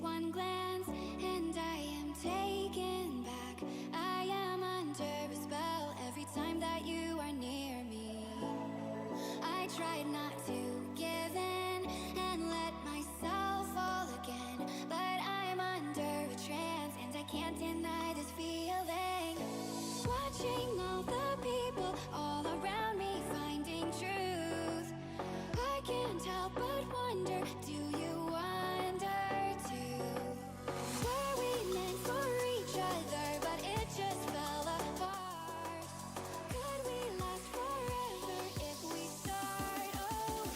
one glance, and I am taken back. I am under a spell every time that you are near me. I tried not to give in and let myself fall again, but I'm under a trance and I can't deny this feeling. Watching all the people all around me finding truth, I can't help but wonder, do you wonder too? Were we meant for each other, but it just fell apart? Could we last forever if we start over?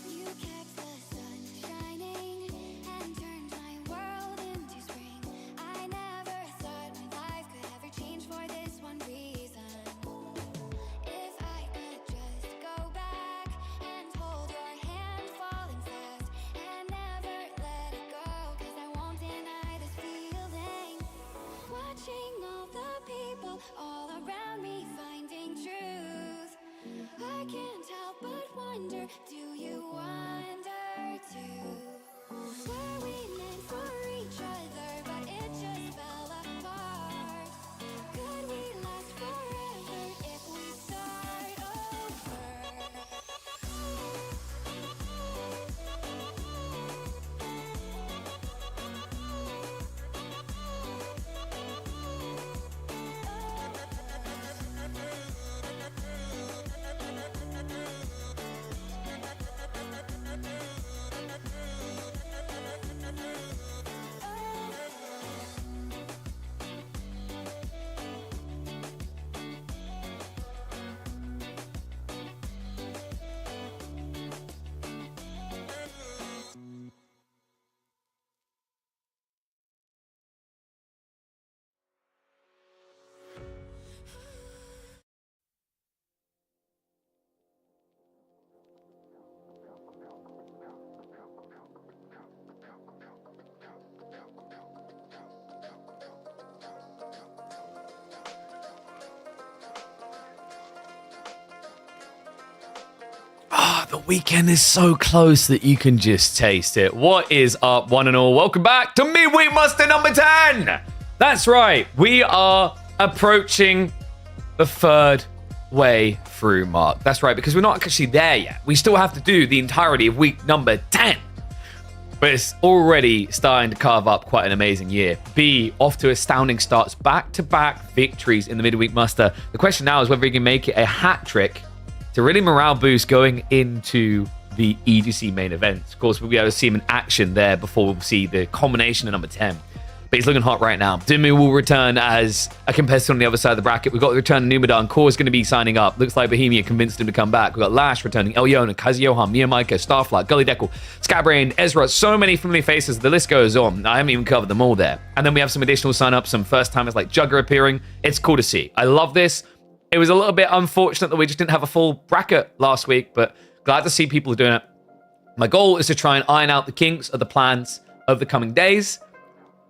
You kept the sun shining and turned my world into spring. I never thought my life could ever change for this one reason. If I could just go back and hold your hand falling fast and never let it go, 'cause I won't deny this feeling. Watching all the people all around me finding truth, I can't help but wonder, do you wonder too? Were we meant for each other, but it just fell apart? Could we last forever if we start over? The weekend is so close that you can just taste it. What is up, one and all? Welcome back to Midweek Muster number 10. That's right. We are approaching the third way through mark. That's right, because we're not actually there yet. We still have to do the entirety of week number 10. But it's already starting to carve up quite an amazing year. B, off to astounding starts, back-to-back victories in the midweek muster. The question now is whether he can make it a hat trick to really morale boost going into the EDC main event. Of course, we'll be able to see him in action there before we'll see the culmination of number 10. But he's looking hot right now. Dimmu will return as a competitor on the other side of the bracket. We've got the return of Numadan. Core is going to be signing up. Looks like Bohemia convinced him to come back. We've got Lash returning. Elyon, Kazuyohan, Miyamaika, Starflight, Gully Deckle, Scabrain, Ezra. So many familiar faces. The list goes on. I haven't even covered them all there. And then we have some additional sign-ups, some first-timers like Jugger appearing. It's cool to see. I love this. It was a little bit unfortunate that we just didn't have a full bracket last week, but glad to see people doing it. My goal is to try and iron out the kinks of the plans of the coming days,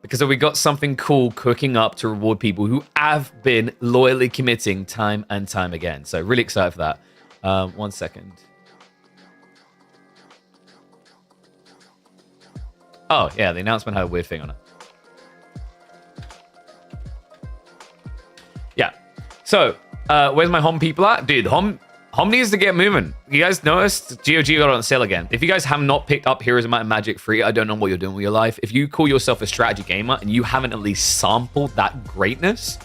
because we got something cool cooking up to reward people who have been loyally committing time and time again. So really excited for that. 1 second. Oh, yeah, the announcement had a weird thing on it. Yeah. So, where's my Hom people at? Dude, Hom needs to get moving. You guys noticed GOG got on sale again. If you guys have not picked up Heroes of Might and Magic free, I don't know what you're doing with your life. If you call yourself a strategy gamer and you haven't at least sampled that greatness,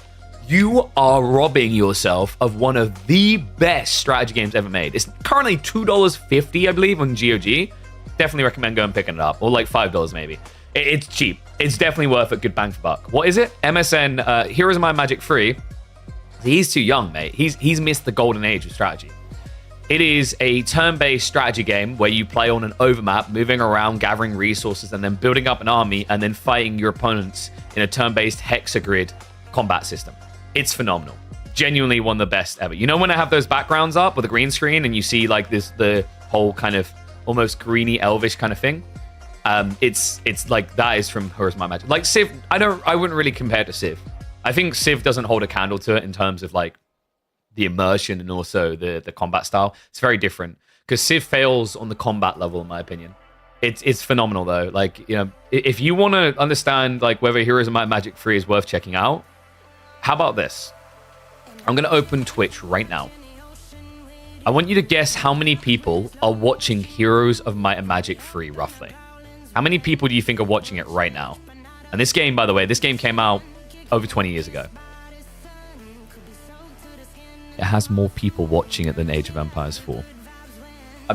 you are robbing yourself of one of the best strategy games ever made. It's currently $2.50, I believe, on GOG. Definitely recommend going and picking it up. Or like $5 maybe. It's cheap. It's definitely worth it. Good bang for buck. What is it? MSN Heroes of Might and Magic free. He's too young, mate. He's missed the golden age of strategy. It is a turn-based strategy game where you play on an overmap, moving around, gathering resources, and then building up an army, and then fighting your opponents in a turn-based hexagrid combat system. It's phenomenal. genuinely one of the best ever. You know when I have those backgrounds up with a green screen and you see like the whole kind of almost greeny elvish kind of thing? It's like that is from Heroes of Might and Magic. Like Civ, I wouldn't really compare it to Civ. I think Civ doesn't hold a candle to it in terms of like the immersion and also the combat style. It's very different because Civ fails on the combat level, in my opinion. It's phenomenal though. Like, you know, if you want to understand like whether Heroes of Might and Magic 3 is worth checking out, how about this? I'm going to open Twitch right now. I want you to guess how many people are watching Heroes of Might and Magic 3 roughly. How many people do you think are watching it right now? And this game, by the way, this game came out over 20 years ago. It has more people watching it than Age of Empires 4.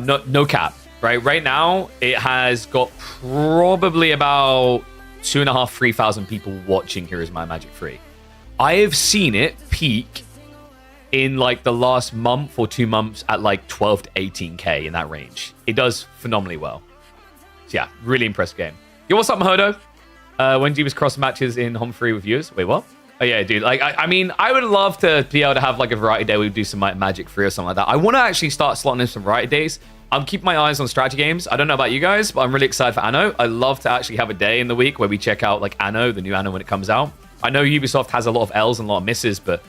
No cap, right? Right now, it has got probably about 2,500, 3,000 people watching Heroes of Might and Magic 3. I have seen it peak in like the last month or 2 months at like 12 to 18k in that range. It does phenomenally well. So yeah, really impressive game. Yo, what's up, Mahodo? When do you cross matches in home free with viewers? Wait, what? Oh yeah, dude. Like, I mean, I would love to be able to have like a variety day. We'd do some Might and Magic 3 or something like that. I want to actually start slotting in some variety days. I'm keeping my eyes on strategy games. I don't know about you guys, but I'm really excited for Anno. I love to actually have a day in the week where we check out like Anno, the new Anno when it comes out. I know Ubisoft has a lot of L's and a lot of misses, but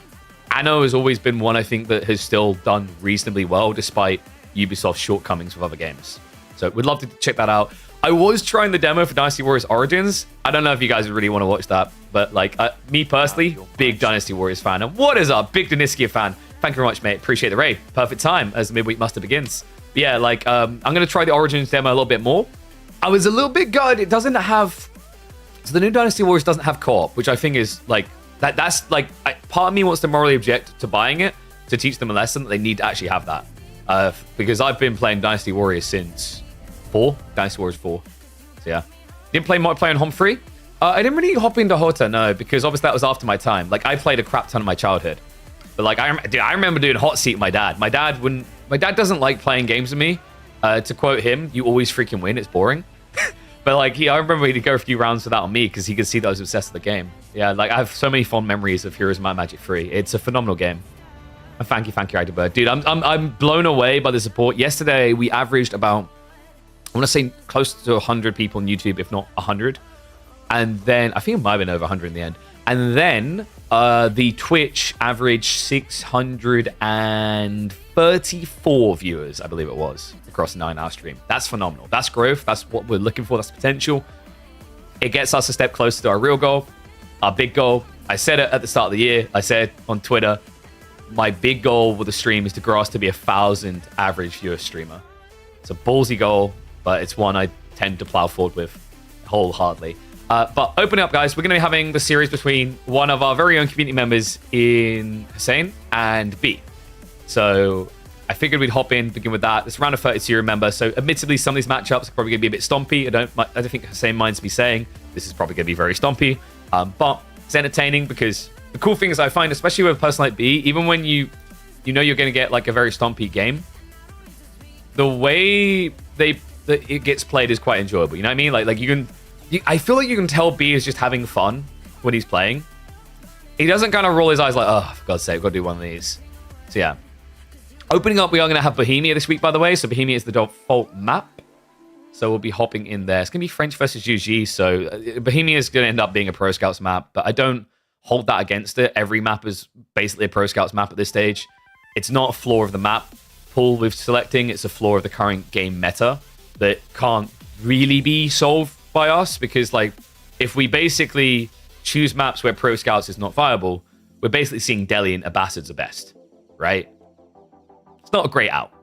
Anno has always been one I think that has still done reasonably well despite Ubisoft's shortcomings with other games. So we'd love to check that out. I was trying the demo for Dynasty Warriors Origins. I don't know if you guys really want to watch that, but like me personally, big Dynasty Warriors fan. And what is up, big Daniskia fan? Thank you very much, mate. Appreciate the raid. Perfect time as the midweek muster begins. But yeah, like I'm gonna try the Origins demo a little bit more. I was a little bit gutted. It doesn't have. So the new Dynasty Warriors doesn't have co-op, which I think is like that's like part of me wants to morally object to buying it to teach them a lesson that they need to actually have that. Because I've been playing Dynasty Warriors since Dynasty Warriors 4. So yeah. Didn't play multiplayer on home free. I didn't really hop into Hota, no, because obviously that was after my time. Like I played a crap ton of my childhood. But like I remember doing hot seat with my dad. My dad doesn't like playing games with me. To quote him, you always freaking win, it's boring. But like I remember he'd go a few rounds without me because he could see that I was obsessed with the game. Yeah, like I have so many fond memories of Heroes of Might and Magic 3. It's a phenomenal game. And thank you, Agdabird. Dude, I'm blown away by the support. Yesterday we averaged about, I want to say close to 100 people on YouTube, if not 100. And then I think it might have been over 100 in the end. And then the Twitch averaged 634 viewers, I believe it was, across a 9-hour stream. That's phenomenal. That's growth. That's what we're looking for. That's potential. It gets us a step closer to our real goal, our big goal. I said it at the start of the year. I said on Twitter, my big goal with the stream is to grow us to be 1,000 average viewer streamer. It's a ballsy goal, but it's one I tend to plow forward with wholeheartedly. But opening up, guys, we're going to be having the series between one of our very own community members in Hussein and B. So I figured we'd hop in, begin with that. It's around a 32, remember. So admittedly, some of these matchups are probably going to be a bit stompy. I don't think Hussein minds me saying this is probably going to be very stompy. But it's entertaining because the cool thing is I find, especially with a person like B, even when you know you're going to get like a very stompy game, the way that it gets played is quite enjoyable. You know what I mean? Like I feel like you can tell B is just having fun when he's playing. He doesn't kind of roll his eyes like, oh, for God's sake, I've got to do one of these. So yeah. Opening up, we are going to have Bohemia this week, by the way. So Bohemia is the default map. So we'll be hopping in there. It's going to be French versus UG. So Bohemia is going to end up being a Pro Scouts map, but I don't hold that against it. Every map is basically a Pro Scouts map at this stage. It's not a flaw of the map pool with selecting. It's a flaw of the current game meta that can't really be solved by us, because like if we basically choose maps where Pro Scouts is not viable, we're basically seeing Delhi and Abbasids are best, right? It's not a great out.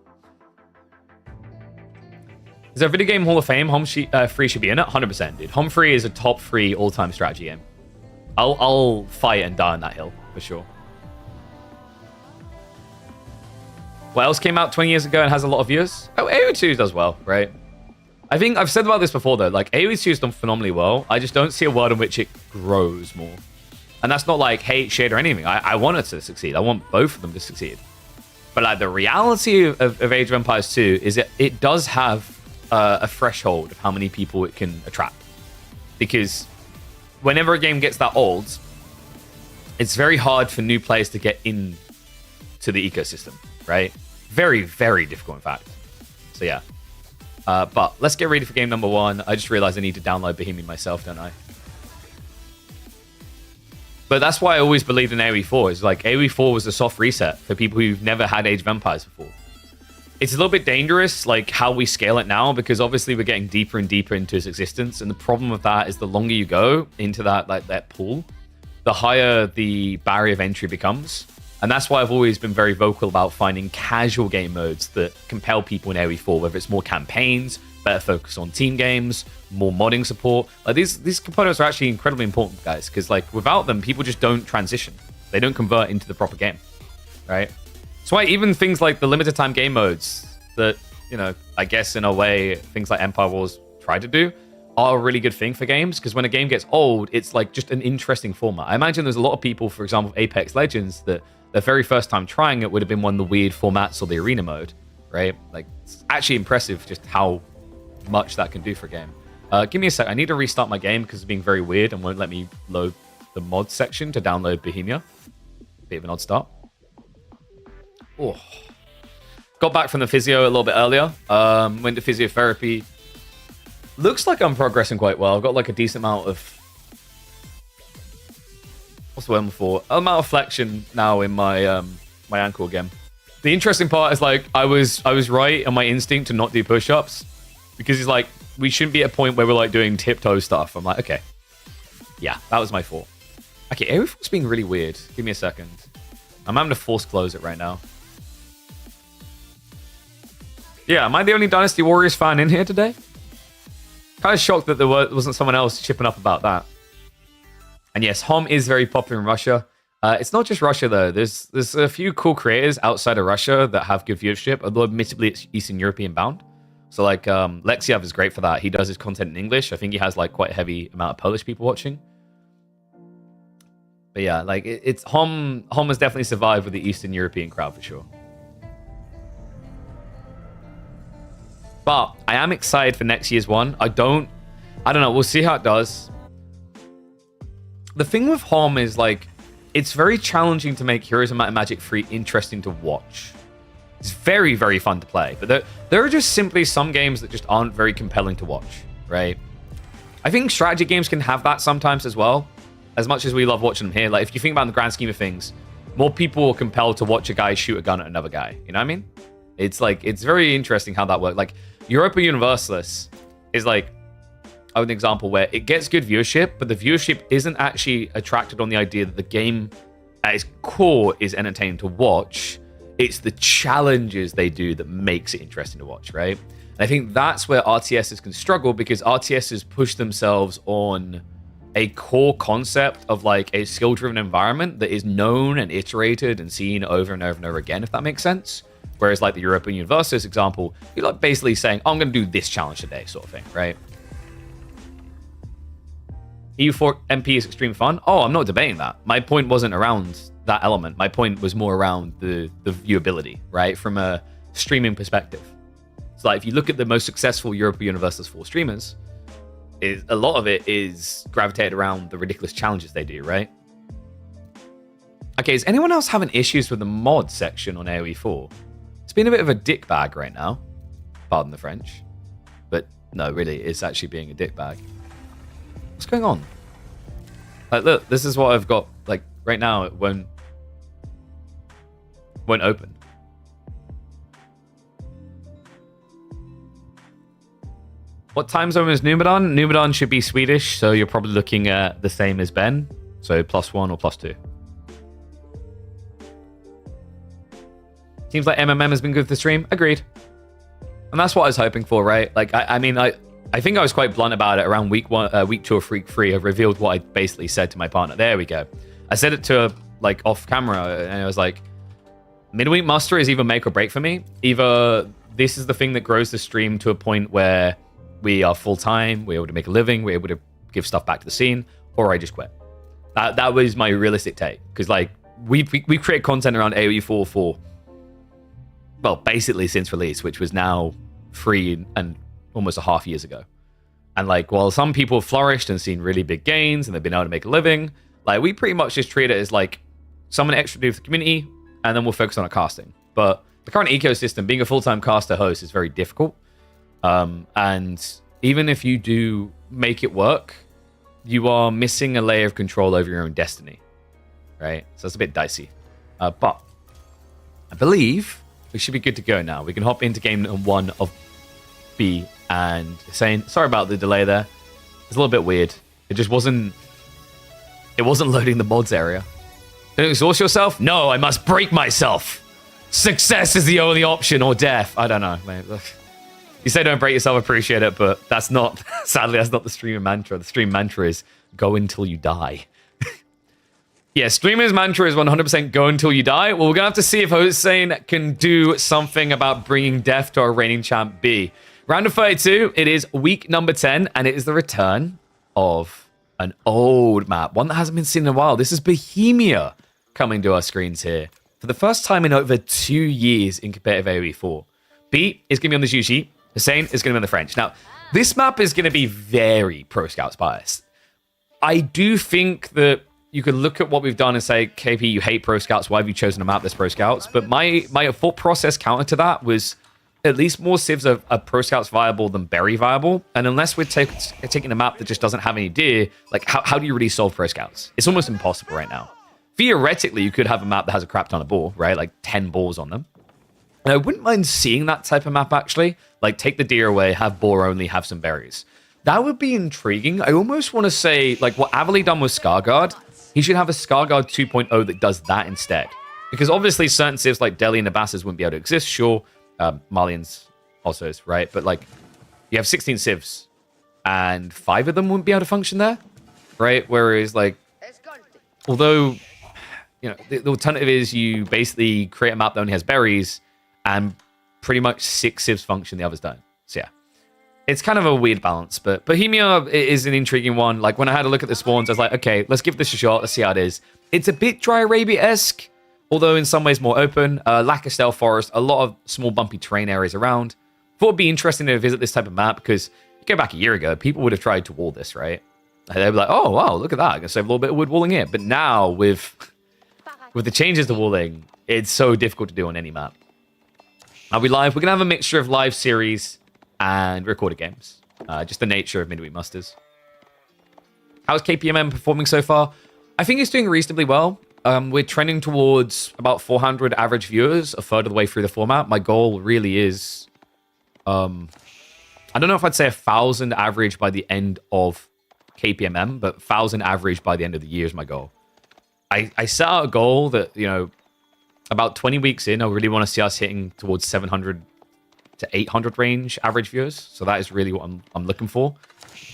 Is there a video game Hall of Fame? Home Free should be in it. 100%, dude. Home Free is a top 3 all-time strategy game. I'll fight and die on that hill for sure. What else came out 20 years ago and has a lot of viewers? Oh, AoE 2 does well, right? I think I've said about this before though. Like AoE 2 has done phenomenally well. I just don't see a world in which it grows more. And that's not like hate, shade, or anything. I want it to succeed. I want both of them to succeed. But like the reality of Age of Empires 2 is that it does have a threshold of how many people it can attract. Because whenever a game gets that old, it's very hard for new players to get in to the ecosystem, right? Very, very difficult, in fact. So yeah. But let's get ready for game number 1. I just realized I need to download Bohemia myself, don't I? But that's why I always believed in AoE 4. It's like AoE 4 was a soft reset for people who've never had Age of Empires before. It's a little bit dangerous, like how we scale it now, because obviously we're getting deeper and deeper into its existence. And the problem with that is the longer you go into that pool, the higher the barrier of entry becomes. And that's why I've always been very vocal about finding casual game modes that compel people in AoE 4, whether it's more campaigns, better focus on team games, more modding support. Like these components are actually incredibly important, guys, because like without them, people just don't transition. They don't convert into the proper game, right? That's why even things like the limited time game modes that, you know, I guess in a way, things like Empire Wars try to do are a really good thing for games, because when a game gets old, it's like just an interesting format. I imagine there's a lot of people, for example, Apex Legends, that their very first time trying it would have been one of the weird formats or the arena mode, right? Like, it's actually impressive just how much that can do for a game. Give me a sec. I need to restart my game because it's being very weird and won't let me load the mod section to download Bohemia. Bit of an odd start. Oh. Got back from the physio a little bit earlier. Went to physiotherapy. Looks like I'm progressing quite well. I've got like a decent amount of... What's the word before? Amount of flexion now in my my ankle again. The interesting part is like I was right on my instinct to not do push-ups, because he's like, we shouldn't be at a point where we're like doing tiptoe stuff. I'm like, okay, yeah, that was my fault. Okay, everything's being really weird. Give me a second. I'm having to force close it right now. Yeah, am I the only Dynasty Warriors fan in here today? Kind of shocked that there wasn't someone else chipping up about that. And yes, Hom is very popular in Russia. It's not just Russia, though. There's a few cool creators outside of Russia that have good viewership, although admittedly it's Eastern European bound. So like Lexiev is great for that. He does his content in English. I think he has like quite a heavy amount of Polish people watching. But yeah, like it's Hom has definitely survived with the Eastern European crowd for sure. But I am excited for next year's one. I don't know. We'll see how it does. The thing with Hom is like, it's very challenging to make Heroes of Might and Magic 3 interesting to watch. It's very, very fun to play. But there are just simply some games that just aren't very compelling to watch, right? I think strategy games can have that sometimes as well, as much as we love watching them here. Like, if you think about in the grand scheme of things, more people are compelled to watch a guy shoot a gun at another guy. You know what I mean? It's like, it's very interesting how that works. Like, Europa Universalis is like an example where it gets good viewership, but the viewership isn't actually attracted on the idea that the game at its core is entertaining to watch. It's the challenges they do that makes it interesting to watch, right? And I think that's where RTSs can struggle, because RTSs push themselves on a core concept of like a skill-driven environment that is known and iterated and seen over and over and over again, if that makes sense. Whereas like the European Universalis example, you're like basically saying, I'm going to do this challenge today, sort of thing, right? EU4 MP is extreme fun. Oh, I'm not debating that. My point wasn't around that element. My point was more around the viewability, right? From a streaming perspective. So like if you look at the most successful Europa Universalis 4 streamers, a lot of it is gravitated around the ridiculous challenges they do, right? Okay, is anyone else having issues with the mod section on AoE 4? It's been a bit of a dick bag right now. Pardon the French. But no, really, it's actually being a dick bag. What's going on? Like, look, this is what I've got. Like, right now, it won't open. What time zone is Numedan? Numedan should be Swedish, so you're probably looking at the same as Ben. So +1 or +2. Seems like MMM has been good for the stream. Agreed. And that's what I was hoping for, right? Like, I mean, I think I was quite blunt about it around week 2 of Week 3. I revealed what I basically said to my partner. There we go. I said it to her, like, off camera, and I was like, midweek muster is either make or break for me. Either this is the thing that grows the stream to a point where we are full-time, we're able to make a living, we're able to give stuff back to the scene, or I just quit. That was my realistic take. Because, like, we create content around AoE 4 for, well, basically since release, which was now 3 and almost a half years ago. And like, while some people have flourished and seen really big gains and they've been able to make a living, Like, we pretty much just treat it as like something extra to do for the community, and then we'll focus on our casting. But the current ecosystem, being a full-time caster host, is very difficult. And even if you do make it work, you are missing a layer of control over your own destiny, right? So it's a bit dicey. But I believe we should be good to go now. We can hop into game 1 of B, and saying sorry about the delay there. It's a little bit weird. It just wasn't. It wasn't loading the mods area. Don't exhaust yourself? No, I must break myself. Success is the only option, or death. I don't know, man. Look, you say don't break yourself, appreciate it, but that's not. Sadly, that's not the streamer mantra. The stream mantra is go until you die. Yeah, streamer's mantra is 100% go until you die. Well, we're gonna have to see if Hossein can do something about bringing death to our reigning champ B. Round of 32, it is week number 10, and it is the return of an old map, one that hasn't been seen in a while. This is Bohemia coming to our screens here for the first time in over 2 years in competitive AoE 4. B is going to be on the Zhu sheet. Hussein is going to be on the French. Now, this map is going to be very Pro Scouts biased. I do think that you could look at what we've done and say, KP, you hate Pro Scouts. Why have you chosen a map that's Pro Scouts? But my thought process counter to that was at least more civs are Pro Scouts viable than berry viable. And unless we're taking a map that just doesn't have any deer, like how do you really solve Pro Scouts? It's almost impossible right now. Theoretically, you could have a map that has a crap ton of boar, right? Like 10 boars on them. And I wouldn't mind seeing that type of map, actually. Like, take the deer away, have boar only, have some berries. That would be intriguing. I almost want to say, like, what Avali done with Scarguard, he should have a Scarguard 2.0 that does that instead. Because obviously certain civs like Delhi and Abasas wouldn't be able to exist, sure. Malians also is, right? But, like, you have 16 civs, and 5 of them wouldn't be able to function there, right? Whereas, like, although, you know, the alternative is you basically create a map that only has berries, and pretty much 6 civs function, the others don't. So, yeah. It's kind of a weird balance, but Bohemia is an intriguing one. Like, when I had a look at the spawns, I was like, okay, let's give this a shot. Let's see how it is. It's a bit Dry Arabia-esque, although in some ways more open. Lack of stealth forest, a lot of small bumpy terrain areas around. Thought it'd be interesting to visit this type of map, because you go back a year ago, people would have tried to wall this, right? And they'd be like, oh, wow, look at that. I can save a little bit of wood walling here. But now, with the changes to walling, it's so difficult to do on any map. Are we live? We're going to have a mixture of live series and recorded games. Just the nature of Midweek Musters. How's KPMM performing so far? I think it's doing reasonably well. We're trending towards about 400 average viewers, a third of the way through the format. My goal really is, I don't know if I'd say 1,000 average by the end of KPMM, but 1,000 average by the end of the year is my goal. I set out a goal that, you know, about 20 weeks in, I really want to see us hitting towards 700 to 800 range average viewers. So that is really what I'm looking for.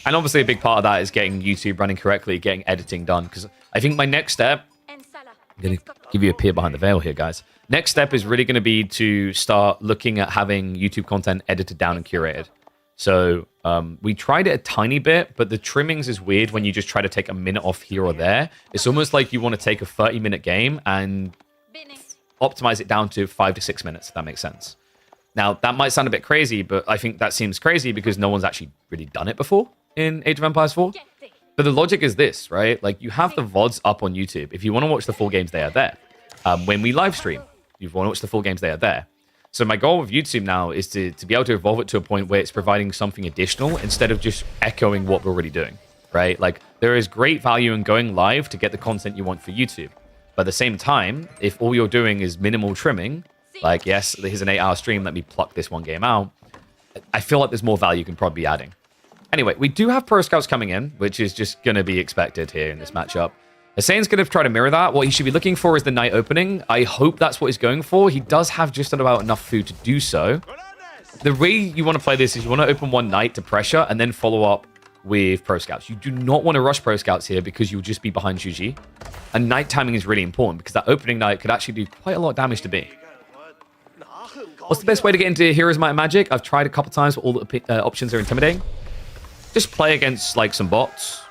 And obviously a big part of that is getting YouTube running correctly, getting editing done. Because I think my next step, I'm going to give you a peer behind the veil here, guys. Next step is really going to be to start looking at having YouTube content edited down and curated. So we tried it a tiny bit, but the trimmings is weird when you just try to take a minute off here or there. It's almost like you want to take a 30-minute game and optimize it down to 5 to 6 minutes, if that makes sense. Now, that might sound a bit crazy, but I think that seems crazy because no one's actually really done it before in Age of Empires 4. But the logic is this, right? Like, you have the VODs up on YouTube. If you want to watch the full games, they are there. When we live stream, you want to watch the full games, they are there. So my goal with YouTube now is to be able to evolve it to a point where it's providing something additional instead of just echoing what we're already doing, right? Like, there is great value in going live to get the content you want for YouTube. But at the same time, if all you're doing is minimal trimming, like, yes, here's an 8-hour stream, let me pluck this one game out, I feel like there's more value you can probably be adding. Anyway, we do have Pro Scouts coming in, which is just going to be expected here in this matchup. Hussein's going to try to mirror that. What he should be looking for is the night opening. I hope that's what he's going for. He does have just about enough food to do so. The way you want to play this is you want to open one night to pressure and then follow up with Pro Scouts. You do not want to rush Pro Scouts here because you'll just be behind Shuji. And night timing is really important because that opening night could actually do quite a lot of damage to B. What's the best way to get into Heroes Might and Magic? I've tried a couple times, but all the options are intimidating. Just play against like some bots.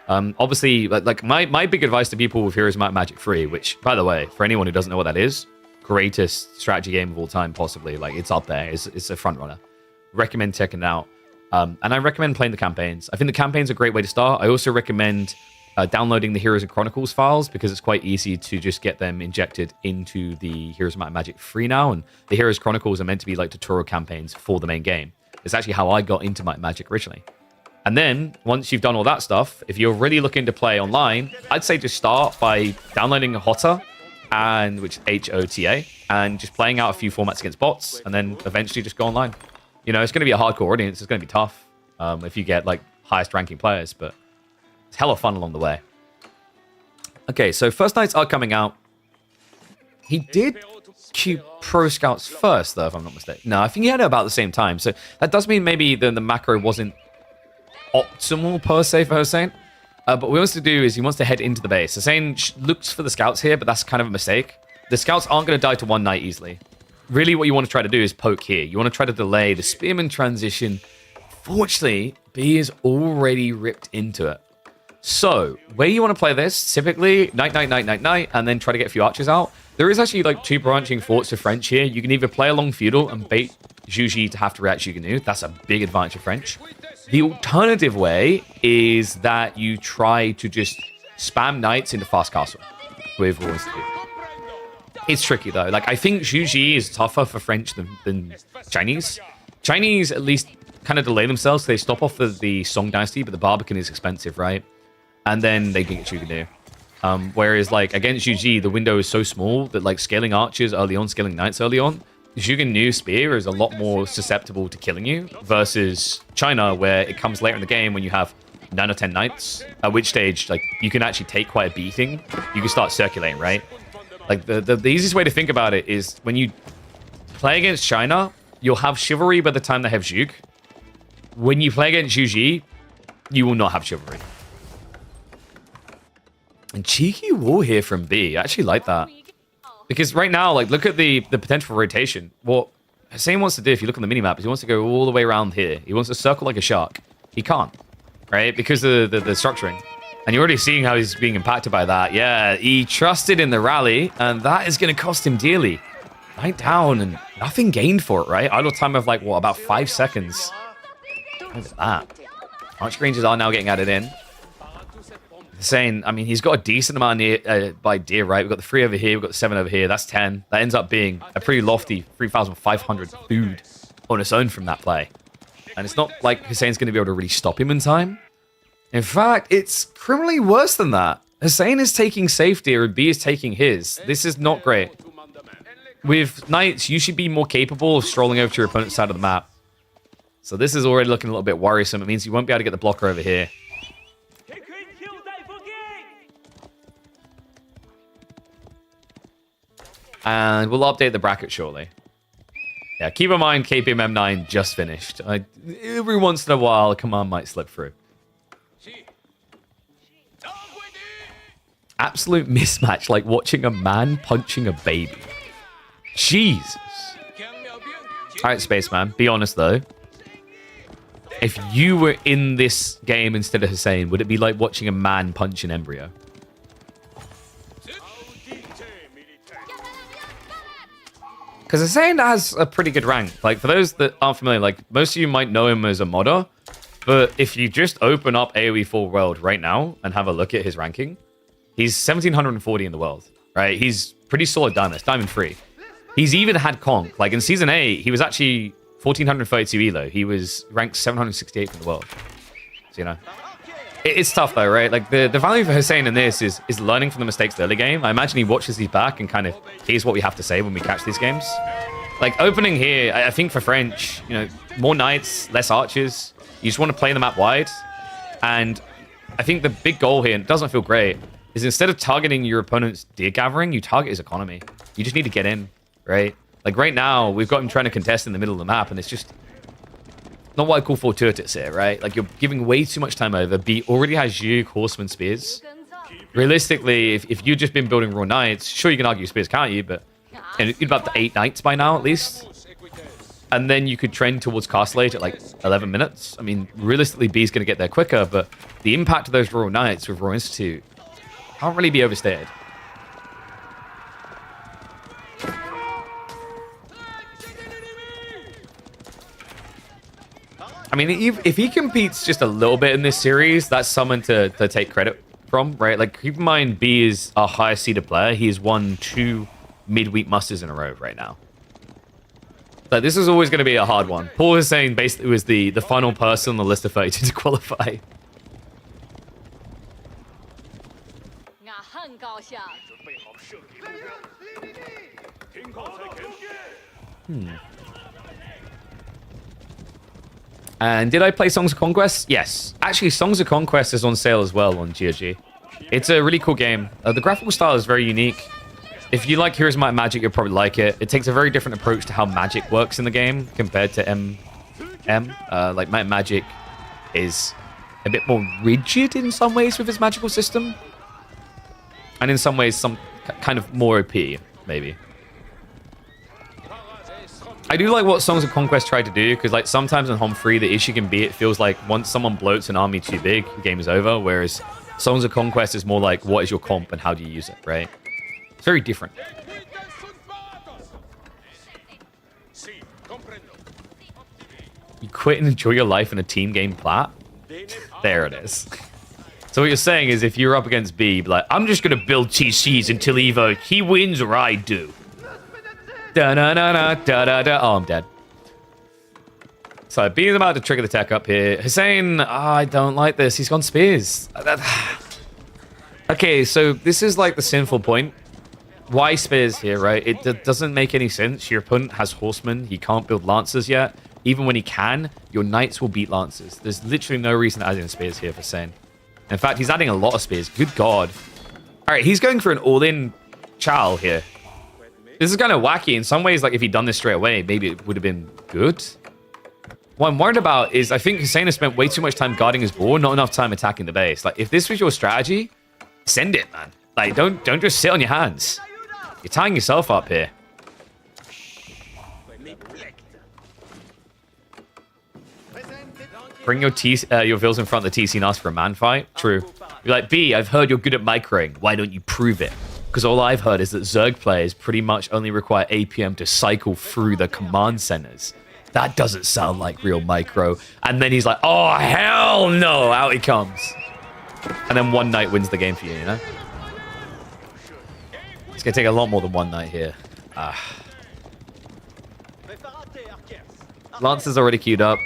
Obviously, like my big advice to people with Heroes Might and Magic 3, which, by the way, for anyone who doesn't know what that is, greatest strategy game of all time, possibly. Like, it's up there. It's a front runner. Recommend checking it out. And I recommend playing the campaigns. I think the campaigns are a great way to start. I also recommend downloading the Heroes and Chronicles files because it's quite easy to just get them injected into the Heroes of Might and Magic free now. And the Heroes Chronicles are meant to be like tutorial campaigns for the main game. It's actually how I got into Might and Magic originally. And then once you've done all that stuff, if you're really looking to play online, I'd say just start by downloading HOTA, which is HOTA, and just playing out a few formats against bots, and then eventually just go online. You know, it's going to be a hardcore audience. It's going to be tough if you get like highest ranking players, but it's hella fun along the way. Okay, so First Knights are coming out. He did queue Pro Scouts first, though, if I'm not mistaken. No, I think he had it about the same time. So that does mean maybe the macro wasn't optimal per se for Hossein. But what he wants to do is he wants to head into the base. Hossein looks for the scouts here, but that's kind of a mistake. The scouts aren't going to die to one knight easily. Really, what you want to try to do is poke here. You want to try to delay the spearman transition. Fortunately, B is already ripped into it. So, where you want to play this, typically, knight, and then try to get a few archers out. There is actually like two branching forts of French here. You can either play along feudal and bait Juji to have to react Huguenot. That's a big advantage of French. The alternative way is that you try to just spam knights into fast castle with Royal Institute. It's tricky though. Like I think Juji is tougher for French than Chinese. Chinese at least kind of delay themselves. So they stop off the Song Dynasty, but the Barbican is expensive, right? And then they can get Huguenot. Whereas like against Juji, the window is so small that like scaling archers early on, scaling knights early on, Huguenot spear is a lot more susceptible to killing you versus China, where it comes later in the game when you have 9 or 10 knights, at which stage like you can actually take quite a beating. You can start circulating, right? Like the easiest way to think about it is when you play against China, you'll have chivalry by the time they have Zhug. When you play against Juji, you will not have chivalry. And cheeky wall here from B. I actually like that. Because right now, like, look at the potential for rotation. What Hussein wants to do, if you look on the minimap, is he wants to go all the way around here. He wants to circle like a shark. He can't, right? Because of the structuring. And you're already seeing how he's being impacted by that. Yeah, he trusted in the rally, and that is going to cost him dearly. Knight down, and nothing gained for it, right? Idle time of, like, what, about 5 seconds? Look at that. Archer Rangers are now getting added in. Saying, I mean, he's got a decent amount by deer, right? We've got the 3 over here, we've got the 7 over here. That's 10. That ends up being a pretty lofty 3,500 food on its own from that play. And it's not like Hussein's going to be able to really stop him in time. In fact, it's criminally worse than that. Hussein is taking safety, and B is taking his. This is not great. With knights, you should be more capable of strolling over to your opponent's side of the map. So this is already looking a little bit worrisome. It means you won't be able to get the blocker over here. And we'll update the bracket shortly. Yeah, keep in mind KPM M9 just finished. Every once in a while, a command might slip through. Absolute mismatch, like watching a man punching a baby. Jesus. Alright, Spaceman, be honest though. If you were in this game instead of Hussein, would it be like watching a man punch an embryo? Because Hussein has a pretty good rank. Like, for those that aren't familiar, like, most of you might know him as a modder. But if you just open up AoE Full World right now and have a look at his ranking, he's 1740 in the world, right? He's pretty solid diamond. It's diamond free. He's even had conk. Like, in Season 8, he was actually 1432 elo. He was ranked 768 in the world. So, you know. It's tough though, right? Like the value for Hussein in this is learning from the mistakes of the early game. I imagine he watches these back and kind of here's what we have to say when we catch these games. Like opening here, I think for French, you know, more knights, less archers. You just want to play the map wide. And I think the big goal here, and it doesn't feel great, is instead of targeting your opponent's deer gathering, you target his economy. You just need to get in, right? Like right now, we've got him trying to contest in the middle of the map, and it's just not what I call fortuitous here, right? Like, you're giving way too much time over. B already has Zhug, Horseman, Spears. Realistically, if you've just been building raw knights, sure, you can argue Spears, can't you? But you'd about 8 knights by now, at least. And then you could trend towards Castle Age at, like, 11 minutes. I mean, realistically, B's going to get there quicker, but the impact of those Royal Knights with Royal Institute can't really be overstated. I mean, if he competes just a little bit in this series, that's someone to take credit from, right? Like, keep in mind, B is our highest seeded player. He has won 2 midweek musters in a row right now. So this is always going to be a hard one. Paul is saying basically was the final person on the list of 32 to qualify. And did I play Songs of Conquest? Yes. Actually, Songs of Conquest is on sale as well on GOG. It's a really cool game. The graphical style is very unique. If you like Heroes Might and Magic, you'll probably like it. It takes a very different approach to how Magic works in the game compared to like Might and Magic is a bit more rigid in some ways with its magical system. And in some ways, some kind of more OP, maybe. I do like what Songs of Conquest tried to do, because like sometimes in Home Free, the issue can be it feels like once someone bloats an army too big, the game is over, whereas Songs of Conquest is more like what is your comp and how do you use it, right? It's very different. You quit and enjoy your life in a team game plat? There it is. So what you're saying is if you're up against B, be like, I'm just going to build TCs until either he wins or I do. Da-da-da-da-da-da-da. Oh, I'm dead. So B is about to trigger the tech up here. Hussein, I don't like this. He's gone spears. Okay, so this is like the sinful point. Why spears here, right? It doesn't make any sense. Your opponent has horsemen. He can't build lancers yet. Even when he can, your knights will beat lancers. There's literally no reason to add in spears here for Hussein. In fact, he's adding a lot of spears. Good God. All right, he's going for an all-in Chow here. This is kind of wacky. In some ways, like if he'd done this straight away, maybe it would have been good. What I'm worried about is I think Hussein has spent way too much time guarding his board, not enough time attacking the base. Like if this was your strategy, send it, man. Like don't just sit on your hands. You're tying yourself up here. Bring your vills in front of the TC and ask for a man fight. True. You're like, B, I've heard you're good at microing. Why don't you prove it? Because all I've heard is that Zerg players pretty much only require APM to cycle through the command centers. That doesn't sound like real micro. And then he's like, oh, hell no. Out he comes. And then one night wins the game for you, you know? It's going to take a lot more than one night here. Lancer's already queued up.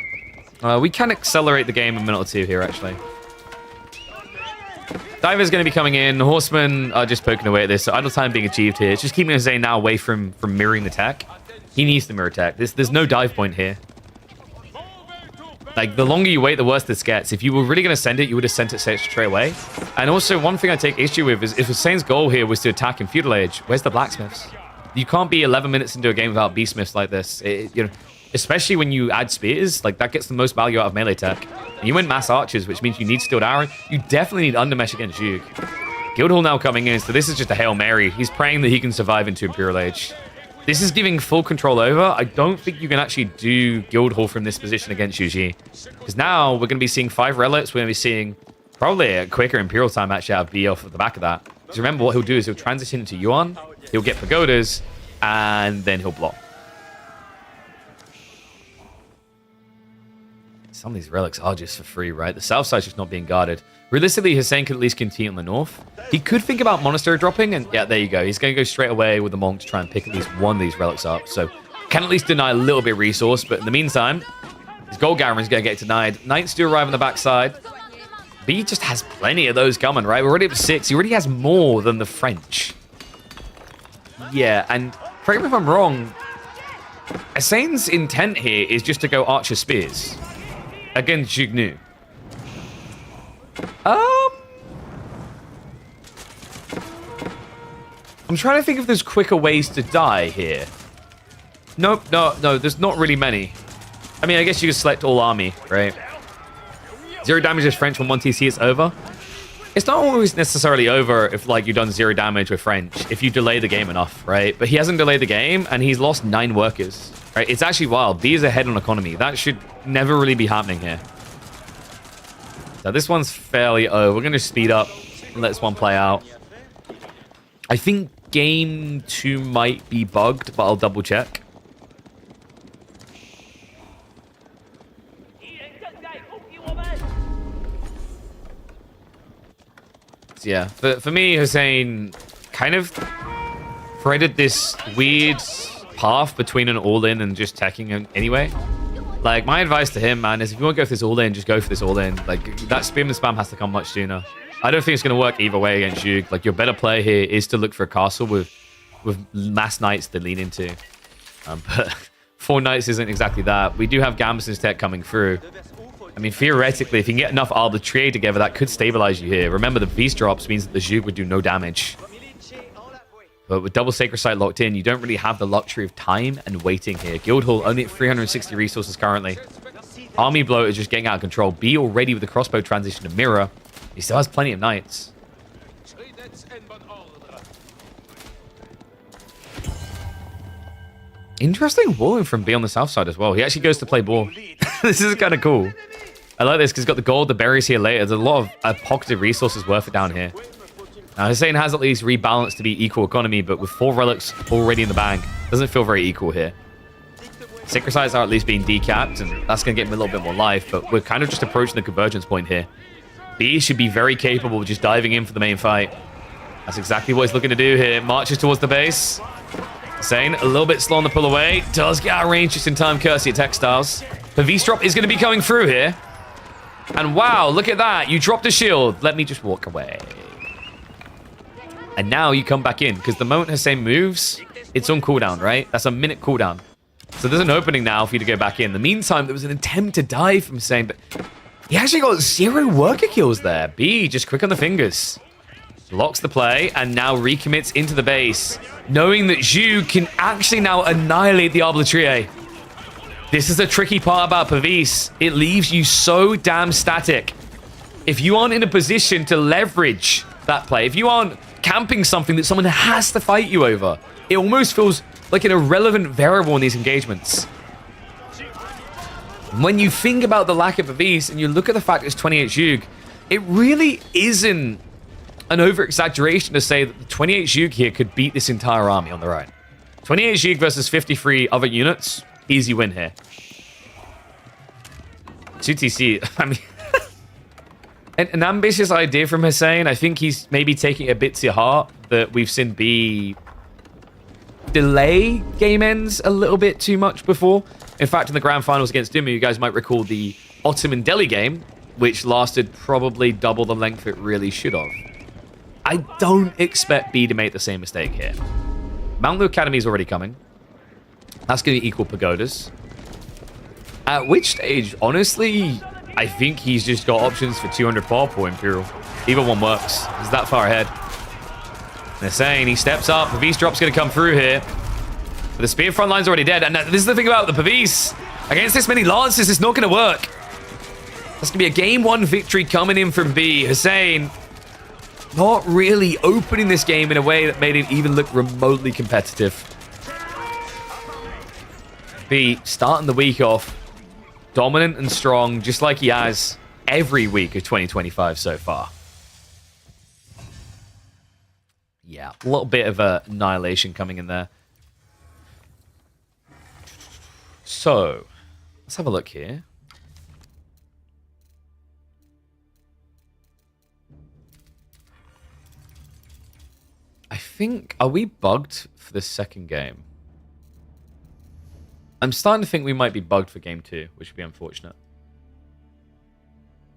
We can accelerate the game a minute or two here, actually. Diver's going to be coming in. Horsemen are just poking away at this. So idle time being achieved here. It's just keeping Hussein now away from mirroring the tech. He needs to mirror tech. There's no dive point here. Like, the longer you wait, the worse this gets. If you were really going to send it, you would have sent it straight away. And also, one thing I take issue with is if Hussein's goal here was to attack in Feudal Age, where's the blacksmiths? You can't be 11 minutes into a game without beastsmiths like this. You know, especially when you add spears, like that gets the most value out of melee tech. And you win mass archers, which means you need Steeled Arrow. You definitely need Undermesh against Zhug. Guildhall now coming in, so this is just a Hail Mary. He's praying that he can survive into Imperial Age. This is giving full control over. I don't think you can actually do Guildhall from this position against Yuji. Because now we're going to be seeing 5 relics. We're going to be seeing probably a quicker Imperial time actually out of B off of the back of that. Because remember what he'll do is he'll transition into Yuan, he'll get Pagodas, and then he'll block. Some of these relics are just for free, right? The south side's just not being guarded. Realistically, Hussein could at least continue on the north. He could think about Monastery dropping, and yeah, there you go. He's going to go straight away with the Monk to try and pick at least one of these relics up. So, can at least deny a little bit of resource, but in the meantime, his Gold Gathering is going to get denied. Knights do arrive on the backside. B just has plenty of those coming, right? We're already up to 6. He already has more than the French. Yeah, and correct me if I'm wrong, Hussein's intent here is just to go Archer Spears against Jignu. I'm trying to think if there's quicker ways to die here. Nope, no, there's not really many. I mean, I guess you could select all army, right? 0 damage is French when 1 TC is over. It's not always necessarily over if, like, you've done 0 damage with French, if you delay the game enough, right? But he hasn't delayed the game, and he's lost 9 workers, right? It's actually wild. B is ahead on economy. That should never really be happening here. So this one's fairly over. We're going to speed up and let this one play out. I think game 2 might be bugged, but I'll double check. yeah. For me, Hussein kind of threaded this weird path between an all-in and just teching him anyway. Like, my advice to him, man, is if you want to go for this all-in, just go for this all-in. Like, that spam and spam has to come much sooner. I don't think it's going to work either way against Zhuge. Like, your better play here is to look for a castle with mass knights to lean into. But 4 knights isn't exactly that. We do have Gambuson's tech coming through. I mean, theoretically, if you can get enough arbitrary together, that could stabilize you here. Remember, the beast drops means that the Zhuge would do no damage. But with double Sacred Sight locked in, you don't really have the luxury of time and waiting here. Guildhall only at 360 resources currently. Army Bloat is just getting out of control. B already with the crossbow transition to Mirror. He still has plenty of knights. Interesting walling from B on the south side as well. He actually goes to play ball. This is kind of cool. I like this because he's got the gold, the berries here later. There's a lot of pocketed resources worth it down here. Now, Hussein has at least rebalanced to be equal economy, but with 4 relics already in the bank, doesn't feel very equal here. Sacred Sights are at least being decapped, and that's going to get him a little bit more life, but we're kind of just approaching the convergence point here. B should be very capable of just diving in for the main fight. That's exactly what he's looking to do here. Marches towards the base. Hussein, a little bit slow on the pull away. Does get out of range just in time, courtesy of Textiles. The V-drop is going to be coming through here. And wow, look at that. You dropped a shield. Let me just walk away. And now you come back in, because the moment Hussein moves, it's on cooldown, right? That's a minute cooldown. So there's an opening now for you to go back in. In the meantime, there was an attempt to dive from Hussein, but he actually got 0 worker kills there. B, just quick on the fingers. Locks the play, and now recommits into the base, knowing that Zhu can actually now annihilate the Arbitrier. This is the tricky part about Pavis. It leaves you so damn static. If you aren't in a position to leverage that play, if you aren't camping something that someone has to fight you over, it almost feels like an irrelevant variable in these engagements. When you think about the lack of Pavis and you look at the fact it's 28 Zhuge, it really isn't an over-exaggeration to say that the 28 Zhuge here could beat this entire army on their own. 28 Zhuge versus 53 other units, easy win here. 2TC, I mean, an ambitious idea from Hussein. I think he's maybe taking it a bit to heart that we've seen B delay game ends a little bit too much before. In fact, in the grand finals against Duma, you guys might recall the Ottoman Delhi game, which lasted probably double the length it really should have. I don't expect B to make the same mistake here. Mount Lu Academy is already coming. That's going to equal pagodas. At which stage, honestly, I think he's just got options for 200 pop or Imperial. Either one works. He's that far ahead. They're saying he steps up. Pavis drop's going to come through here. But the spear front line's already dead. And this is the thing about the Pavis. Against this many lances, it's not going to work. That's going to be a game 1 victory coming in from B. Hussein not really opening this game in a way that made it even look remotely competitive. B starting the week off dominant and strong, just like he has every week of 2025 so far. Yeah, a little bit of annihilation coming in there. So, let's have a look here. I think, are we bugged for the second game? I'm starting to think we might be bugged for game 2, which would be unfortunate.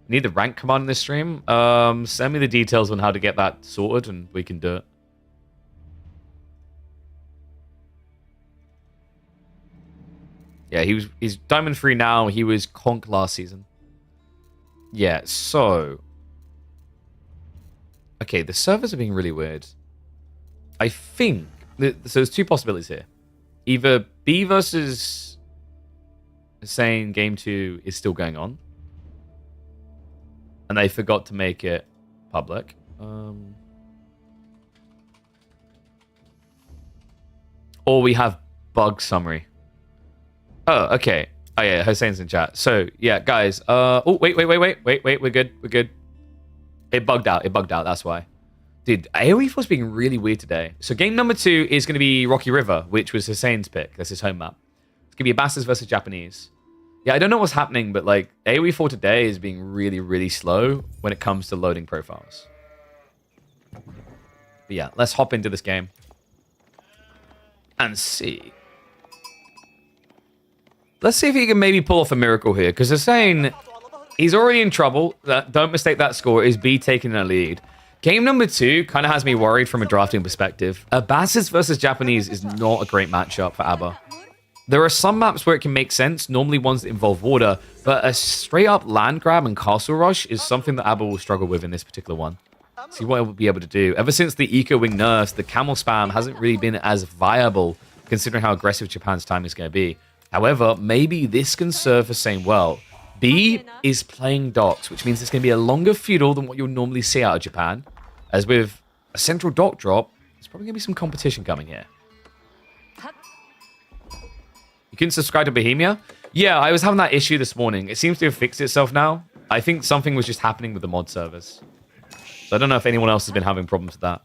Need the rank command in this stream? Send me the details on how to get that sorted and we can do it. Yeah, he's Diamond 3 now. He was Conk last season. Yeah, so... Okay, the servers are being really weird. I think... So there's 2 possibilities here. Either B versus Hussein game 2 is still going on. And they forgot to make it public. Or we have bug summary. Oh, okay. Oh, yeah, Hussein's in chat. So, yeah, guys. Oh, wait. We're good. It bugged out. That's why. Dude, AoE Force being really weird today. So game number 2 is going to be Rocky River, which was Hussein's pick. That's his home map. It's going to be Bastards versus Japanese. Yeah, I don't know what's happening, but like AoE 4 today is being really, really slow when it comes to loading profiles. But yeah, let's hop into this game and see. Let's see if he can maybe pull off a miracle here, because they're saying he's already in trouble. Don't mistake that score. Is B taking a lead? Game number 2 kind of has me worried from a drafting perspective. Basses versus Japanese is not a great matchup for ABBA. There are some maps where it can make sense, normally ones that involve water, but a straight-up land grab and castle rush is something that ABBA will struggle with in this particular one. See what it will be able to do. Ever since the Eco Wing nerfs, the camel spam hasn't really been as viable, considering how aggressive Japan's time is going to be. However, maybe this can serve the same well. B is playing docks, which means it's going to be a longer feudal than what you'll normally see out of Japan. As with a central dock drop, there's probably going to be some competition coming here. You can subscribe to Bohemia? Yeah, I was having that issue this morning. It seems to have fixed itself now. I think something was just happening with the mod servers. So I don't know if anyone else has been having problems with that.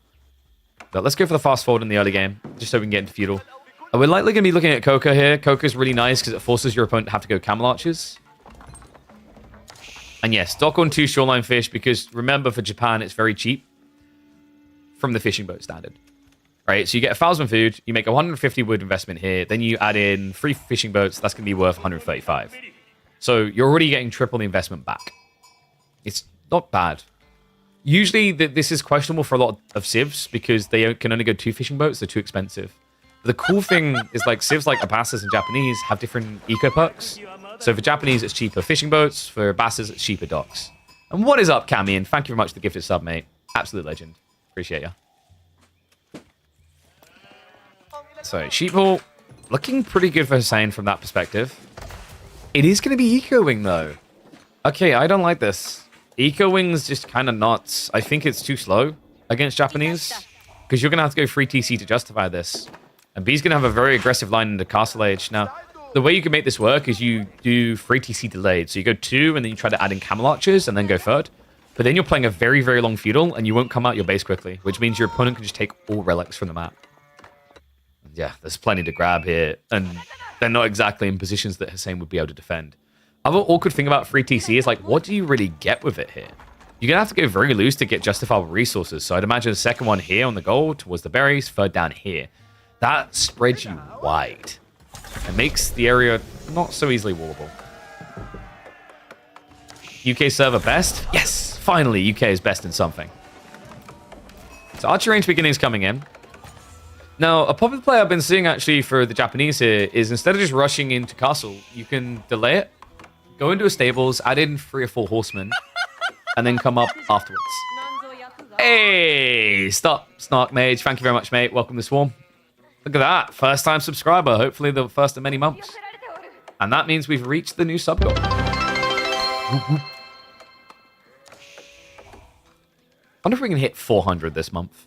But let's go for the fast forward in the early game, just so we can get into feudal. We're likely going to be looking at Coca here. Coca's really nice because it forces your opponent to have to go camel archers. And yes, dock on 2 shoreline fish, because remember, for Japan, it's very cheap from the fishing boat standard. Right, so you get 1,000 food, you make 150 wood investment here, then you add in 3 fishing boats, that's going to be worth 135. So you're already getting triple the investment back. It's not bad. Usually this is questionable for a lot of civs because they can only go 2 fishing boats, they're too expensive. But the cool thing is like civs like Abasas and Japanese have different eco perks. So for Japanese, it's cheaper fishing boats, for Abasas, it's cheaper docks. And what is up, Camian? Thank you very much for the gifted sub, mate. Absolute legend. Appreciate ya. So, Sheeple, looking pretty good for Hussein from that perspective. It is going to be Eco Wing, though. Okay, I don't like this. Eco Wing's just kind of nuts. I think it's too slow against Japanese, because you're going to have to go free TC to justify this. And B's going to have a very aggressive line into Castle Age. Now, the way you can make this work is you do free TC delayed. So you go 2, and then you try to add in Camel Archers, and then go 3rd. But then you're playing a very, very long feudal, and you won't come out your base quickly, which means your opponent can just take all relics from the map. Yeah, there's plenty to grab here, and they're not exactly in positions that Hussein would be able to defend. Other awkward thing about free TC is, like, what do you really get with it here? You're going to have to go very loose to get justifiable resources, so I'd imagine the second one here on the goal towards the berries, 3rd down here. That spreads you wide. It makes the area not so easily wallable. UK server best? Yes! Finally, UK is best in something. So archery range beginnings coming in. Now, a popular play I've been seeing actually for the Japanese here is instead of just rushing into castle, you can delay it, go into a stables, add in 3 or 4 horsemen, and then come up afterwards. Hey, stop, Snark Mage. Thank you very much, mate. Welcome to Swarm. Look at that. First time subscriber. Hopefully the first of many months. And that means we've reached the new sub goal. Wonder if we can hit 400 this month.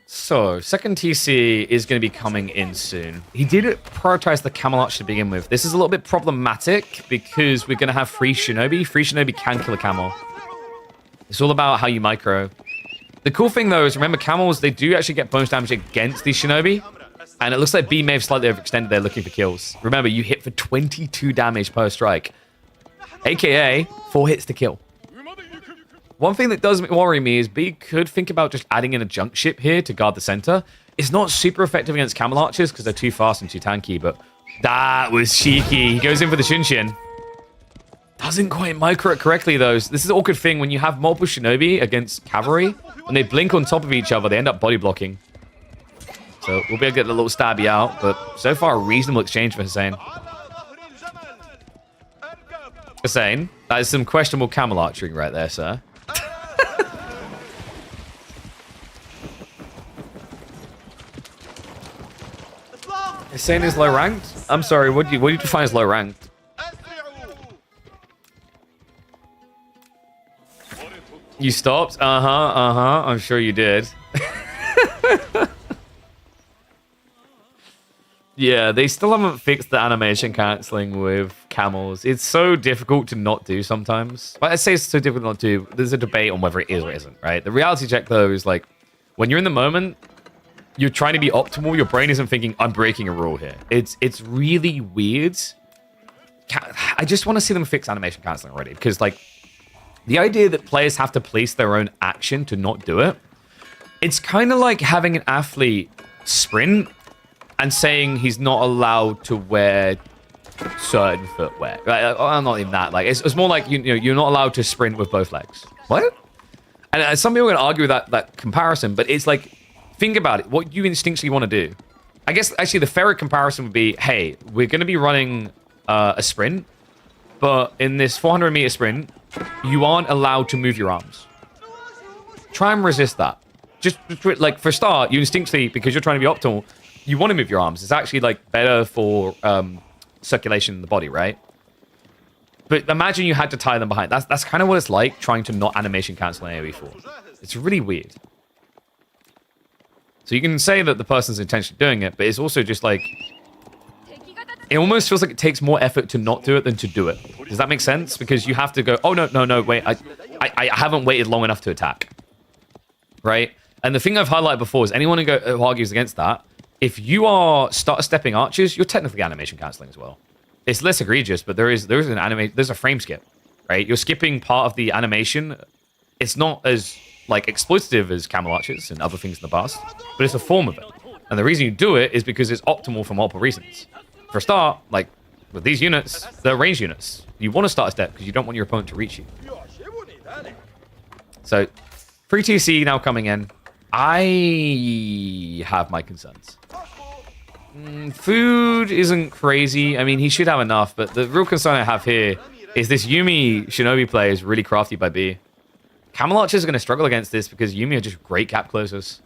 So, second TC is going to be coming in soon. He did prioritize the Camel Arch to begin with. This is a little bit problematic because we're going to have free Shinobi. Free Shinobi can kill a camel. It's all about how you micro. The cool thing, though, is remember, camels, they do actually get bonus damage against these Shinobi. And it looks like B may have slightly overextended there looking for kills. Remember, you hit for 22 damage per strike. AKA 4 hits to kill. One thing that does worry me is B could think about just adding in a junk ship here to guard the center. It's not super effective against camel archers because they're too fast and too tanky, but that was cheeky. He goes in for the Shinshin. Doesn't quite micro it correctly, though. This is an awkward thing. When you have multiple Shinobi against cavalry, when they blink on top of each other, they end up body blocking. So we'll be able to get a little stabby out, but so far a reasonable exchange for Hussein. Hussein, that is some questionable camel archery right there, sir. Hussein is low ranked? I'm sorry, what do you define as low ranked? You stopped? I'm sure you did. Yeah, they still haven't fixed the animation cancelling with camels. It's so difficult to not do sometimes. But I say it's so difficult not to do. There's a debate on whether it is or isn't, right? The reality check, though, is like, when you're in the moment, you're trying to be optimal. Your brain isn't thinking, I'm breaking a rule here. It's really weird. I just want to see them fix animation cancelling already. Because, like, The idea that players have to police their own action to not do it, it's kind of like having an athlete sprint and saying he's not allowed to wear certain footwear. Well, not even that. Like it's more like you're not allowed to sprint with both legs. What? And some people are going to argue with that comparison, but it's like, think about it. What you instinctually want to do. I guess actually the fairer comparison would be, hey, we're going to be running a sprint, but in this 400-meter sprint, you aren't allowed to move your arms. Try and resist that. Just like for start, you instinctively, because you're trying to be optimal, you want to move your arms. It's actually like better for circulation in the body, right? But imagine you had to tie them behind. That's kind of what it's like trying to not animation cancel in AoE 4. It's really weird. So you can say that the person's intentionally doing it, but it's also just like, it almost feels like it takes more effort to not do it than to do it. Does that make sense? Because you have to go, oh, no, wait, I haven't waited long enough to attack. Right? And the thing I've highlighted before is anyone who argues against that, if you are stepping archers, you're technically animation canceling as well. It's less egregious, but there's a frame skip, right? You're skipping part of the animation. It's not as like exploitative as camel archers and other things in the past, but it's a form of it. And the reason you do it is because it's optimal for multiple reasons. For a start, like with these units, they're ranged units. You want to start a step because you don't want your opponent to reach you. So, free TC now coming in. I have my concerns. Food isn't crazy. I mean, he should have enough, but the real concern I have here is this Yuumi Shinobi play is really crafty by B. Camel Archers are going to struggle against this because Yuumi are just great cap closers.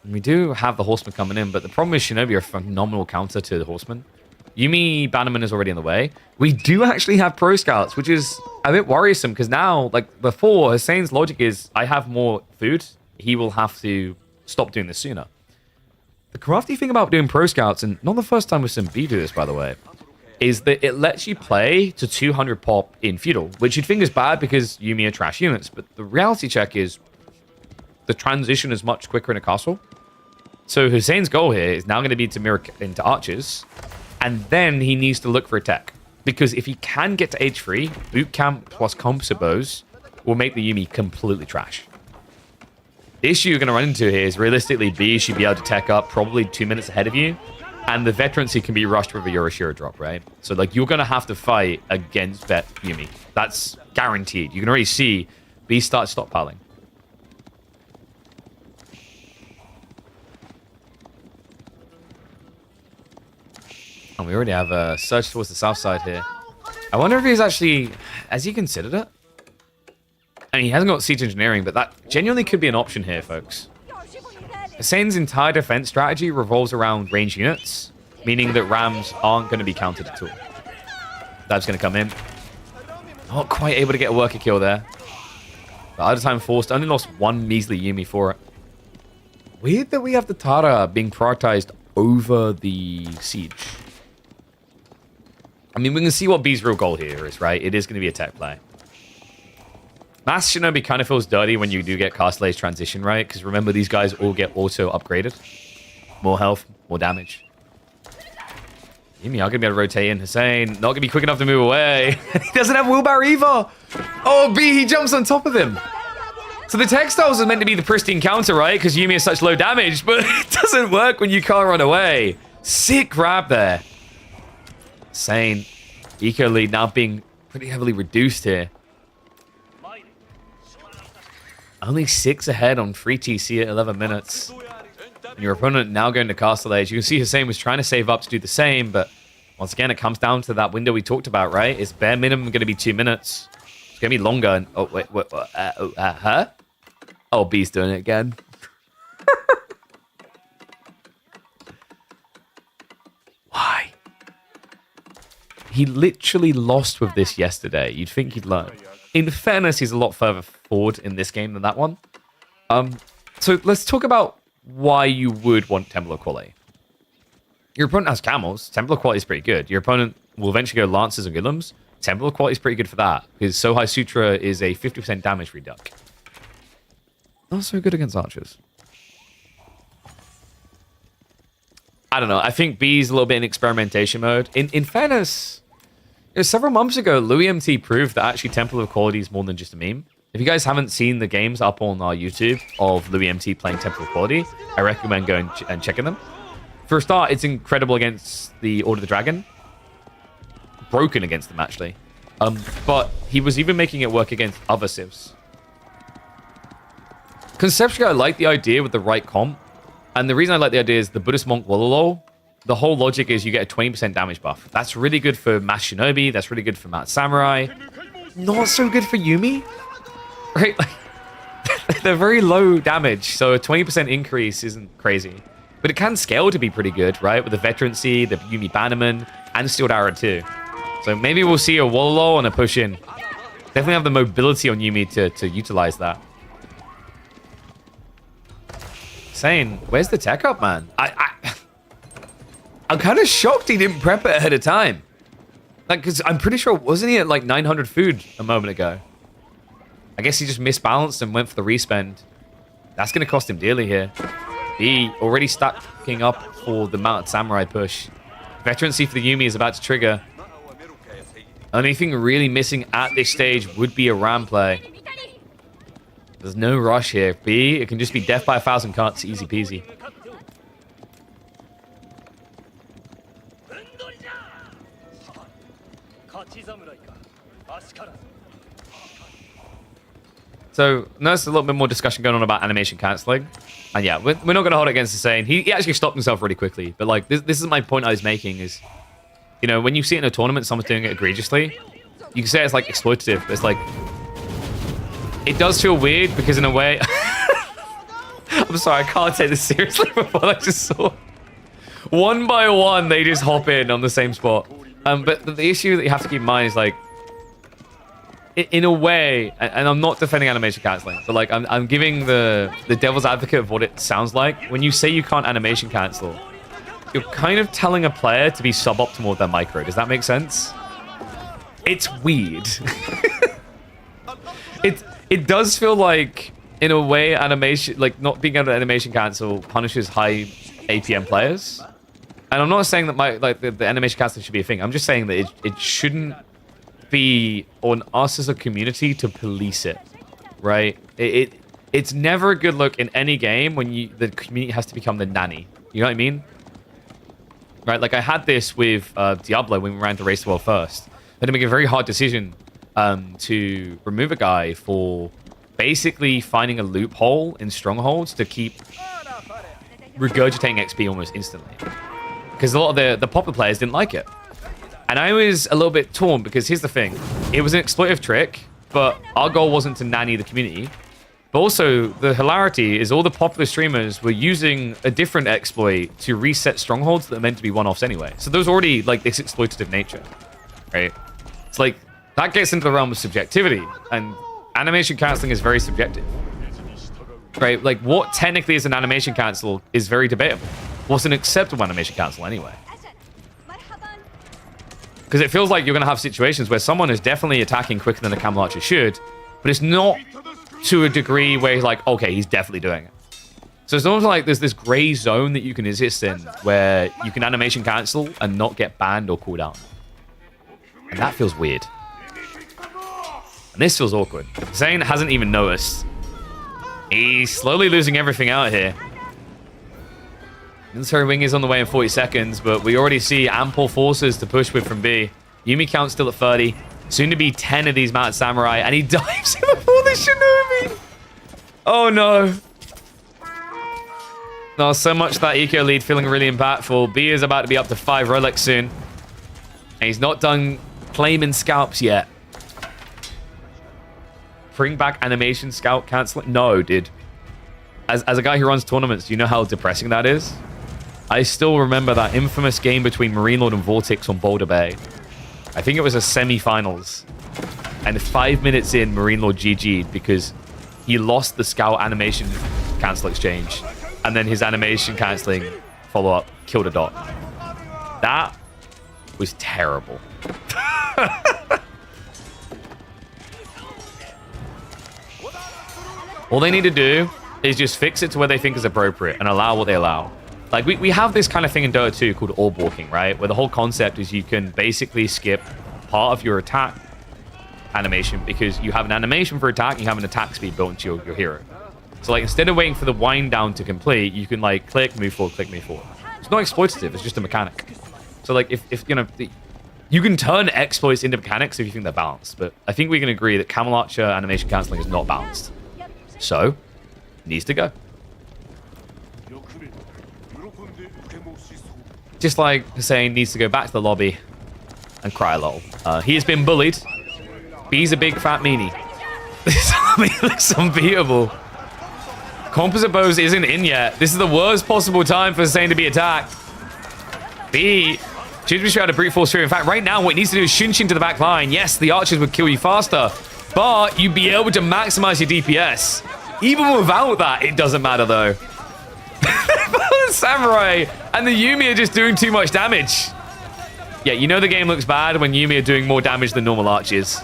We do have the Horseman coming in, but the problem is Shinobi are a phenomenal counter to the Horseman. Yuumi Bannerman is already in the way. We do actually have Pro Scouts, which is a bit worrisome because now, like before, Hussein's logic is, I have more food. He will have to stop doing this sooner. The crafty thing about doing Pro Scouts, and not the first time we've seen B do this, by the way, is that it lets you play to 200 pop in Feudal, which you'd think is bad because Yuumi are trash units, but the reality check is the transition is much quicker in a castle. So Hussein's goal here is now going to be to mirror into archers, and then he needs to look for a tech. Because if he can get to H3, boot camp plus composite bows will make the Yuumi completely trash. The issue you're going to run into here is realistically B should be able to tech up probably 2 minutes ahead of you, and the veterancy can be rushed with a Yorishiro drop, right? So like you're going to have to fight against vet Yuumi. That's guaranteed. You can already see B start stockpiling. And we already have a surge towards the south side here. I wonder if he's actually... Has he considered it? I mean, he hasn't got siege engineering, but that genuinely could be an option here, folks. Hussein's entire defense strategy revolves around range units, meaning that rams aren't going to be countered at all. That's going to come in. Not quite able to get a worker kill there. But other time forced, only lost one measly Yuumi for it. Weird that we have the Tara being prioritized over the siege. I mean, we can see what B's real goal here is, right? It is going to be a tech play. Mass Shinobi kind of feels dirty when you do get Castle's transition, right? Because remember, these guys all get auto upgraded. More health, more damage. Yuumi are going to be able to rotate in. Hussein, not going to be quick enough to move away. He doesn't have wheelbarrow either. Oh, B, he jumps on top of him. So the textiles are meant to be the pristine counter, right? Because Yuumi is such low damage, but it doesn't work when you can't run away. Sick grab there. Insane. Eco lead now being pretty heavily reduced here. Only 6 ahead on free TC at 11 minutes. And your opponent now going to Castle Age. You can see Hussein was trying to save up to do the same, but once again, it comes down to that window we talked about, right? It's bare minimum going to be 2 minutes. It's going to be longer. And, oh, wait, huh? Oh, B's doing it again. Why? He literally lost with this yesterday. You'd think he'd learn. In fairness, he's a lot further forward in this game than that one. So let's talk about why you would want Temple of Quality. Your opponent has camels. Temple of Quality is pretty good. Your opponent will eventually go Lancers and Golems. Temple of Quality is pretty good for that, because Sohai Sutra is a 50% damage reduc. Not so good against archers. I don't know. I think B's a little bit in experimentation mode. In fairness, several months ago, Louis MT proved that actually Temple of Quality is more than just a meme. If you guys haven't seen the games up on our YouTube of Louis MT playing Temple of Quality, I recommend going and checking them. For a start, it's incredible against the Order of the Dragon. Broken against them, actually. But he was even making it work against other civs. Conceptually, I like the idea with the right comp. And the reason I like the idea is the Buddhist Monk Wololo, the whole logic is you get a 20% damage buff. That's really good for Mass Shinobi. That's really good for Mount Samurai. Not so good for Yuumi. Right? Like, they're very low damage, so a 20% increase isn't crazy. But it can scale to be pretty good, right? With the Veterancy, the Yuumi Bannerman, and Steeled Arrow too. So maybe we'll see a Wololo and a push-in. Definitely have the mobility on Yuumi to utilize that. Saying, where's the tech up, man? I'm kind of shocked he didn't prep it ahead of time. Like, because I'm pretty sure, wasn't he at like 900 food a moment ago? I guess he just misbalanced and went for the respend. That's going to cost him dearly here. B already stacking up for the Mounted Samurai push. Veterancy for the Yuumi is about to trigger. Only thing really missing at this stage would be a Ram play. There's no rush here. B, it can just be death by 1,000 cuts. Easy peasy. So, notice a little bit more discussion going on about animation cancelling. And yeah, we're not going to hold it against Hussein. He actually stopped himself really quickly. But like, this is my point I was making is, you know, when you see it in a tournament, someone's doing it egregiously, you can say it's like exploitative, but it's like, it does feel weird because in a way, I'm sorry, I can't take this seriously with what I just saw. One by one, they just hop in on the same spot. But the issue that you have to keep in mind is like, in a way, and I'm not defending animation cancelling, but like I'm giving the devil's advocate of what it sounds like. When you say you can't animation cancel, you're kind of telling a player to be suboptimal with their micro. Does that make sense? It's weird. It does feel like, in a way, animation, like not being able to animation cancel punishes high APM players. And I'm not saying that the animation cancel should be a thing. I'm just saying that it shouldn't be on us as a community to police it, right? It's never a good look in any game when the community has to become the nanny. You know what I mean? Right? Like I had this with Diablo when we ran to Race the World first. I had to make a very hard decision to remove a guy for basically finding a loophole in strongholds to keep regurgitating XP almost instantly. Because a lot of the popular players didn't like it. And I was a little bit torn because here's the thing. It was an exploitive trick, but our goal wasn't to nanny the community. But also, the hilarity is all the popular streamers were using a different exploit to reset strongholds that are meant to be one-offs anyway. So there's already like this exploitative nature, right? It's like, that gets into the realm of subjectivity, and animation cancelling is very subjective, right? Like, what technically is an animation cancel is very debatable. What's an acceptable animation cancel anyway? Because it feels like you're going to have situations where someone is definitely attacking quicker than a Camel Archer should, but it's not to a degree where he's like, okay, he's definitely doing it. So it's almost like there's this gray zone that you can exist in where you can animation cancel and not get banned or cooled out. And that feels weird. And this feels awkward. Zane hasn't even noticed. He's slowly losing everything out here. Military wing is on the way in 40 seconds, but we already see ample forces to push with from B. Yuumi count's still at 30. Soon to be 10 of these Mounted Samurai, and he dives in before the Shinobi. Oh no. No, so much that eco lead feeling really impactful. B is about to be up to 5 Rolex soon. And he's not done claiming scalps yet. Bring back animation scout canceling? No, dude. As a guy who runs tournaments, do you know how depressing that is? I still remember that infamous game between Marine Lord and Vortex on Boulder Bay. I think it was a semi-finals. And 5 minutes in, Marine Lord GG'd because he lost the scout animation cancel exchange. And then his animation canceling follow-up killed a dot. That was terrible. All they need to do is just fix it to where they think is appropriate and allow what they allow. Like, we have this kind of thing in Dota 2 called orb walking, right? Where the whole concept is you can basically skip part of your attack animation because you have an animation for attack, you have an attack speed built into your hero. So, like, instead of waiting for the wind down to complete, you can, like, click, move forward, click, move forward. It's not exploitative, it's just a mechanic. So, like, if you know, you can turn exploits into mechanics if you think they're balanced, but I think we can agree that Camel Archer animation cancelling is not balanced. So, it needs to go. Just like Hussein needs to go back to the lobby and cry a little. He has been bullied. B's a big fat meanie. This army looks unbeatable. Composite Bows isn't in yet. This is the worst possible time for Hussein to be attacked. B should be trying to brute force through. In fact, right now, what he needs to do is Shunshin to the back line. Yes, the archers would kill you faster, but you'd be able to maximize your DPS. Even without that, it doesn't matter, though. The Samurai and the Yumi are just doing too much damage. Yeah, you know the game looks bad when Yumi are doing more damage than normal archers.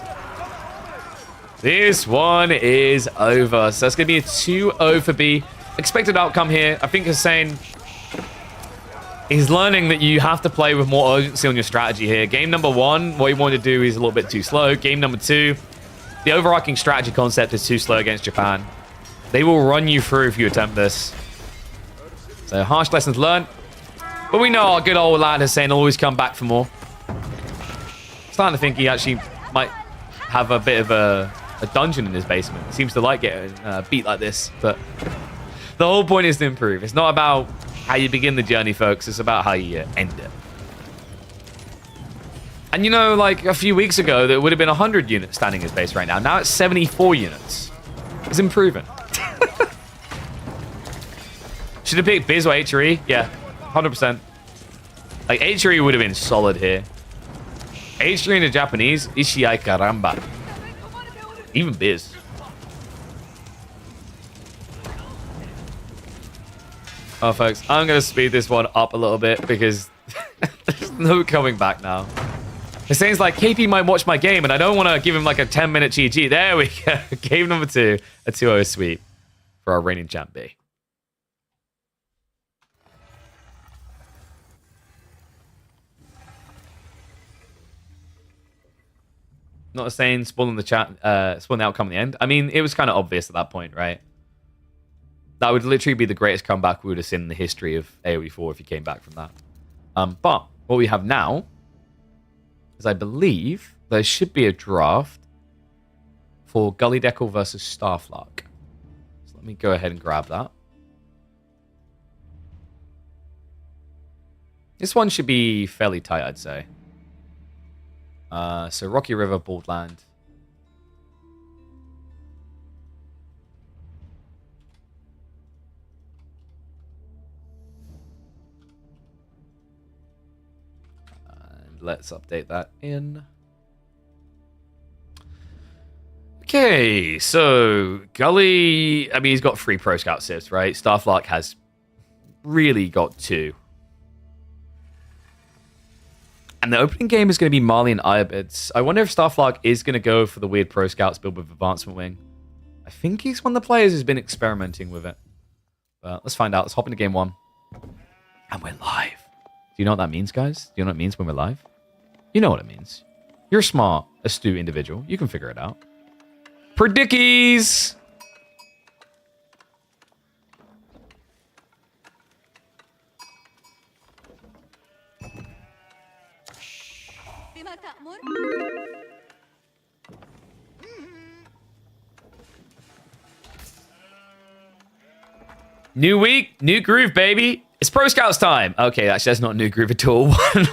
This one is over. So that's going to be a 2-0 for B. Expected outcome here. I think Hussein is learning that you have to play with more urgency on your strategy here. Game number 1, what you want to do is a little bit too slow. Game number 2, the overarching strategy concept is too slow against Japan. They will run you through if you attempt this. So harsh lessons learned. But we know our good old lad Hussein will always come back for more. Starting to think he actually might have a bit of a dungeon in his basement. He seems to like getting beat like this. But the whole point is to improve. It's not about how you begin the journey, folks. It's about how you end it. And you know, like a few weeks ago, there would have been 100 units standing in his base right now. Now it's 74 units. It's improving. Should have picked Biz or HRE? Yeah, 100%. Like, HRE would have been solid here. HRE in the Japanese, Ishiai Karamba. Even Biz. Oh, folks, I'm going to speed this one up a little bit because there's no coming back now. It seems like KP might watch my game and I don't want to give him like a 10-minute GG. There we go. Game number 2, a 2-0 sweep for our reigning champ B. Not saying spoiling the chat, spoiling the outcome in the end. I mean, it was kind of obvious at that point, right? That would literally be the greatest comeback we would have seen in the history of AoE4 if you came back from that. But what we have now is, I believe, there should be a draft for Gully Deckle versus Starflark. So let me go ahead and grab that. This one should be fairly tight, I'd say. So Rocky River, Baldland. And let's update that in. Okay, so Gully, I mean, he's got 3 Pro Scout Civs, right? Starflark has really got 2. And the opening game is going to be Marley and Iabids. I wonder if Starflark is going to go for the weird Pro Scouts build with Advancement Wing. I think he's one of the players who's been experimenting with it. But let's find out. Let's hop into game 1. And we're live. Do you know what that means, guys? Do you know what it means when we're live? You know what it means. You're a smart, astute individual. You can figure it out. Predickies! New week, new groove, baby. It's Pro Scouts time. Okay, actually, that's not new groove at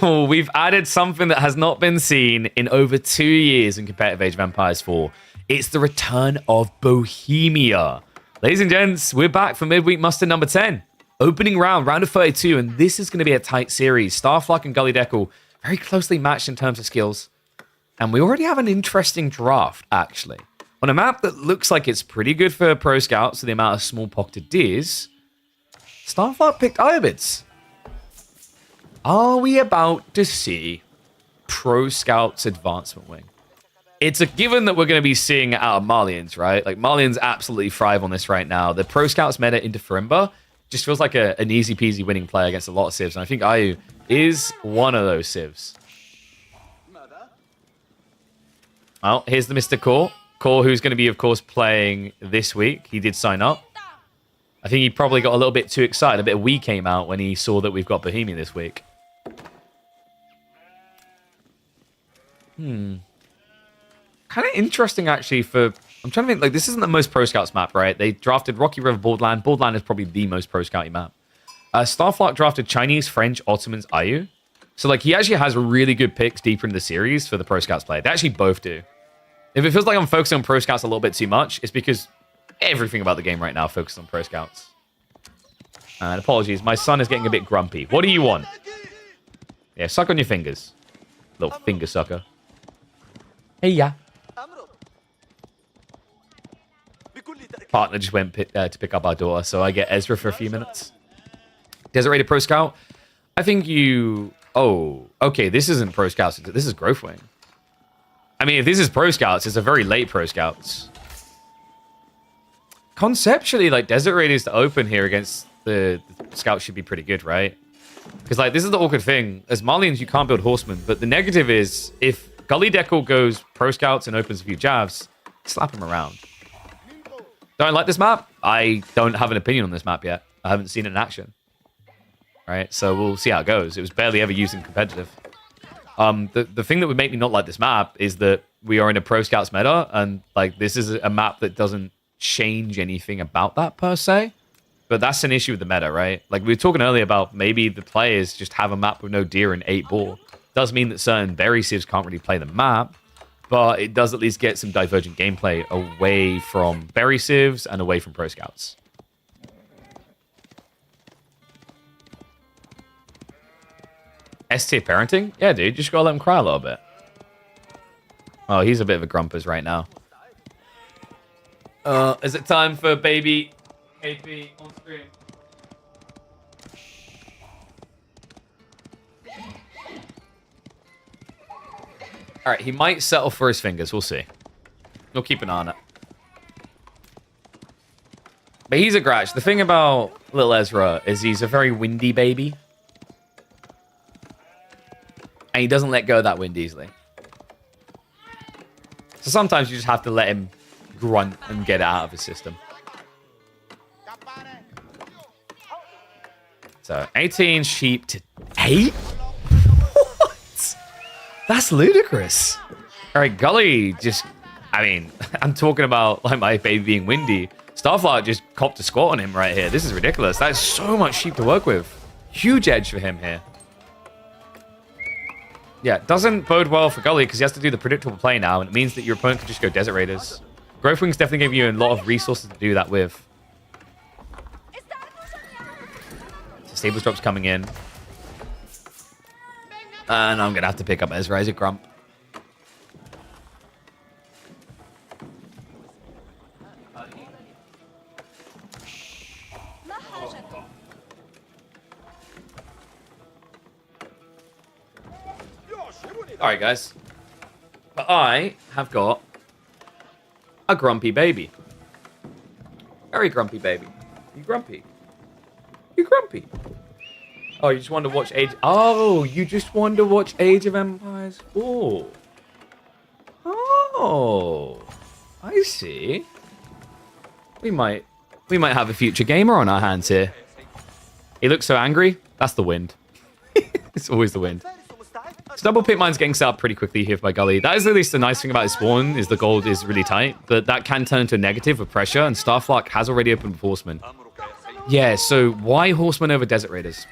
all. We've added something that has not been seen in over 2 years in competitive Age of Empires 4. It's the return of Bohemia. Ladies and gents, we're back for midweek muster number 10. Opening round, round of 32, and this is going to be a tight series. Starflark and Gully Deckle very closely matched in terms of skills. And we already have an interesting draft, actually. On a map that looks like it's pretty good for Pro Scouts, so the amount of small-pocketed deers, Starflark picked Iabids. Are we about to see Pro Scouts Advancement Wing? It's a given that we're going to be seeing it out of Marlians, right? Like, Marlians absolutely thrive on this right now. The Pro Scouts meta into Farimba just feels like an easy peasy winning play against a lot of civs. And I think Ayu is one of those civs. Well, here's the Mr. Core. Core, who's going to be, of course, playing this week. He did sign up. I think he probably got a little bit too excited. A bit of "we" came out when he saw that we've got Bohemia this week. Kind of interesting, actually, for... I'm trying to think, like, this isn't the most Pro Scouts map, right? They drafted Rocky River Borderland. Borderland is probably the most Pro Scouty map. Starflock drafted Chinese, French, Ottomans, Ayu. So, like, he actually has really good picks deeper in the series for the Pro Scouts play. They actually both do. If it feels like I'm focusing on Pro Scouts a little bit too much, it's because everything about the game right now focuses on Pro Scouts. And apologies, my son is getting a bit grumpy. What do you want? Yeah, suck on your fingers. Little finger sucker. Hey, yeah. Partner just went to pick up our daughter, so I get Ezra for a few minutes. Desert Raider Pro Scout. I think you... Oh, okay, this isn't Pro Scouts. This is Growth Wing. I mean, if this is Pro Scouts, it's a very late Pro Scouts. Conceptually, like, Desert Raiders to open here against the Scouts should be pretty good, right? Because, like, this is the awkward thing. As Malians, you can't build Horsemen, but the negative is if Gully Deckle goes Pro Scouts and opens a few Javs, slap him around. Don't I like this map? I don't have an opinion on this map yet. I haven't seen it in action. Right, so we'll see how it goes. It was barely ever used in competitive. The thing that would make me not like this map is that we are in a Pro Scouts meta, and like this is a map that doesn't change anything about that per se. But that's an issue with the meta, right? Like we were talking earlier about maybe the players just have a map with no deer and 8 ball. Does mean that certain berry civs can't really play the map, but it does at least get some divergent gameplay away from berry civs and away from Pro Scouts. S-tier parenting? Yeah, dude, you just gotta let him cry a little bit. Oh, he's a bit of a grumpus right now. Is it time for baby KP on stream? Alright, he might settle for his fingers, we'll see. We'll keep an eye on it. But he's a gratch. The thing about little Ezra is he's a very windy baby. And he doesn't let go of that wind easily. So sometimes you just have to let him grunt and get it out of his system. So, 18 sheep to 8? What? That's ludicrous. All right, Gully just... I mean, I'm talking about like my baby being windy. Starflower just copped a squat on him right here. This is ridiculous. That is so much sheep to work with. Huge edge for him here. Yeah, it doesn't bode well for Gully because he has to do the predictable play now, and it means that your opponent can just go Desert Raiders. Growth Wings definitely give you a lot of resources to do that with. So Stables Drop's coming in. And I'm going to have to pick up Ezra as a grump. Alright, guys. But I have got a grumpy baby. Very grumpy baby. You grumpy? You grumpy? Oh, you just want to watch Age... Oh, you just want to watch Age of Empires 4. Oh. I see. We might have a future gamer on our hands here. He looks so angry. That's the wind. It's always the wind. So double pit mine's getting set up pretty quickly here by Gully. That is at least the nice thing about his spawn, is the gold is really tight, but that can turn into a negative with pressure, and Starflock has already opened with Horseman. Yeah, so why Horseman over Desert Raiders?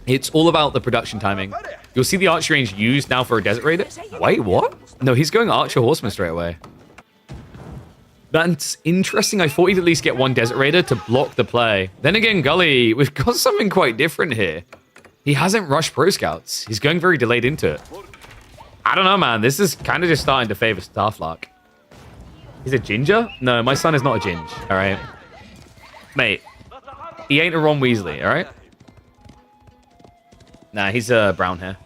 It's all about the production timing. You'll see the archer range used now for a Desert Raider. Wait, what? No, he's going Archer Horseman straight away. That's interesting. I thought he'd at least get one Desert Raider to block the play. Then again, Gully, we've got something quite different here. He hasn't rushed Pro Scouts. He's going very delayed into it. I don't know, man. This is kind of just starting to favor Starflock. He's a ginger? No, my son is not a ginge, all right? Mate, he ain't a Ron Weasley, all right? Nah, he's a brown hair.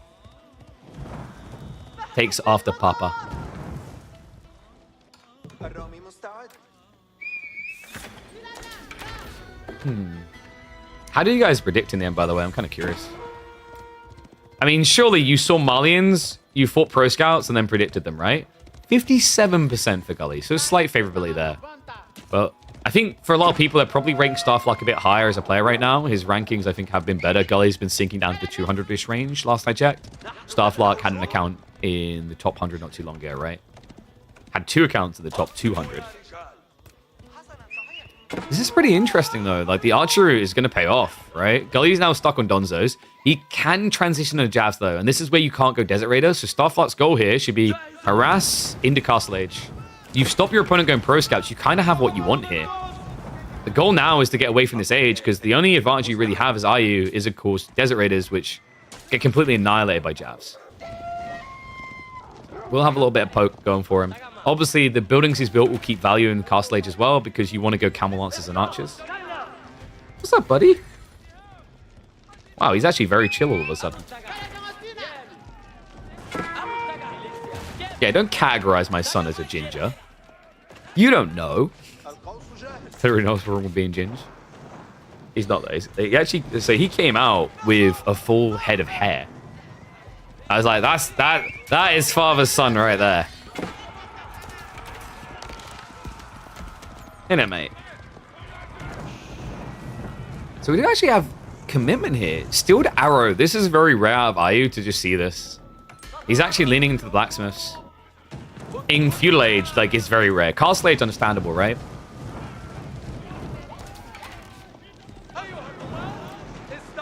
Takes after Papa. How do you guys predict in the end, by the way? I'm kind of curious. I mean, surely you saw Malians, you fought Pro Scouts, and then predicted them, right? 57% for Gully, so slight favorability there. But I think for a lot of people, that probably rank Starflock a bit higher as a player right now. His rankings, I think, have been better. Gully's been sinking down to the 200-ish range last I checked. Starflock had an account in the top 100 not too long ago, right? Had 2 accounts in the top 200. This is pretty interesting, though. Like, the archery is going to pay off, right? Gully's now stuck on Donzos. He can transition to jabs, though, and this is where you can't go Desert Raider. So Starflock's goal here should be harass into Castle Age. You stop your opponent going Pro Scouts, you kind of have what you want here. The goal now is to get away from this Age, because the only advantage you really have as IU is, of course, Desert Raiders, which get completely annihilated by jabs. We'll have a little bit of poke going for him. Obviously, the buildings he's built will keep value in Castle Age as well, because you want to go Camel Lancers and Archers. What's up, buddy? Wow, he's actually very chill all of a sudden. Yeah, don't categorize my son as a ginger. You don't know. Who knows what's wrong with being ginger? He's not. He actually, so he came out with a full head of hair. I was like, that is father's son right there. Innit, mate? So we do actually have commitment here. Steeled Arrow. This is very rare of IU to just see this. He's actually leaning into the blacksmiths. In Feudal Age, like, it's very rare. Castle Age, understandable, right?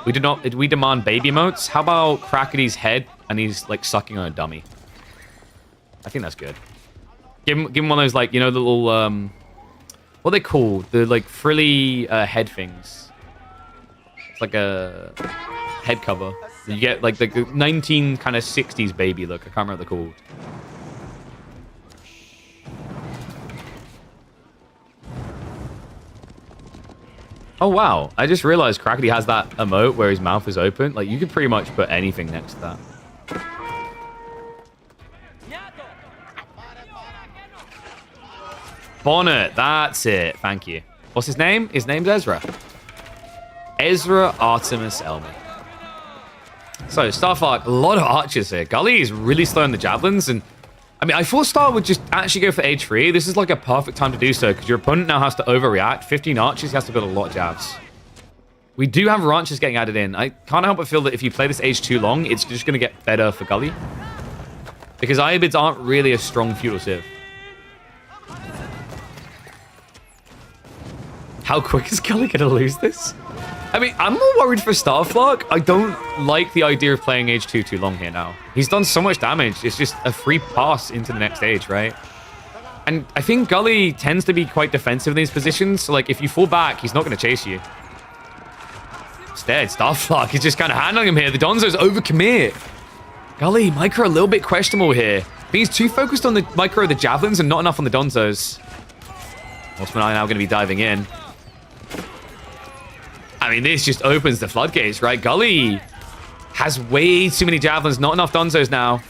We demand baby emotes. How about Crackety's head and he's like sucking on a dummy? I think that's good. Give him one of those, like, you know, the little what are they called? The like frilly head things. It's like a head cover. You get like the 19 kind of 60s baby look. I can't remember what they're called. Oh, wow. I just realized Crackety has that emote where his mouth is open. Like, you could pretty much put anything next to that. Bonnet. That's it. Thank you. What's his name? His name's Ezra. Ezra Artemis Elmi. So, Starflock, a lot of archers here. Gully is really slow in the javelins, and I mean, I thought Star would just actually go for age 3. This is like a perfect time to do so, because your opponent now has to overreact. 15 archers, he has to build a lot of jabs. We do have ranchers getting added in. I can't help but feel that if you play this age too long, it's just going to get better for Gully. Because Iobids aren't really a strong feudal civ. How quick is Gully going to lose this? I mean, I'm more worried for Starflock. I don't like the idea of playing age 2 too long here now. He's done so much damage. It's just a free pass into the next age, right? And I think Gully tends to be quite defensive in these positions. So, like, if you fall back, he's not going to chase you. Instead, Starflock is just kind of handling him here. The Donzo's overcommit. Gully, micro a little bit questionable here. I think he's too focused on the micro of the javelins and not enough on the Donzos. Ultimate Eye now going to be diving in. I mean, this just opens the floodgates, right? Gully has way too many javelins, not enough Donzos now.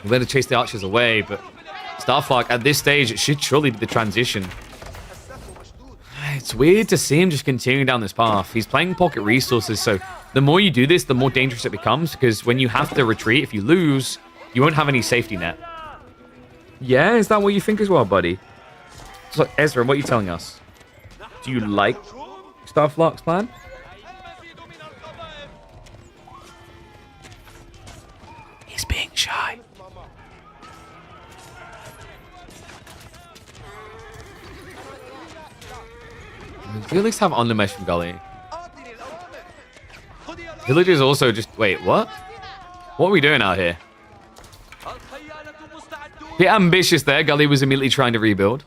We're going to chase the archers away, but Starflock, at this stage, it should surely be the transition. It's weird to see him just continuing down this path. He's playing pocket resources, so the more you do this, the more dangerous it becomes, because when you have to retreat, if you lose, you won't have any safety net. Yeah, is that what you think as well, buddy? So, Ezra, what are you telling us? Do you like Starflock's plan? He's being shy. You at least have undermesh from Gully. Villagers also just... Wait, what? What are we doing out here? Bit ambitious there. Gully was immediately trying to rebuild.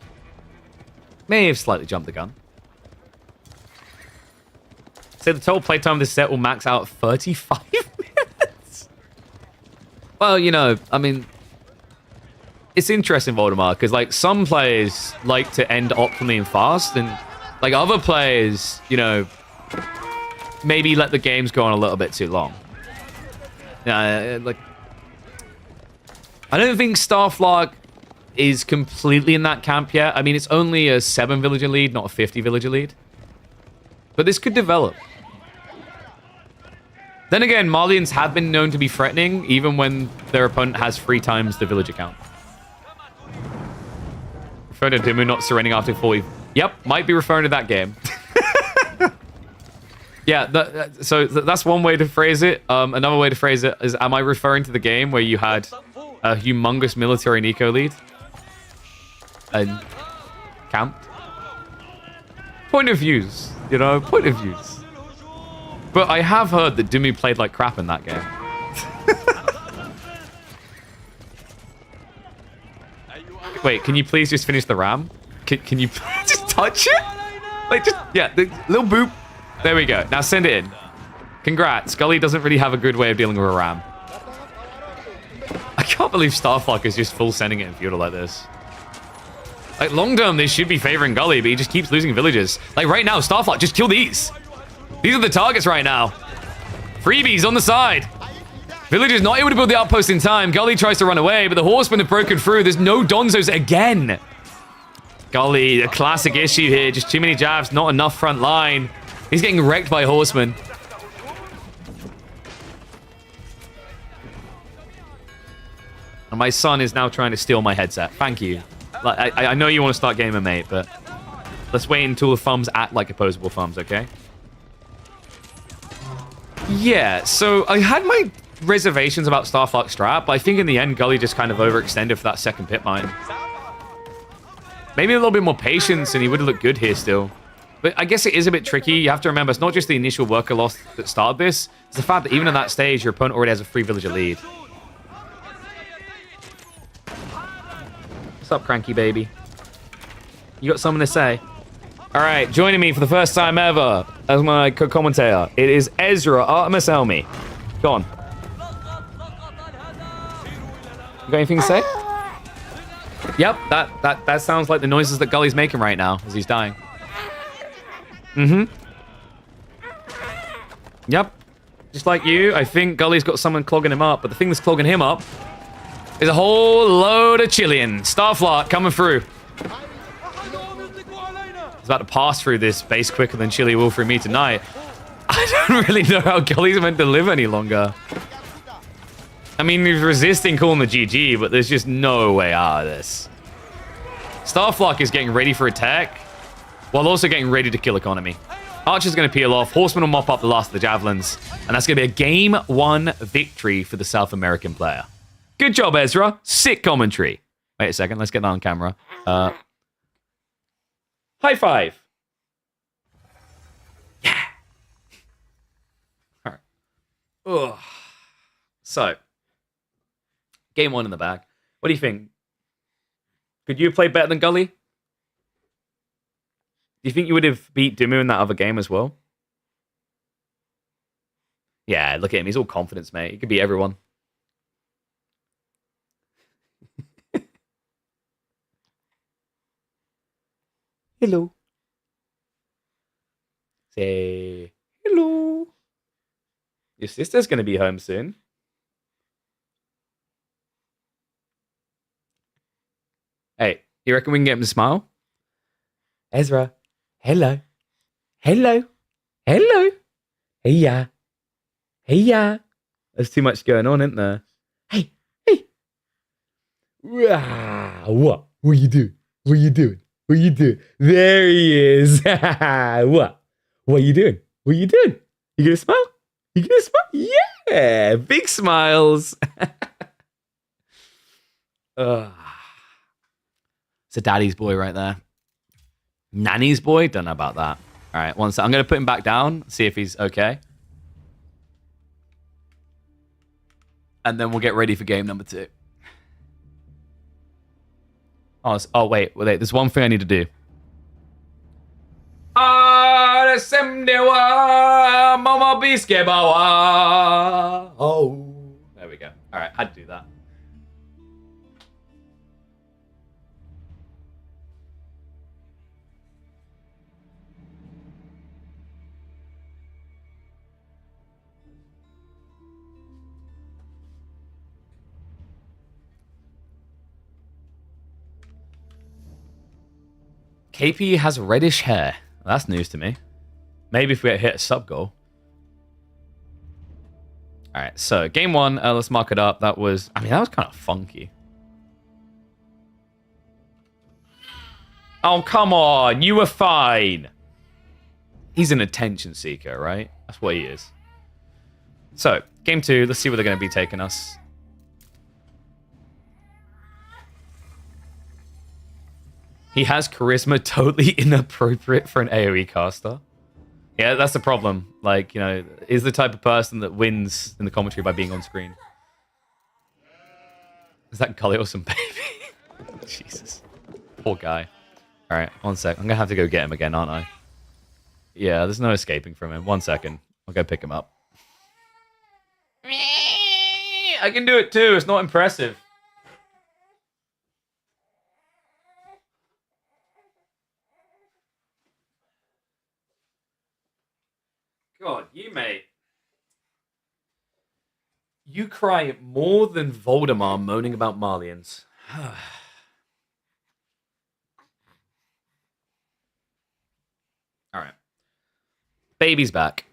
May have slightly jumped the gun. So the total playtime of this set will max out at 35 minutes. Well, you know, I mean, it's interesting, Voldemar, because like some players like to end optimally and fast, and like other players, you know, maybe let the games go on a little bit too long. Like, I don't think Starflock is completely in that camp yet. I mean, it's only a 7 villager lead, not a 50 villager lead. But this could develop. Then again, Malians have been known to be threatening, even when their opponent has 3 times the villager count. Referring to Dimu not surrendering after 40. Yep, might be referring to that game. Yeah, so that's one way to phrase it. Another way to phrase it is, am I referring to the game where you had a humongous military and eco lead? And camped? Point of views, you know, point of views. But I have heard that Dimu played like crap in that game. Wait, can you please just finish the ram? Can you just touch it? Like, just, yeah, the little boop. There we go. Now send it in. Congrats. Gully doesn't really have a good way of dealing with a ram. I can't believe Starflock is just full sending it in feudal like this. Like, long term, they should be favoring Gully, but he just keeps losing villages. Like, right now, Starflock, just kill these. These are the targets right now. Freebies on the side. Villagers not able to build the outpost in time. Gully tries to run away, but the horsemen have broken through. There's no Donzos again. Gully, a classic issue here. Just too many jabs, not enough front line. He's getting wrecked by horsemen. And my son is now trying to steal my headset. Thank you. Like, I know you want to start gaming, mate, but let's wait until the thumbs act like opposable thumbs, okay? Yeah, so I had my reservations about Starflock strat, but I think in the end, Gully just kind of overextended for that second pit mine. Maybe a little bit more patience, and he would have looked good here still. But I guess it is a bit tricky. You have to remember, it's not just the initial worker loss that started this. It's the fact that even at that stage, your opponent already has a 3 villager lead. What's up, cranky baby? You got something to say? All right, joining me for the first time ever as my co-commentator, it is Ezra Artemis Elmi. Go on. You got anything to say? Yep, that sounds like the noises that Gully's making right now as he's dying. Mm-hmm. Yep. Just like you, I think Gully's got someone clogging him up, but the thing that's clogging him up is a whole load of Chilean. Starflock coming through. He's about to pass through this base quicker than Chile will through me tonight. I don't really know how Gully's meant to live any longer. I mean, he's resisting calling the GG, but there's just no way out of this. Starflock is getting ready for attack, while also getting ready to kill economy. Archer's going to peel off. Horseman will mop up the last of the javelins. And that's going to be a Game 1 victory for the South American player. Good job, Ezra. Sick commentary. Wait a second. Let's get that on camera. High five. Yeah. All right. Ugh. So, Game 1 in the bag. What do you think? Could you play better than Gully? Do you think you would have beat Dimu in that other game as well? Yeah, look at him. He's all confidence, mate. He could beat everyone. Hello. Say hello. Your sister's going to be home soon. Hey, you reckon we can get him to smile? Ezra. Hello. Hello. Hello. Hey, yeah. Hey, yeah. There's too much going on, isn't there? Hey. Hey. What? What are you doing? What are you doing? What are you doing? There he is. What? What are you doing? What are you doing? You gonna smile? You gonna smile? Yeah. Big smiles. It's a daddy's boy right there. Nanny's boy? Don't know about that. All right, one sec. I'm going to put him back down, see if he's okay. And then we'll get ready for game number 2. Oh, wait. There's one thing I need to do. Oh, there we go. All right, had to do that. KP has reddish hair. That's news to me. Maybe if we hit a sub goal. All right, so game one, let's mark it up. That was kind of funky. Oh, come on. You were fine. He's an attention seeker, right? That's what he is. So, game two, let's see where they're going to be taking us. He has charisma totally inappropriate for an AoE caster. Yeah, that's the problem. Like, you know, is the type of person that wins in the commentary by being on screen. Is that Gully or some baby? Jesus. Poor guy. All right, 1 sec. I'm going to have to go get him again, aren't I? Yeah, there's no escaping from him. 1 second. I'll go pick him up. I can do it too. It's not impressive. God, you, mate. You cry more than Voldemort moaning about Marlians. All right. Baby's back.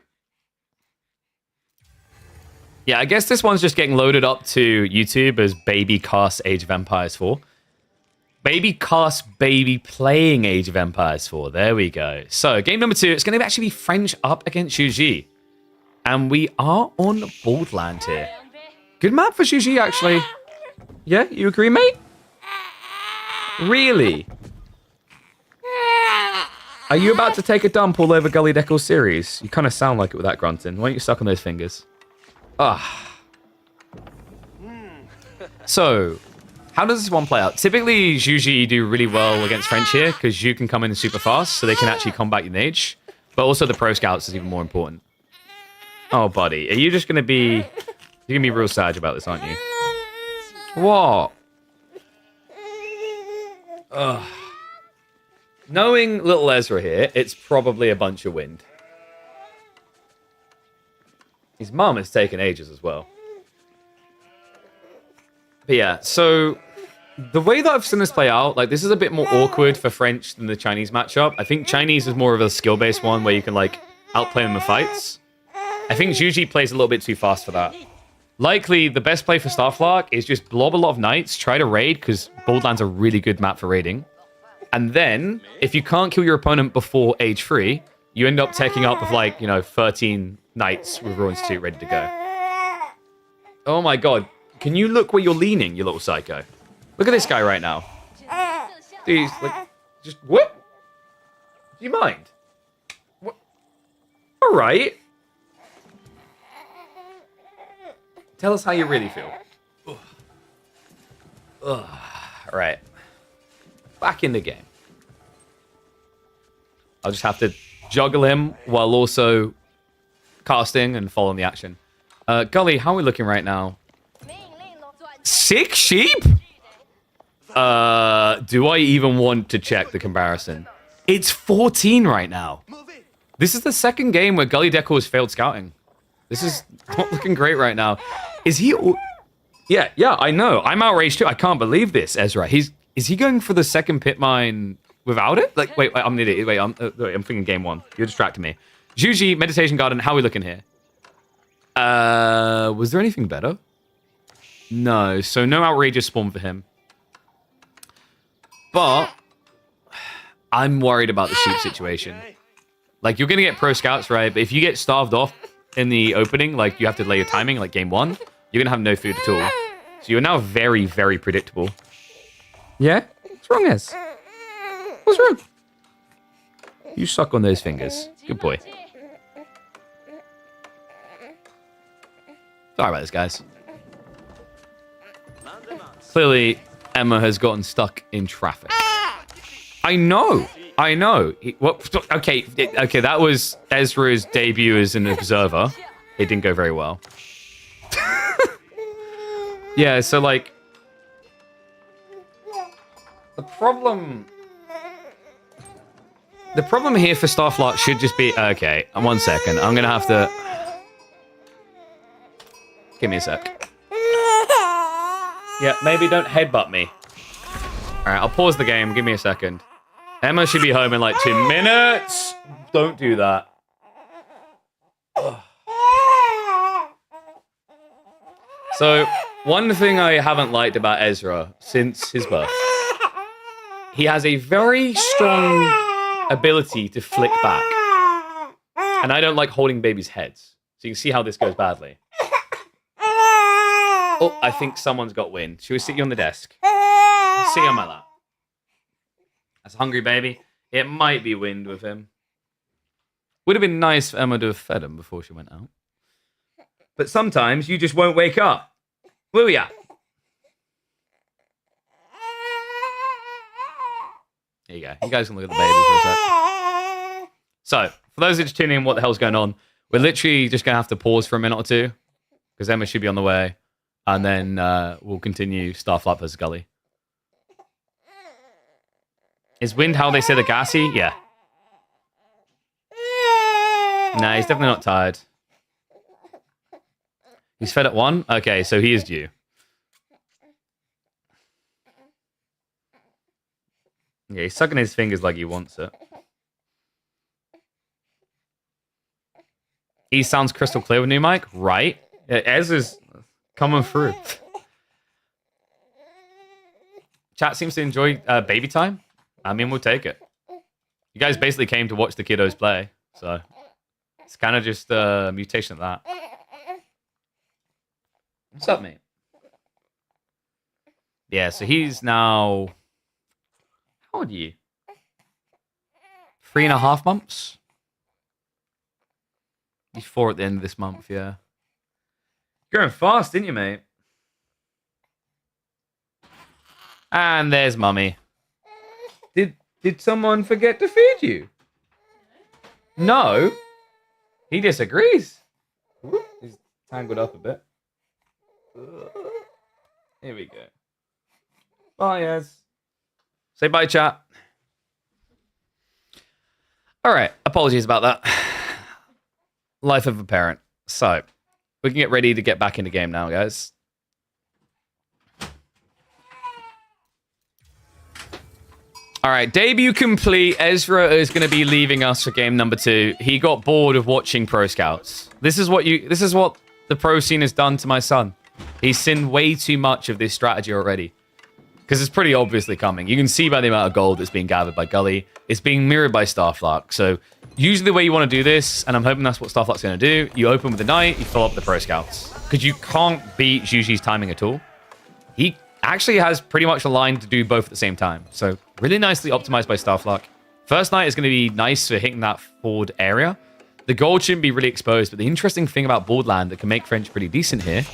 Yeah, I guess this one's just getting loaded up to YouTube as Baby Cast Age of Empires 4. Baby Cast Baby playing Age of Empires 4. There we go. So, game number 2, it's going to actually be French up against Juji. And we are on Boldland here. Good map for Juji, actually. Yeah, you agree, mate? Really? Are you about to take a dump all over Gully Deckel's series? You kind of sound like it with that grunting. Why don't you suck on those fingers? Ah. So, how does this one play out? Typically, Juji do really well against French here because you can come in super fast, so they can actually combat your Nage. But also the Pro Scouts is even more important. Oh, buddy, are you just gonna be? You're gonna be real sad about this, aren't you? What? Ugh. Knowing little Ezra here, it's probably a bunch of wind. His mum has taken ages as well. But yeah, so the way that I've seen this play out, like this is a bit more awkward for French than the Chinese matchup. I think Chinese is more of a skill-based one where you can like outplay them in fights. I think Juji plays a little bit too fast for that. Likely, the best play for Starflark is just blob a lot of knights, try to raid, because Boldland's a really good map for raiding. And then, if you can't kill your opponent before age 3, you end up taking up with like, 13 knights with Ruins 2 ready to go. Oh my god. Can you look where you're leaning, you little psycho? Look at this guy right now. Dude, he's like, just, what? Do you mind? What? Alright. Tell us how you really feel. Ugh. Alright. Back in the game. I'll just have to juggle him while also casting and following the action. Gully, how are we looking right now? 6 sheep? Do I even want to check the comparison? It's 14 right now. This is the second game where Gully Deco has failed scouting. This is not looking great right now. Is he... Yeah, I know. I'm outraged too. I can't believe this, Ezra. Is he going for the second pit mine without it? Like, wait, I'm an idiot. Wait, I'm thinking game 1. You're distracting me. Juji, Meditation Garden, how are we looking here? Was there anything better? No, so no outrageous spawn for him. But I'm worried about the sheep situation. Like, you're going to get pro scouts, right? But if you get starved off in the opening, like, you have to lay your timing, like game 1, you're going to have no food at all. So you're now very, very predictable. Yeah? What's wrong, Ez? What's wrong? You suck on those fingers. Good boy. Sorry about this, guys. Clearly, Emma has gotten stuck in traffic. I know. Okay, that was Ezra's debut as an observer. It didn't go very well. Yeah, so like... The problem here for Starflark should just be... Okay, 1 second. I'm going to have to... Give me a sec. Yeah, maybe don't headbutt me. Alright, I'll pause the game. Give me a second. Emma should be home in like 2 minutes. Don't do that. So, one thing I haven't liked about Ezra since his birth, he has a very strong ability to flick back. And I don't like holding babies' heads. So you can see how this goes badly. Oh, I think someone's got wind. Should we sit you on the desk? Sit you on my lap. That's a hungry baby. It might be wind with him. Would have been nice for Emma to have fed him before she went out. But sometimes you just won't wake up. Will ya? There you go. You guys can look at the baby for a sec. So, for those that are just tuning in, what the hell's going on? We're literally just going to have to pause for a minute or two. Because Emma should be on the way. And then we'll continue Starflight vs. Gully. Is Wind how they say the gassy? Yeah. Nah, he's definitely not tired. He's fed at 1? Okay, so he is due. Yeah, he's sucking his fingers like he wants it. He sounds crystal clear with new mic? Right. Yeah, Ez is coming through. Chat seems to enjoy baby time. I mean, we'll take it. You guys basically came to watch the kiddos play, so it's kind of just a mutation of that. What's up, mate? Yeah, so he's now... How old are you? 3.5 months? He's 4 at the end of this month, yeah. You're going fast, didn't you, mate? And there's Mummy. Did someone forget to feed you? No. He disagrees. He's tangled up a bit. Here we go. Bye, Ez. Say bye, chat. All right. Apologies about that. Life of a parent. So, we can get ready to get back into game now, guys. All right, debut complete. Ezra is going to be leaving us for game number 2. He got bored of watching Pro Scouts. This is what the pro scene has done to my son. He's seen way too much of this strategy already. Because it's pretty obviously coming. You can see by the amount of gold that's being gathered by Gully. It's being mirrored by Starflark. So usually the way you want to do this, and I'm hoping that's what Starflark's going to do, you open with the Knight, you fill up the Pro Scouts. Because you can't beat Juji's timing at all. He actually has pretty much a line to do both at the same time. So really nicely optimized by Starflark. First Knight is going to be nice for hitting that forward area. The gold shouldn't be really exposed, but the interesting thing about Boardland that can make French pretty decent here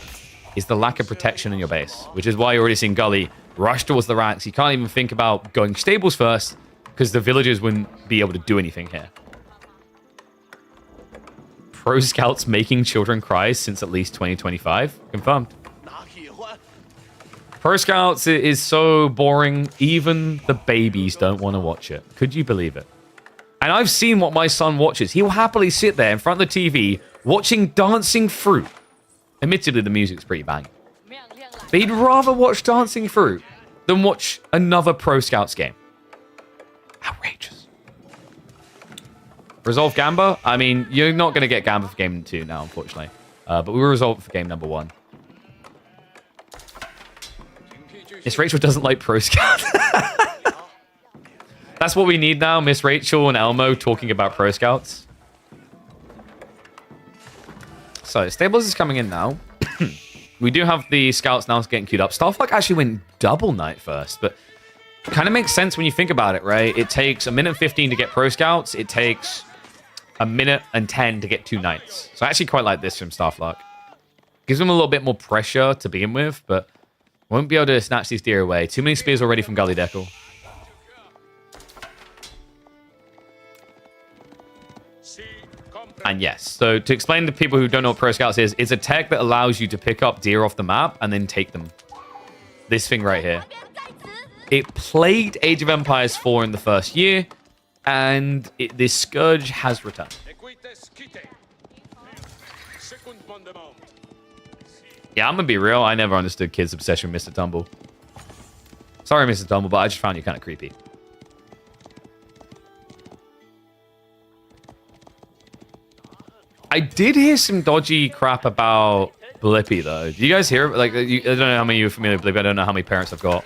is the lack of protection in your base, which is why you're already seeing Gully rush towards the racks. You can't even think about going stables first because the villagers wouldn't be able to do anything here. Pro Scouts making children cry since at least 2025. Confirmed. Pro Scouts is so boring, even the babies don't want to watch it. Could you believe it? And I've seen what my son watches. He will happily sit there in front of the TV watching Dancing Fruit. Admittedly, the music's pretty bang. But he'd rather watch Dancing Fruit than watch another Pro Scouts game. Outrageous. Resolve Gamba? I mean, you're not going to get Gamba for game 2 now, unfortunately. But we will resolve it for game number 1. Miss Rachel doesn't like Pro Scouts. That's what we need now, Miss Rachel and Elmo talking about Pro Scouts. So, Stables is coming in now. We do have the Scouts now getting queued up. Starflark actually went double Knight first, but kind of makes sense when you think about it, right? It takes 1 minute and 15 to get Pro Scouts. It takes 1 minute and 10 to get 2 Knights. So I actually quite like this from Starflark. Gives them a little bit more pressure to begin with, but won't be able to snatch these deer away. Too many spears already from Gully Deckle. And yes, so to explain to people who don't know what Pro Scouts is, it's a tech that allows you to pick up deer off the map and then take them. This thing right here. It played Age of Empires 4 in the first year, and this Scourge has returned. Yeah, I'm going to be real. I never understood kids' obsession with Mr. Tumble. Sorry, Mr. Tumble, but I just found you kind of creepy. I did hear some dodgy crap about Blippi, though. Do you guys hear? Like, I don't know how many of you are familiar with Blippi. I don't know how many parents I've got.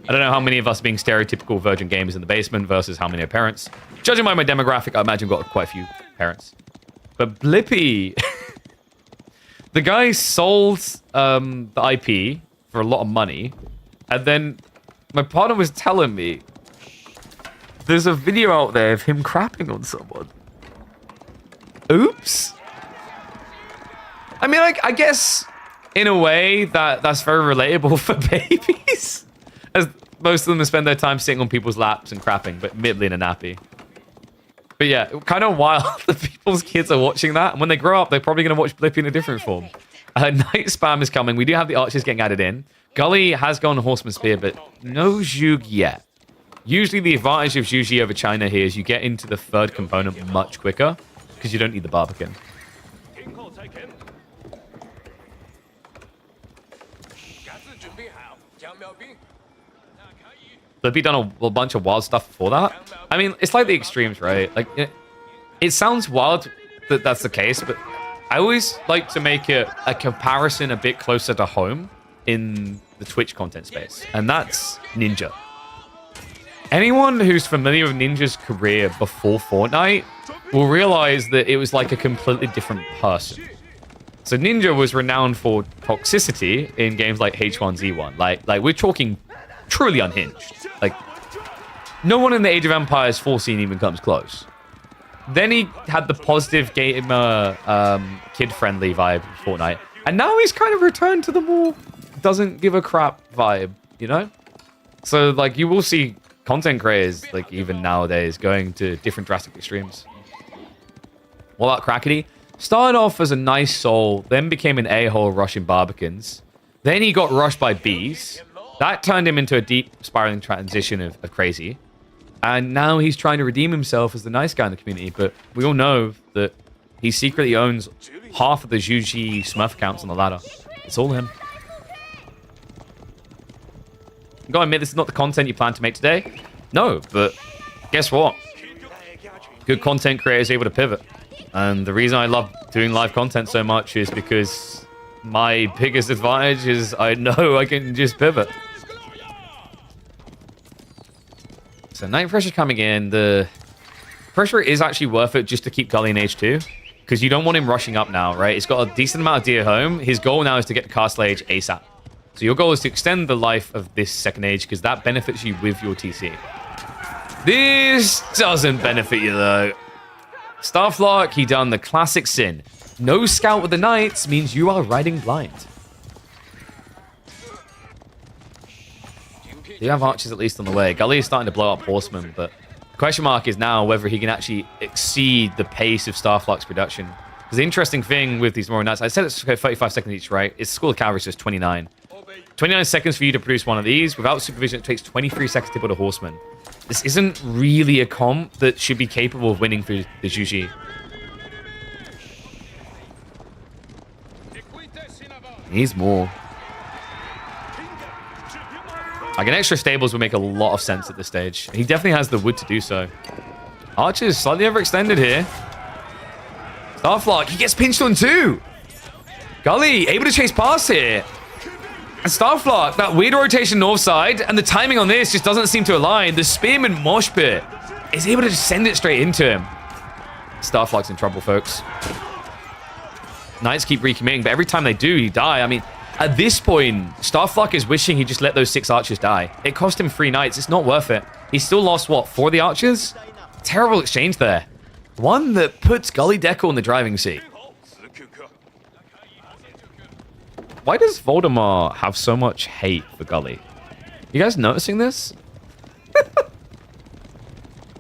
I don't know how many of us being stereotypical virgin gamers in the basement versus how many are parents. Judging by my demographic, I imagine I've got quite a few parents. But Blippi, the guy sold the IP for a lot of money, and then my partner was telling me there's a video out there of him crapping on someone. Oops. I mean, I guess in a way that's very relatable for babies, as most of them spend their time sitting on people's laps and crapping, but admittedly in a nappy. But yeah, kind of wild that people's kids are watching that, and when they grow up, they're probably going to watch Blippi in a different form. Night Spam is coming. We do have the archers getting added in. Gully has gone Horseman Spear, but no Zhug yet. Usually the advantage of Zhuji over China here is you get into the third component much quicker, because you don't need the Barbican. Blippi done a bunch of wild stuff before that. I mean, it's like the extremes, right? Like, it sounds wild that that's the case, but I always like to make a comparison a bit closer to home in the Twitch content space, and that's Ninja. Anyone who's familiar with Ninja's career before Fortnite will realize that it was like a completely different person. So Ninja was renowned for toxicity in games like H1Z1. Like we're talking truly unhinged. Like, no one in the Age of Empires 4 scene even comes close. Then he had the positive gamer, kid-friendly vibe of Fortnite. And now he's kind of returned to the more doesn't give a crap vibe, you know? So, like, you will see content creators, like, even nowadays, going to different drastic extremes. What about Crackety? Started off as a nice soul, then became an a-hole rushing Barbicans. Then he got rushed by bees. That turned him into a deep spiraling transition of crazy. And now he's trying to redeem himself as the nice guy in the community, but we all know that he secretly owns half of the Zhuji Smurf accounts on the ladder. It's all him. I'm going to admit this is not the content you plan to make today. No, but guess what? Good content creator is able to pivot. And the reason I love doing live content so much is because my biggest advantage is I know I can just pivot. So Night Pressure coming in. The pressure is actually worth it just to keep Gully in H2. Because you don't want him rushing up now, right? He's got a decent amount of deer home. His goal now is to get to Castle Age ASAP. So your goal is to extend the life of this second age because that benefits you with your TC. This doesn't benefit you though. Starflock, he done the classic sin. No scout with the knights means you are riding blind. You have archers at least on the way. Gully is starting to blow up horsemen, but the question mark is now whether he can actually exceed the pace of Starflock's production. Because the interesting thing with these Roaring Knights, I said it's 35 seconds each, right? It's School of Cavalry, so it's 29. 29 seconds for you to produce one of these. Without supervision, it takes 23 seconds to put a horseman. This isn't really a comp that should be capable of winning for the Zhuji. He needs more. Like, an extra stables would make a lot of sense at this stage. He definitely has the wood to do so. Archer's slightly overextended here. Starflock, he gets pinched on too. Gully, able to chase past here. And Starflock, that weird rotation north side, and the timing on this just doesn't seem to align. The Spearman Mosh Pit is able to just send it straight into him. Starflock's in trouble, folks. Knights keep recommitting, but every time they do, he die. I mean, at this point, Starflock is wishing he just let those 6 archers die. It cost him 3 knights. It's not worth it. He still lost, what, 4 of the archers? Terrible exchange there. One that puts Gully Deckle in the driving seat. Why does Voldemort have so much hate for Gully? You guys noticing this?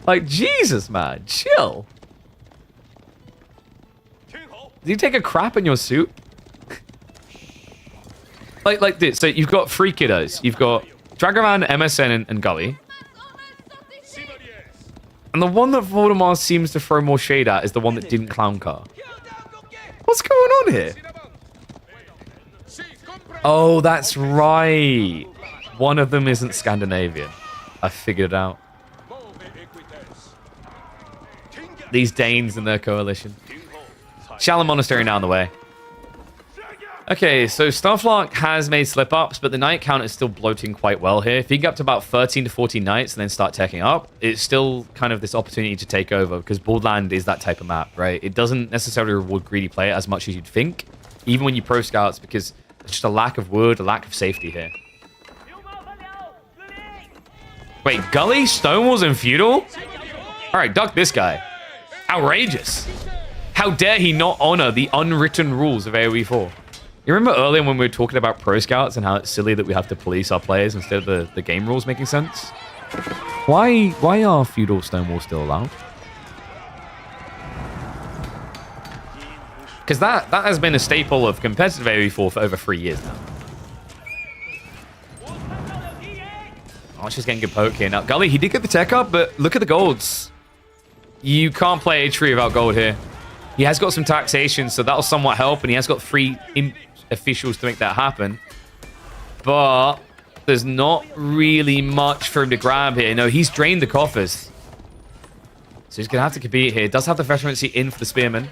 Like, Jesus, man. Chill. Did you take a crap in your suit? like this. So you've got 3 kiddos. You've got Dragoman, MSN, and Gully. And the one that Voldemort seems to throw more shade at is the one that didn't clown car. What's going on here? Oh, that's right. One of them isn't Scandinavian. I figured it out. These Danes and their coalition. Shallow Monastery now on the way. Okay, so Starflark has made slip-ups, but the knight count is still bloating quite well here. If you get up to about 13 to 14 knights and then start teching up, it's still kind of this opportunity to take over, because Borderland is that type of map, right? It doesn't necessarily reward greedy play as much as you'd think, even when you pro scouts, because it's just a lack of wood, a lack of safety here. Wait, Gully, Stonewalls, and Feudal? Alright, duck this guy. Outrageous. How dare he not honor the unwritten rules of AoE4? You remember earlier when we were talking about pro scouts and how it's silly that we have to police our players instead of the game rules making sense? Why are Feudal Stonewalls still allowed? Because that has been a staple of competitive AoE4 for over 3 years now. Archer's getting good poke here. Now, Gully, he did get the tech up, but look at the golds. You can't play H3 without gold here. He has got some taxation, so that'll somewhat help, and he has got 3 officials to make that happen. But there's not really much for him to grab here. No, he's drained the coffers. So he's going to have to compete here. Does have the veterancy in for the Spearman.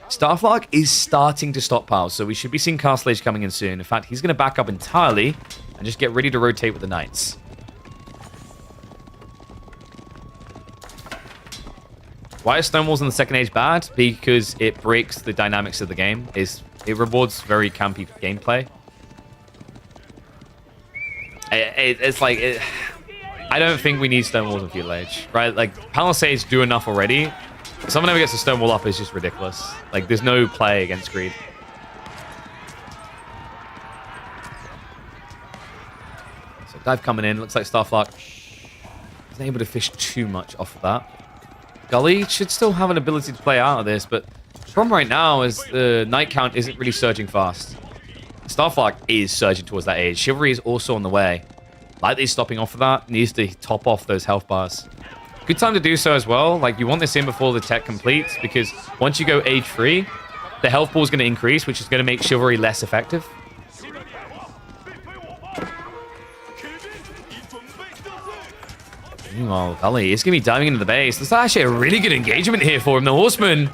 Starflark is starting to stockpile, so we should be seeing Castle Age coming in soon. In fact, he's going to back up entirely and just get ready to rotate with the Knights. Why is Stonewalls in the second age bad? Because it breaks the dynamics of the game. It rewards very campy gameplay. It's like... I don't think we need Stonewalls in Feudal Age, right? Like, Palisades do enough already. If someone ever gets a Stonewall up, it's just ridiculous. Like, there's no play against greed. So dive coming in. Looks like Starflark isn't able to fish too much off of that. Gully should still have an ability to play out of this, but the problem right now is the knight count isn't really surging fast. Starflark is surging towards that age. Chivalry is also on the way. Lightly's stopping off of that. Needs to top off those health bars. Good time to do so as well. Like, you want this in before the tech completes, because once you go age 3, the health pool is going to increase, which is going to make Chivalry less effective. Meanwhile, Gully is going to be diving into the base. That's actually a really good engagement here for him. The Horsemen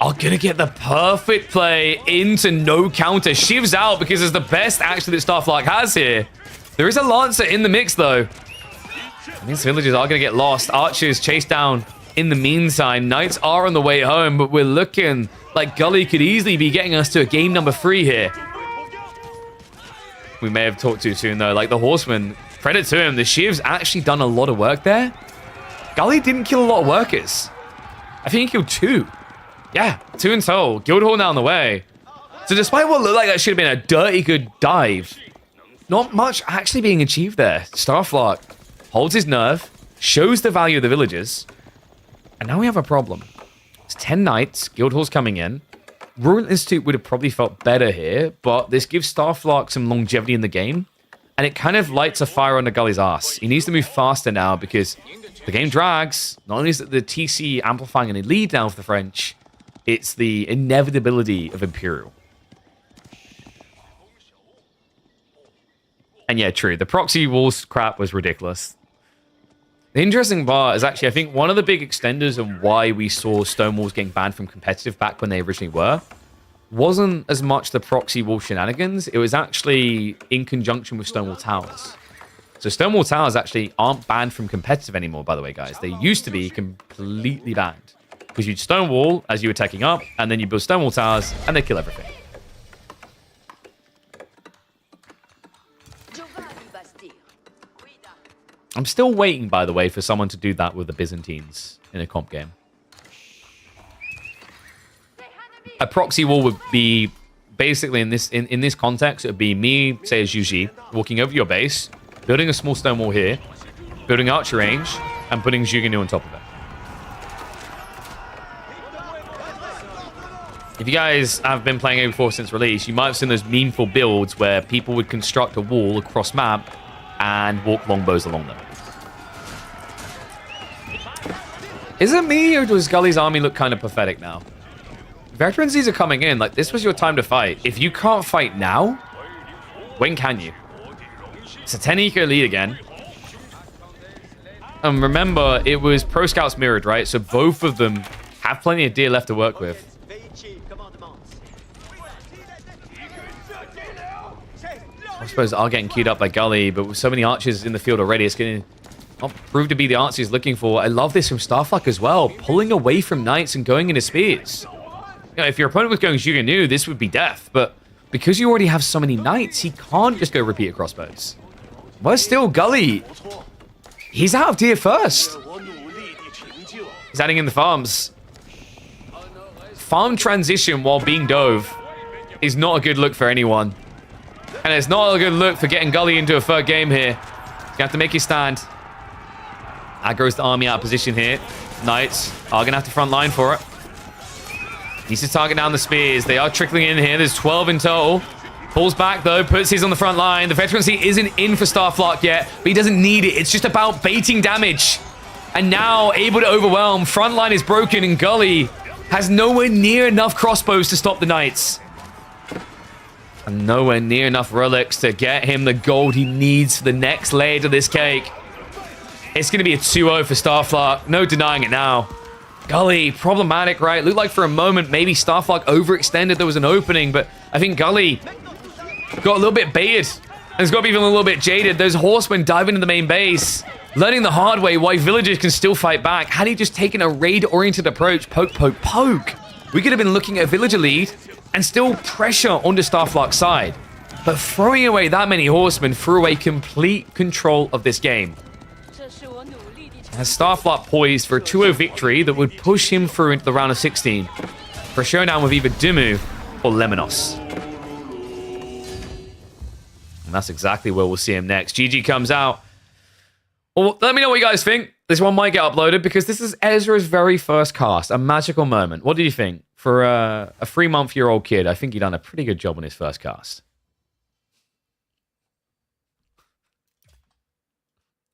are going to get the perfect play into no counter. Shiv's out because it's the best actually that Starflark has here. There is a Lancer in the mix, though. These villagers are going to get lost. Archers chased down in the meantime. Knights are on the way home, but we're looking like Gully could easily be getting us to a game number 3 here. We may have talked too soon, though. Like, the Horsemen... Credit to him, the Shiv's actually done a lot of work there. Gully didn't kill a lot of workers. I think he killed 2. Yeah, 2 in total. Guildhall now on the way. So despite what looked like that should have been a dirty good dive, not much actually being achieved there. Starflark holds his nerve, shows the value of the villagers, and now we have a problem. It's 10 knights, Guildhall's coming in. Royal Institute would have probably felt better here, but this gives Starflark some longevity in the game. And it kind of lights a fire under Gully's ass. He needs to move faster now because the game drags. Not only is it the TC amplifying an lead now for the French, it's the inevitability of Imperial. And yeah, true. The proxy walls crap was ridiculous. The interesting part is actually, I think, one of the big extenders of why we saw Stonewalls getting banned from competitive back when they originally were wasn't as much the proxy wall shenanigans. It was actually in conjunction with Stonewall Towers. So Stonewall Towers actually aren't banned from competitive anymore, by the way, guys. They used to be completely banned. Because you'd Stonewall as you were taking up, and then you build Stonewall Towers, and they kill everything. I'm still waiting, by the way, for someone to do that with the Byzantines in a comp game. A proxy wall would be basically in this context. It would be me, say as Yuji, walking over your base, building a small stone wall here, building archer range, and putting Zhuganu on top of it. If you guys have been playing AoE4 since release, you might have seen those memeful builds where people would construct a wall across map and walk longbows along them. Is it me, or does Gully's army look kind of pathetic now? Veterancies are coming in. Like, this was your time to fight. If you can't fight now, when can you? It's a 10 eco lead again. Remember, it was Pro Scouts mirrored, right? So both of them have plenty of deer left to work with. Crossbows are getting queued up by Gully, but with so many archers in the field already, it's going to not prove to be the answer he's looking for. I love this from Starfluck as well, pulling away from Knights and going into Spears. You know, if your opponent was going Shuganu, this would be death, but because you already have so many Knights, he can't just go repeater crossbows. But still, Gully, he's out of tier first. He's adding in the farms. Farm transition while being dove is not a good look for anyone. And it's not a good look for getting Gully into a third game here. He's gonna have to make his stand. Aggro's the army out of position here. Knights are gonna have to front line for it. Needs to target down the spears. They are trickling in here. There's 12 in total. Pulls back though, puts his on the front line. The veterancy isn't in for Starflock yet, but he doesn't need it. It's just about baiting damage. And now able to overwhelm. Front line is broken and Gully has nowhere near enough crossbows to stop the Knights. And nowhere near enough relics to get him the gold he needs for the next layer to this cake. It's going to be a 2-0 for Starflock. No denying it now. Gully, problematic, right? Looked like for a moment maybe Starflock overextended. There was an opening, but I think Gully got a little bit baited. And has got to be feeling a little bit jaded. Those horsemen dive into the main base, learning the hard way why villagers can still fight back. Had he just taken a raid-oriented approach, poke, poke, poke, we could have been looking at a villager lead and still pressure onto Starflock's side. But throwing away that many horsemen threw away complete control of this game. Has Starflock poised for a 2-0 victory that would push him through into the round of 16 for a showdown with either Dimu or Lemonos. And that's exactly where we'll see him next. GG comes out. Well, let me know what you guys think. This one might get uploaded because this is Ezra's very first cast, a magical moment. What do you think? For a 3-month-year-old kid, I think he done a pretty good job on his first cast.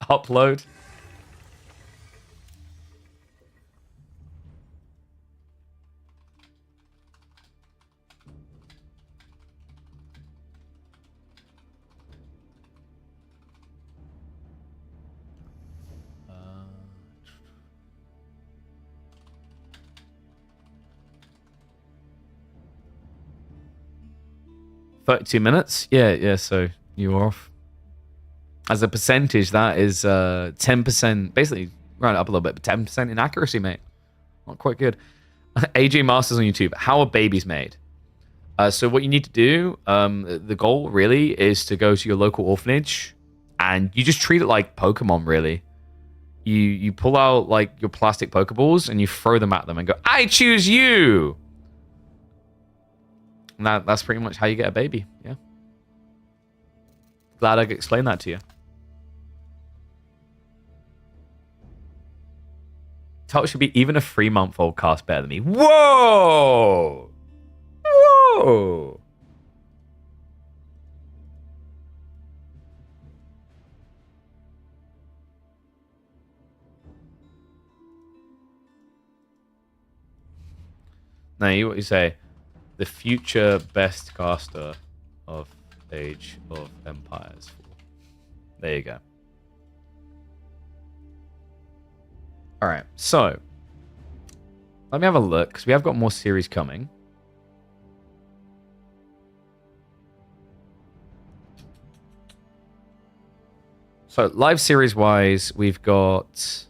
Upload. $32 minutes. Yeah, so you're off. As a percentage, that is 10%, basically round it up a little bit, but 10% inaccuracy, mate. Not quite good. AJ Masters on YouTube. How are babies made? So what you need to do, the goal really is to go to your local orphanage and you just treat it like Pokemon, really. You pull out like your plastic Pokeballs and you throw them at them and go, I choose you! And that's pretty much how you get a baby, yeah. Glad I could explain that to you. Tell should be even a 3-month-old cast better than me. Whoa! Whoa! Now, what you say? The future best caster of Age of Empires 4. There you go. All right, so let me have a look because we have got more series coming. So live series wise, we've got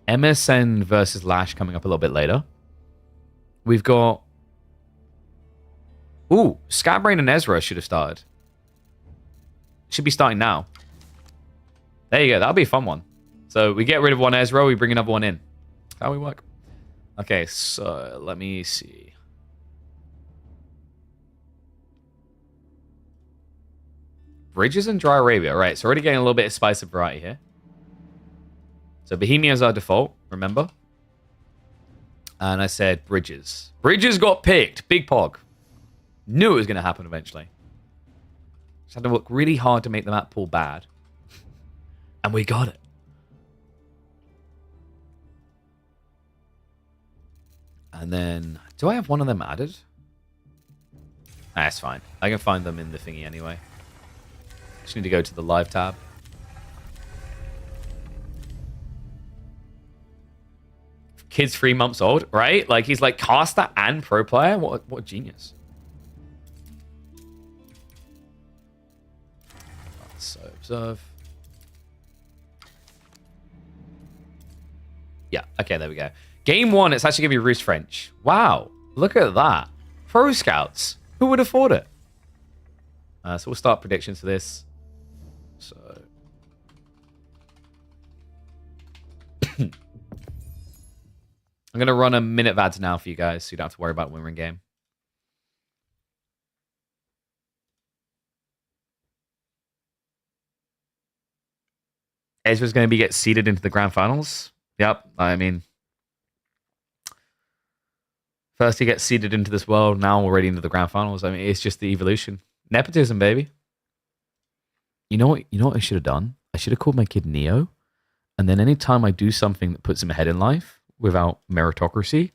MSN versus Lash coming up a little bit later. We've got Scatbrain and Ezra should have started. Should be starting now. There you go. That'll be a fun one. So we get rid of one Ezra, we bring another one in. That's how we work. Okay, so let me see. Bridges and Dry Arabia. Right, so already getting a little bit of spice of variety here. So Bohemia is our default, remember? And I said Bridges. Bridges got picked. Big Pog. Knew it was going to happen eventually. Just had to work really hard to make the map pool bad. And we got it. And then, do I have one of them added? That's fine. I can find them in the thingy anyway. Just need to go to the live tab. Kid's 3 months old, right? Like, he's like caster and pro player. What a genius. Observe. Yeah, okay, there we go. Game 1, it's actually going to be Roost French. Wow, look at that. Pro Scouts. Who would have thought it? So we'll start predictions for this. So... I'm going to run a minute of ads now for you guys, so you don't have to worry about winning game. Ezra's going to get seeded into the grand finals. Yep, I mean... First he gets seeded into this world, now already into the grand finals. I mean, it's just the evolution. Nepotism, baby. You know what I should have done? I should have called my kid Neo. And then anytime I do something that puts him ahead in life without meritocracy,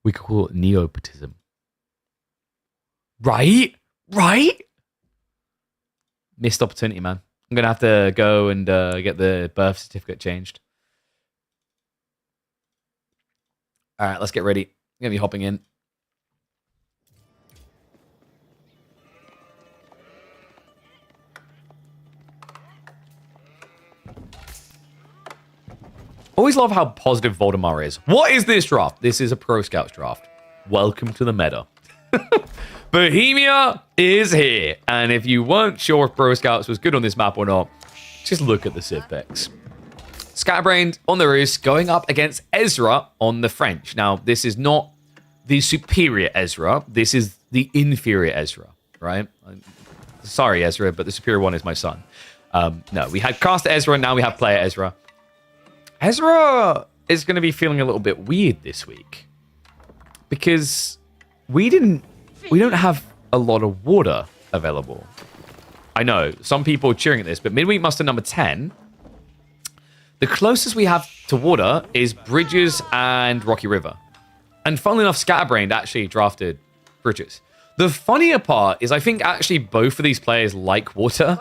we could call it neopotism. Right? Right? Missed opportunity, man. I'm going to have to go and get the birth certificate changed. All right, let's get ready. I'm going to be hopping in. Always love how positive Voldemar is. What is this draft? This is a Pro Scouts draft. Welcome to the meta. Bohemia is here. And if you weren't sure if Pro Scouts was good on this map or not, just look at the civ picks. Scatterbrained on the Roost going up against Ezra on the French. Now, this is not the superior Ezra. This is the inferior Ezra, right? Sorry, Ezra, but the superior one is my son. No, we had Caster Ezra, now we have Player Ezra. Ezra is going to be feeling a little bit weird this week because we don't have a lot of water available. I know some people are cheering at this, but Midweek Muster number 10, the closest we have to water is Bridges and Rocky River. And funnily enough, Scatterbrained actually drafted Bridges. The funnier part is I think actually both of these players like water.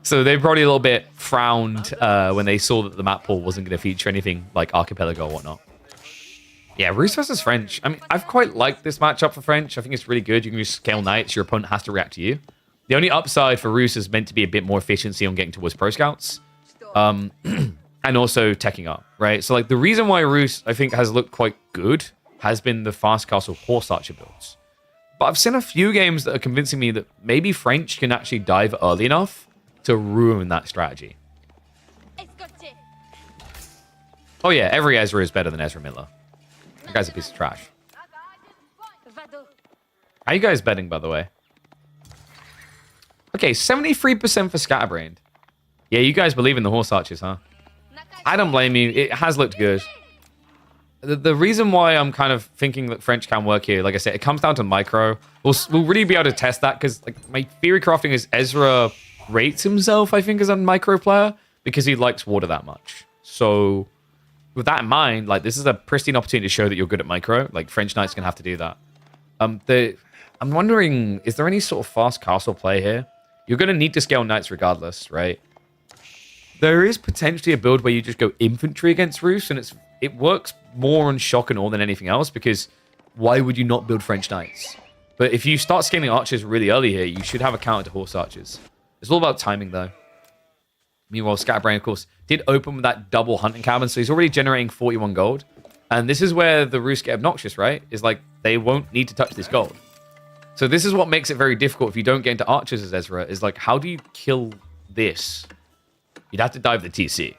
So they probably a little bit frowned when they saw that the map pool wasn't going to feature anything like Archipelago or whatnot. Yeah, Roost versus French. I mean, I've quite liked this matchup for French. I think it's really good. You can just scale Knights. Your opponent has to react to you. The only upside for Roost is meant to be a bit more efficiency on getting towards Pro Scouts. And also teching up, right? So like the reason why Roost, I think, has looked quite good has been the Fast Castle Horse Archer builds. But I've seen a few games that are convincing me that maybe French can actually dive early enough to ruin that strategy. Oh yeah, every Ezra is better than Ezra Miller. That guy's a piece of trash. How you guys betting, by the way? Okay, 73% for Scatterbrained. Yeah, you guys believe in the Horse Archers, huh? I don't blame you. It has looked good. The reason why I'm kind of thinking that French can work here, like I said, it comes down to micro. We'll really be able to test that because like my theory crafting is Ezra rates himself, I think, as a micro player because he likes water that much. So with that in mind, like this is a pristine opportunity to show that you're good at micro. Like French Knight's gonna have to do that. I'm wondering, is there any sort of fast castle play here? You're gonna need to scale Knights regardless, right? There is potentially a build where you just go infantry against Roost, and it works more on shock and awe than anything else because why would you not build French Knights? But if you start scaling archers really early here, you should have a counter to horse archers. It's all about timing, though. Meanwhile, Scatterbrain, of course, did open with that double hunting cabin, so he's already generating 41 gold. And this is where the Roost get obnoxious, right? Is like, they won't need to touch this gold. So this is what makes it very difficult if you don't get into archers as Ezra, is like, how do you kill this? You'd have to dive the TC.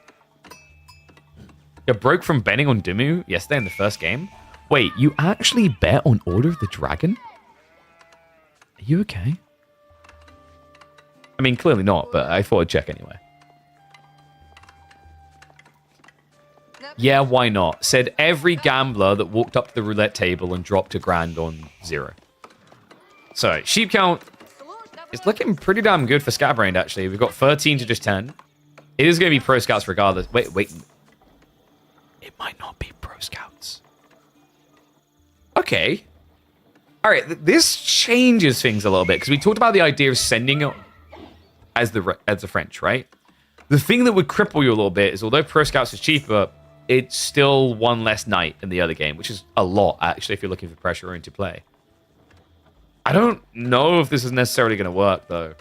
You broke from betting on Dimu yesterday in the first game. Wait, you actually bet on Order of the Dragon? Are you okay? I mean, clearly not, but I thought I'd check anyway. Yeah, why not? Said every gambler that walked up to the roulette table and dropped a grand on 0. So, sheep count is looking pretty damn good for Scatterbrained, actually. We've got 13 to just 10. It is going to be Pro Scouts regardless. Wait. It might not be Pro Scouts. Okay. All right, this changes things a little bit because we talked about the idea of sending it as the French, right? The thing that would cripple you a little bit is although Pro Scouts is cheaper, it's still one less knight in the other game, which is a lot, actually, if you're looking for pressure-oriented play. I don't know if this is necessarily going to work, though.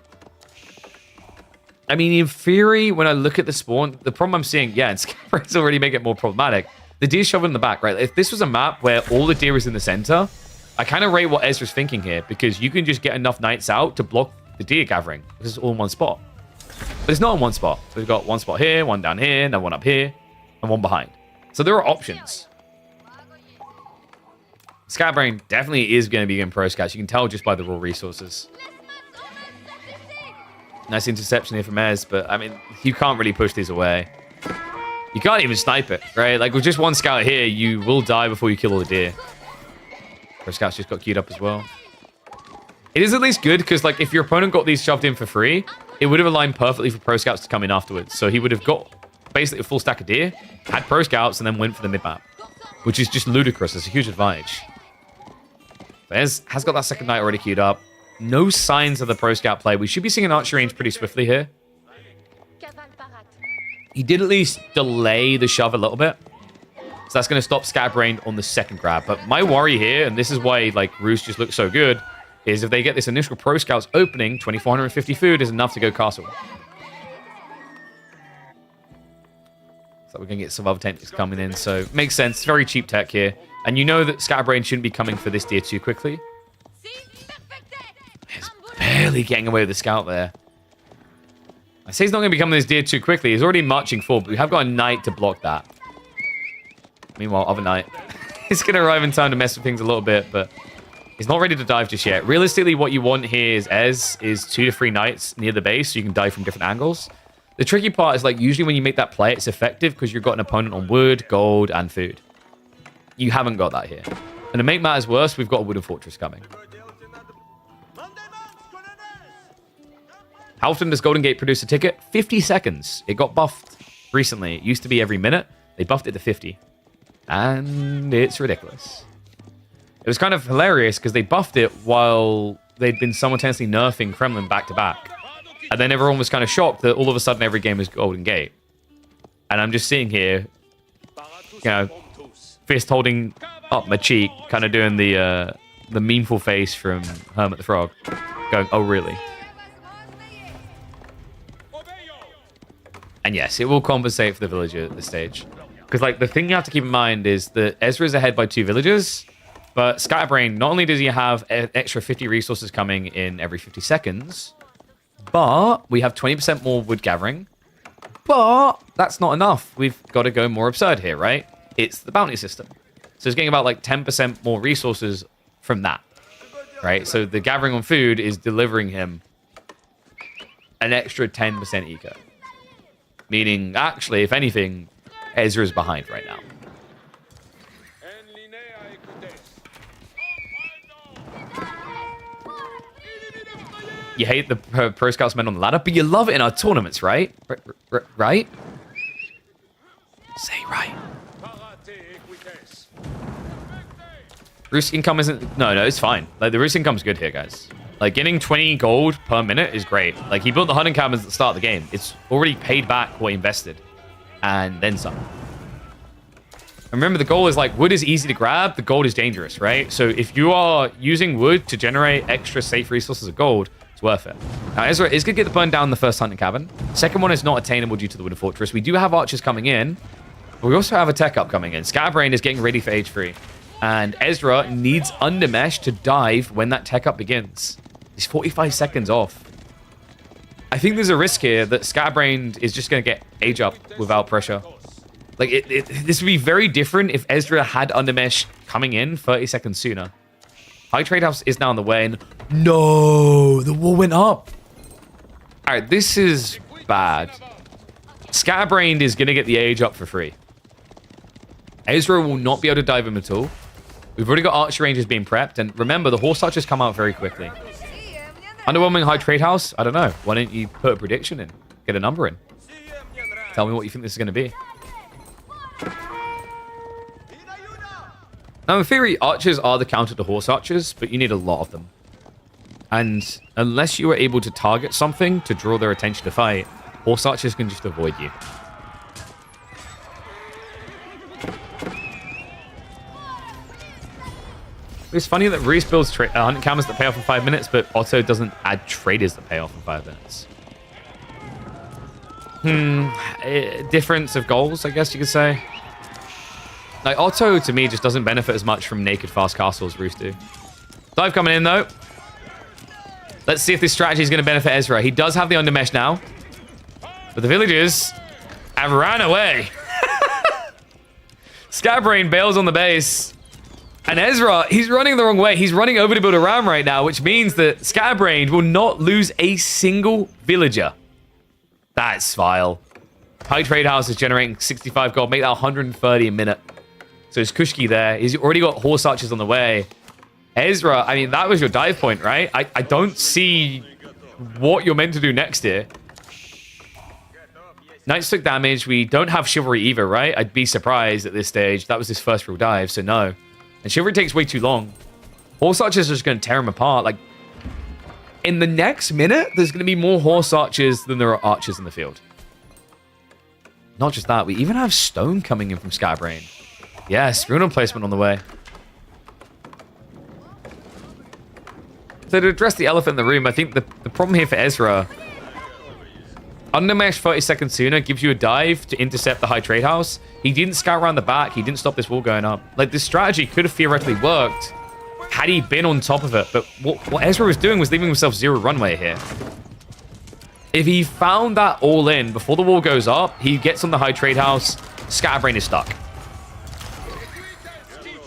I mean, in theory, when I look at the spawn, the problem I'm seeing, yeah, and Scabray's already make it more problematic. The deer's shoved in the back, right? If this was a map where all the deer is in the center, I kind of rate what Ezra's thinking here, because you can just get enough knights out to block the deer gathering. This is all in one spot. But it's not in one spot. So we've got one spot here, one down here, then one up here, and one behind. So there are options. Scatbrain definitely is going to be getting pro scouts. You can tell just by the raw resources. Nice interception here from Ez, but I mean, you can't really push these away. You can't even snipe it, right? Like with just one scout here, you will die before you kill all the deer. Pro scouts just got queued up as well. It is at least good because like if your opponent got these shoved in for free, it would have aligned perfectly for pro scouts to come in afterwards. So he would have got basically a full stack of deer, had pro scouts, and then went for the mid map, which is just ludicrous. It's a huge advantage. But Ez has got that second knight already queued up. No signs of the pro scout play. We should be seeing an archery range pretty swiftly here. He did at least delay the shove a little bit. So that's going to stop Scatbrain on the second grab. But my worry here, and this is why like Roos just looks so good, is if they get this initial pro scouts opening, 2,450 food is enough to go castle. So we're going to get some other tactics coming in. So makes sense. Very cheap tech here. And you know that Scatbrain shouldn't be coming for this deer too quickly. He's barely getting away with the scout there. I say he's not going to be coming this deer too quickly. He's already marching forward, but we have got a knight to block that. Meanwhile, other knight. He's going to arrive in time to mess with things a little bit, but he's not ready to dive just yet. Realistically, what you want here is 2 to 3 knights near the base so you can dive from different angles. The tricky part is like usually when you make that play, it's effective because you've got an opponent on wood, gold, and food. You haven't got that here. And to make matters worse, we've got a wooden fortress coming. How often does Golden Gate produce a ticket? 50 seconds. It got buffed recently. It used to be every minute. They buffed it to 50. And it's ridiculous. It was kind of hilarious because they buffed it while they'd been simultaneously nerfing Kremlin back to back. And then everyone was kind of shocked that all of a sudden every game is Golden Gate. And I'm just seeing here, you know, fist holding up my cheek, kind of doing the memeful face from Hermit the Frog. Going, oh really? And yes, it will compensate for the villager at this stage. Because like the thing you have to keep in mind is that Ezra's ahead by 2 villagers, but Scatterbrain, not only does he have an extra 50 resources coming in every 50 seconds, but we have 20% more wood gathering. But that's not enough. We've got to go more absurd here, right? It's the bounty system. So he's getting about like 10% more resources from that, right? So the gathering on food is delivering him an extra 10% eco. Meaning, actually, if anything, Ezra is behind right now. You hate the Pro Scouts men on the ladder, but you love it in our tournaments, right? Right? Say right. Roost income isn't... No, it's fine. Like, the Roost income's good here, guys. Like, getting 20 gold per minute is great. Like, he built the hunting cabins at the start of the game. It's already paid back what he invested. And then some. And remember, the goal is, like, wood is easy to grab. The gold is dangerous, right? So if you are using wood to generate extra safe resources of gold, it's worth it. Now, Ezra is going to get the burn down in the first hunting cabin. Second one is not attainable due to the wooden fortress. We do have archers coming in. But we also have a tech up coming in. Scatterbrain is getting ready for age 3. And Ezra needs Undermesh to dive when that tech up begins. He's 45 seconds off. I think there's a risk here that Scatterbrain is just going to get age up without pressure. Like, this would be very different if Ezra had Undermesh coming in 30 seconds sooner. High Trade House is now on the way, and no, the wall went up. All right, this is bad. Scatterbrain is going to get the age up for free. Ezra will not be able to dive him at all. We've already got archer rangers being prepped, and remember, the horse archers come out very quickly. Underwhelming High Trade House? I don't know. Why don't you put a prediction in? Get a number in. Tell me what you think this is going to be. Now, in theory, archers are the counter to horse archers, but you need a lot of them. And unless you are able to target something to draw their attention to fight, horse archers can just avoid you. It's funny that Reese builds hunting cabins that pay off in 5 minutes, but Otto doesn't add traders that pay off in 5 minutes. Difference of goals, I guess you could say. Like, Otto, to me, just doesn't benefit as much from naked fast castle as Roos do. Dive coming in, though. Let's see if this strategy is going to benefit Ezra. He does have the undermesh now. But the villagers have ran away. Scatbrain bails on the base. And Ezra, he's running the wrong way. He's running over to build a ram right now, which means that Scatbrain will not lose a single villager. That's vile. High Trade House is generating 65 gold. Make that 130 a minute. So it's Kushki there. He's already got horse archers on the way. Ezra, I mean, that was your dive point, right? I don't see what you're meant to do next here. Knights took damage. We don't have Chivalry either, right? I'd be surprised at this stage. That was his first real dive, so no. And Chivalry takes way too long. Horse archers are just going to tear him apart. Like, in the next minute, there's going to be more horse archers than there are archers in the field. Not just that, we even have stone coming in from Scatbrain. Yes, rune placement on the way. So to address the elephant in the room, I think the problem here for Ezra, undermesh 30 seconds sooner gives you a dive to intercept the high trade house. He didn't scout around the back. He didn't stop this wall going up. Like, this strategy could have theoretically worked had he been on top of it. But what Ezra was doing was leaving himself zero runway here. If he found that all in before the wall goes up, he gets on the high trade house. Scatterbrain is stuck.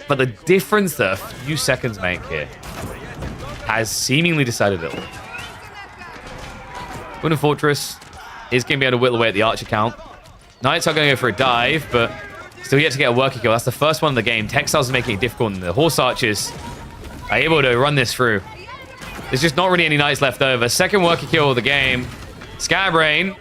But the difference that a few seconds make here has seemingly decided it all. Wooden Fortress is going to be able to whittle away at the archer count. Knights are going to go for a dive, but still yet to get a worker kill. That's the first one of the game. Textiles is making it difficult, and the horse archers are able to run this through. There's just not really any knights left over. Second worker kill of the game. Scatterbrain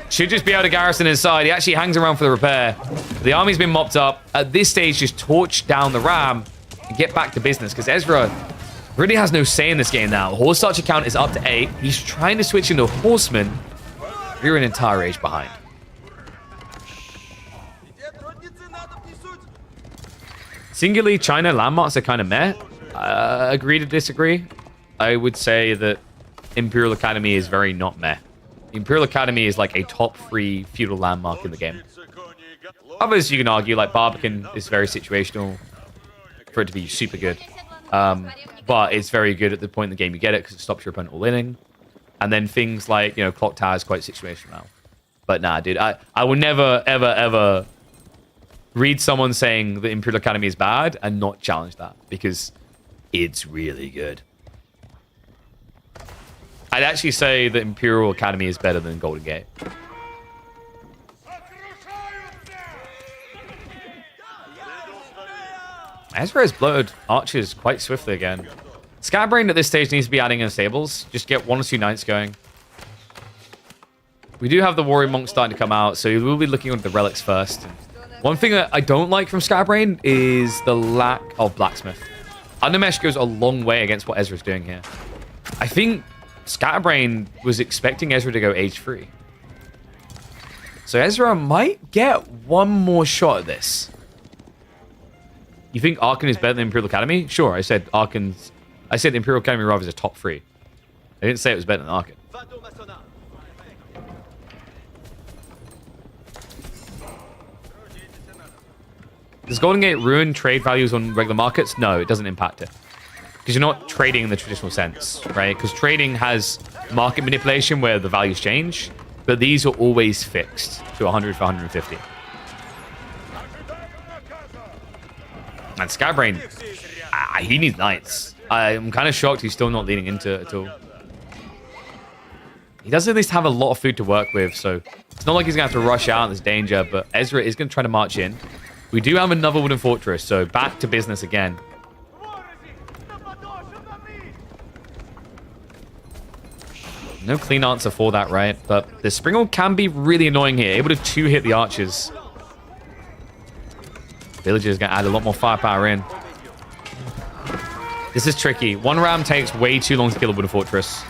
should just be able to garrison inside. He actually hangs around for the repair. The army's been mopped up. At this stage, just torch down the ram and get back to business, because Ezra really has no say in this game now. Horse archer count is up to 8. He's trying to switch into horseman. You're an entire age behind. Singularly, China landmarks are kind of meh. Agree to disagree. I would say that Imperial Academy is very not meh. Imperial Academy is like a top 3 feudal landmark in the game. Others you can argue, like Barbican, is very situational for it to be super good. But it's very good at the point in the game you get it, because it stops your opponent all-inning. And then things like, you know, Clock Tower is quite situational now. But nah, dude, I will never, ever, ever read someone saying the Imperial Academy is bad and not challenge that, because it's really good. I'd actually say that Imperial Academy is better than Golden Gate. Ezra has bloated archers quite swiftly again. Scatterbrain at this stage needs to be adding in stables. Just get 1 or 2 knights going. We do have the warrior monk starting to come out, so we will be looking at the relics first. One thing that I don't like from Scatterbrain is the lack of blacksmith. Undermesh goes a long way against what Ezra's doing here. I think Scatterbrain was expecting Ezra to go age 3. So Ezra might get one more shot at this. You think Arkan is better than Imperial Academy? Sure, I said Imperial Academy Rav is a top 3. I didn't say it was better than Arkan. Does Golden Gate ruin trade values on regular markets? No, it doesn't impact it. Because you're not trading in the traditional sense, right? Because trading has market manipulation where the values change, but these are always fixed to 100 for 150. And Scatterbrain, he needs knights. I'm kind of shocked he's still not leading into it at all. He does at least have a lot of food to work with, so it's not like he's going to have to rush out and there's danger, but Ezra is going to try to march in. We do have another wooden fortress, so back to business again. No clean answer for that, right? But the Springald can be really annoying here. Able to 2-hit the archers. Villagers going to add a lot more firepower in. This is tricky. 1 ram takes way too long to kill a wooden fortress.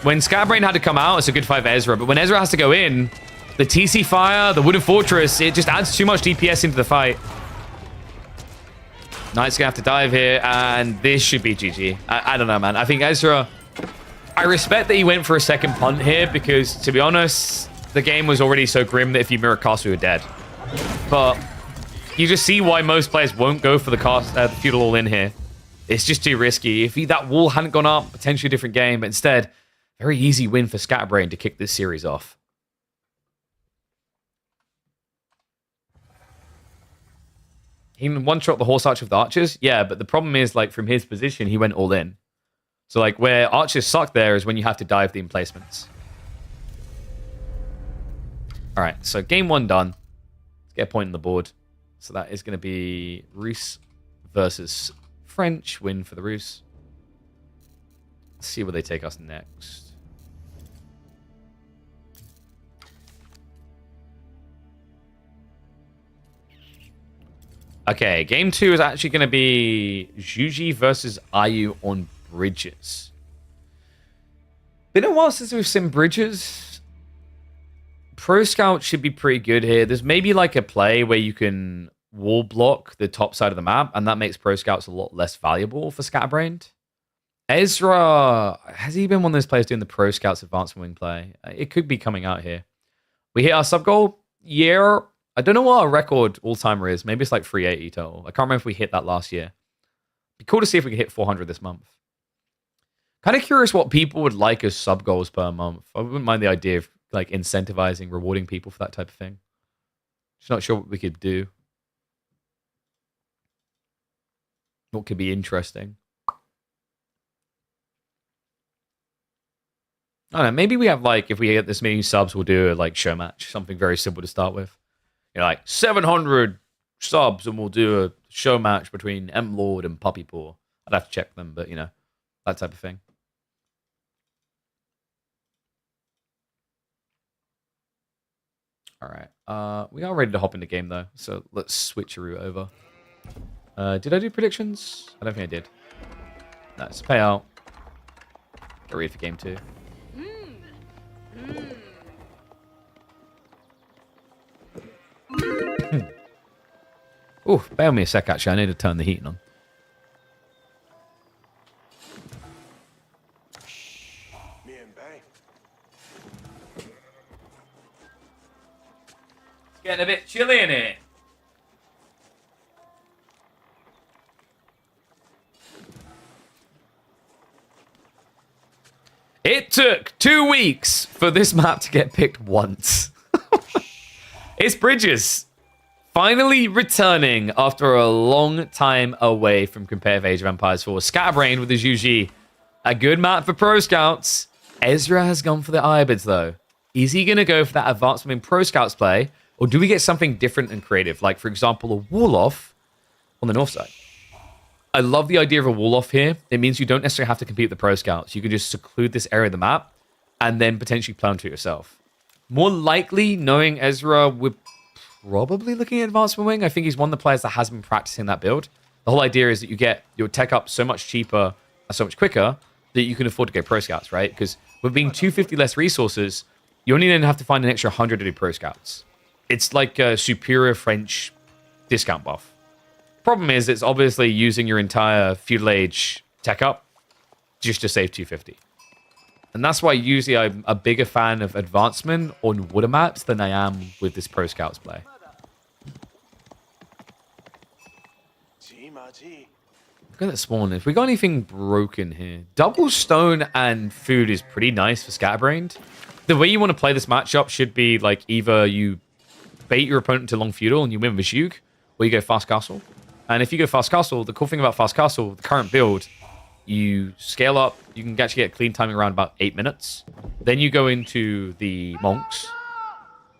When Scatterbrain had to come out, it's a good fight for Ezra. But when Ezra has to go in, the TC fire, the wooden fortress, it just adds too much DPS into the fight. Knight's going to have to dive here, and this should be GG. I don't know, man. I think Ezra... I respect that he went for a second punt here, because, to be honest, the game was already so grim that if you mirror castle, you're dead. But you just see why most players won't go for the feudal all in here. It's just too risky. If that wall hadn't gone up, potentially a different game. But instead, very easy win for Scatterbrain to kick this series off. He one-shot the horse archer with the archers. Yeah, but the problem is, like, from his position, he went all in. So, like, where archers suck there is when you have to dive the emplacements. All right, so game 1 done. Let's get a point on the board. So that is going to be Rus versus French. Win for the Rus. Let's see where they take us next. Okay, game 2 is actually going to be Juji versus Ayu on bridges. Been a while since we've seen bridges. Pro Scout should be pretty good here. There's maybe like a play where you can wall block the top side of the map, and that makes Pro Scouts a lot less valuable for Scatterbrained. Ezra, has he been one of those players doing the Pro Scouts advancement wing play? It could be coming out here. We hit our sub goal. Yeah. I don't know what our record all-timer is. Maybe it's like 380 total. I can't remember if we hit that last year. Be cool to see if we can hit 400 this month. Kind of curious what people would like as sub goals per month. I wouldn't mind the idea of like incentivizing, rewarding people for that type of thing. Just not sure what we could do. What could be interesting? I don't know. Maybe we have like, if we get this many subs, we'll do a like show match. Something very simple to start with. You know, like 700 subs and we'll do a show match between M Lord and Puppy Paw. I'd have to check them, but you know, that type of thing. All right. We are ready to hop into game though, so let's switcheroo over. Did I do predictions? I don't think I did. No, it's payout. Get ready for game 2. Oh, bear with me a sec, actually. I need to turn the heating on. It's getting a bit chilly in here. It took 2 weeks for this map to get picked once. It's Bridges. Finally returning after a long time away from competitive Age of Empires 4. Scatterbrained with his UG. A good map for Pro Scouts. Ezra has gone for the Irobids though. Is he going to go for that advancement in Pro Scouts play? Or do we get something different and creative? Like, for example, a wall-off on the north side. I love the idea of a wall-off here. It means you don't necessarily have to compete with the Pro Scouts. You can just seclude this area of the map and then potentially play onto it yourself. More likely, knowing Ezra, we're probably looking at advancement wing. I think he's one of the players that has been practicing that build. The whole idea is that you get your tech up so much cheaper and so much quicker that you can afford to go Pro Scouts, right? Because with being 250 less resources, you only then have to find an extra 100 to do Pro Scouts. It's like a superior French discount buff. Problem is, it's obviously using your entire feudal age tech up just to save 250. And that's why usually I'm a bigger fan of advancement on water maps than I am with this Pro Scouts play. Look at that spawn. If we got anything broken here. Double stone and food is pretty nice for Scatterbrained. The way you want to play this matchup should be like either you bait your opponent to long feudal and you win with Zhug, or you go fast castle. And if you go fast castle, the cool thing about fast castle, the current build, you scale up, you can actually get clean timing around about 8 minutes. Then you go into the monks,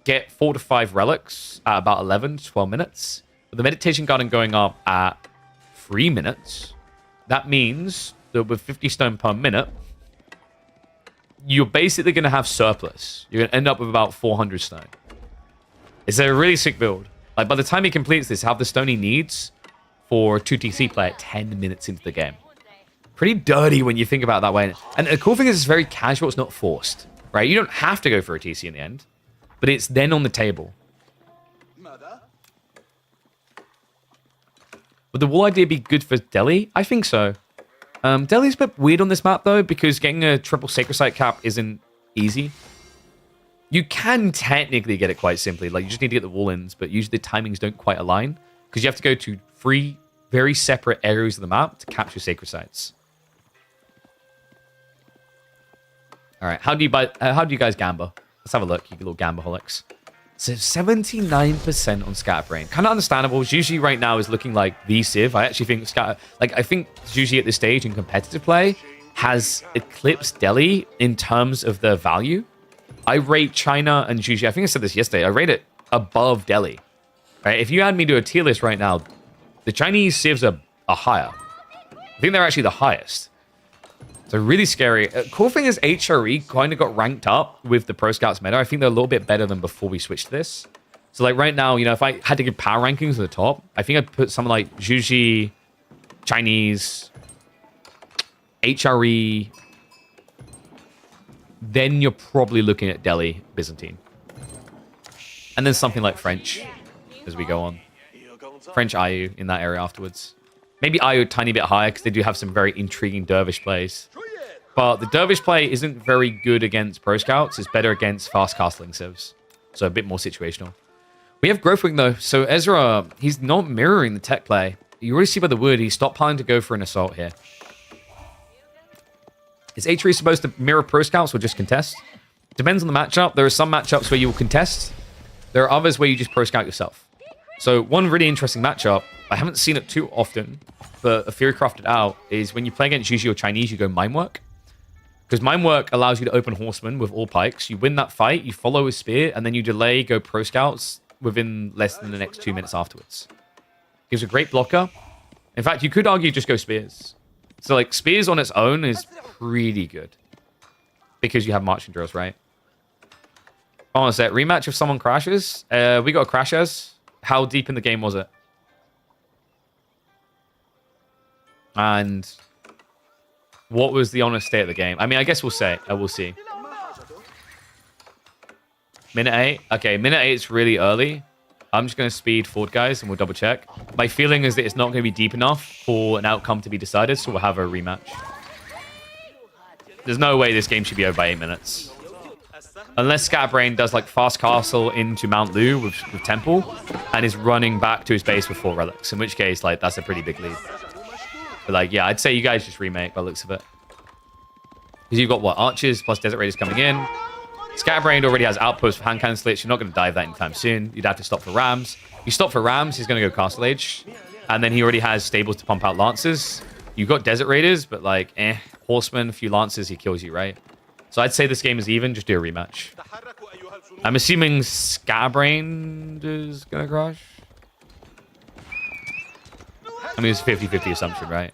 get 4 to 5 relics at about 11 to 12 minutes. With the meditation garden going up at 3 minutes, that means that with 50 stone per minute, you're basically going to have surplus. You're going to end up with about 400 stone. It's a really sick build. Like, by the time he completes this, have the stone he needs for 2TC play at 10 minutes into the game. Pretty dirty when you think about it that way. And the cool thing is it's very casual. It's not forced, right? You don't have to go for a TC in the end, but it's then on the table. Would the wall idea be good for Delhi? I think so. Delhi's a bit weird on this map, though, because getting a triple Sacred Site cap isn't easy. You can technically get it quite simply. Like, you just need to get the wall-ins, but usually the timings don't quite align because you have to go to 3 very separate areas of the map to capture sacred sites. All right, how do you guys gamble? Let's have a look, you little gambleholics. So 79% on Scatterbrain. Kind of understandable. Juji right now is looking like the Civ. I actually think I think Juji at this stage in competitive play has eclipsed Delhi in terms of their value. I rate China and Juji. I think I said this yesterday. I rate it above Delhi. Right? If you add me to a tier list right now, the Chinese Civs are higher. I think they're actually the highest. So really scary. Cool thing is HRE kind of got ranked up with the Pro Scouts meta. I think they're a little bit better than before we switched to this. So like right now, you know, if I had to give power rankings at the top, I think I'd put something like Juji, Chinese, HRE. Then you're probably looking at Delhi, Byzantine. And then something like French as we go on. French IU in that area afterwards. Maybe IU a tiny bit higher because they do have some very intriguing Dervish plays. But the Dervish play isn't very good against Pro Scouts. It's better against fast castling civs. So a bit more situational. We have Growth Wing though. So Ezra, he's not mirroring the tech play. You already see by the wood, he stopped planning to go for an assault here. Is H3 supposed to mirror Pro Scouts or just contest? Depends on the matchup. There are some matchups where you will contest. There are others where you just Pro Scout yourself. So one really interesting matchup, I haven't seen it too often, but a theory crafted out is when you play against Juji or Chinese, you go Mime Work. Because Mime Work allows you to open Horseman with all pikes. You win that fight, you follow a spear, and then you delay, go Pro Scouts within less than the next 2 minutes afterwards. Gives a great blocker. In fact, you could argue just go Spears. So like Spears on its own is pretty good. Because you have marching drills, right? Hold on a sec. Rematch if someone crashes. We got a crashes. How deep in the game was it? And what was the honest state of the game? I mean, I guess we'll say. We'll see. Minute 8. Okay, minute 8 is really early. I'm just going to speed forward, guys, and we'll double check. My feeling is that it's not going to be deep enough for an outcome to be decided, so we'll have a rematch. There's no way this game should be over by 8 minutes. Unless Scatterbrain does like fast castle into Mount Lu with Temple and is running back to his base with 4 relics, in which case, like, that's a pretty big lead. But like, yeah, I'd say you guys just remake by the looks of it. Because you've got, what, Archers plus Desert Raiders coming in. Scatterbrain already has outposts for hand cannon slits. You're not going to dive that anytime soon. You'd have to stop for Rams. You stop for Rams, he's going to go Castle Age. And then he already has stables to pump out Lancers. You've got Desert Raiders, but like, Horsemen, a few Lancers, he kills you, right? So I'd say this game is even. Just do a rematch. I'm assuming Scatterbrain is going to crash. I mean, it's a 50-50 assumption, right?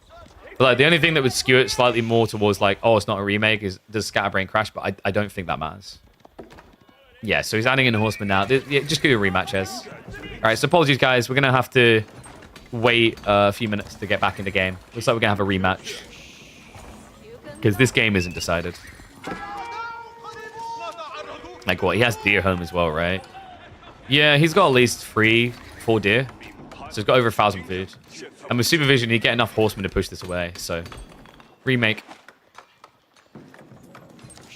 But like, the only thing that would skew it slightly more towards like, oh, it's not a remake, is does Scatterbrain crash? But I don't think that matters. Yeah, so he's adding in a Horseman now. Yeah, just do a rematch, Ez. All right, so apologies, guys. We're going to have to wait a few minutes to get back in the game. Looks like we're going to have a rematch. Because this game isn't decided. Like what? He has deer home as well, right? Yeah, he's got at least 4 deer. So he's got over 1,000 food. And with supervision, he'd get enough horsemen to push this away. So, remake.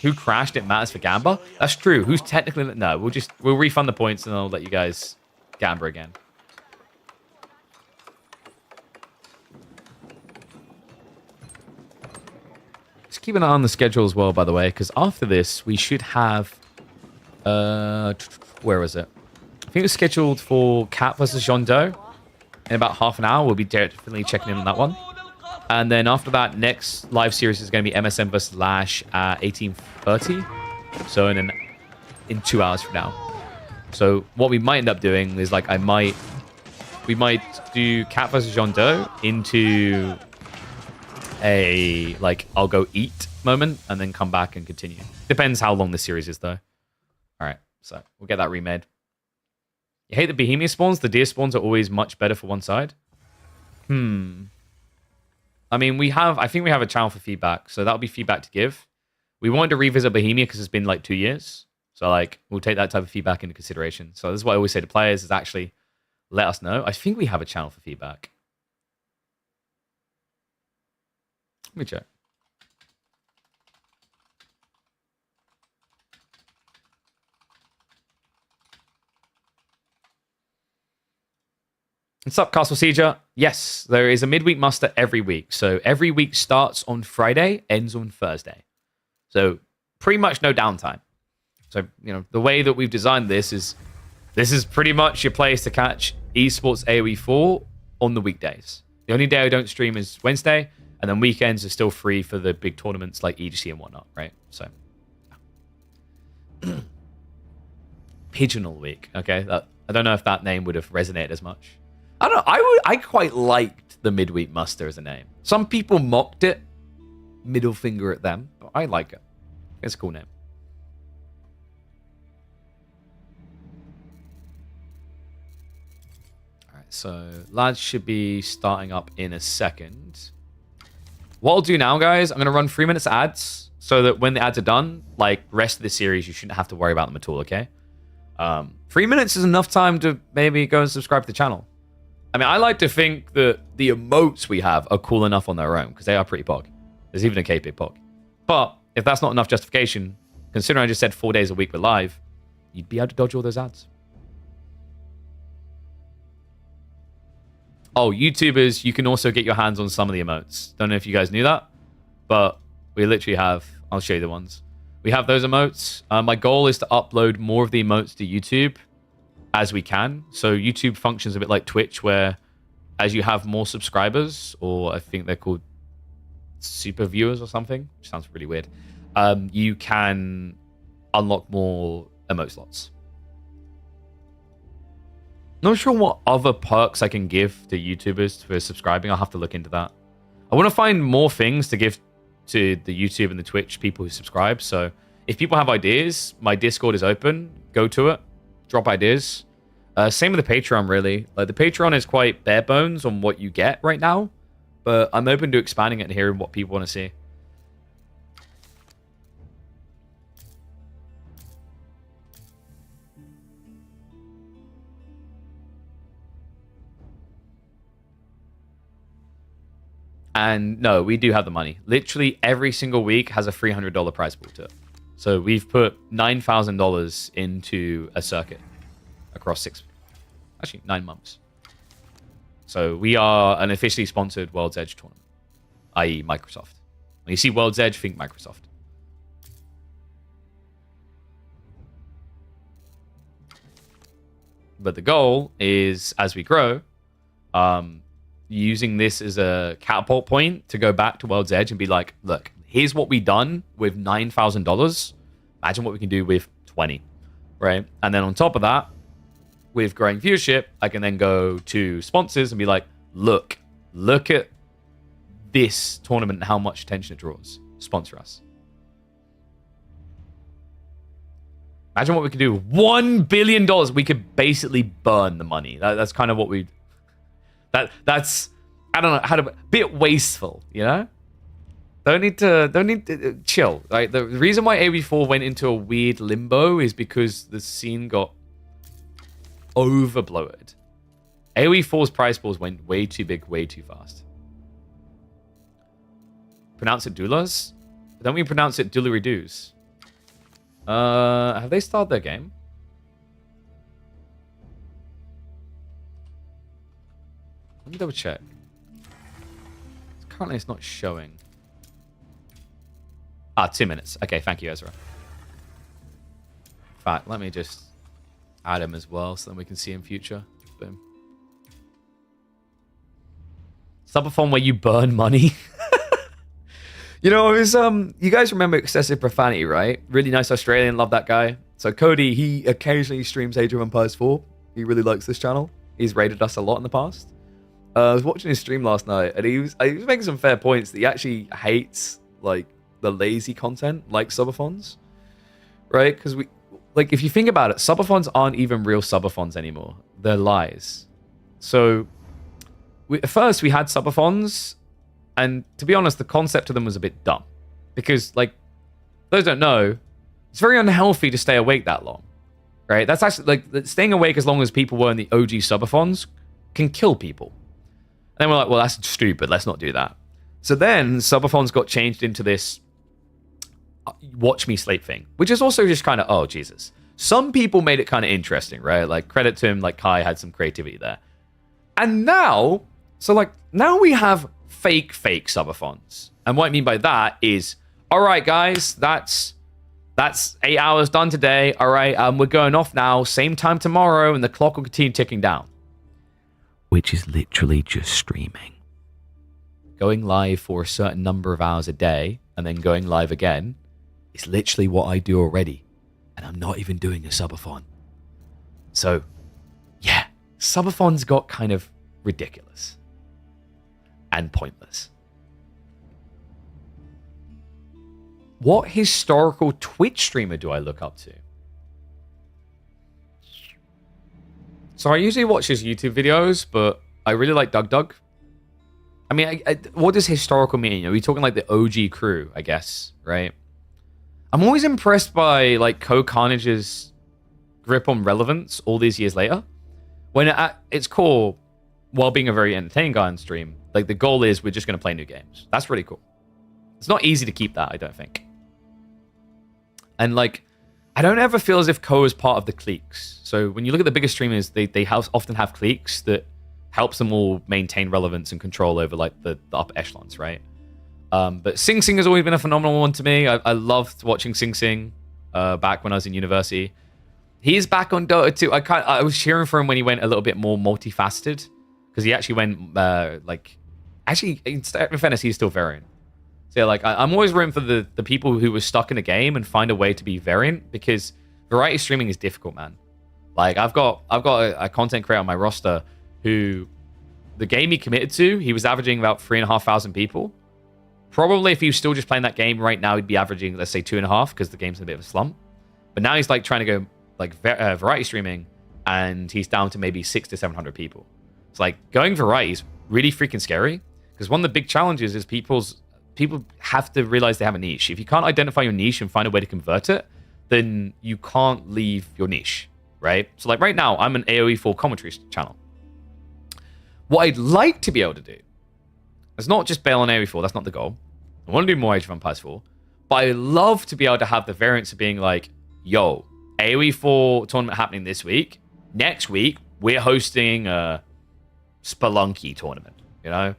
Who crashed? It matters for Gamba? That's true. Who's technically... No, we'll refund the points and I'll let you guys Gamba again. Just keep an eye on the schedule as well, by the way, because after this, we should have... where was it? I think it was scheduled for Cat versus Jean Doe. In about half an hour, we'll be definitely checking in on that one. And then after that, next live series is going to be MSM versus Lash at 18:30. So in 2 hours from now. So what we might end up doing is like we might do Cat versus Jean Doe into a like I'll go eat moment and then come back and continue. Depends how long the series is though. All right, so we'll get that remade. You hate the Bohemia spawns? The deer spawns are always much better for one side. I mean, I think we have a channel for feedback, so that'll be feedback to give. We wanted to revisit Bohemia because it's been like 2 years. So like, we'll take that type of feedback into consideration. So this is what I always say to players is actually let us know. I think we have a channel for feedback. Let me check. What's up, Castle Sieger? Yes, there is a midweek muster every week. So every week starts on Friday, ends on Thursday. So pretty much no downtime. So, the way that we've designed this is pretty much your place to catch Esports AoE 4 on the weekdays. The only day I don't stream is Wednesday, and then weekends are still free for the big tournaments like EGC and whatnot, right? So, Pigeonal Week, okay? I don't know if that name would have resonated as much. I don't know. I quite liked the midweek muster as a name. Some people mocked it, middle finger at them, but I like it. It's a cool name. So lads should be starting up in a second. What I'll do now, guys, I'm going to run 3 minutes ads so that when the ads are done, like rest of the series, you shouldn't have to worry about them at all, okay? 3 minutes is enough time to maybe go and subscribe to the channel. I mean, I like to think that the emotes we have are cool enough on their own because they are pretty pog. There's even a K-Pig pog. But if that's not enough justification, considering I just said 4 days a week we're live, you'd be able to dodge all those ads. Oh, YouTubers, you can also get your hands on some of the emotes. Don't know if you guys knew that, but we literally have... I'll show you the ones. We have those emotes. My goal is to upload more of the emotes to YouTube as we can. So YouTube functions a bit like Twitch, where as you have more subscribers, or I think they're called super viewers or something, which sounds really weird, you can unlock more emote slots. Not sure what other perks I can give to YouTubers for subscribing. I'll have to look into that. I want to find more things to give to the YouTube and the Twitch people who subscribe. So if people have ideas, my Discord is open. Go to it. Drop ideas. Same with the Patreon, really. Like the Patreon is quite bare bones on what you get right now, but I'm open to expanding it and hearing what people want to see. And no, we do have the money. Literally every single week has a $300 prize pool to it. So we've put $9,000 into a circuit across 9 months. So we are an officially sponsored World's Edge tournament, i.e. Microsoft. When you see World's Edge, think Microsoft. But the goal is, as we grow, using this as a catapult point to go back to World's Edge and be like, look, here's what we done with $9,000. Imagine what we can do with 20, right? And then on top of that, with growing viewership, I can then go to sponsors and be like, look at this tournament and how much attention it draws. Sponsor us. Imagine what we could do with $1 billion. We could basically burn the money. That's kind of what we... That's I don't know how to bit wasteful, you know. Don't need to chill. Like the reason why AoE4 went into a weird limbo is because the scene got overbloated. AoE4's prize pools went way too big, way too fast. Pronounce it doulas? Don't we pronounce it doolary-doos? Have they started their game? Let me double check. Currently, it's not showing. 2 minutes. Okay, thank you, Ezra. In fact, let me just add him as well so then we can see in future. Boom. Subathon where you burn money. You know, it was, you guys remember Excessive Profanity, right? Really nice Australian, love that guy. So Cody, he occasionally streams Age of Empires 4. He really likes this channel. He's rated us a lot in the past. I was watching his stream last night, and he was making some fair points that he actually hates, like, the lazy content, like subathons, right? Because if you think about it, subathons aren't even real subathons anymore. They're lies. So, at first, we had subathons, and to be honest, the concept of them was a bit dumb. Because, like, those don't know, it's very unhealthy to stay awake that long, right? That's actually, like, staying awake as long as people were in the OG subathons can kill people. And then we're like, well, that's stupid. Let's not do that. So then subathons got changed into this watch me sleep thing, which is also just kind of, oh, Jesus. Some people made it kind of interesting, right? Like, credit to him, like, Kai had some creativity there. And now, now we have fake subathons. And what I mean by that is, all right, guys, that's 8 hours done today. All right, we're going off now. Same time tomorrow, and the clock will continue ticking down. Which is literally just streaming. Going live for a certain number of hours a day, and then going live again, is literally what I do already. And I'm not even doing a subathon. So, yeah, subathons got kind of ridiculous. And pointless. What historical Twitch streamer do I look up to? So I usually watch his YouTube videos, but I really like Doug. I mean, what does historical mean? Are we talking like the OG crew, I guess, right? I'm always impressed by like Carnage's grip on relevance all these years later. When at its core, while being a very entertaining guy on stream, like the goal is we're just going to play new games. That's really cool. It's not easy to keep that, I don't think. And like, I don't ever feel as if Ko is part of the cliques. So when you look at the biggest streamers, they often have cliques that helps them all maintain relevance and control over like the upper echelons, right? But Sing Sing has always been a phenomenal one to me. I loved watching Sing Sing back when I was in university. He's back on Dota 2. I was cheering for him when he went a little bit more multifaceted, because he actually went actually in fairness, he's still variant. So yeah, like I'm always rooting for the people who were stuck in a game and find a way to be variant, because variety streaming is difficult, man. Like I've got a content creator on my roster who the game he committed to, he was averaging about 3,500 people. Probably if he was still just playing that game right now, he'd be averaging, let's say, 2.5, because the game's in a bit of a slump. But now he's like trying to go like variety streaming, and he's down to maybe 600 to 700 people. It's like going variety is really freaking scary, because one of the big challenges is people have to realize they have a niche. If you can't identify your niche and find a way to convert it, then you can't leave your niche, right? So like right now, I'm an AoE4 commentary channel. What I'd like to be able to do is not just bail on AoE4, that's not the goal. I want to do more Age of Empires 4, but I love to be able to have the variance of being like, yo, AoE4 tournament happening this week. Next week, we're hosting a Spelunky tournament, you know?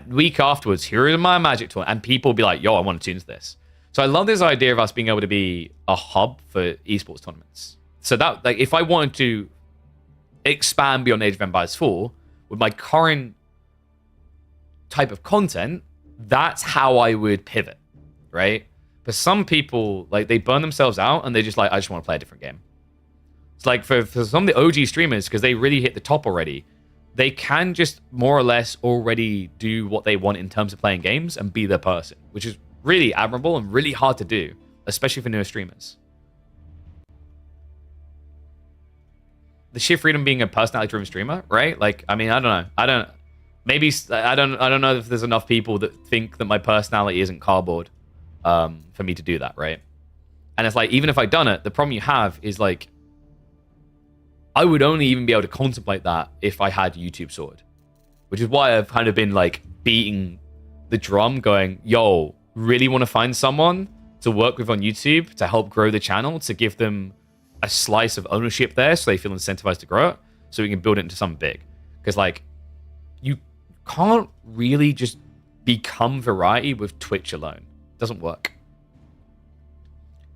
Week afterwards, here is my Magic tournament, and people will be like, yo, I want to tune to this. So I love this idea of us being able to be a hub for esports tournaments. So that, like, if I wanted to expand beyond Age of Empires 4 with my current type of content, that's how I would pivot, right? But some people, like, they burn themselves out and they just like, I just want to play a different game. It's like for some of the OG streamers, because they really hit the top already, they can just more or less already do what they want in terms of playing games and be their person, which is really admirable and really hard to do, especially for newer streamers. The sheer freedom being a personality-driven streamer, right? Like, I mean, I don't know. I don't know if there's enough people that think that my personality isn't cardboard for me to do that, right? And it's like, even if I'd done it, the problem you have is like, I would only even be able to contemplate that if I had YouTube Sword, which is why I've kind of been like beating the drum going, yo, really want to find someone to work with on YouTube to help grow the channel, to give them a slice of ownership there so they feel incentivized to grow it, so we can build it into something big. Because like, you can't really just become variety with Twitch alone. It doesn't work.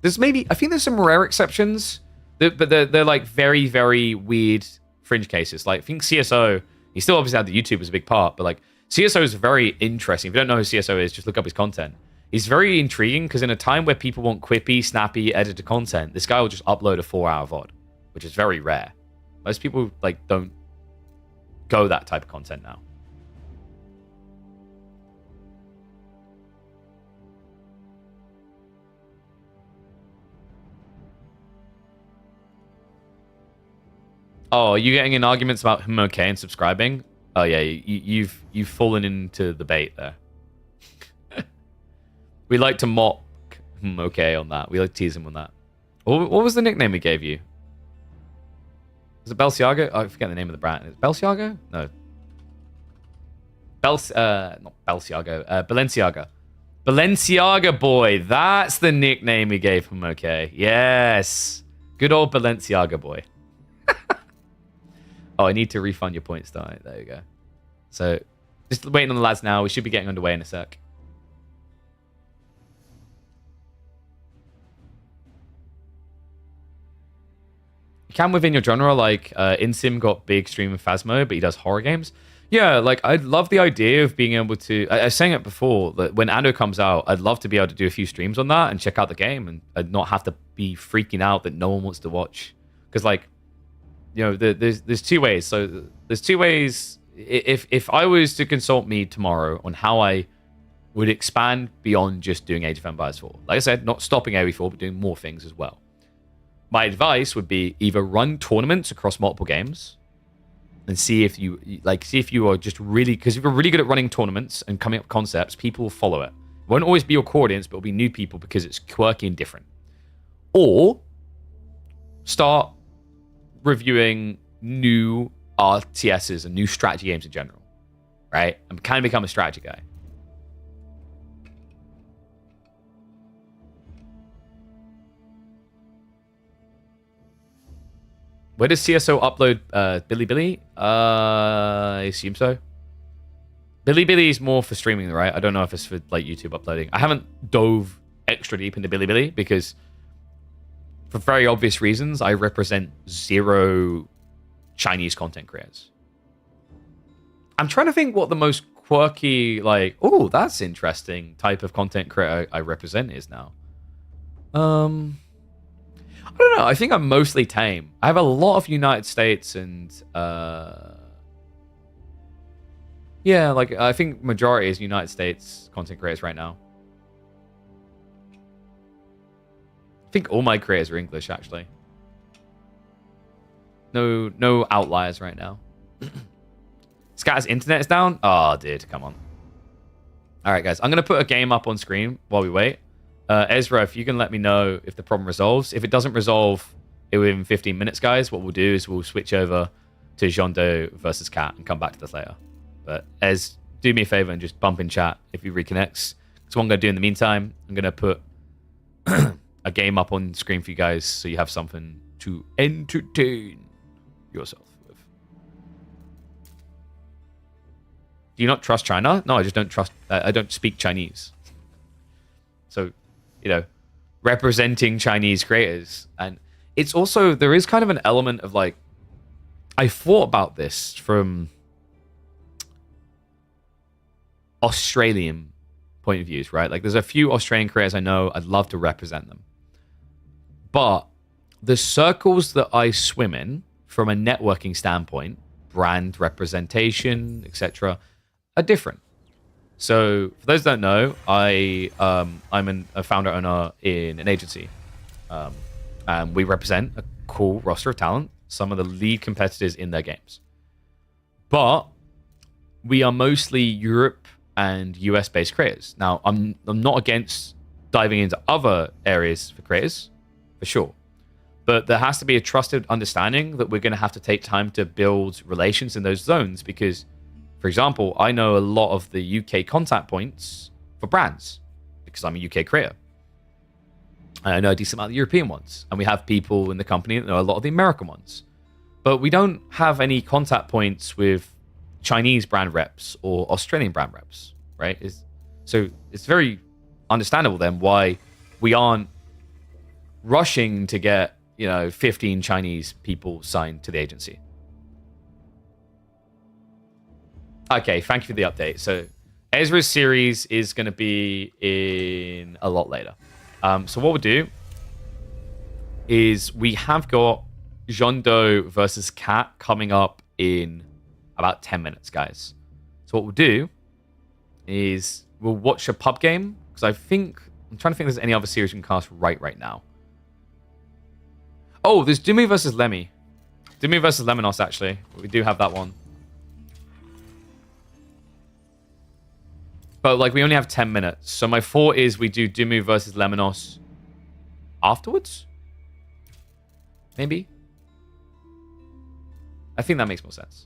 I think there's some rare exceptions, but they're like very, very weird fringe cases. Like, I think CSO, he still obviously had the YouTube as a big part, but like, CSO is very interesting. If you don't know who CSO is, just look up his content. He's very intriguing because in a time where people want quippy, snappy, edited content, this guy will just upload a 4-hour VOD, which is very rare. Most people like don't go that type of content now. Oh, are you getting in arguments about him okay and subscribing? Oh yeah, you've fallen into the bait there. We like to mock him okay on that. We like to tease him on that. What was the nickname we gave you? Was it Balenciaga? Oh, I forget the name of the brand. Is it Balenciaga? No. Not Balenciaga. Balenciaga. Balenciaga boy. That's the nickname we gave him okay. Yes. Good old Balenciaga boy. Oh, I need to refund your points, don't I? There you go. So, just waiting on the lads now. We should be getting underway in a sec. You can within your genre, like InSim got big stream of Phasmo, but he does horror games. Yeah, like I'd love the idea of being able to. I was saying it before that when Anno comes out, I'd love to be able to do a few streams on that and check out the game, and I'd not have to be freaking out that no one wants to watch. Because like, you know, there's two ways. So there's two ways. If I was to consult me tomorrow on how I would expand beyond just doing Age of Empires 4, like I said, not stopping AoE4, but doing more things as well. My advice would be either run tournaments across multiple games and see if you are just really, because if you're really good at running tournaments and coming up with concepts, people will follow it. It won't always be your core audience, but it'll be new people because it's quirky and different. Or start reviewing new RTSs and new strategy games in general, right? And kind of become a strategy guy. Where does CSO upload Bilibili? I assume so. Bilibili is more for streaming, right? I don't know if it's for like YouTube uploading. I haven't dove extra deep into Bilibili because for very obvious reasons, I represent 0 Chinese content creators. I'm trying to think what the most quirky, like, oh, that's interesting type of content creator I represent is now. I don't know. I think I'm mostly tame. I have a lot of United States and yeah, like I think majority is United States content creators right now. I think all my creators are English actually. No outliers right now. Scatter's internet is down? Oh, dude, come on. All right, guys. I'm going to put a game up on screen while we wait. Ezra, if you can let me know if the problem resolves. If it doesn't resolve within 15 minutes, guys, what we'll do is we'll switch over to Jondo versus Cat and come back to this later. But Ez, do me a favor and just bump in chat if he reconnects. So what I'm going to do in the meantime, I'm going to put a game up on screen for you guys so you have something to entertain yourself with. Do you not trust China? No, I just don't trust. I don't speak Chinese. So, you know, representing Chinese creators. And it's also, there is kind of an element of like, I thought about this from Australian point of views, right? Like there's a few Australian creators I know, I'd love to represent them. But the circles that I swim in from a networking standpoint, brand representation, etc., are different. So for those that don't know, I'm a founder owner in an agency. And we represent a cool roster of talent, some of the lead competitors in their games. But we are mostly Europe and US based creators. Now, I'm not against diving into other areas for creators, for sure. But there has to be a trusted understanding that we're going to have to take time to build relations in those zones because, for example, I know a lot of the UK contact points for brands because I'm a UK creator. And I know a decent amount of the European ones. And we have people in the company that know a lot of the American ones. But we don't have any contact points with Chinese brand reps or Australian brand reps, right? So it's very understandable then why we aren't rushing to get, 15 Chinese people signed to the agency. Okay, thank you for the update. So Ezra's series is going to be in a lot later. So what we'll do is we have got Jondo versus Cat coming up in about 10 minutes, guys. So what we'll do is we'll watch a pub game because I'm trying to think if there's any other series we can cast right now. Oh, there's Dumi versus Lemmy. Dumi versus Lemonos, actually. We do have that one. But, we only have 10 minutes. So my thought is we do Dumu versus Lemonos afterwards? Maybe? I think that makes more sense.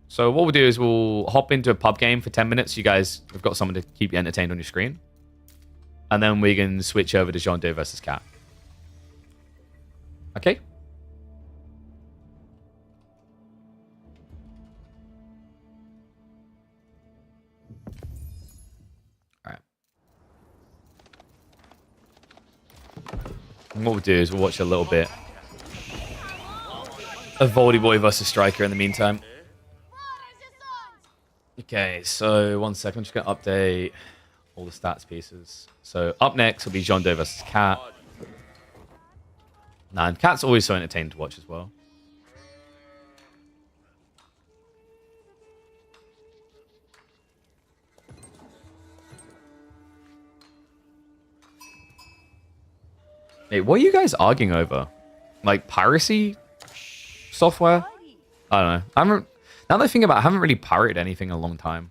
So what we'll do is we'll hop into a pub game for 10 minutes. You guys have got someone to keep you entertained on your screen. And then we can switch over to Jondo versus Cat. Okay? And what we'll do is we'll watch a little bit of Voldy Boy versus Striker in the meantime. Okay, so 1 second. I'm just going to update all the stats pieces. So up next will be John Doe versus Cat. Nah, and Cat's always so entertaining to watch as well. Hey, what are you guys arguing over? Like piracy software? I don't know. Now that I think about it, I haven't really pirated anything in a long time.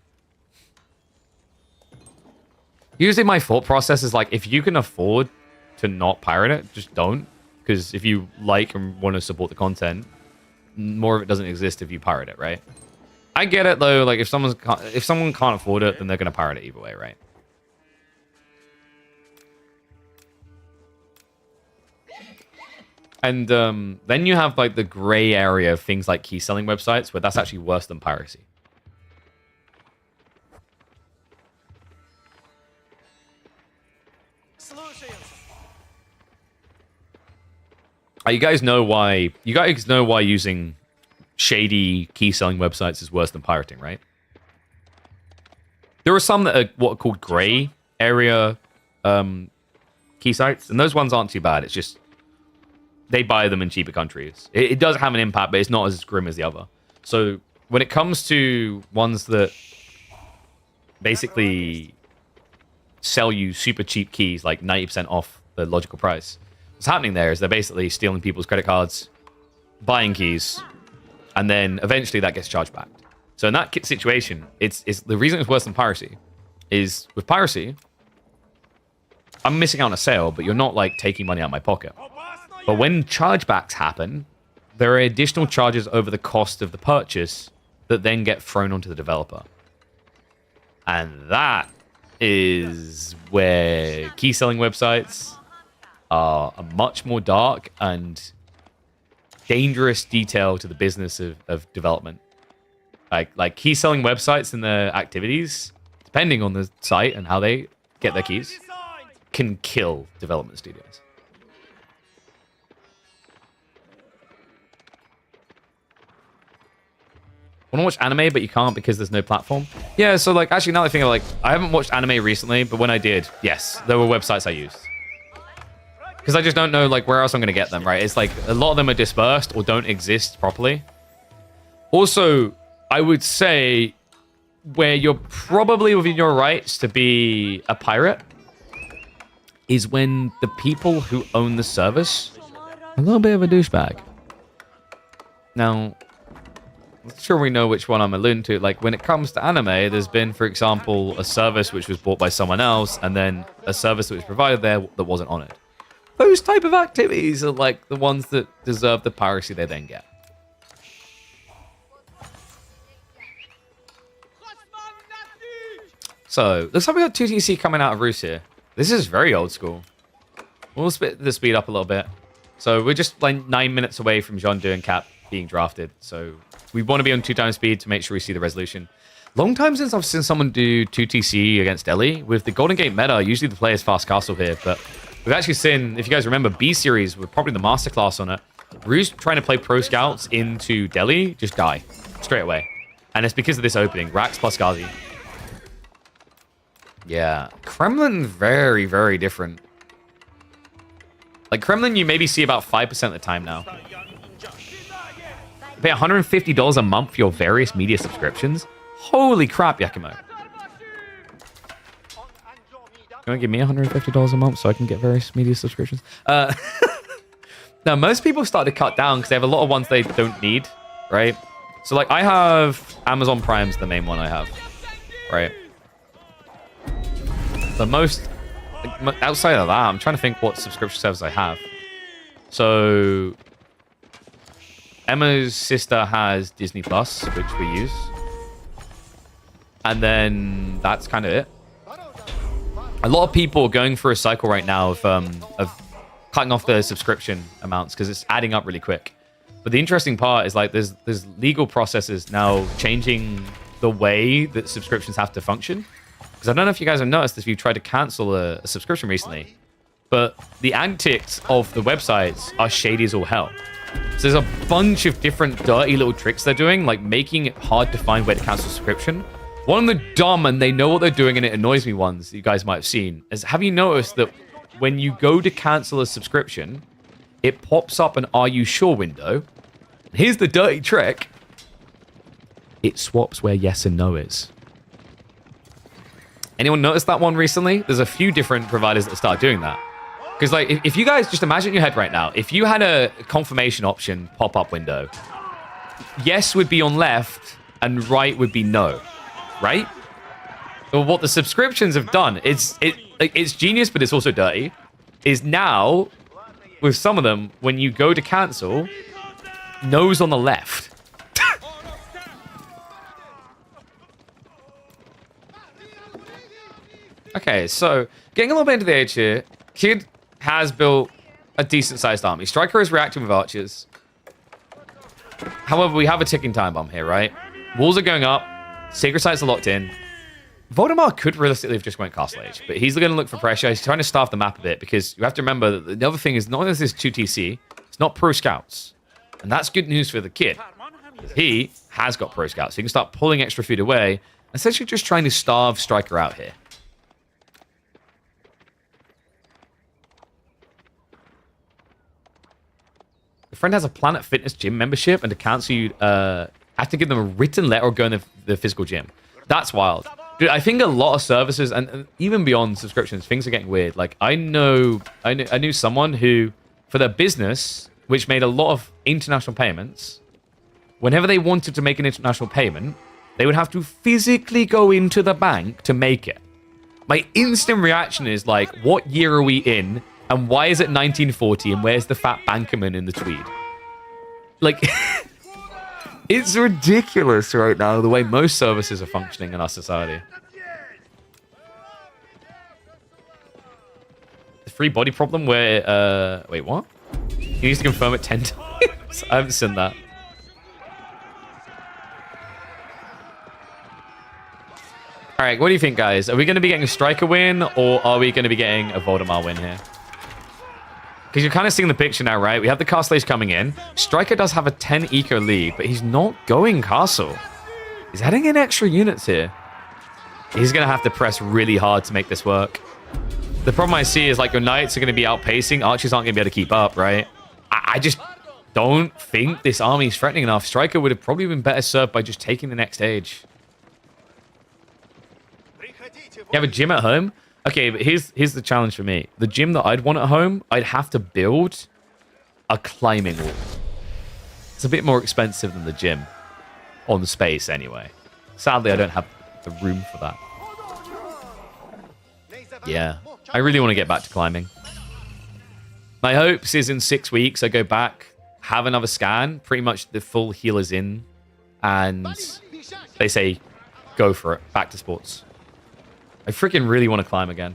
Usually my thought process is like, if you can afford to not pirate it, just don't. Because if you like and want to support the content, more of it doesn't exist if you pirate it, right? I get it though. Like if someone can't afford it, then they're gonna pirate it either way, right? And then you have like the gray area of things like key selling websites, where that's actually worse than piracy. You guys know why using shady key selling websites is worse than pirating, right? There are some that are what are called gray area key sites, and those ones aren't too bad. It's just they buy them in cheaper countries. It does have an impact, but it's not as grim as the other. So when it comes to ones that basically sell you super cheap keys, like 90% off the logical price, what's happening there is they're basically stealing people's credit cards, buying keys, and then eventually that gets charged back. So in that situation, it's the reason it's worse than piracy is with piracy, I'm missing out on a sale, but you're not like taking money out of my pocket. But when chargebacks happen, there are additional charges over the cost of the purchase that then get thrown onto the developer. And that is where key selling websites are a much more dark and dangerous detail to the business of development. Like key selling websites and their activities, depending on the site and how they get their keys, can kill development studios. Want to watch anime, but you can't because there's no platform? Yeah, so like, actually, now I think of like, I haven't watched anime recently, but when I did, yes, there were websites I used. Because I just don't know like where else I'm going to get them, right? It's like a lot of them are dispersed or don't exist properly. Also, I would say where you're probably within your rights to be a pirate is when the people who own the service are a little bit of a douchebag. Now, I'm sure we know which one I'm alluding to. Like when it comes to anime, there's been, for example, a service which was bought by someone else, and then a service that was provided there that wasn't on it. Those type of activities are like the ones that deserve the piracy they then get. So, looks like we got 2TC coming out of Roost here. This is very old school. We'll split the speed up a little bit. So, we're just like 9 minutes away from John Doe and Cap being drafted. So, we want to be on 2 times speed to make sure we see the resolution. Long time since I've seen someone do 2TC against Delhi. With the Golden Gate meta, usually the play is Fast Castle here, but we've actually seen, if you guys remember, B-Series with probably the masterclass on it. Roost trying to play Pro Scouts into Delhi, just die straight away. And it's because of this opening, Rax plus Ghazi. Yeah, Kremlin, very, very different. Like Kremlin, you maybe see about 5% of the time now. You pay $150 a month for your various media subscriptions. Holy crap, Yakimo. You want to give me $150 a month so I can get various media subscriptions? Now, most people start to cut down because they have a lot of ones they don't need, right? So, like, I have Amazon Prime's the main one I have, right? The most, like, outside of that, I'm trying to think what subscription service I have. So, Emma's sister has Disney Plus, which we use. And then that's kind of it. A lot of people are going through a cycle right now of cutting off their subscription amounts because it's adding up really quick. But the interesting part is like there's legal processes now changing the way that subscriptions have to function. Because I don't know if you guys have noticed if you tried to cancel a subscription recently, but the antics of the websites are shady as all hell. So there's a bunch of different dirty little tricks they're doing, like making it hard to find where to cancel subscription. One of the dumb and they know what they're doing and it annoys me ones that you guys might have seen is, have you noticed that when you go to cancel a subscription, it pops up an "Are you sure?" window. Here's the dirty trick. It swaps where yes and no is. Anyone noticed that one recently? There's a few different providers that start doing that. Because, like, if you guys just imagine in your head right now, if you had a confirmation option pop-up window, yes would be on left and right would be no, right? Well, what the subscriptions have done, it's genius, but it's also dirty, is now, with some of them, when you go to cancel, no's on the left. Okay, so getting a little bit into the age here, Kid has built a decent-sized army. Striker is reacting with archers. However, we have a ticking time bomb here, right? Walls are going up. Sacred sites are locked in. Voldemar could realistically have just went Castle Age, but he's going to look for pressure. He's trying to starve the map a bit because you have to remember that the other thing is not only is this 2TC, it's not pro scouts. And that's good news for the Kid. He has got pro scouts. So he can start pulling extra food away, essentially just trying to starve Striker out here. The friend has a Planet Fitness gym membership, and to cancel you, have to give them a written letter or go in the physical gym. That's wild. Dude, I think a lot of services, and even beyond subscriptions, things are getting weird. Like, I knew someone who, for their business, which made a lot of international payments, whenever they wanted to make an international payment, they would have to physically go into the bank to make it. My instant reaction is like, what year are we in? And why is it 1940? And where's the fat bankerman in the tweed? Like, it's ridiculous right now the way most services are functioning in our society. The free body problem where, wait, what? He needs to confirm it 10 times. I haven't seen that. All right, what do you think, guys? Are we going to be getting a Striker win, or are we going to be getting a Voldemar win here? Because you're kind of seeing the picture now, right? We have the Castle Age coming in. Striker does have a 10 eco lead, but he's not going Castle. He's adding in extra units here. He's going to have to press really hard to make this work. The problem I see is, like, your Knights are going to be outpacing. Archers aren't going to be able to keep up, right? I just don't think this army is threatening enough. Striker would have probably been better served by just taking the next age. You have a gym at home? Okay, but here's the challenge for me. The gym that I'd want at home, I'd have to build a climbing wall. It's a bit more expensive than the gym. On the space, anyway. Sadly, I don't have the room for that. Yeah, I really want to get back to climbing. My hopes is in 6 weeks, I go back, have another scan, pretty much the full heal is in, and they say, go for it, back to sports. I freaking really want to climb again.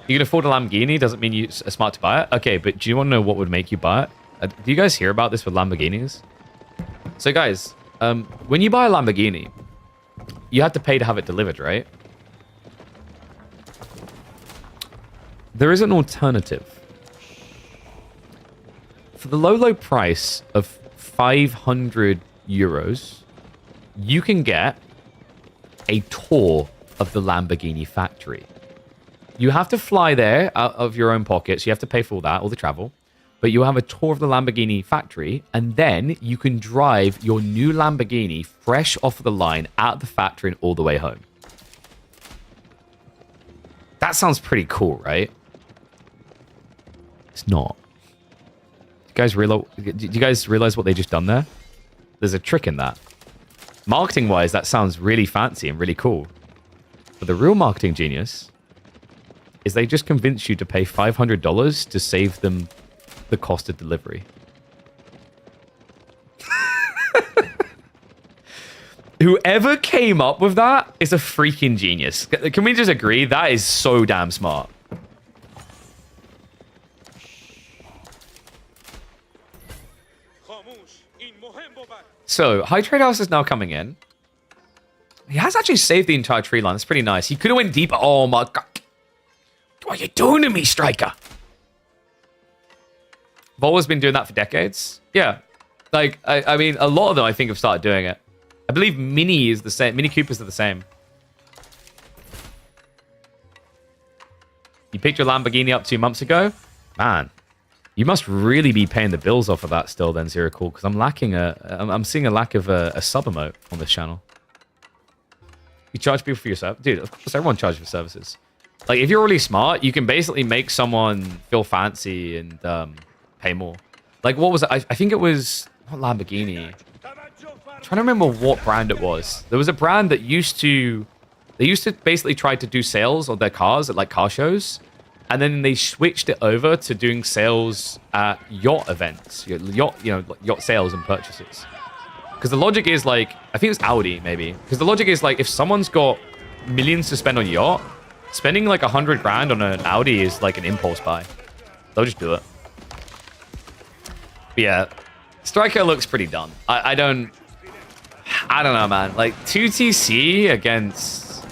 You can afford a Lamborghini doesn't mean you're smart to buy it. Okay, but do you want to know what would make you buy it? Do you guys hear about this with Lamborghinis? So guys, when you buy a Lamborghini, you have to pay to have it delivered, right? There is an alternative. For the low price of 500 euros, you can get a tour of the Lamborghini factory. You have to fly there out of your own pockets. You have to pay for all that, all the travel. But you have a tour of the Lamborghini factory, and then you can drive your new Lamborghini fresh off of the line out the factory and all the way home. That sounds pretty cool, right? It's not. Do you guys realize what they just done there? There's a trick in that. Marketing-wise, that sounds really fancy and really cool. But the real marketing genius is they just convince you to pay $500 to save them the cost of delivery. Whoever came up with that is a freaking genius. Can we just agree? That is so damn smart. So, High Trade House is now coming in. He has actually saved the entire tree line. That's pretty nice. He could have went deeper. Oh my god. What are you doing to me, striker? Vol's been doing that for decades. Yeah. Like, I mean, a lot of them, I think, have started doing it. I believe Mini is the same. Mini Coopers are the same. You picked your Lamborghini up 2 months ago? Man, you must really be paying the bills off of that still then, Zero Cool, because I'm seeing a lack of a sub emote on this channel. You charge people for your service? Dude, of course everyone charges for services. Like, if you're really smart, you can basically make someone feel fancy and pay more. Like, what was it? I think it was... Not Lamborghini. I'm trying to remember what brand it was. There was a brand that used to... They used to basically try to do sales on their cars at, like, car shows. And then they switched it over to doing sales at yacht events. Yacht sales and purchases. Because the logic is, like... I think it's Audi, maybe. Because the logic is, like, if someone's got millions to spend on yacht, spending, like, 100 grand on an Audi is, like, an impulse buy. They'll just do it. But yeah, Striker looks pretty done. I don't know, man. Like 2TC against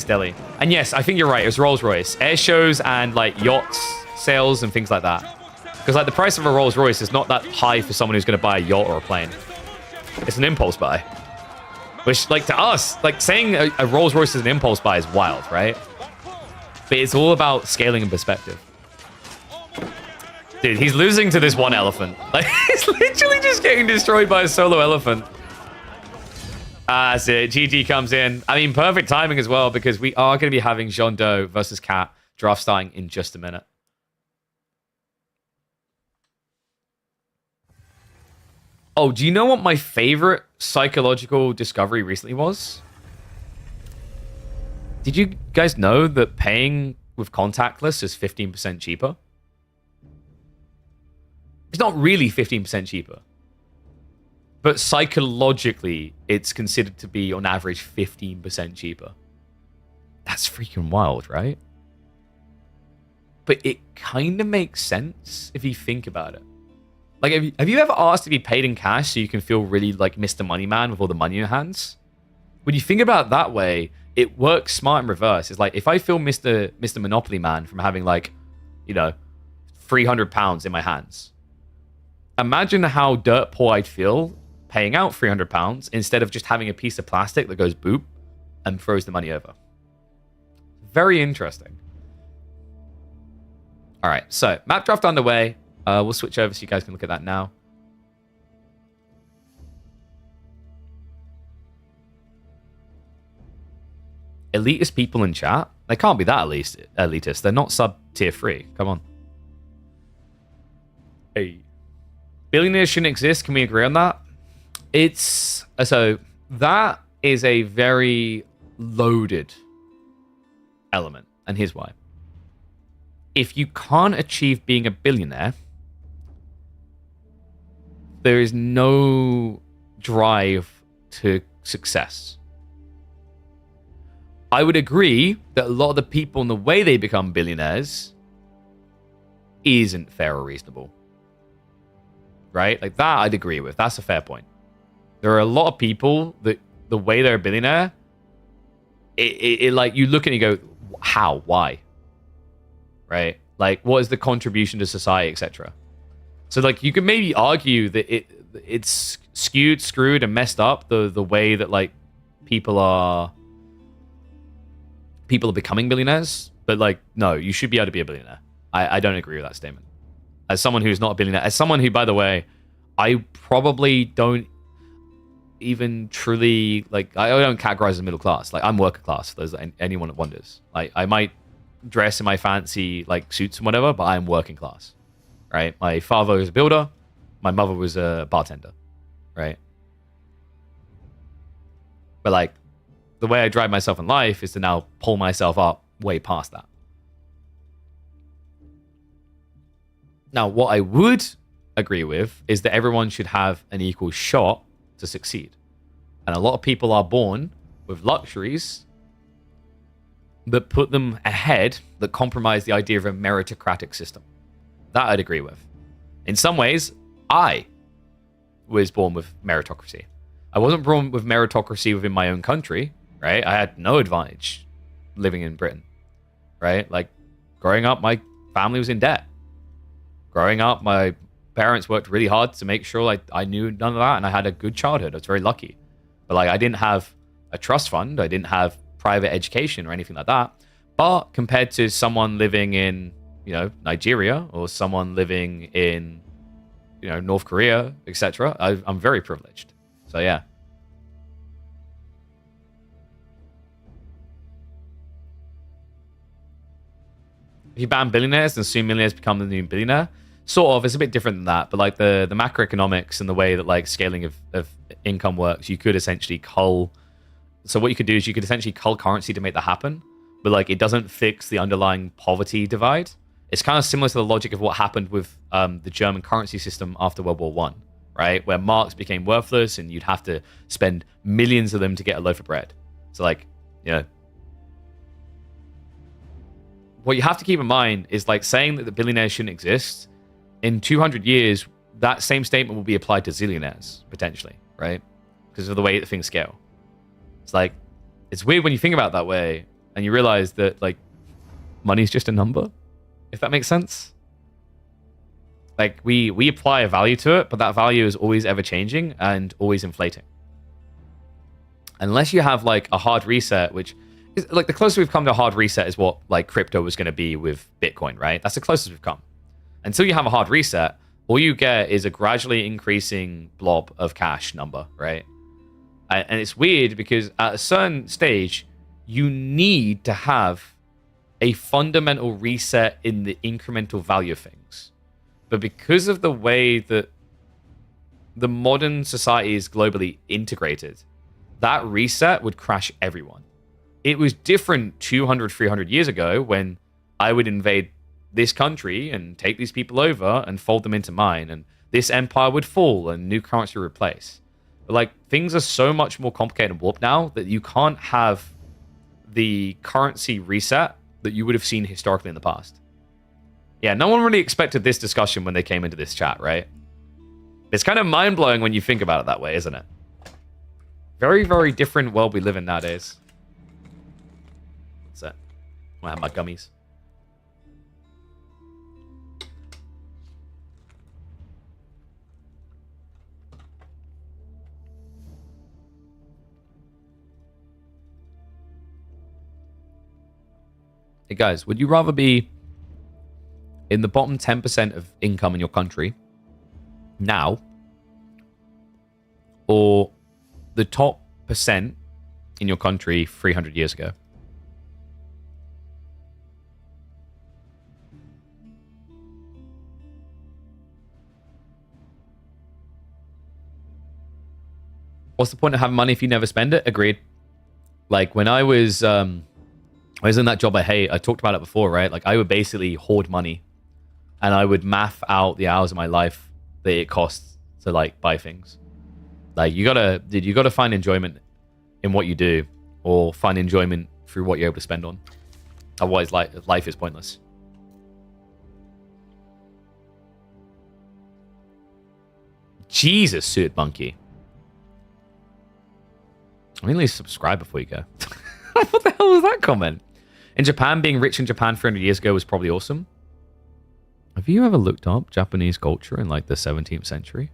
Delhi. And yes, I think you're right. It was Rolls Royce. Air shows and like yachts, sales and things like that. Because like the price of a Rolls Royce is not that high for someone who's going to buy a yacht or a plane. It's an impulse buy. Which, like, to us, like saying a Rolls Royce is an impulse buy is wild, right? But it's all about scaling and perspective. Dude, he's losing to this one elephant. Like, he's literally just getting destroyed by a solo elephant. That's it. GG comes in. I mean, perfect timing as well, because we are going to be having Jean Doe versus Cat draft starting in just a minute. Oh, do you know what my favorite psychological discovery recently was? Did you guys know that paying with contactless is 15% cheaper? It's not really 15% cheaper. But psychologically, it's considered to be, on average, 15% cheaper. That's freaking wild, right? But it kind of makes sense if you think about it. Like, have you ever asked to be paid in cash so you can feel really like Mr. Money Man with all the money in your hands? When you think about it that way, it works smart in reverse. It's like, if I feel Mr. Monopoly Man from having, like, you know, £300 in my hands, imagine how dirt poor I'd feel paying out £300 instead of just having a piece of plastic that goes boop and throws the money over. Very interesting. All right, so map draft underway. We'll switch over so you guys can look at that now. Elitist people in chat? They can't be that elitist. They're not sub tier 3. Come on. Hey. Billionaires shouldn't exist. Can we agree on that? It's... So, that is a very loaded element. And here's why. If you can't achieve being a billionaire, there is no drive to success. I would agree that a lot of the people and the way they become billionaires isn't fair or reasonable. Right? Like that I'd agree with. That's a fair point. There are a lot of people that the way they're a billionaire, it like you look and you go, how? Why? Right? Like, what is the contribution to society, etc.? So, like, you can maybe argue that it's skewed, screwed, and messed up the way that, like, people are becoming billionaires. But, like, no, you should be able to be a billionaire. I don't agree with that statement. As someone who's not a billionaire, as someone who, by the way, I probably don't even truly, like, I don't categorize as middle class. Like, I'm worker class, for those anyone that wonders. Like, I might dress in my fancy, like, suits and whatever, but I'm working class. Right? My father was a builder. My mother was a bartender. Right? But, like, the way I drive myself in life is to now pull myself up way past that. Now, what I would agree with is that everyone should have an equal shot to succeed. And a lot of people are born with luxuries that put them ahead, that compromise the idea of a meritocratic system. That I'd agree with. In some ways, I was born with meritocracy. I wasn't born with meritocracy within my own country, right? I had no advantage living in Britain, right? Like, growing up, my family was in debt. Growing up, my parents worked really hard to make sure like I knew none of that, and I had a good childhood. I was very lucky. But like, I didn't have a trust fund. I didn't have private education or anything like that. But compared to someone living in, Nigeria, or someone living in, North Korea, etc., I'm very privileged. So yeah. If you ban billionaires, then soon millionaires become the new billionaire. Sort of. It's a bit different than that, but like the macroeconomics and the way that like scaling of income works, you could essentially cull. So what you could do is you could essentially cull currency to make that happen, but like it doesn't fix the underlying poverty divide. It's kind of similar to the logic of what happened with the German currency system after World War One, right? Where marks became worthless and you'd have to spend millions of them to get a loaf of bread. So like, what you have to keep in mind is like saying that the billionaires shouldn't exist. In 200 years, that same statement will be applied to zillionaires, potentially, right? Because of the way that things scale. It's like, it's weird when you think about it that way and you realize that like money's just a number, if that makes sense. Like we apply a value to it, but that value is always ever changing and always inflating. Unless you have like a hard reset, which is like the closest we've come to a hard reset is what like crypto was going to be with Bitcoin, right? That's the closest we've come. Until you have a hard reset, all you get is a gradually increasing blob of cash number, right? And it's weird because at a certain stage, you need to have a fundamental reset in the incremental value of things. But because of the way that the modern society is globally integrated, that reset would crash everyone. It was different 200, 300 years ago when I would invade this country and take these people over and fold them into mine, and this empire would fall and new currency would replace. But like, things are so much more complicated and warped now that you can't have the currency reset that you would have seen historically in the past. Yeah, no one really expected this discussion when they came into this chat, right? It's kind of mind-blowing when you think about it that way, isn't it? Very, very different world we live in nowadays. What's that? I have my gummies. Hey guys, would you rather be in the bottom 10% of income in your country now, or the top percent in your country 300 years ago? What's the point of having money if you never spend it? Agreed. Like when I was in that job I hate, I talked about it before, right? Like I would basically hoard money and I would math out the hours of my life that it costs to like buy things. Like you gotta find enjoyment in what you do, or find enjoyment through what you're able to spend on. Otherwise life is pointless. Jesus, Suit Monkey. I mean, at least subscribe before you go. What the hell was that comment? In Japan, being rich in Japan 300 years ago was probably awesome. Have you ever looked up Japanese culture in like the 17th century?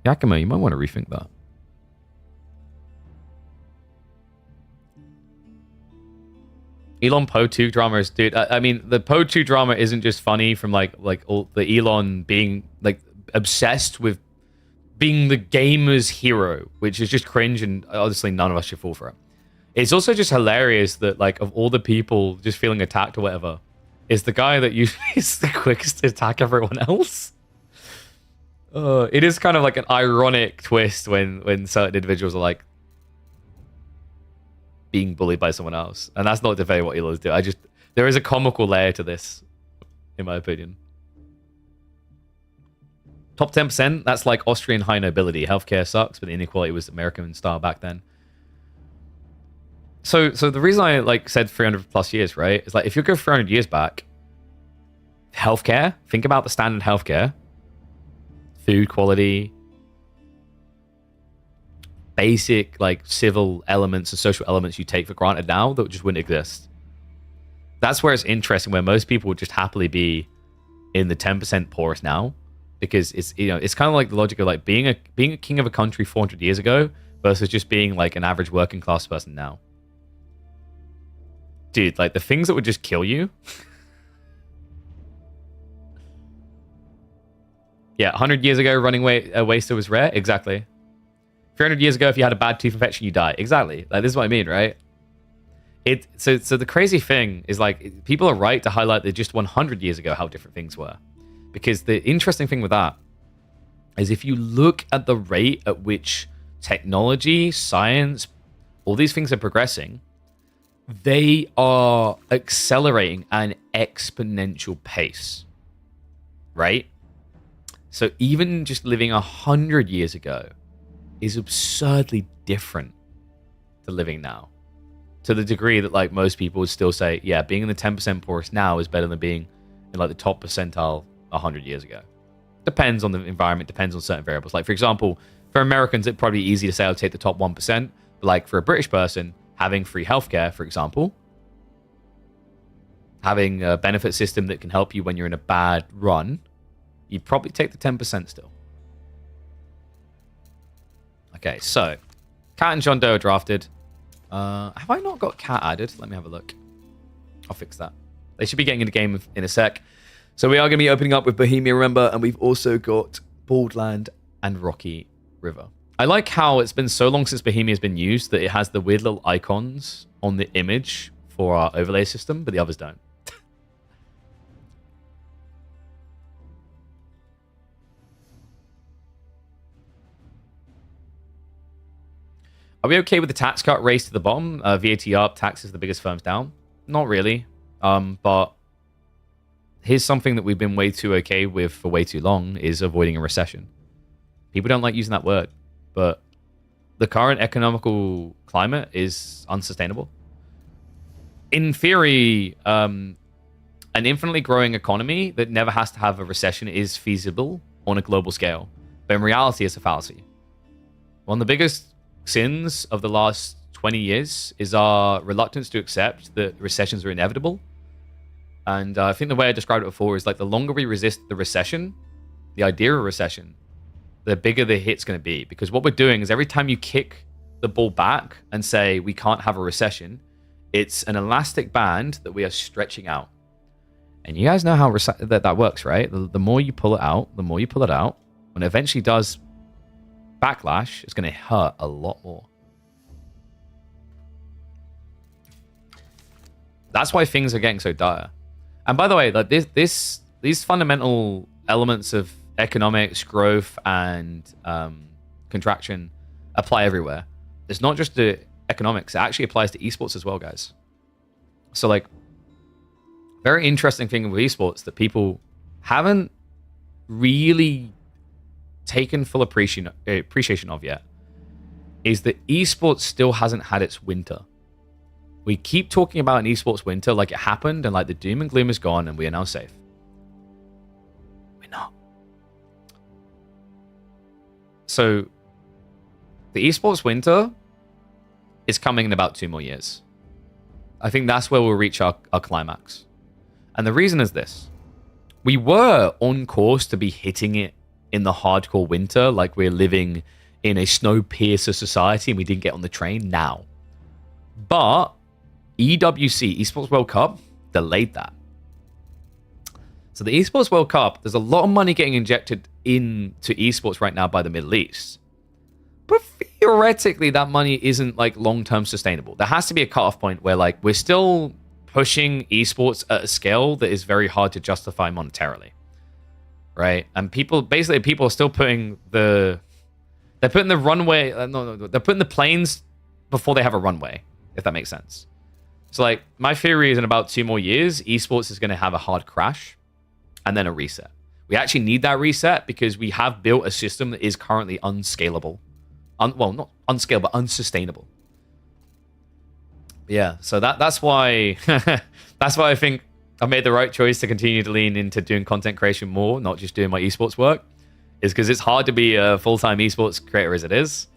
Yakima, you might want to rethink that. Elon Poe 2 drama is, dude. I mean, the Poe 2 drama isn't just funny from like all the Elon being like obsessed with being the gamer's hero, which is just cringe, and honestly, none of us should fall for it. It's also just hilarious that, like, of all the people just feeling attacked or whatever, is the guy that usually is the quickest to attack everyone else. It is kind of like an ironic twist when certain individuals are like being bullied by someone else, and that's not debating what Elon's doing. There is a comical layer to this, in my opinion. Top 10%, that's like Austrian high nobility. Healthcare sucks, but the inequality was American style back then. So the reason I like said 300 plus years, right, is like if you go 300 years back, healthcare, think about the standard healthcare, food quality, basic like civil elements and social elements you take for granted now that just wouldn't exist. That's where it's interesting, where most people would just happily be in the 10% poorest now, because it's, you know, it's kind of like the logic of like being a king of a country 400 years ago versus just being like an average working class person now. Dude, like the things that would just kill you. Yeah, 100 years ago, running waster was rare. Exactly. 300 years ago, if you had a bad tooth infection, you die. Exactly. Like, this is what I mean, right? So the crazy thing is, like, people are right to highlight that just 100 years ago how different things were. Because the interesting thing with that is if you look at the rate at which technology, science, all these things are progressing, they are accelerating at an exponential pace, right? So even just living 100 years ago is absurdly different to living now. To the degree that like most people would still say, yeah, being in the 10% poorest now is better than being in like the top percentile 100 years ago. Depends on the environment, depends on certain variables. Like for example, for Americans, it'd probably be easy to say I'll take the top 1%. But like for a British person, having free healthcare, for example, having a benefit system that can help you when you're in a bad run, you'd probably take the 10% still. Okay, so Cat and John Doe are drafted. Have I not got Cat added? Let me have a look. I'll fix that. They should be getting in the game in a sec. So we are going to be opening up with Bohemia, remember, and we've also got Baldland and Rocky River. I like how it's been so long since Bohemia has been used that it has the weird little icons on the image for our overlay system, but the others don't. Are we okay with the tax cut race to the bottom? VAT up, taxes the biggest firms down? Not really. But here's something that we've been way too okay with for way too long, is avoiding a recession. People don't like using that word, but the current economical climate is unsustainable. In theory, an infinitely growing economy that never has to have a recession is feasible on a global scale. But in reality, it's a fallacy. One of the biggest sins of the last 20 years is our reluctance to accept that recessions are inevitable. And I think the way I described it before is like the longer we resist the recession, the idea of recession, the bigger the hit's going to be. Because what we're doing is every time you kick the ball back and say we can't have a recession, it's an elastic band that we are stretching out. And you guys know how that works, right? The more you pull it out, when it eventually does backlash, it's going to hurt a lot more. That's why things are getting so dire. And by the way, like these fundamental elements of economics, growth, and contraction apply everywhere. It's not just the economics; it actually applies to esports as well, guys. So, like, very interesting thing with esports that people haven't really taken full appreciation of yet is that esports still hasn't had its winter. We keep talking about an esports winter like it happened and like the doom and gloom is gone and we are now safe. We're not. So the esports winter is coming in about 2 more years. I think that's where we'll reach our climax. And the reason is this. We were on course to be hitting it in the hardcore winter, like we're living in a Snowpiercer society and we didn't get on the train now. But EWC, Esports World Cup, delayed that. So the Esports World Cup, there's a lot of money getting injected into esports right now by the Middle East. But theoretically, that money isn't like long-term sustainable. There has to be a cutoff point where like we're still pushing esports at a scale that is very hard to justify monetarily. Right, and people are still putting they're putting the runway. They're putting the planes before they have a runway, if that makes sense. So, like, my theory is in about 2 more years, esports is going to have a hard crash, and then a reset. We actually need that reset because we have built a system that is currently unscalable, well, not unscalable, but unsustainable. Yeah, so that's why I think I made the right choice to continue to lean into doing content creation more, not just doing my esports work, is because it's hard to be a full-time esports creator as it is.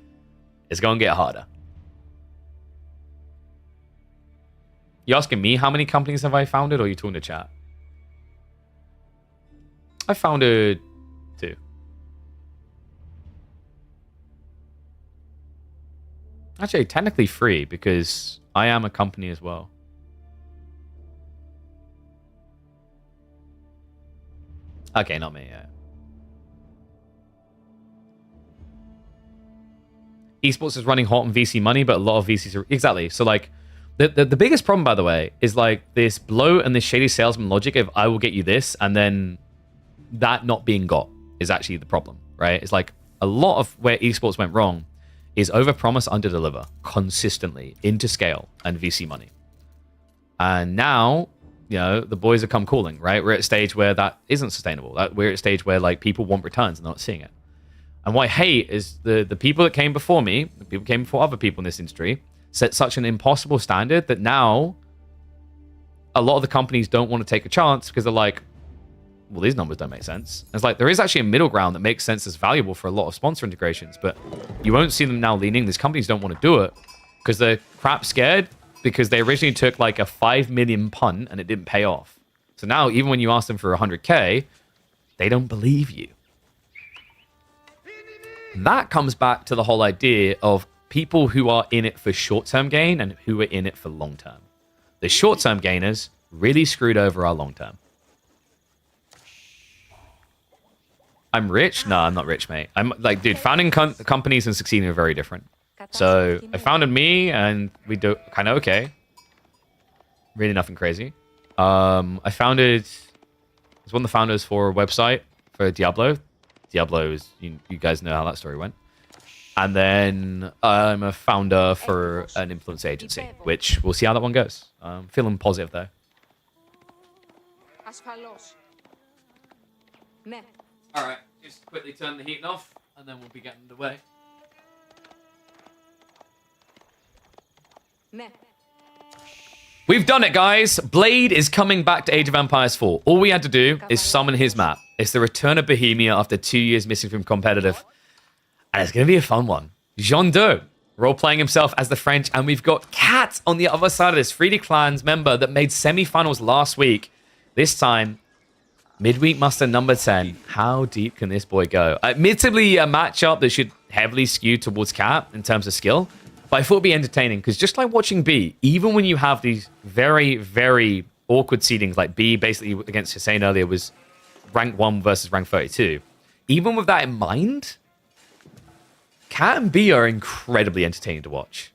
It's going to get harder. You asking me how many companies have I founded, or are you talking to chat? I founded 2. Actually, technically 3, because I am a company as well. Okay, not me, yeah. Esports is running hot on VC money, but a lot of VCs are... Exactly. So, like, the biggest problem, by the way, is, like, this blow and this shady salesman logic of I will get you this, and then that not being got is actually the problem, right? It's like a lot of where esports went wrong is overpromise, underdeliver consistently into scale and VC money. And now, you know, the boys have come calling, right? We're at a stage where that isn't sustainable. We're at a stage where, like, people want returns and they're not seeing it. And what I hate is the people that came before me, the people came before other people in this industry, set such an impossible standard that now a lot of the companies don't want to take a chance because they're like, well, these numbers don't make sense. And it's like, there is actually a middle ground that makes sense, that's valuable for a lot of sponsor integrations, but you won't see them now leaning. These companies don't want to do it because they're crap scared, because they originally took like a 5 million punt and it didn't pay off. So now, even when you ask them for 100K, they don't believe you. That comes back to the whole idea of people who are in it for short-term gain and who are in it for long-term. The short-term gainers really screwed over our long-term. I'm rich? No, I'm not rich, mate. I'm like, dude, founding companies and succeeding are very different. So I founded me and we do kind of okay. Really nothing crazy. I founded, I was one of the founders for a website for Diablo. Diablo is, you guys know how that story went. And then I'm a founder for an influence agency, which we'll see how that one goes. I'm feeling positive though. All right, just quickly turn the heating off and then we'll be getting underway. We've done it, guys. Blade is coming back to Age of Empires 4. All we had to do is summon his map. It's the return of Bohemia after 2 years missing from competitive. And it's going to be a fun one. Jean Do, role-playing himself as the French. And we've got Kat on the other side of this. 3D Clans member that made semi-finals last week. This time, Midweek Muster number 10. How deep can this boy go? Admittedly, a matchup that should heavily skew towards Kat in terms of skill. But I thought it'd be entertaining because just like watching B, even when you have these very, very awkward seedings, like B basically against Hussein earlier was rank 1 versus rank 32. Even with that in mind, Cat and B are incredibly entertaining to watch.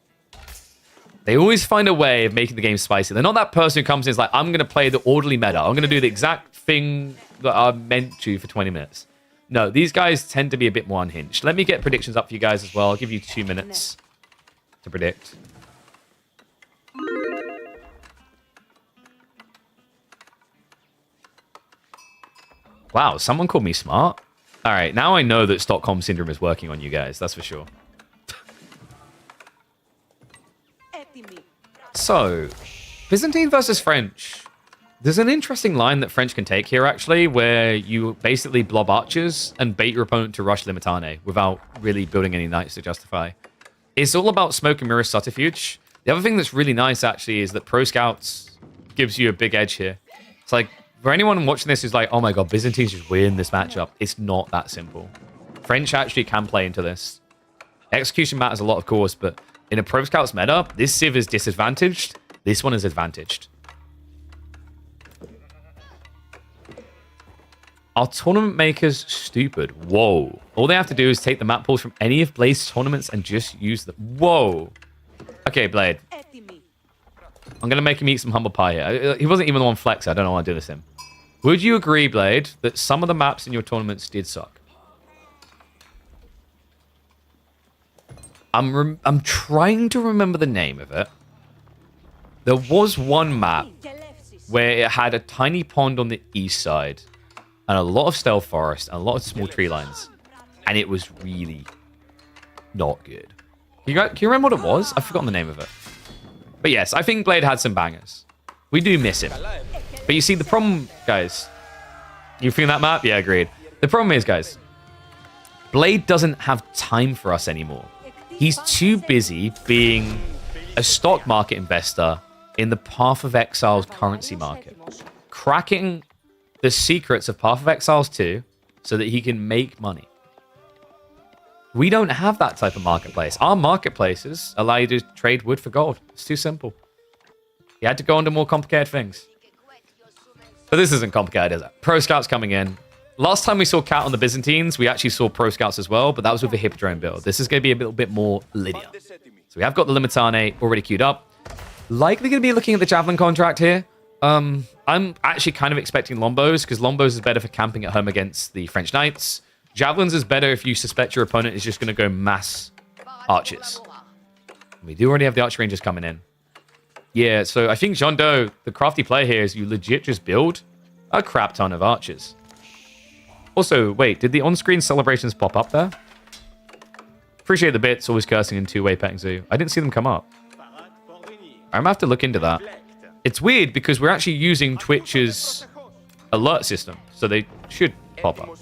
They always find a way of making the game spicy. They're not that person who comes in and is like, I'm going to play the orderly meta. I'm going to do the exact thing that I'm meant to for 20 minutes. No, these guys tend to be a bit more unhinged. Let me get predictions up for you guys as well. I'll give you 2 minutes to predict. Wow, someone called me smart. All right, now I know that Stockholm Syndrome is working on you guys. That's for sure. So, Byzantine versus French. There's an interesting line that French can take here, actually, where you basically blob archers and bait your opponent to rush Limitane without really building any knights to justify. It's all about smoke and mirror subterfuge. The other thing that's really nice, actually, is that Pro Scouts gives you a big edge here. It's like, for anyone watching this who's like, oh my god, Byzantines just win this matchup, it's not that simple. French actually can play into this. Execution matters a lot, of course, but in a Pro Scouts meta, this Civ is disadvantaged, this one is advantaged. Are tournament makers stupid? Whoa. All they have to do is take the map pools from any of Blade's tournaments and just use them. Whoa. Okay, Blade. I'm going to make him eat some humble pie here. He wasn't even the one flexing. I don't know why I do this to him. Would you agree, Blade, that some of the maps in your tournaments did suck? I'm trying to remember the name of it. There was one map where it had a tiny pond on the east side and a lot of stealth forest and a lot of small tree lines. And it was really not good. You remember what it was? I've forgotten the name of it. But yes, I think Blade had some bangers. We do miss him. But you see, the problem, guys... You feeling that map? Yeah, agreed. The problem is, guys... Blade doesn't have time for us anymore. He's too busy being a stock market investor in the Path of Exile's currency market, cracking the secrets of Path of Exiles 2 so that he can make money. We don't have that type of marketplace. Our marketplaces allow you to trade wood for gold. It's too simple. You had to go into more complicated things. But this isn't complicated, is it? Pro Scouts coming in. Last time we saw Cat on the Byzantines, we actually saw Pro Scouts as well, but that was with a Hippodrome build. This is going to be a little bit more linear. So we have got the Limitane already queued up. Likely going to be looking at the Javelin contract here. I'm actually kind of expecting Lombos, because Lombos is better for camping at home against the French Knights. Javelins is better if you suspect your opponent is just going to go mass archers. We do already have the archer rangers coming in. Yeah, so I think Jean Do, the crafty play here is you legit just build a crap ton of archers. Also, wait, did the on-screen celebrations pop up there? Appreciate the bits, always cursing in two-way petting zoo. I didn't see them come up. I'm gonna have to look into that. It's weird because we're actually using Twitch's alert system, so they should pop up.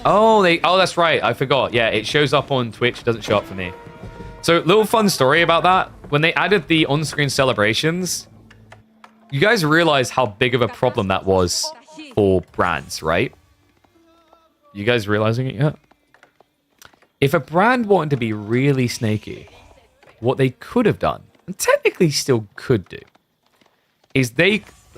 Oh, that's right. I forgot. Yeah, it shows up on Twitch. It doesn't show up for me. So, little fun story about that. When they added the on-screen celebrations, you guys realize how big of a problem that was for brands, right? You guys realizing it yet? If a brand wanted to be really snaky, what they could have done, and technically still could do, is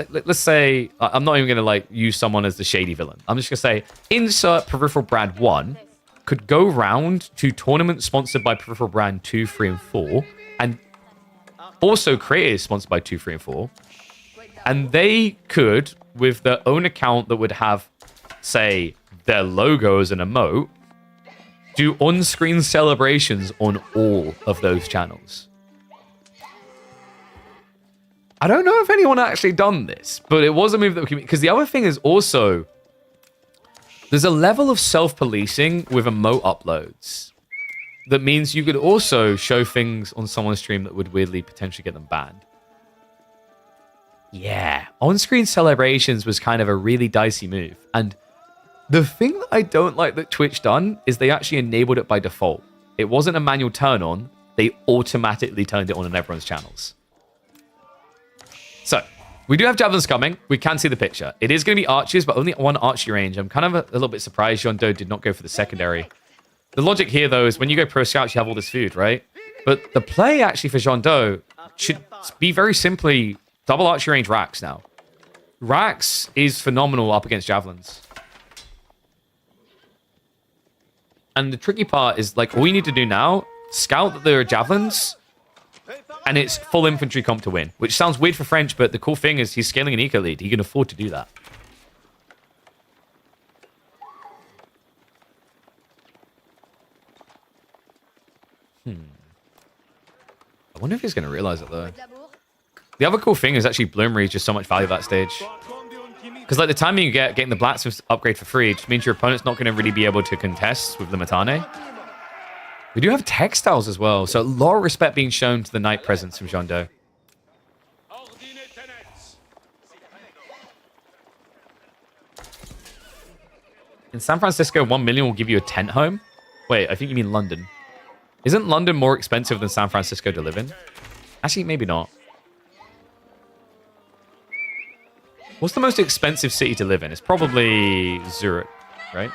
let's say, I'm not even going to like use someone as the shady villain. I'm just going to say, insert Peripheral Brand 1 could go round to tournaments sponsored by Peripheral Brand 2, 3, and 4, and also creators sponsored by 2, 3, and 4. And they could, with their own account that would have, say, their logo as an emote, do on-screen celebrations on all of those channels. I don't know if anyone actually done this, but it was a move that we can... Because the other thing is also, there's a level of self-policing with emote uploads that means you could also show things on someone's stream that would weirdly potentially get them banned. Yeah, on-screen celebrations was kind of a really dicey move. And the thing that I don't like that Twitch done is they actually enabled it by default. It wasn't a manual turn on. They automatically turned it on everyone's channels. So, we do have javelins coming. We can see the picture. It is going to be archers, but only one archery range. I'm kind of a little bit surprised Jean Do did not go for the secondary. The logic here, though, is when you go pro scouts, you have all this food, right? But the play, actually, for Jean Do should be very simply double archery range racks now. Racks is phenomenal up against javelins. And the tricky part is, like, all you need to do now, scout that there are javelins, and it's full infantry comp to win. Which sounds weird for French, but the cool thing is he's scaling an eco lead. He can afford to do that. I wonder if he's going to realize it, though. The other cool thing is actually Bloomery is just so much value at that stage. Because, like, the timing you get getting the blacksmith upgrade for free just means your opponent's not going to really be able to contest with the Limitane. We do have textiles as well, so a lot of respect being shown to the knight presence from Jean Do. In San Francisco, 1 million will give you a tent home? Wait, I think you mean London. Isn't London more expensive than San Francisco to live in? Actually, maybe not. What's the most expensive city to live in? It's probably Zurich, right?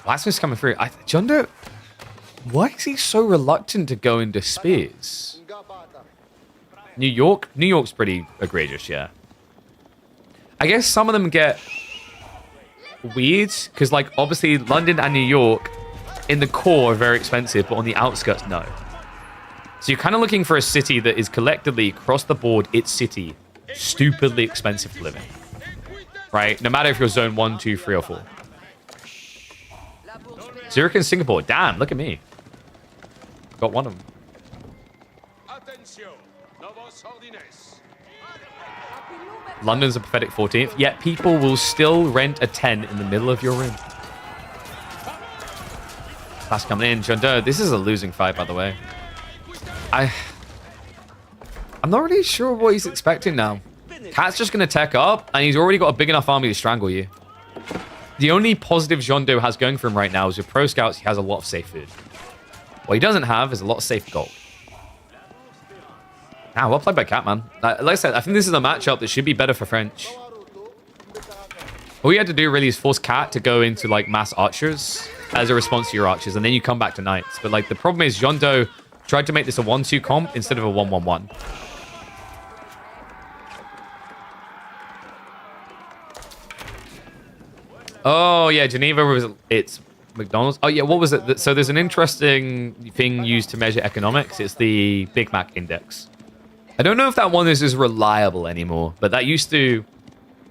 Blacksmith's coming through. Jean Do, why is he so reluctant to go into spears? New York? New York's pretty egregious, yeah. I guess some of them get weird, because, like, obviously London and New York in the core are very expensive, but on the outskirts, no. So you're kind of looking for a city that is collectively, across the board, its city, stupidly expensive to live in. Right? No matter if you're zone 1, 2, 3, or 4. Zurich and Singapore. Damn, look at me. Got one of them. London's a pathetic 14th, yet people will still rent a 10 in the middle of your room. That's coming in. Jean Do, this is a losing fight, by the way. I'm not really sure what he's expecting now. Cat's just going to tech up, and he's already got a big enough army to strangle you. The only positive Jondo has going for him right now is with Pro Scouts, he has a lot of safe food. What he doesn't have is a lot of safe gold. Ah, well played by Catman. Like I said, I think this is a matchup that should be better for French. All you had to do really is force Cat to go into like mass archers as a response to your archers, and then you come back to knights. But like the problem is Jondo tried to make this a 1-2 comp instead of a 1-1-1. Oh yeah, Geneva was it's McDonald's. Oh yeah, what was it? So there's an interesting thing used to measure economics. It's the Big Mac index. I don't know if that one is as reliable anymore, but that used to,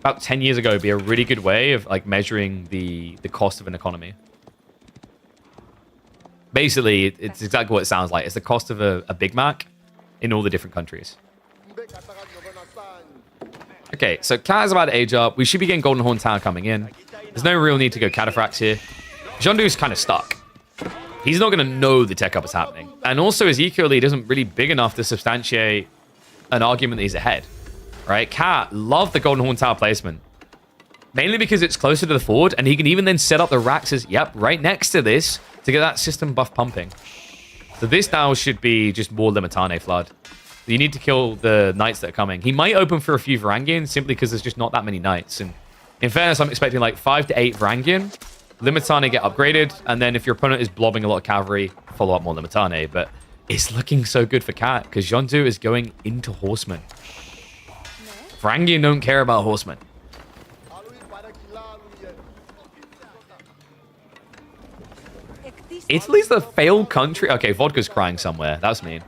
about 10 years ago, be a really good way of like measuring the cost of an economy. Basically, it's exactly what it sounds like. It's the cost of a Big Mac in all the different countries. Okay, so Cat is about to age up. We should be getting Golden Horn Tower coming in. There's no real need to go Cataphracts here. Jondu's kind of stuck. He's not going to know the tech up is happening. And also, his eco lead isn't really big enough to substantiate an argument that he's ahead. Right? Cat loved the Golden Horn Tower placement. Mainly because it's closer to the ford, and he can even then set up the Raxes, yep, right next to this to get that system buff pumping. So this now should be just more Limitane flood. You need to kill the knights that are coming. He might open for a few Varangian simply because there's just not that many knights. And in fairness, I'm expecting like 5 to 8 Varangian. Limitane get upgraded, and then if your opponent is blobbing a lot of cavalry, follow up more Limitane. But it's looking so good for Cat because Jondu is going into horsemen. Varangian don't care about horsemen. Italy's the failed country. Okay, vodka's crying somewhere. That's mean.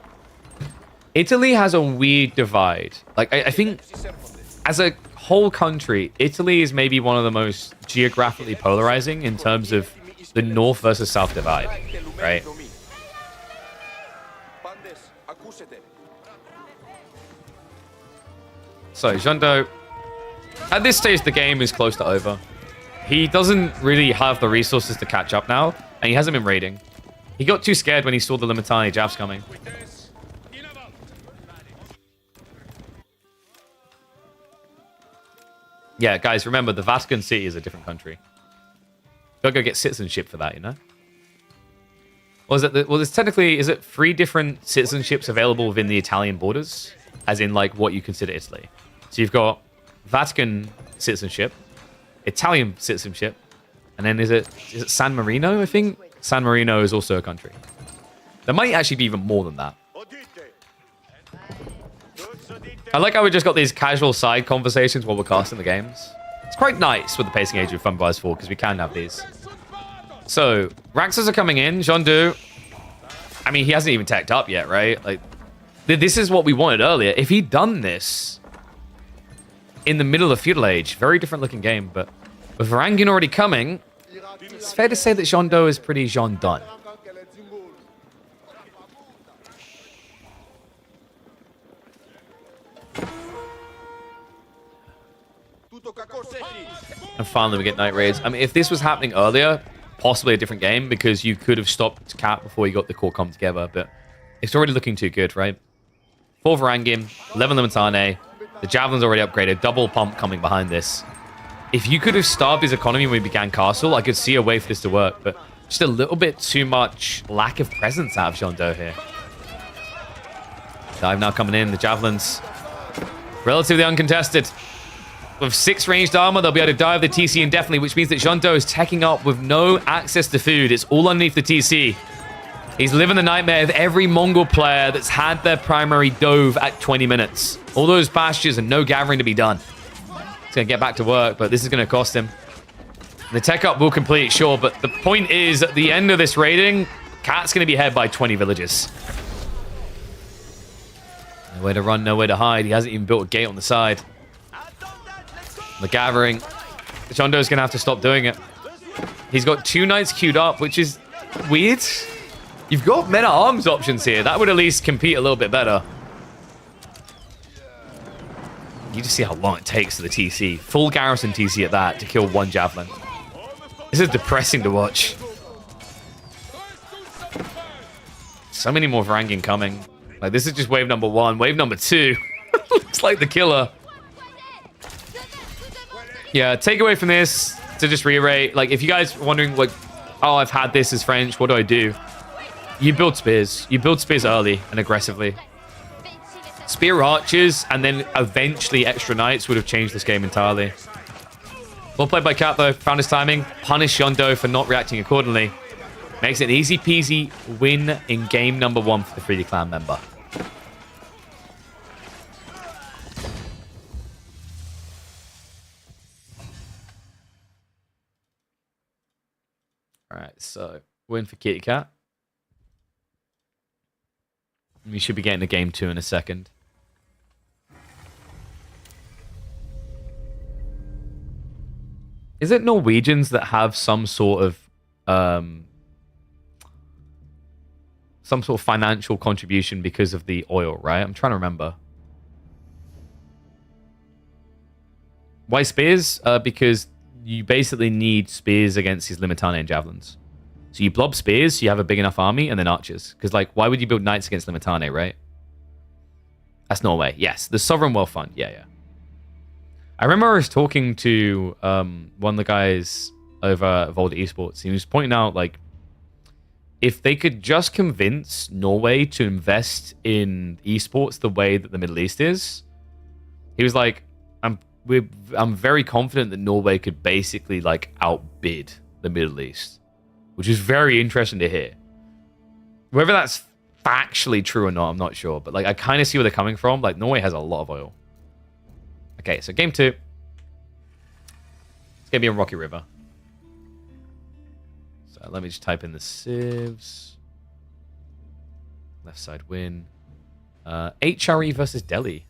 Italy has a weird divide. Like, I think as a whole country, Italy is maybe one of the most geographically polarizing in terms of the north versus south divide, right? So, Jondo, at this stage, the game is close to over. He doesn't really have the resources to catch up now, and he hasn't been raiding. He got too scared when he saw the Limitani jabs coming. Yeah, guys, remember, the Vatican City is a different country. Gotta go get citizenship for that, you know? Well, there's technically, is it 3 different citizenships available within the Italian borders? As in, like, what you consider Italy. So you've got Vatican citizenship, Italian citizenship, and then is it San Marino, I think? San Marino is also a country. There might actually be even more than that. I like how we just got these casual side conversations while we're casting the games. It's quite nice with the pacing age of Fun Bars 4 because we can have these. So, Raxas are coming in. Jondu, I mean, he hasn't even teched up yet, right? Like, this is what we wanted earlier. If he'd done this in the middle of Feudal Age, very different looking game, but with Varangian already coming, it's fair to say that Jondo is pretty Jean done. And finally we get Night Raids. I mean, if this was happening earlier, possibly a different game, because you could have stopped Cat before you got the core comp together, but it's already looking too good, right? 4 Varangian, 11 Limitane, the Javelin's already upgraded, double pump coming behind this. If you could have starved his economy when we began Castle, I could see a way for this to work, but just a little bit too much lack of presence out of Jondo here. Dive now coming in, the Javelins relatively uncontested. With 6 ranged armor, they'll be able to dive the TC indefinitely, which means that Jondo is teching up with no access to food. It's all underneath the TC. He's living the nightmare of every Mongol player that's had their primary dove at 20 minutes. All those pastures and no gathering to be done. He's going to get back to work, but this is going to cost him. The tech up will complete, sure, but the point is, at the end of this raiding, Cat's going to be ahead by 20 villages. Nowhere to run, nowhere to hide. He hasn't even built a gate on the side. The gathering. Jondo's going to have to stop doing it. He's got 2 knights queued up, which is weird. You've got men-at-arms options here. That would at least compete a little bit better. You just see how long it takes to the TC. Full garrison TC at that to kill 1 javelin. This is depressing to watch. So many more Varangian coming. Like, this is just wave number 1. Wave number 2. Looks like the killer. Yeah, takeaway from this. to just reiterate, like, if you guys are wondering, like, oh, I've had this as French, what do? You build spears. You build spears early and aggressively. Spear archers and then eventually extra knights would have changed this game entirely. Well played by Cat, though. Found his timing. Punish Yondo for not reacting accordingly. Makes it an easy peasy win in game number 1 for the 3D Clan member. Alright, so win for Kitty Cat. We should be getting to game 2 in a second. Is it Norwegians that have some sort of financial contribution because of the oil, right? I'm trying to remember. Why spears? Because you basically need spears against these Limitane and javelins. So you blob spears, so you have a big enough army, and then archers. Because, like, why would you build knights against Limitane, right? That's Norway. Yes, the Sovereign Wealth Fund. Yeah. I remember I was talking to one of the guys over at Volta Esports. He was pointing out, like, if they could just convince Norway to invest in esports the way that the Middle East is, he was like, I'm very confident that Norway could basically, like, outbid the Middle East, which is very interesting to hear. Whether that's factually true or not, I'm not sure, but, like, I kind of see where they're coming from. Like, Norway has a lot of oil. Okay, so game 2. It's gonna be on Rocky River. So let me just type in the civs. Left side win. HRE versus Delhi.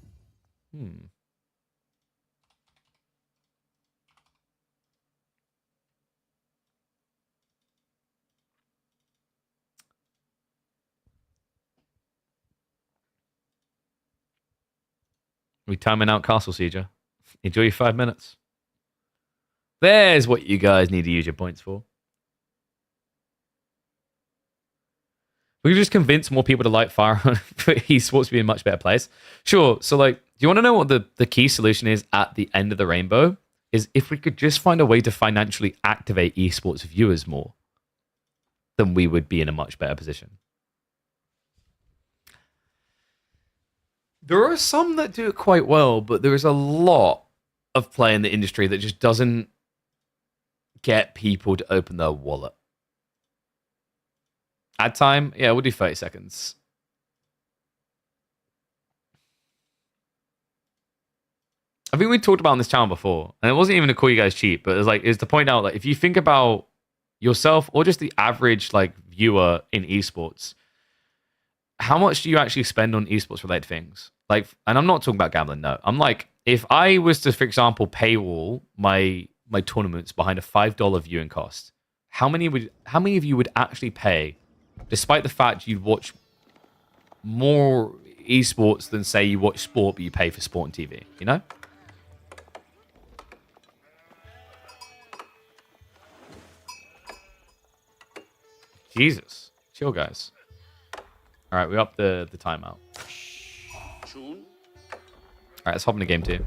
We timing out Castle Sieger. Enjoy your 5 minutes. There's what you guys need to use your points for. We can just convince more people to light fire for esports to be in a much better place. Sure. So, like, do you want to know what the key solution is at the end of the rainbow? Is if we could just find a way to financially activate esports viewers more, then we would be in a much better position. There are some that do it quite well, but there is a lot of play in the industry that just doesn't get people to open their wallet. Ad time? Yeah, we'll do 30 seconds. I think we talked about on this channel before, and it wasn't even to call you guys cheap, but it's to point out, like, if you think about yourself or just the average, like, viewer in esports, how much do you actually spend on esports related things? Like, and I'm not talking about gambling, no. I'm like, if I was to, for example, paywall my tournaments behind a $5 viewing cost, how many of you would actually pay, despite the fact you'd watch more esports than, say, you watch sport, but you pay for sport and TV, you know? Jesus. Chill, guys. All right, we up the timeout. All right, let's hop into game 2.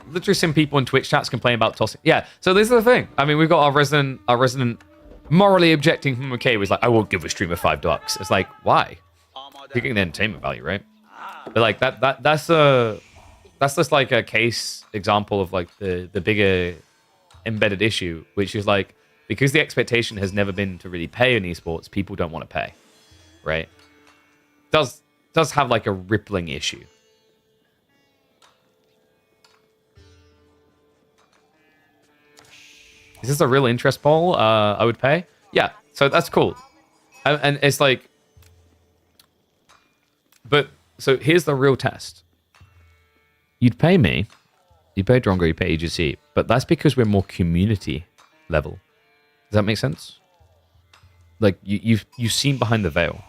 Literally, some people in Twitch chats complain about tossing. Yeah, so this is the thing. I mean, we've got our resident morally objecting McKay was like, I won't give a streamer $5. It's like, why? You're getting the entertainment value, right? But like that's just like a case example of like the bigger embedded issue, which is like, because the expectation has never been to really pay in esports, people don't want to pay, right? Does have like a rippling issue. Is this a real interest poll? I would pay. Yeah, so that's cool, and it's like, but so here's the real test. You'd pay me, you pay Drongo, you pay EGC, but that's because we're more community level. Does that make sense? Like, you've seen behind the veil.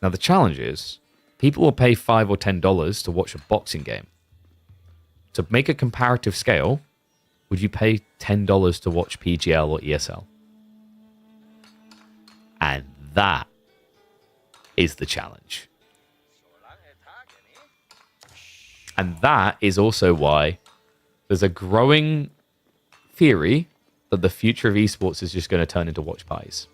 Now, the challenge is, people will pay $5 or $10 to watch a boxing game. To make a comparative scale, would you pay $10 to watch PGL or ESL? And that is the challenge. And that is also why there's a growing theory that the future of esports is just going to turn into watch parties.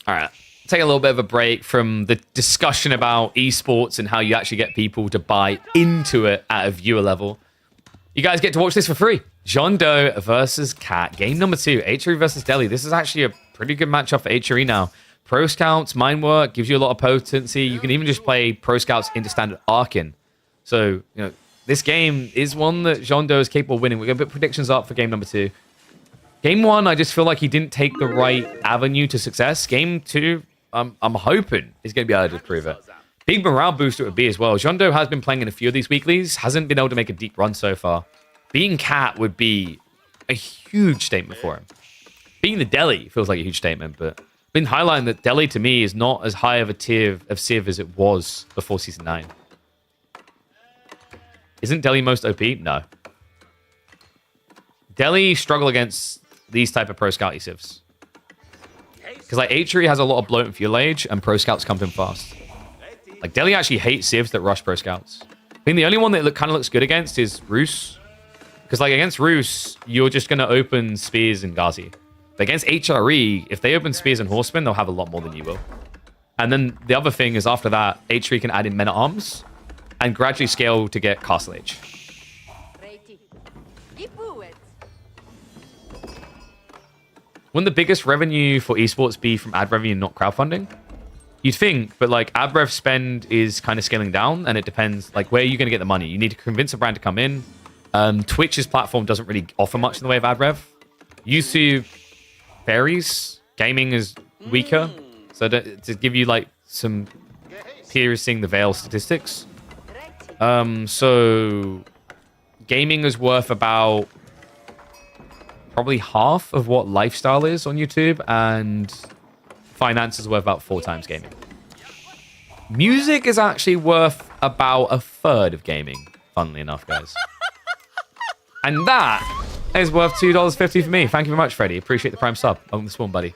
All right, take a little bit of a break from the discussion about esports and how you actually get people to buy into it at a viewer level. You guys get to watch this for free. John Doe versus Cat. Game number 2, HRE versus Delhi. This is actually a pretty good matchup for HRE now. Pro Scouts, Mind Work, gives you a lot of potency. You can even just play Pro Scouts into standard Arkin. So, this game is one that John Doe is capable of winning. We're going to put predictions up for game number 2. Game 1, I just feel like he didn't take the right avenue to success. Game 2, I'm hoping he's going to be able to prove it. Big morale booster it would be as well. John Doe has been playing in a few of these weeklies, hasn't been able to make a deep run so far. Beating Cat would be a huge statement for him. Beating the Delhi feels like a huge statement, but been highlighting that Delhi to me is not as high of a tier of Civ as it was before Season 9. Isn't Delhi most OP? No. Delhi struggle against these type of Pro Scout Civs. Because like HRE has a lot of bloat and fuel age, and Pro Scouts come in fast. Like Delhi actually hates Civs that rush Pro Scouts. I think the only one that kind of looks good against is Roos. Because like against Roos, you're just going to open Spears and Ghazi. But against HRE, if they open Spears and Horsemen, they'll have a lot more than you will. And then the other thing is after that, HRE can add in Men-at-Arms and gradually scale to get Castle Age. Wouldn't the biggest revenue for esports be from ad revenue and not crowdfunding? You'd think, but like ad rev spend is kind of scaling down, and it depends like where are you going to get the money. You need to convince a brand to come in. Twitch's platform doesn't really offer much in the way of ad rev. YouTube varies. Gaming is weaker, so to give you like some piercing the veil statistics. So gaming is worth about probably half of what lifestyle is on YouTube, and finance is worth about 4 times gaming. Music is actually worth about a third of gaming, funnily enough, guys. And that is worth $2.50 for me. Thank you very much, Freddie. Appreciate the prime sub on this one, buddy.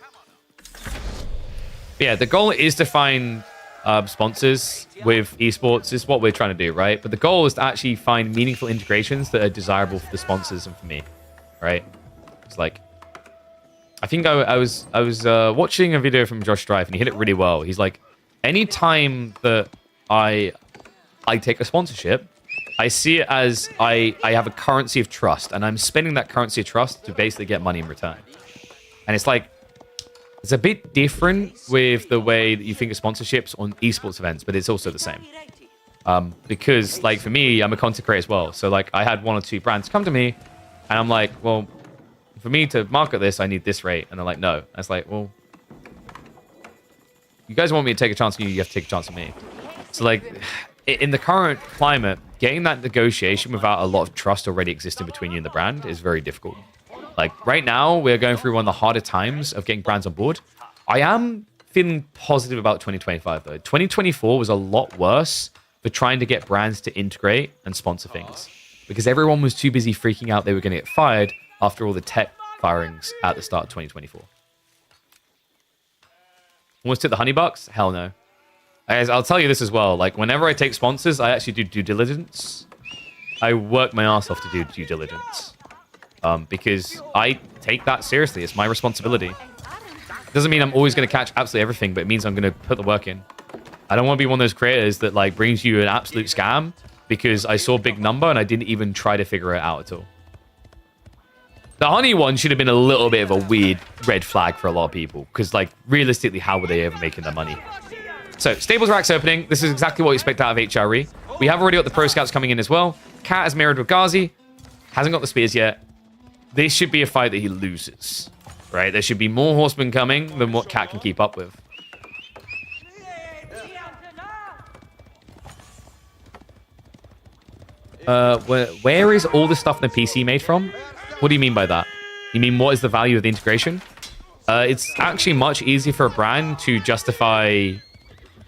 But yeah, the goal is to find sponsors with esports is what we're trying to do, right? But the goal is to actually find meaningful integrations that are desirable for the sponsors and for me, right? It's like, I think I was watching a video from Josh Strife and he hit it really well. He's like, anytime that I take a sponsorship, I see it as I have a currency of trust, and I'm spending that currency of trust to basically get money in return. And it's like, it's a bit different with the way that you think of sponsorships on esports events, but it's also the same. Because like for me, I'm a content creator as well. So like I had 1 or 2 brands come to me and I'm like, well, for me to market this, I need this rate. And they're like, no. And it's like, well, you guys want me to take a chance on you, you have to take a chance on me. So like in the current climate, getting that negotiation without a lot of trust already existing between you and the brand is very difficult. Like right now, we're going through one of the harder times of getting brands on board. I am feeling positive about 2025 though. 2024 was a lot worse for trying to get brands to integrate and sponsor things, because everyone was too busy freaking out they were going to get fired after all the tech firings at the start of 2024. Almost took the honey bucks? Hell no. I'll tell you this as well. Like whenever I take sponsors, I actually do due diligence. I work my ass off to do due diligence. Because I take that seriously. It's my responsibility. Doesn't mean I'm always going to catch absolutely everything, but it means I'm going to put the work in. I don't want to be one of those creators that like brings you an absolute scam because I saw a big number and I didn't even try to figure it out at all. The honey one should have been a little bit of a weird red flag for a lot of people, because like realistically, how were they ever making their money? So Stables Racks opening. This is exactly what we expect out of HRE. We have already got the Pro Scouts coming in as well. Cat is mirrored with Ghazi. Hasn't got the spears yet. This should be a fight that he loses, right? There should be more horsemen coming than what Cat can keep up with. Where is all this stuff in the PC made from? What do you mean by that? You mean what is the value of the integration? It's actually much easier for a brand to justify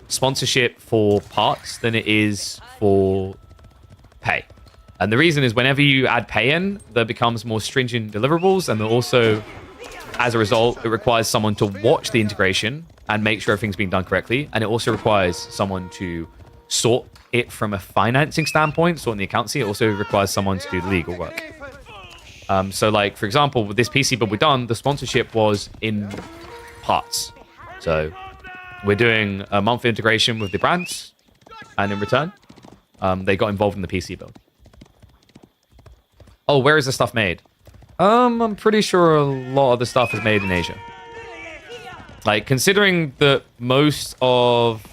sponsorship for parts than it is for pay. And the reason is whenever you add pay in, there becomes more stringent deliverables, and there also as a result, it requires someone to watch the integration and make sure everything's being done correctly. And it also requires someone to sort it from a financing standpoint, sorting the accounts. It also requires someone to do the legal work. So like, for example, with this PC build we've done, the sponsorship was in parts. So we're doing a monthly integration with the brands, and in return, they got involved in the PC build. Oh, where is the stuff made? I'm pretty sure a lot of the stuff is made in Asia. Like, considering that most of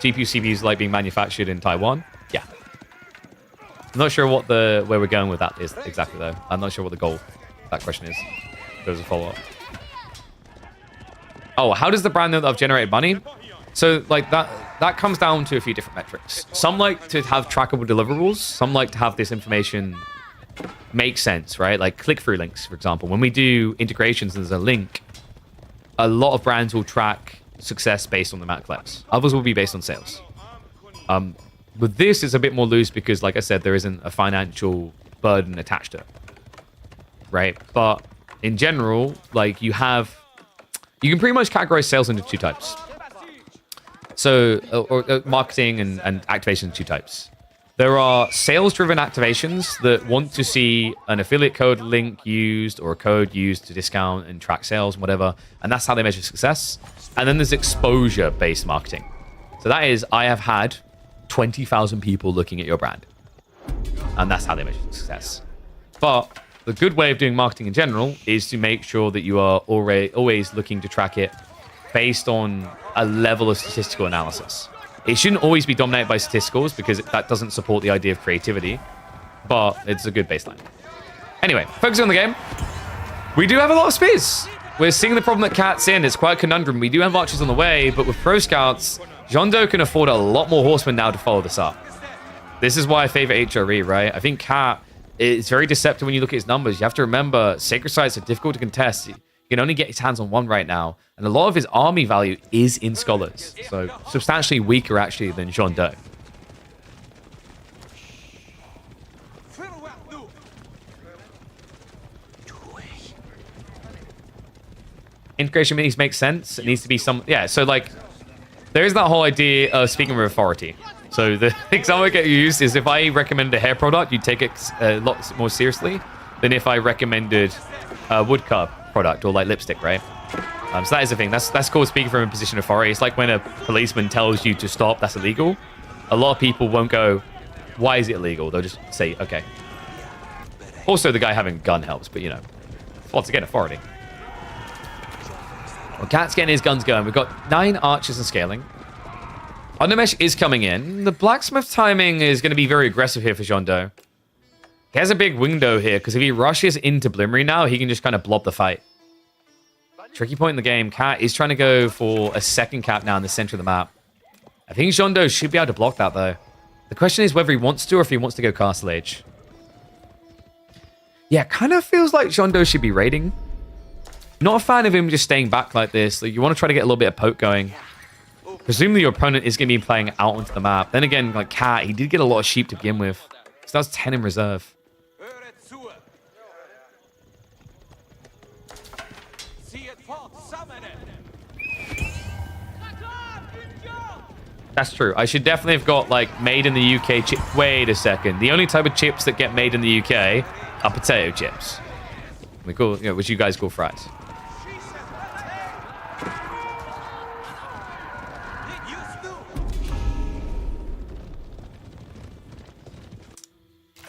GPU CPUs like being manufactured in Taiwan, yeah. I'm not sure where we're going with that is exactly though. I'm not sure what the goal of that question is. There's a follow-up. Oh, how does the brand know that I've generated money? So like that comes down to a few different metrics. Some like to have trackable deliverables. Some like to have this information make sense, right? Like click-through links, for example. When we do integrations and there's a link, a lot of brands will track success based on the amount of clicks. Others will be based on sales. But this is a bit more loose because, like I said, there isn't a financial burden attached to it, right? But in general, like you can pretty much categorize sales into two types. So, or marketing and activation into two types. There are sales-driven activations that want to see an affiliate code link used or a code used to discount and track sales and whatever, and that's how they measure success. And then there's exposure-based marketing. So that is, I have had 20,000 people looking at your brand, and that's how they measure success. But the good way of doing marketing in general is to make sure that you are always looking to track it based on a level of statistical analysis. It shouldn't always be dominated by statisticals because that doesn't support the idea of creativity, but it's a good baseline. Anyway, focusing on the game. We do have a lot of spears. We're seeing the problem that Cat's in. It's quite a conundrum. We do have archers on the way, but with pro scouts, Jondo can afford a lot more horsemen now to follow this up. This is why I favor HRE, right? I think Cat is very deceptive when you look at his numbers. You have to remember, sacred sites are difficult to contest. He can only get his hands on one right now. And a lot of his army value is in scholars. So substantially weaker, actually, than Jondo. Integration minis make sense. It needs to be some... Yeah, so, like, there is that whole idea of speaking with authority. So the example I get used is if I recommend a hair product, you take it a lot more seriously than if I recommended a wood carb product or like lipstick, right? So that is the thing. That's called speaking from a position of authority. It's like when a policeman tells you to stop, that's illegal. A lot of people won't go, why is it illegal? They'll just say, okay. Also, the guy having a gun helps, but you know, once again, authority. Well, Cat's getting his guns going. We've got 9 archers and scaling. Undermesh is coming in. The blacksmith timing is going to be very aggressive here for Jondo. He has a big window here, because if he rushes into Blimmery now, he can just kind of blob the fight. Tricky point in the game. Cat is trying to go for a second cap now in the center of the map. I think Jondo should be able to block that, though. The question is whether he wants to or if he wants to go Castle Age. Yeah, kind of feels like Jondo should be raiding. Not a fan of him just staying back like this. Like, you want to try to get a little bit of poke going. Presumably your opponent is going to be playing out onto the map. Then again, like Cat, he did get a lot of sheep to begin with. So that's 10 in reserve. That's true. I should definitely have got, like, made in the UK chip. Wait a second. The only type of chips that get made in the UK are potato chips. We call, you know, which you guys call fries.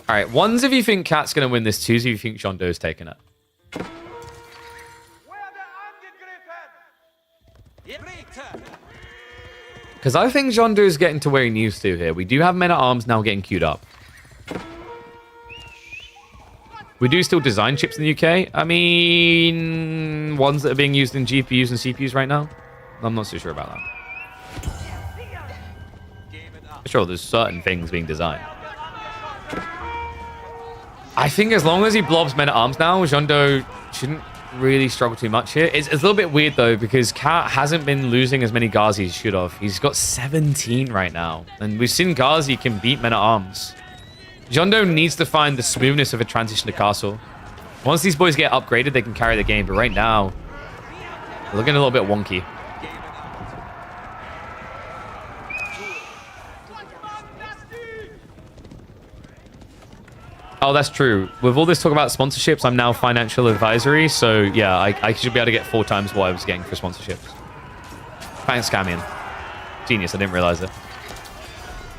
All right, ones if you think Cat's going to win this, twos if you think Jondo's taking it. Because I think Jondo's getting to where he needs to here. We do have men-at-arms now getting queued up. We do still design chips in the UK. I mean, ones that are being used in GPUs and CPUs right now. I'm not so sure about that. For sure, there's certain things being designed. I think as long as he blobs men-at-arms now, Jondo shouldn't really struggle too much here. It's a little bit weird, though, because Cat hasn't been losing as many Ghazi as he should have. He's got 17 right now. And we've seen Ghazi can beat men-at-arms. Jondo needs to find the smoothness of a transition to castle. Once these boys get upgraded, they can carry the game. But right now, Looking a little bit wonky. Oh, that's true. With all this talk about sponsorships, I'm now financial advisory. So, yeah, I should be able to get 4 times what I was getting for sponsorships. Thanks, Scamian. Genius, I didn't realize it.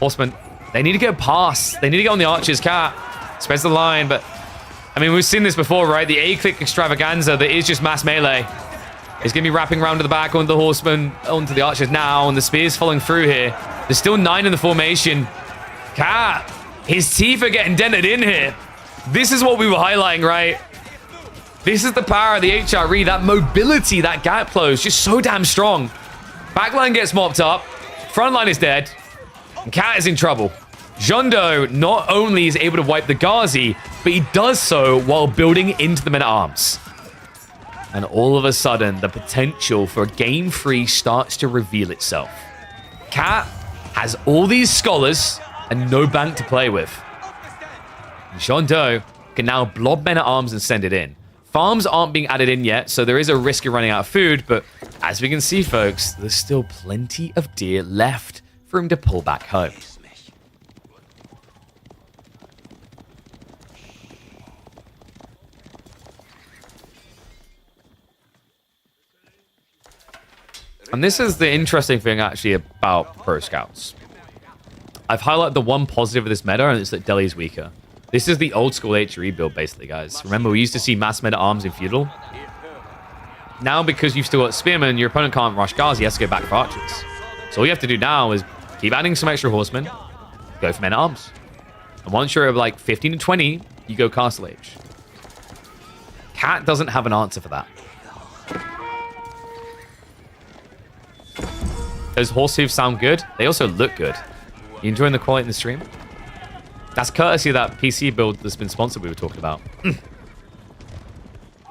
Horsemen, they need to get past. They need to get on the archers. Cat spreads the line, but... I mean, we've seen this before, right? The A-click extravaganza that is just mass melee. Is going to be wrapping around to the back onto the horsemen, onto the archers now, and the spear's falling through here. There's still 9 in the formation. Cat... His teeth are getting dented in here. This is what we were highlighting, right? This is the power of the HRE. That mobility, that gap close, just so damn strong. Backline gets mopped up. Frontline is dead. And Cat is in trouble. Jondo not only is able to wipe the Ghazi, but he does so while building into the men-at-arms. And all of a sudden, the potential for Game 3 starts to reveal itself. Cat has all these scholars... and no bank to play with. Jondo can now blob men-at-arms and send it in. Farms aren't being added in yet, so there is a risk of running out of food, but as we can see, folks, there's still plenty of deer left for him to pull back home. And this is the interesting thing, actually, about Pro Scouts. I've highlighted the one positive of this meta, and it's that Delhi is weaker. This is the old school HRE build, basically, guys. Remember, we used to see mass men-at-arms in Feudal. Now, because you've still got Spearmen, your opponent can't rush Ghazi, he has to go back for archers. So all you have to do now is keep adding some extra horsemen, go for men-at-arms. And once you're like 15 to 20, you go Castle Age. Cat doesn't have an answer for that. Those horse hooves sound good. They also look good. You enjoying the quality in the stream? That's courtesy of that PC build that's been sponsored we were talking about.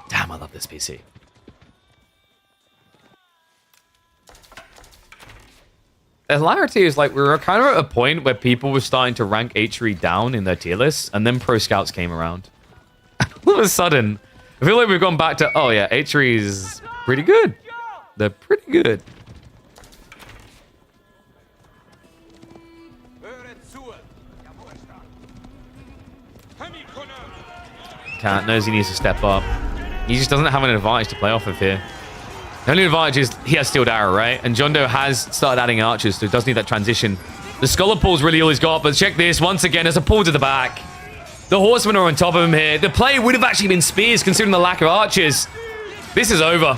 Damn, I love this PC. The hilarity is like we were kind of at a point where people were starting to rank HRE down in their tier lists, and then Pro Scouts came around. All of a sudden, I feel like we've gone back to, oh yeah, HRE is pretty good. They're pretty good. Cat knows he needs to step up. He just doesn't have an advantage to play off of here. The only advantage is he has Steeled Arrow, right? And Jondo has started adding archers, so he does need that transition. The Scholar Pool's really all he's got, but check this. Once again, there's a pull to the back. The Horsemen are on top of him here. The play would have actually been spears, considering the lack of archers. This is over.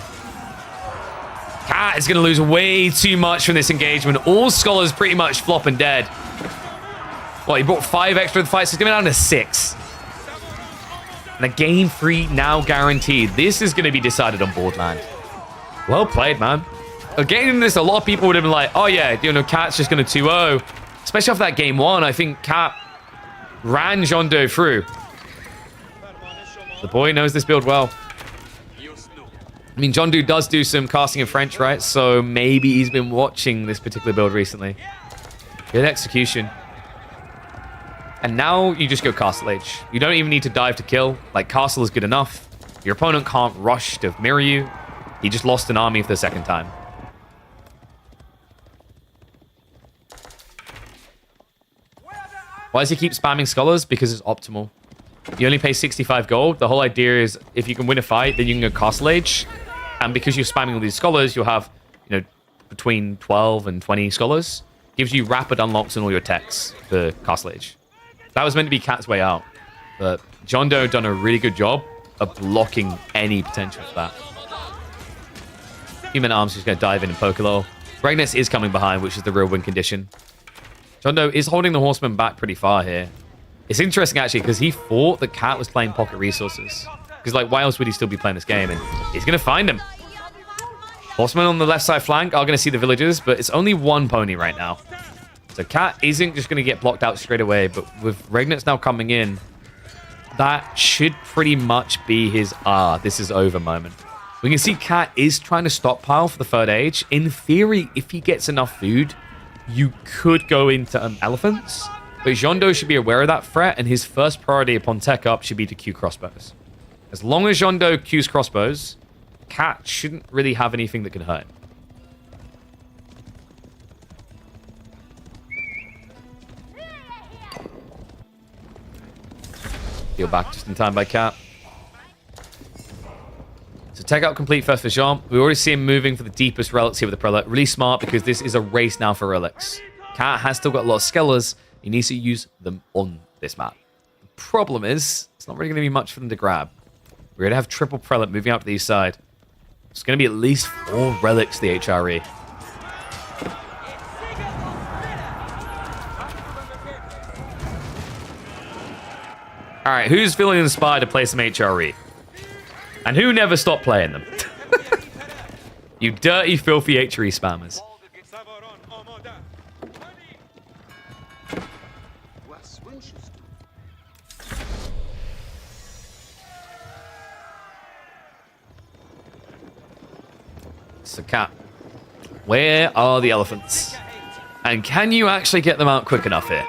Cat is going to lose way too much from this engagement. All Scholars pretty much flop and dead. Well, he brought 5 extra to the fight, so he's going down to 6. And a game 3 now guaranteed. This is going to be decided on Boardland. Well played, man. Getting into this, a lot of people would have been like, oh yeah, you know, Cat's just going to 2-0. Especially after that game 1, I think Cat ran Jondo through. The boy knows this build well. I mean, Jondo does do some casting in French, right? So maybe he's been watching this particular build recently. Good execution. And now you just go Castle Age. You don't even need to dive to kill. Like, Castle is good enough. Your opponent can't rush to mirror you. He just lost an army for the second time. Why does he keep spamming Scholars? Because it's optimal. You only pay 65 gold. The whole idea is if you can win a fight, then you can go Castle Age. And because you're spamming all these Scholars, you'll have, you know, between 12 and 20 Scholars. Gives you rapid unlocks on all your techs for Castle Age. That was meant to be Cat's way out. But Jondo done a really good job of blocking any potential for that. Human Arms is going to dive in and poke a little. Regnus is coming behind, which is the real win condition. Jondo is holding the Horseman back pretty far here. It's interesting, actually, because he thought that Cat was playing pocket resources. Because, like, why else would he still be playing this game? And he's going to find him. Horsemen on the left side flank are going to see the villagers, but it's only one pony right now. So Cat isn't just going to get blocked out straight away, but with Regnitz now coming in, that should pretty much be his, this is over moment. We can see Cat is trying to stockpile for the third age. In theory, if he gets enough food, you could go into elephants. But Jondo should be aware of that threat, and his first priority upon tech up should be to queue crossbows. As long as Jondo queues crossbows, Cat shouldn't really have anything that can hurt him. Heal back just in time by Cat. So take out complete first for Jean. We already see him moving for the deepest relics here with the Prelate. Really smart because this is a race now for relics. Cat has still got a lot of Skellers. He needs to use them on this map. The problem is, it's not really going to be much for them to grab. We're going to have triple Prelate moving out to the east side. It's going to be at least 4 relics to the HRE. All right, who's feeling inspired to play some HRE? And who never stopped playing them? You dirty, filthy HRE spammers. So, Cat, where are the elephants? And can you actually get them out quick enough here?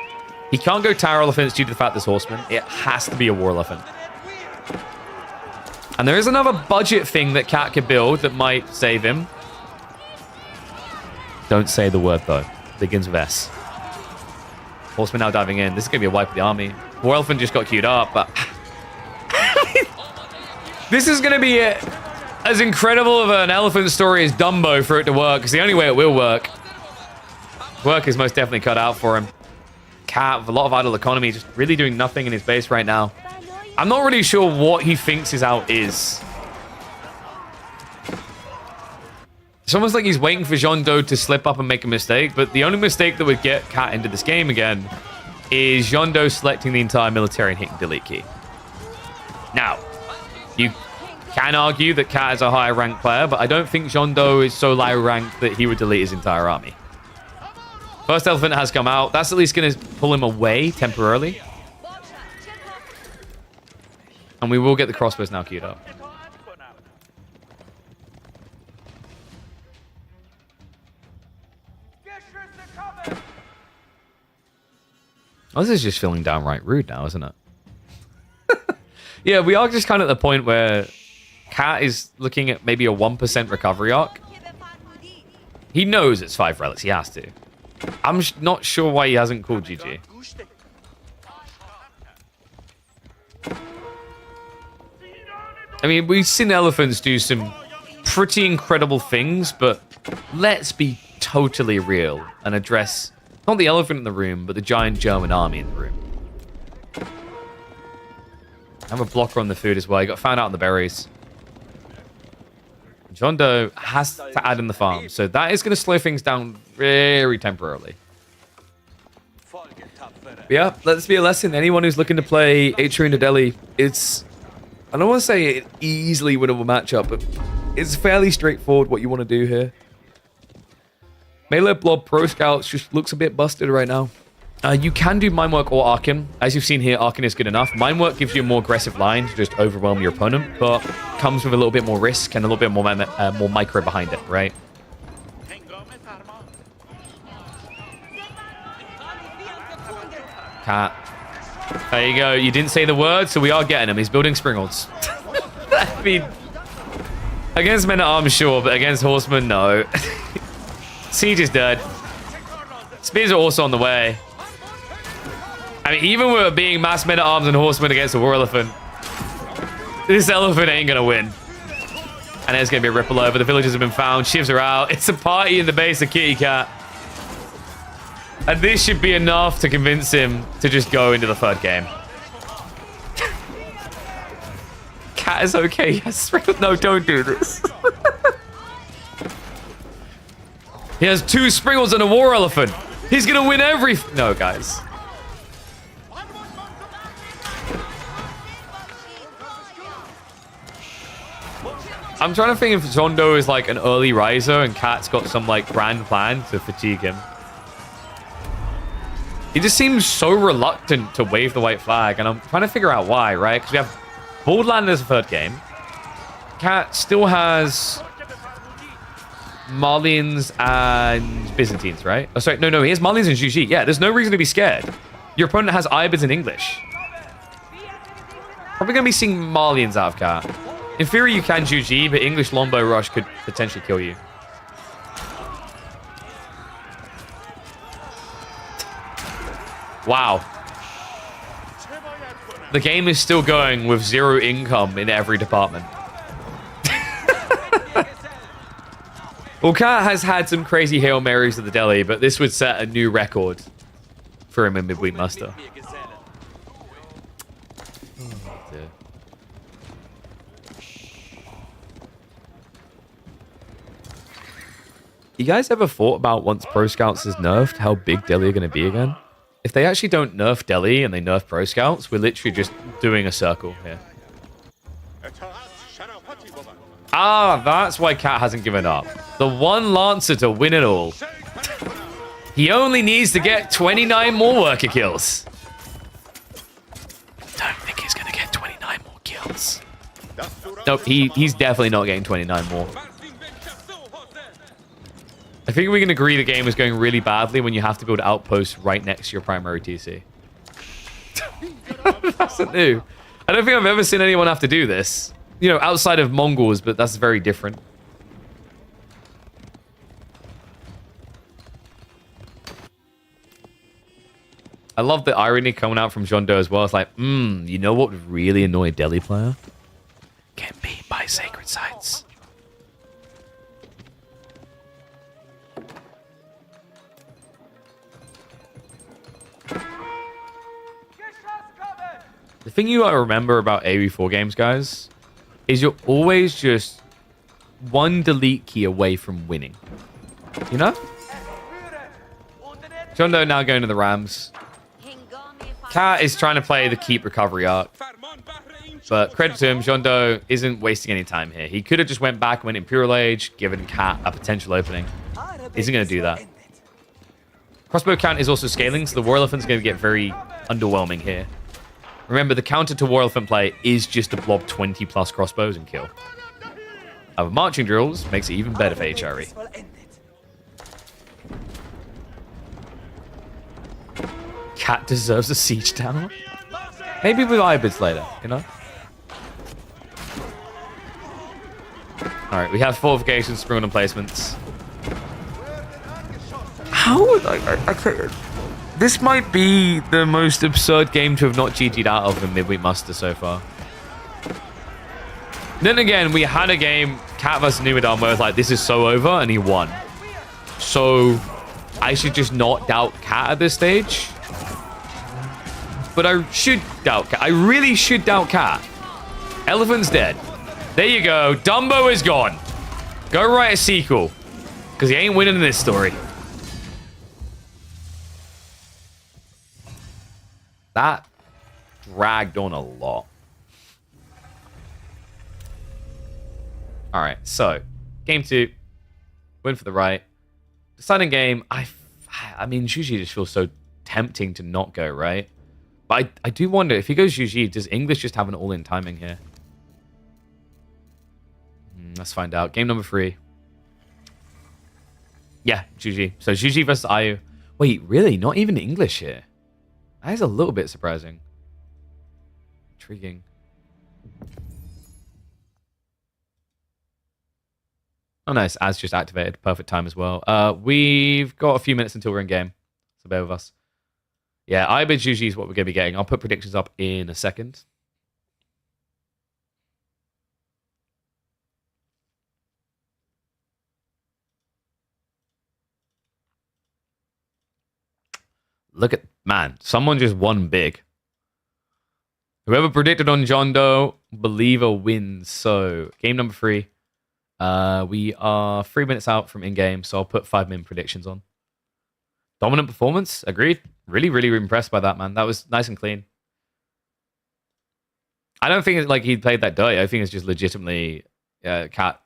He can't go tower elephants due to the fact there's horsemen. It has to be a war elephant. And there is another budget thing that Cat could build that might save him. Don't say the word, though. Begins with S. Horseman now diving in. This is going to be a wipe of the army. War elephant just got queued up, but... This is going to be as incredible of an elephant story as Dumbo for it to work, because the only way it will work is most definitely cut out for him. Cat with a lot of idle economy, just really doing nothing in his base right now. I'm not really sure what he thinks his out is. It's almost like he's waiting for Jean Do to slip up and make a mistake, but the only mistake that would get Cat into this game again is Jean Do selecting the entire military and hitting delete key. Now, you can argue that Cat is a higher ranked player, but I don't think Jean Do is so low ranked that he would delete his entire army. First elephant has come out. That's at least going to pull him away temporarily. And we will get the crossbows now queued up. Oh, this is just feeling downright rude now, isn't it? Yeah, we are just kind of at the point where Cat is looking at maybe a 1% recovery arc. He knows it's 5 relics. He has to. I'm not sure why he hasn't called GG. I mean, we've seen elephants do some pretty incredible things, but let's be totally real and address not the elephant in the room, but the giant German army in the room. I have a blocker on the food as well. He got found out on the berries. Jean Do has to add in the farm, so that is going to slow things down very temporarily. But yeah, let's be a lesson. Anyone who's looking to play HRE in Delhi, it's... I don't want to say it easily winnable matchup, but it's fairly straightforward what you want to do here. Melee Blob Pro Scouts just looks a bit busted right now. You can do Mind Work or Arkin. As you've seen here, Arkin is good enough. Mind Work gives you a more aggressive line to just overwhelm your opponent, but comes with a little bit more risk and a little bit more micro behind it, right? Cat. There you go. You didn't say the word, so we are getting him. He's building Springolds. I mean, against men-at-arms, sure, but against horsemen, no. Siege is dead. Spears are also on the way. I mean, even with being mass men-at-arms and horsemen against a war elephant, this elephant ain't gonna win. And there's gonna be a ripple over. The villagers have been found. Shivs are out. It's a party in the base of Kitty Cat. And this should be enough to convince him to just go into the third game. Cat is okay. Yes. No, don't do this. He has 2 Springles and a war elephant. He's gonna win every... No, guys. I'm trying to think if Jean Do is like an early riser and Cat's got some like grand plan to fatigue him. He just seems so reluctant to wave the white flag, and I'm trying to figure out why, right? Because we have Boldland as a third game. Cat still has Marlians and Byzantines, right? Oh, sorry. No, he has Marlians and GG. Yeah, there's no reason to be scared. Your opponent has Ibis in English. Probably going to be seeing Marlians out of Cat. In theory, you can GG, but English Lombo Rush could potentially kill you. Wow. The game is still going with 0 income in every department. Well, Kat has had some crazy Hail Marys at the deli, but this would set a new record for him in Midweek Muster. You guys ever thought about once Pro Scouts is nerfed, how big Deli are going to be again? If they actually don't nerf Deli and they nerf Pro Scouts, we're literally just doing a circle here. Ah, that's why Cat hasn't given up. The one Lancer to win it all. He only needs to get 29 more worker kills. Don't think he's going to get 29 more kills. Nope, he's definitely not getting 29 more. I think we can agree the game is going really badly when you have to build outposts right next to your primary TC. That's new. I don't think I've ever seen anyone have to do this. You know, outside of Mongols, but that's very different. I love the irony coming out from Jondo as well. It's like, you know what would really annoy a Deli player? Get beat by sacred sites. The thing you gotta remember about AV4 games, guys, is you're always just one delete key away from winning. You know? Jondo now going to the Rams. Cat is trying to play the keep recovery arc. But credit to him, Jondo isn't wasting any time here. He could have just went back and went Imperial Age, given Cat a potential opening. Isn't going to do that. Crossbow count is also scaling, so the War Elephant's going to get very underwhelming here. Remember, the counter to War Elephant play is just to blob 20 plus crossbows and kill. However, marching drills makes it even better for HRE. Cat deserves a siege tower? Maybe with Ibids later, you know? Alright, we have fortifications, spring on placements. How would I could... This might be the most absurd game to have not GG'd out of in Midweek Muster so far. Then again, we had a game, Cat vs Numidan, where it's like, this is so over, and he won. So, I should just not doubt Cat at this stage. But I should doubt Cat. I really should doubt Cat. Elephant's dead. There you go. Dumbo is gone. Go write a sequel. Because he ain't winning this story. That dragged on a lot. Alright, so. Game 2. Win for the right. Deciding game. I mean, Juji just feels so tempting to not go, right? But I do wonder, if he goes Juji, does English just have an all-in timing here? Let's find out. Game number 3. Yeah, Juji. So Juji versus Ayu. Wait, really? Not even English here? That is a little bit surprising. Intriguing. Oh, nice. As just activated. Perfect time as well. We've got a few minutes until we're in game. So bear with us. Yeah, Ibid Juji is what we're going to be getting. I'll put predictions up in a second. Look at, man, someone just won big. Whoever predicted on John Doe, believer wins. So, game number 3. We are 3 minutes out from in-game, so I'll put 5-minute predictions on. Dominant performance, agreed. Really, really impressed by that, man. That was nice and clean. I don't think it's like he played that dirty. I think it's just legitimately Cat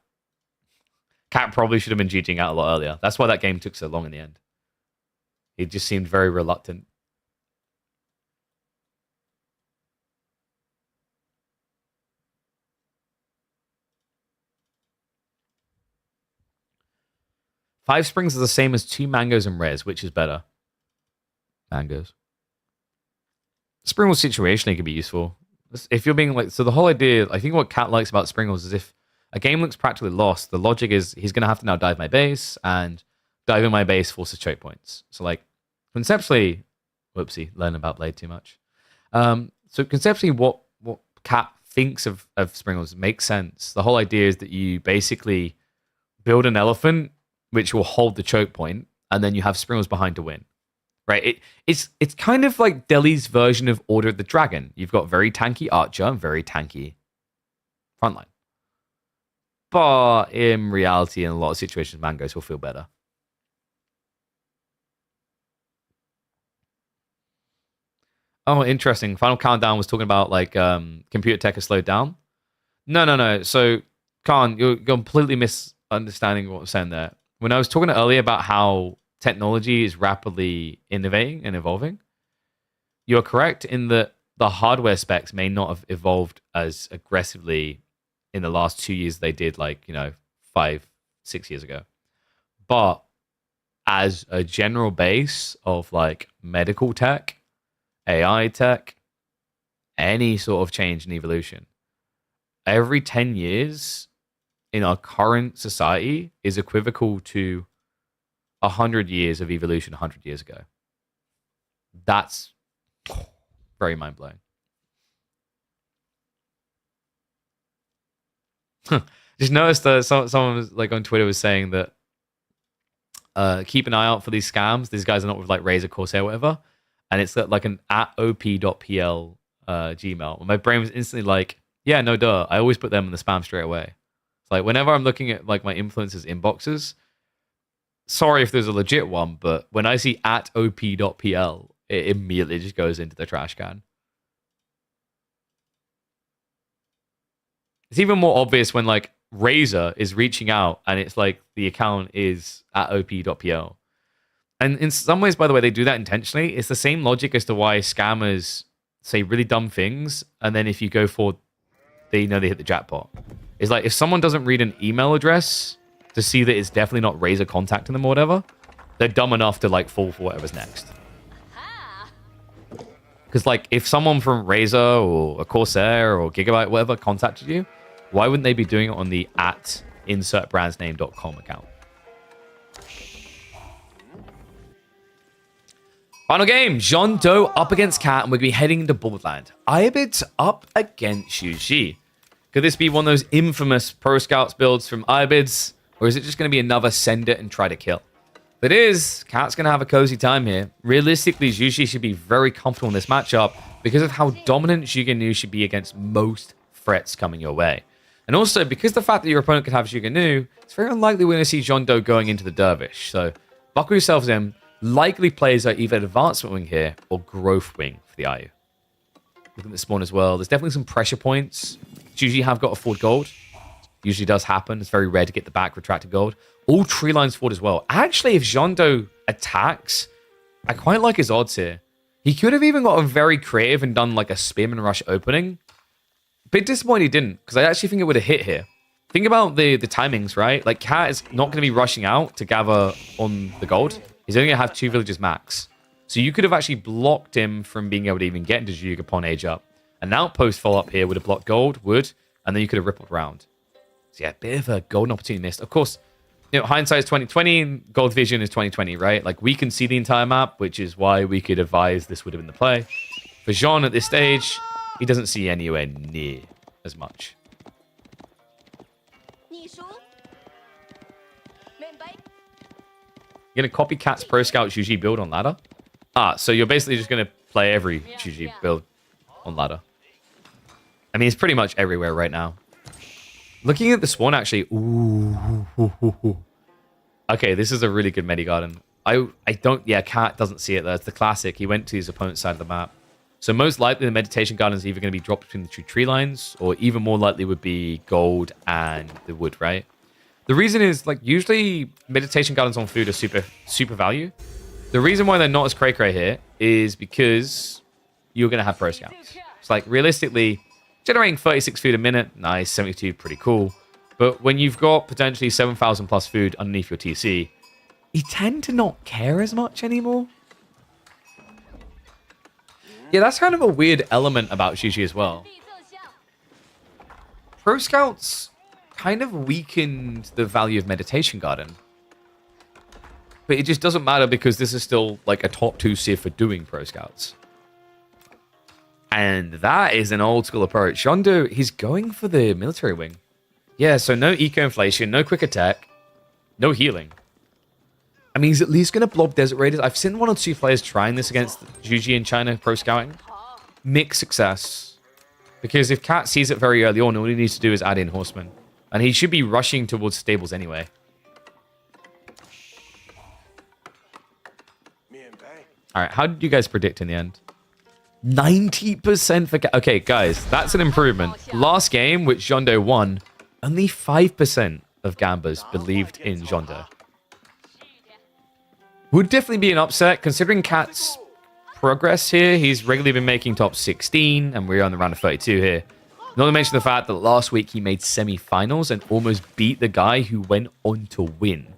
probably should have been GGing out a lot earlier. That's why that game took so long in the end. He just seemed very reluctant. Five Springs is the same as 2 mangoes and res. Which is better? Mangoes. Spring Wall situationally could be useful. if you're being like, so the whole idea, I think what Cat likes about Springles is if a game looks practically lost, the logic is he's going to have to now dive my base, and diving my base forces choke points. So like conceptually, whoopsie, learn about Blade too much. So conceptually, what Cat thinks of Springles makes sense. The whole idea is that you basically build an elephant which will hold the choke point, and then you have Springles behind to win. Right? It's kind of like Delhi's version of Order of the Dragon. You've got very tanky Archer and very tanky frontline. But in reality, in a lot of situations, Mangos will feel better. Oh, interesting. Final Countdown was talking about like computer tech has slowed down. No. So, Khan, you're completely misunderstanding what I'm saying there. When I was talking earlier about how technology is rapidly innovating and evolving, you're correct in that the hardware specs may not have evolved as aggressively in the last 2 years they did, like, 5-6 years ago. But as a general base of like medical tech, AI tech, any sort of change in evolution, every 10 years in our current society is equivocal to 100 years of evolution 100 years ago. That's very mind-blowing. Just noticed that someone was like on Twitter was saying that keep an eye out for these scams. These guys are not with like Razer, Corsair, whatever. And it's like an @op.pl Gmail. And my brain was instantly like, yeah, no duh. I always put them in the spam straight away. It's like whenever I'm looking at like my influencers inboxes, sorry if there's a legit one, but when I see @op.pl, it immediately just goes into the trash can. It's even more obvious when like Razer is reaching out and it's like the account is @op.pl. And in some ways, by the way, they do that intentionally. It's the same logic as to why scammers say really dumb things, and then if you go for, they know they hit the jackpot. It's like if someone doesn't read an email address to see that it's definitely not Razer contacting them or whatever, they're dumb enough to like fall for whatever's next. Because like if someone from Razer or a Corsair or Gigabyte, whatever, contacted you, why wouldn't they be doing it on the @insertbrandsname.com account? Final game, Jean Doe up against Cat, and we're going to be heading into Borderland. Ibid up against Shuji. Could this be one of those infamous Pro Scouts builds from Ibid's, or is it just going to be another send it and try to kill? If it is, Cat's going to have a cozy time here. Realistically, Shuji should be very comfortable in this matchup because of how dominant Shiganu should be against most threats coming your way. And also, because the fact that your opponent could have Shiganu, it's very unlikely we're going to see Jean Doe going into the Dervish. So, buckle yourselves in. Likely plays are either Advancement Wing here or Growth Wing for the IU. Looking at the spawn as well. There's definitely some pressure points. Usually have got to forward gold. Usually does happen. It's very rare to get the back retracted gold. All tree lines forward as well. Actually, if Jean Doe attacks, I quite like his odds here. He could have even gotten very creative and done like a spearman rush opening. Bit disappointed he didn't, because I actually think it would have hit here. Think about the timings, right? Like Cat is not going to be rushing out to gather on the gold. He's only going to have 2 villages max. So you could have actually blocked him from being able to even get into Jug upon age up. An outpost follow-up here would have blocked gold, wood, and then you could have rippled around. So yeah, a bit of a golden opportunity missed. Of course, hindsight is 2020, and gold vision is 2020, right? Like we can see the entire map, which is why we could advise this would have been the play. For Jean at this stage, he doesn't see anywhere near as much. You're going to copy Cat's Pro Scout Shuji build on ladder? So you're basically just going to play every Shuji build on ladder. I mean, it's pretty much everywhere right now. Looking at the spawn, actually. Ooh. Okay, this is a really good Medigarden. Yeah, Cat doesn't see it though. It's the classic. He went to his opponent's side of the map. So most likely the Meditation Garden is either going to be dropped between the 2 tree lines, or even more likely would be gold and the wood, right? The reason is, like, usually Meditation Gardens on food are super value. The reason why they're not as cray-cray here is because you're going to have Pro Scouts. It's like, realistically, generating 36 food a minute, nice, 72, pretty cool. But when you've got potentially 7,000 plus food underneath your TC, you tend to not care as much anymore. Yeah, that's kind of a weird element about Shuji as well. Pro Scouts kind of weakened the value of Meditation Garden. But it just doesn't matter because this is still like a top 2 civ for doing Pro Scouts. And that is an old school approach. Jondo, he's going for the military wing. Yeah, so no eco-inflation, no quick attack, no healing. I mean, he's at least going to blob Desert Raiders. I've seen 1 or 2 players trying this against Juji in China Pro Scouting. Mixed success. Because if Cat sees it very early on, all he needs to do is add in Horsemen. And he should be rushing towards stables anyway. Alright, how did you guys predict in the end? 90% for Cat. Okay, guys, that's an improvement. Last game, which Jondo won, only 5% of Gambas believed in Jondo. Would definitely be an upset, considering Cat's progress here. He's regularly been making top 16, and we're on the round of 32 here. Not to mention the fact that last week he made semi-finals and almost beat the guy who went on to win.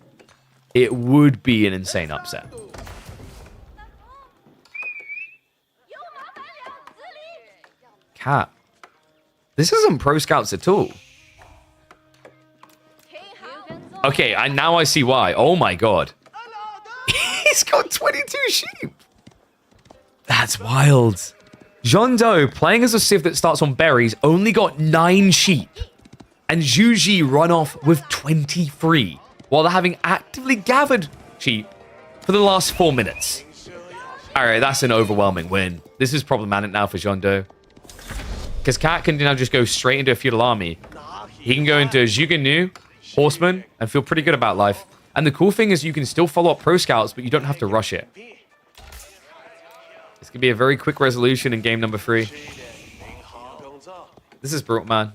It would be an insane upset. Cat. This isn't Pro Scouts at all. Okay, now I see why. Oh my god. He's got 22 sheep. That's wild. Jondo, playing as a civ that starts on berries, only got 9 sheep. And Juji run off with 23, while they're having actively gathered sheep for the last 4 minutes. Alright, that's an overwhelming win. This is problematic now for Jondo. Because Cat can now just go straight into a feudal army. He can go into Zhuganu, Horseman, and feel pretty good about life. And the cool thing is you can still follow up Pro Scouts, but you don't have to rush it. This could be a very quick resolution in game number 3. This is brutal, man.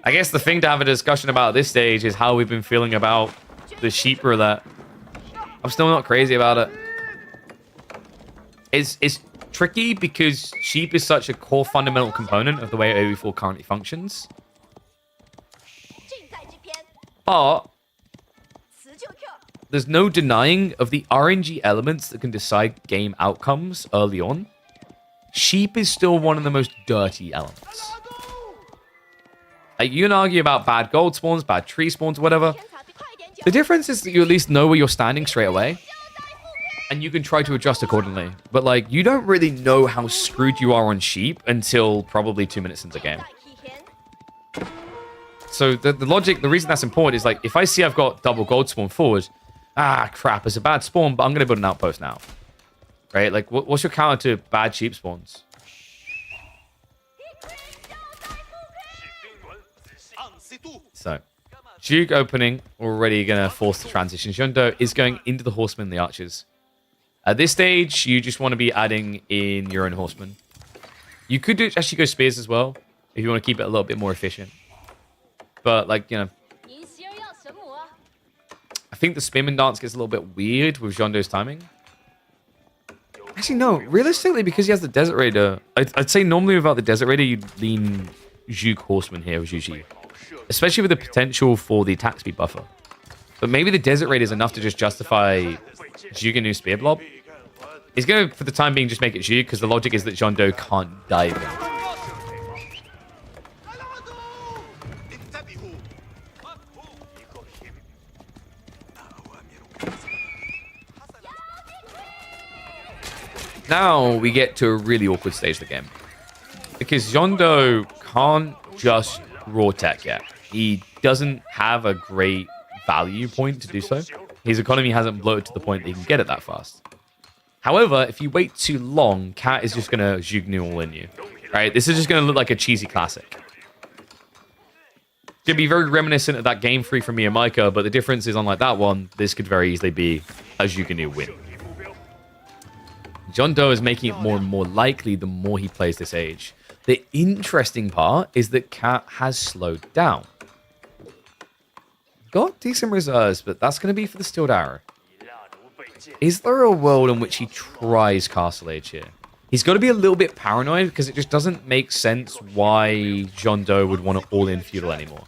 I guess the thing to have a discussion about at this stage is how we've been feeling about the sheep roulette. I'm still not crazy about it. It's tricky because sheep is such a core fundamental component of the way AoE4 currently functions. But there's no denying of the RNG elements that can decide game outcomes early on. Sheep is still one of the most dirty elements. Like, you can argue about bad gold spawns, bad tree spawns, whatever. The difference is that you at least know where you're standing straight away. And you can try to adjust accordingly. But, like, you don't really know how screwed you are on sheep until probably 2 minutes into the game. So the logic, the reason that's important is, like, if I see I've got double gold spawn forward, crap, it's a bad spawn, but I'm going to build an outpost now. Right? Like, what's your counter to bad sheep spawns? So, Duke opening, already going to force the transition. Jondo is going into the horsemen and the archers. At this stage, you just want to be adding in your own horsemen. You could actually go spears as well, if you want to keep it a little bit more efficient. But, like, you know, I think the spearman dance gets a little bit weird with Jondo's timing. Actually, no. Realistically, because he has the Desert Raider, I'd say normally without the Desert Raider, you'd lean Juke Horseman here with Juji. Especially with the potential for the attack speed buffer. But maybe the Desert Raider is enough to just justify Zhuganu Spear Blob. He's going to, for the time being, just make it Zhug, because the logic is that Jondo can't dive in. Now we get to a really awkward stage of the game. Because Jondo can't just raw tech yet. He doesn't have a great value point to do so. His economy hasn't bloated to the point that he can get it that fast. However, if you wait too long, Cat is just going to Zhugnu all in you. Right? This is just going to look like a cheesy classic. It's going to be very reminiscent of that game 3 from Miyamika, but the difference is, unlike that one, this could very easily be a Zhugnu win. Jondo is making it more and more likely the more he plays this age. The interesting part is that Cat has slowed down. Got decent reserves, but that's going to be for the Steeled Arrow. Is there a world in which he tries Castle Age here? He's got to be a little bit paranoid because it just doesn't make sense why Jondo would want to all-in feudal anymore.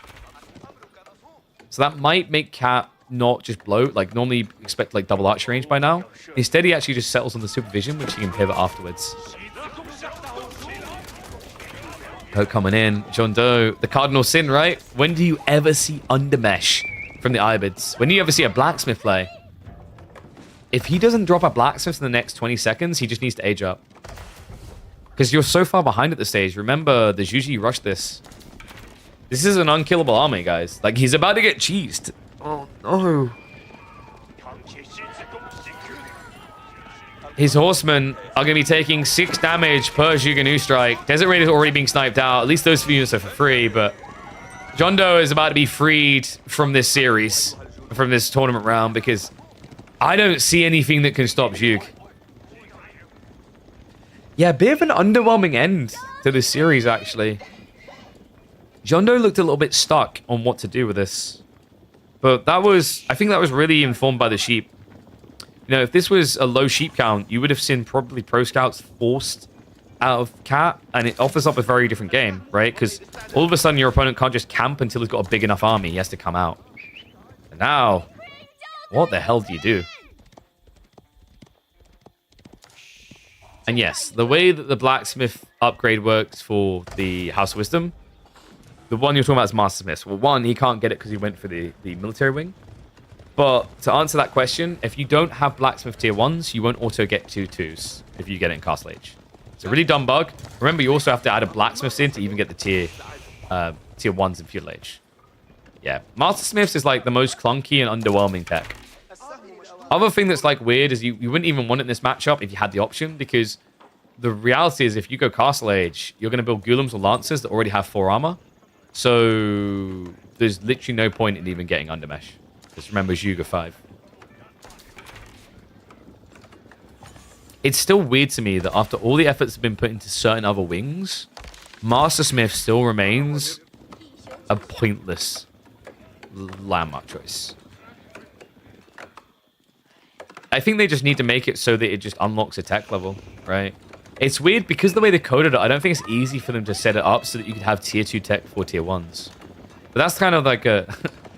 So that might make Cat not just bloat. Like, normally expect like double archer range by now. Instead, he actually just settles on the supervision, which he can pivot afterwards. Poke coming in. John Doe, the cardinal sin, right? When do you ever see undermesh from the Ibids? When do you ever see a blacksmith play? If he doesn't drop a blacksmith in the next 20 seconds, he just needs to age up. Because you're so far behind at this stage. Remember, the Juji rushed this. This is an unkillable army, guys. Like, he's about to get cheesed. Oh, no. His horsemen are going to be taking 6 damage per Juganu strike. Desert Raid is already being sniped out. At least those units are for free, but John Doe is about to be freed from this series, from this tournament round, because I don't see anything that can stop Jug. Yeah, a bit of an underwhelming end to this series, actually. John Doe looked a little bit stuck on what to do with this. But I think that was really informed by the sheep. You know, if this was a low sheep count, you would have seen probably pro scouts forced out of Cat, and it offers up a very different game, right? Because all of a sudden your opponent can't just camp until he's got a big enough army. He has to come out. And now, what the hell do you do? And yes, the way that the blacksmith upgrade works for the House of Wisdom, the one you're talking about is Master Smith. Well, one, he can't get it because he went for the military wing. But to answer that question, if you don't have blacksmith tier 1s, you won't auto get 2/2s if you get it in Castle Age. It's a really dumb bug. Remember, you also have to add a blacksmith in to even get the tier 1s in Feudal Age. Yeah, Master Smiths is like the most clunky and underwhelming tech. Other thing that's like weird is you wouldn't even want it in this matchup if you had the option, because the reality is if you go Castle Age, you're going to build Ghoulems or Lancers that already have 4 armor. So there's literally no point in even getting Undermesh. Just remember Yuga 5. It's still weird to me that after all the efforts have been put into certain other wings, Master Smith still remains a pointless landmark choice. I think they just need to make it so that it just unlocks a tech level, right? It's weird because the way they coded it, I don't think it's easy for them to set it up so that you could have tier 2 tech for tier 1s. But that's kind of like a...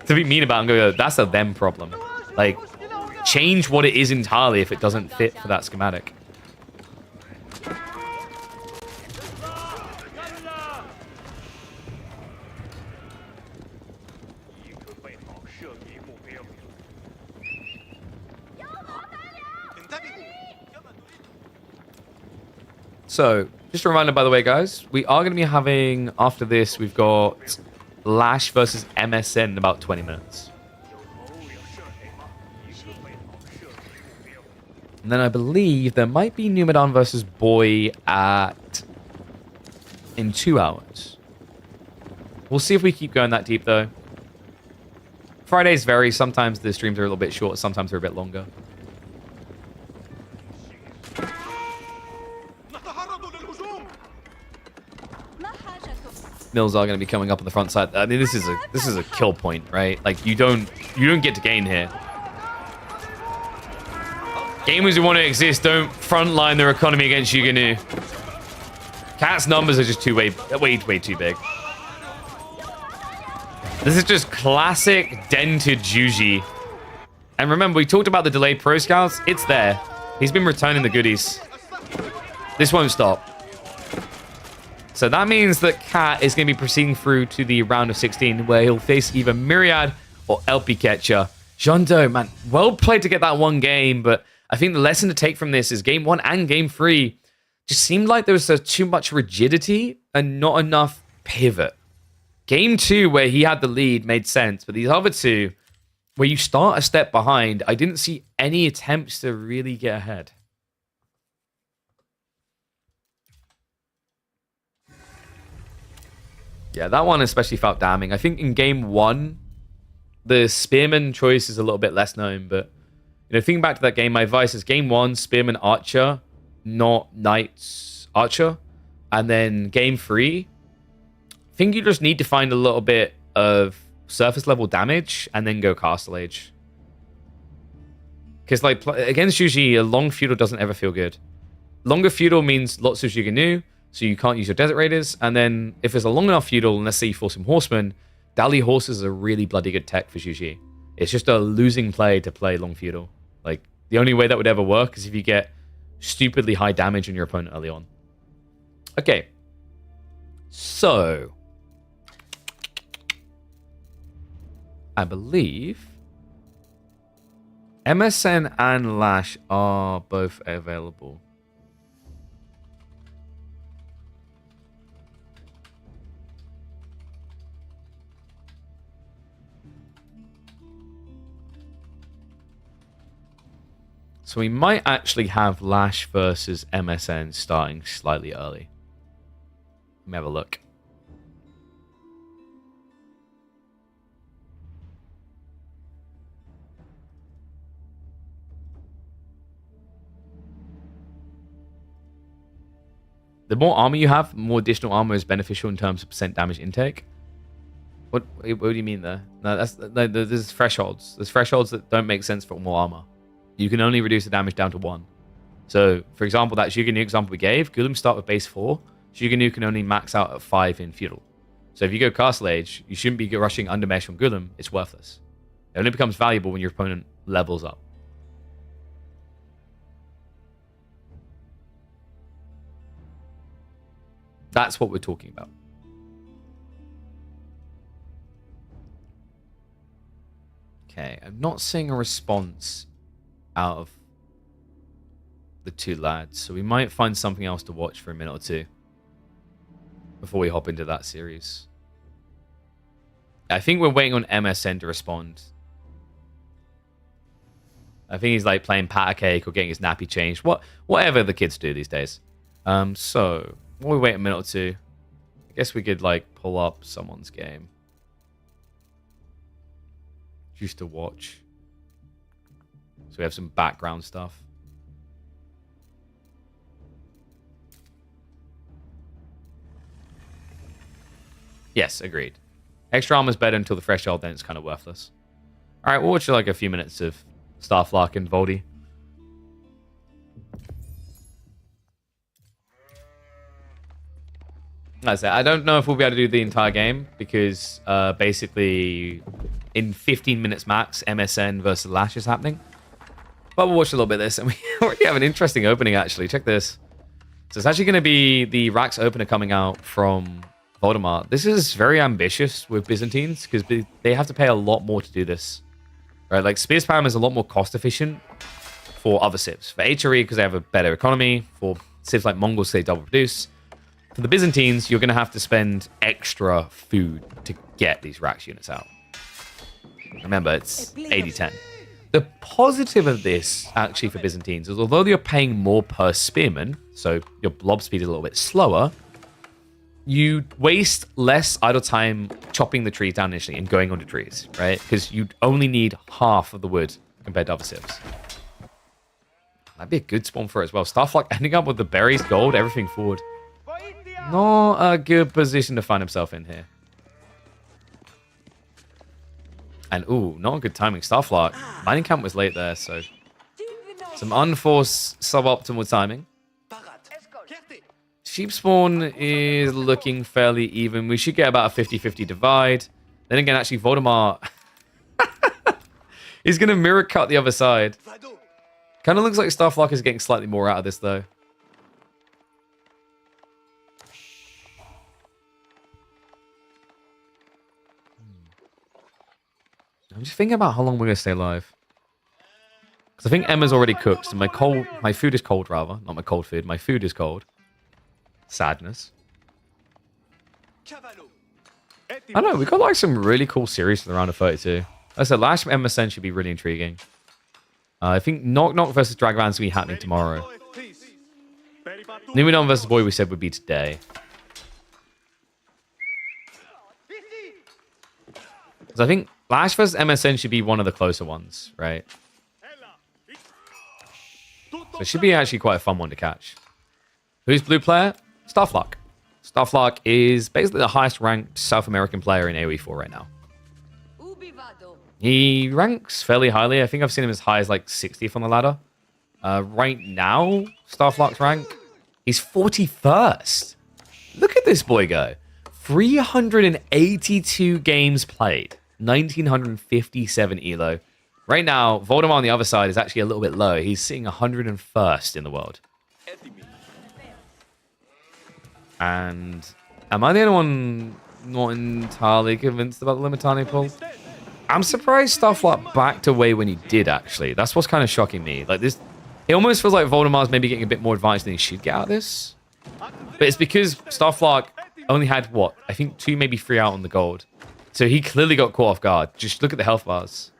to be mean about it, I'm going, that's a them problem. Like, change what it is entirely if it doesn't fit for that schematic. So, just a reminder, by the way, guys, we are going to be having, after this, we've got Lash versus MSN in about 20 minutes. And then I believe there might be Numedan versus Boy in 2 hours. We'll see if we keep going that deep, though. Fridays vary. Sometimes the streams are a little bit short, sometimes they're a bit longer. Mills are going to be coming up on the front side. I mean, this is a kill point, right? Like you don't get to gain here. Gamers who want to exist don't frontline their economy against Yuganu. Cat's numbers are just way too big. This is just classic dented Juji. And remember, we talked about the delayed pro scouts. It's there. He's been returning the goodies. This won't stop. So that means that Cat is going to be proceeding through to the round of 16, where he'll face either Myriad or LP Catcher. John Doe, man, well played to get that one game, but I think the lesson to take from this is game 1 and game 3 just seemed like there was too much rigidity and not enough pivot. Game 2, where he had the lead, made sense, but these other 2, where you start a step behind, I didn't see any attempts to really get ahead. Yeah, that one especially felt damning. I think in game 1, the Spearman choice is a little bit less known, but you know, thinking back to that game, my advice is game 1, Spearman Archer, not Knights Archer. And then game 3, I think you just need to find a little bit of surface level damage and then go Castle Age. Because like against Juji, a long feudal doesn't ever feel good. Longer feudal means lots of Juganu, so you can't use your Desert Raiders. And then if it's a long enough feudal, and let's say you force some horsemen, Dali horses are a really bloody good tech for Juji. It's just a losing play to play long feudal. Like, the only way that would ever work is if you get stupidly high damage on your opponent early on. Okay. So, I believe MSN and Lash are both available. So we might actually have Lash versus MSN starting slightly early. Let me have a look. The more armor you have, more additional armor is beneficial in terms of percent damage intake. What do you mean there? No, there's thresholds. There's thresholds that don't make sense for more armor. You can only reduce the damage down to 1. So, for example, that Shugenoo example we gave, Golem start with base 4. Shugenoo can only max out at 5 in Feudal. So if you go Castle Age, you shouldn't be rushing under mesh from Golem. It's worthless. It only becomes valuable when your opponent levels up. That's what we're talking about. Okay, I'm not seeing a response out of the two lads, so we might find something else to watch for a minute or two before we hop into that series. I think we're waiting on MSN to respond. I think he's like playing pat a cake or getting his nappy changed. Whatever the kids do these days. So while we wait a minute or two, I guess we could like pull up someone's game just to watch. So we have some background stuff. Yes, agreed. Extra armor is better until the threshold, then it's kind of worthless. All right, we'll watch like a few minutes of Starflark and Voldy. That's it. I don't know if we'll be able to do the entire game because basically in 15 minutes max, MSN versus Lash is happening. But we'll watch a little bit of this, and we already have an interesting opening, actually. Check this. So it's actually going to be the Rax opener coming out from Voldemort. This is very ambitious with Byzantines, because they have to pay a lot more to do this. Right? Like, Spear Spam is a lot more cost-efficient for other civs. For HRE, because they have a better economy. For civs like Mongols, they double produce. For the Byzantines, you're going to have to spend extra food to get these Rax units out. Remember, it's 80-10. The positive of this, actually, for Byzantines, is although you're paying more per spearman, so your blob speed is a little bit slower, you waste less idle time chopping the trees down initially and going onto trees, right? Because you only need half of the wood compared to other civs. That'd be a good spawn for it as well. Starflark ending up with the berries, gold, everything forward. Not a good position to find himself in here. And, ooh, not a good timing. Starflark. Mining camp was late there, so some unforced suboptimal timing. Sheep spawn is looking fairly even. We should get about a 50-50 divide. Then again, actually, Voldemort is going to mirror cut the other side. Kind of looks like Starflark is getting slightly more out of this, though. I'm just thinking about how long we're going to stay alive. Because I think Emma's already cooked. So my food is cold, rather. Not my cold food. My food is cold. Sadness. I don't know. We got like some really cool series for the round of 32. Like I said, Lash MSN should be really intriguing. I think Knock Knock versus Dragvan's going to be happening tomorrow. Numidon versus Boy we said would be today. So I think Lash vs MSN should be one of the closer ones, right? So it should be actually quite a fun one to catch. Who's blue player? Starflark. Starflark is basically the highest ranked South American player in AoE4 right now. He ranks fairly highly. I think I've seen him as high as like 60th on the ladder. Right now, Starflark's rank, he's 41st. Look at this boy go. 382 games played. 1957 elo. Right now, Voldemort on the other side is actually a little bit low. He's sitting 101st in the world. And Am I the only one not entirely convinced about the Limitani pull? I'm surprised Starflot backed away when he did, actually. That's what's kind of shocking me. Like this, it almost feels like Voldemar's maybe getting a bit more advantage than he should get out of this. But it's because Starflot only had, what, I think 2, maybe 3 out on the gold. So he clearly got caught off guard. Just look at the health bars.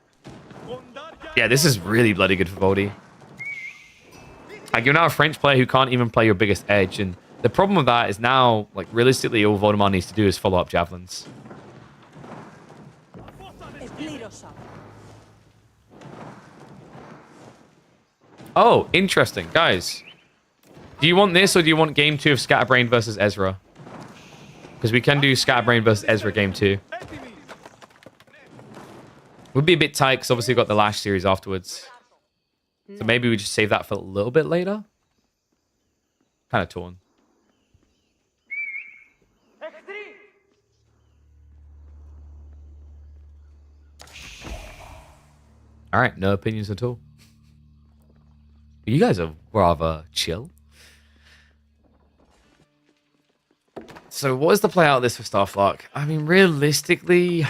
Yeah, this is really bloody good for Voldy. Like, you're now a French player who can't even play your biggest edge. And the problem with that is now, like, realistically, all Voldemar needs to do is follow up javelins. Oh, interesting. Guys, do you want this or do you want game 2 of Scatterbrain versus Ezra? Because we can do Scatterbrain versus Ezra game 2. Would be a bit tight because obviously we've got the Lash series afterwards. So maybe we just save that for a little bit later. Kind of torn. All right, no opinions at all. You guys are rather chill. So what is the play out of this for Starflock? I mean, realistically,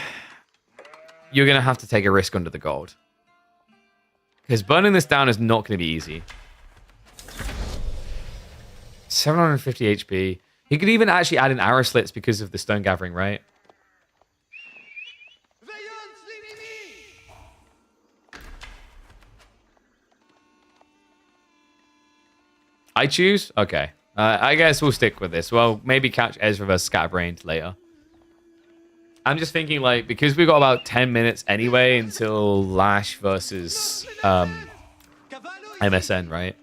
you're going to have to take a risk under the gold. Because burning this down is not going to be easy. 750 HP. He could even actually add in arrow slits because of the stone gathering, right? I choose? Okay. I guess we'll stick with this. Well, maybe catch Ezra versus Scatterbrain later. I'm just thinking, like, because we've got about 10 minutes anyway until Lash versus MSN, right?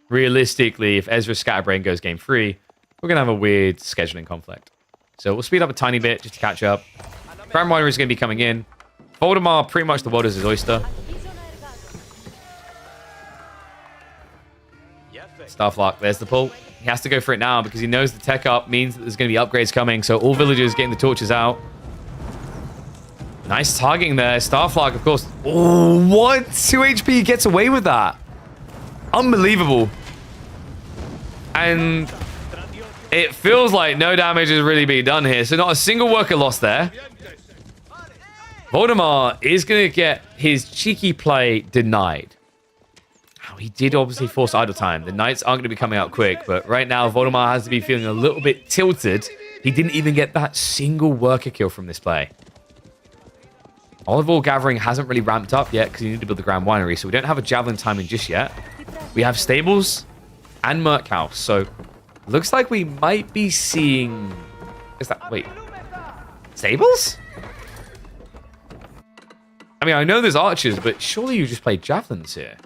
Realistically, if Ezra Scatterbrain goes game 3, we're going to have a weird scheduling conflict. So we'll speed up a tiny bit just to catch up. Grand Rider is going to be coming in. Voldemar, pretty much the world is his oyster. Starflock, there's the pull. He has to go for it now because he knows the tech up means that there's going to be upgrades coming. So all villagers getting the torches out. Nice targeting there. Starflock, of course. Oh, what? 2 HP gets away with that. Unbelievable. And it feels like no damage is really being done here. So not a single worker lost there. Voldemar is going to get his cheeky play denied. He did obviously force idle time. The knights aren't going to be coming out quick, but right now Voldemar has to be feeling a little bit tilted. He didn't even get that single worker kill from this play. Olive Oil Gathering hasn't really ramped up yet because you need to build the Grand Winery, so we don't have a Javelin timing just yet. We have Stables and Merc House, so looks like we might be seeing... Is that... Wait. Stables? I mean, I know there's archers, but surely you just play Javelins here.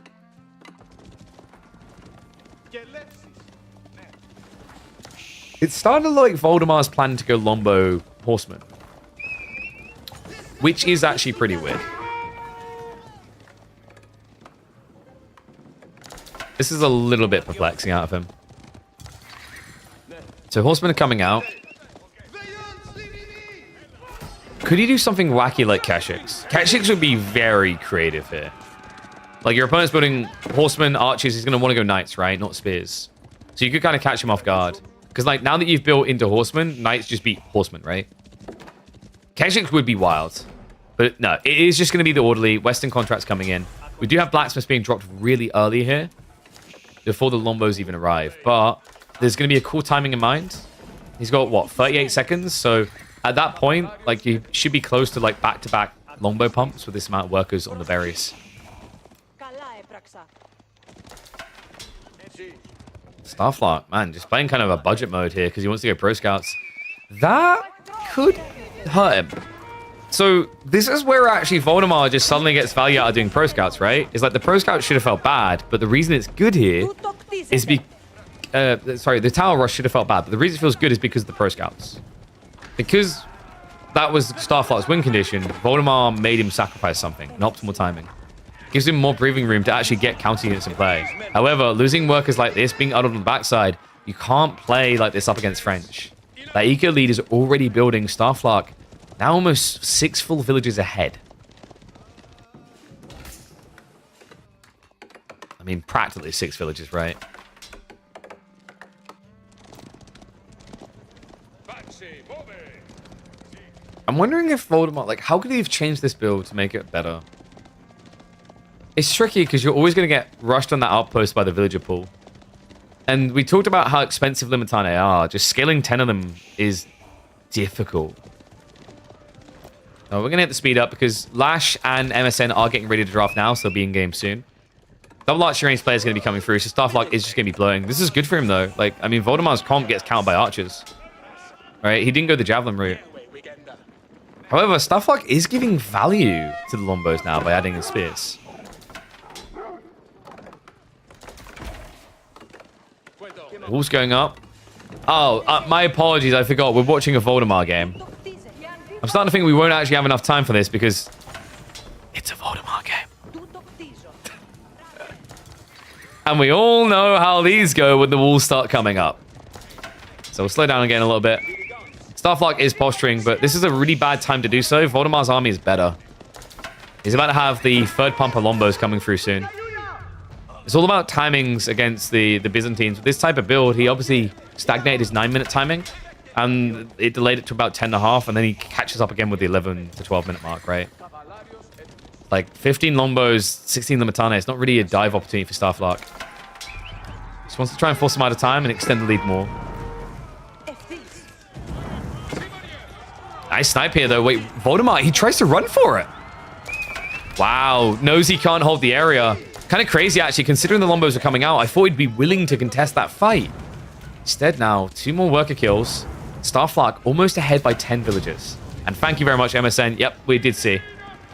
It's starting to look like Voldemar's planning to go Lombo Horseman. Which is actually pretty weird. This is a little bit perplexing out of him. So Horsemen are coming out. Could he do something wacky like Keshix? Keshix would be very creative here. Like your opponent's building Horsemen, Archers, he's going to want to go Knights, right? Not Spears. So you could kind of catch him off guard. Because, like, now that you've built into Horsemen, Knights just beat Horsemen, right? Keshix would be wild. But, no, it is just going to be the Orderly. Western Contracts coming in. We do have Blacksmiths being dropped really early here. Before the Lombos even arrive. But there's going to be a cool timing in mind. He's got, what, 38 seconds? So, at that point, like, you should be close to, like, back-to-back Longbow pumps with this amount of workers on the berries. Starflock, man, just playing kind of a budget mode here because he wants to go Pro Scouts. That could hurt him. So this is where actually Voldemar just suddenly gets value out of doing Pro Scouts, right? It's like the Pro Scouts should have felt bad, but the reason it's good here is the Tower Rush should have felt bad, but the reason it feels good is because of the Pro Scouts. Because that was Starflock's win condition, Voldemar made him sacrifice something, an optimal timing. Gives him more breathing room to actually get counter units in play. However, losing workers like this, being idled on the backside, you can't play like this up against French. That eco lead is already building Starflock, now almost 6 full villages ahead. I mean, practically 6 villages, right? I'm wondering if Voldemort, like, how could he have changed this build to make it better? It's tricky because you're always going to get rushed on that outpost by the villager pool. And we talked about how expensive Limitane are. Just scaling 10 of them is difficult. We're going to hit the speed up because Lash and MSN are getting ready to draft now, so they'll be in game soon. Double Archer range player is going to be coming through, so Starflock is just going to be blowing. This is good for him, though. Like, I mean, Voldemar's comp gets counted by archers. Right? He didn't go the Javelin route. However, Starflock is giving value to the Lombos now by adding the spears. Wolves going up. Oh, my apologies. I forgot. We're watching a Voldemar game. I'm starting to think we won't actually have enough time for this because it's a Voldemar game. And we all know how these go when the walls start coming up. So we'll slow down again a little bit. Starflock is posturing, but this is a really bad time to do so. Voldemar's army is better. He's about to have the third pumper Lombos coming through soon. It's all about timings against the Byzantines. With this type of build, he obviously stagnated his 9-minute timing. And it delayed it to about 10.5, and then he catches up again with the 11 to 12-minute mark, right? Like, 15 Lombos, 16 Limitane. It's not really a dive opportunity for Starflock. Just wants to try and force him out of time and extend the lead more. Nice snipe here, though. Wait, Voldemar, he tries to run for it. Wow, knows he can't hold the area. Kind of crazy, actually, considering the Lombos are coming out. I thought he'd be willing to contest that fight. Instead now, 2 more worker kills. Starflock almost ahead by 10 villagers. And thank you very much, MSN. Yep, we did see.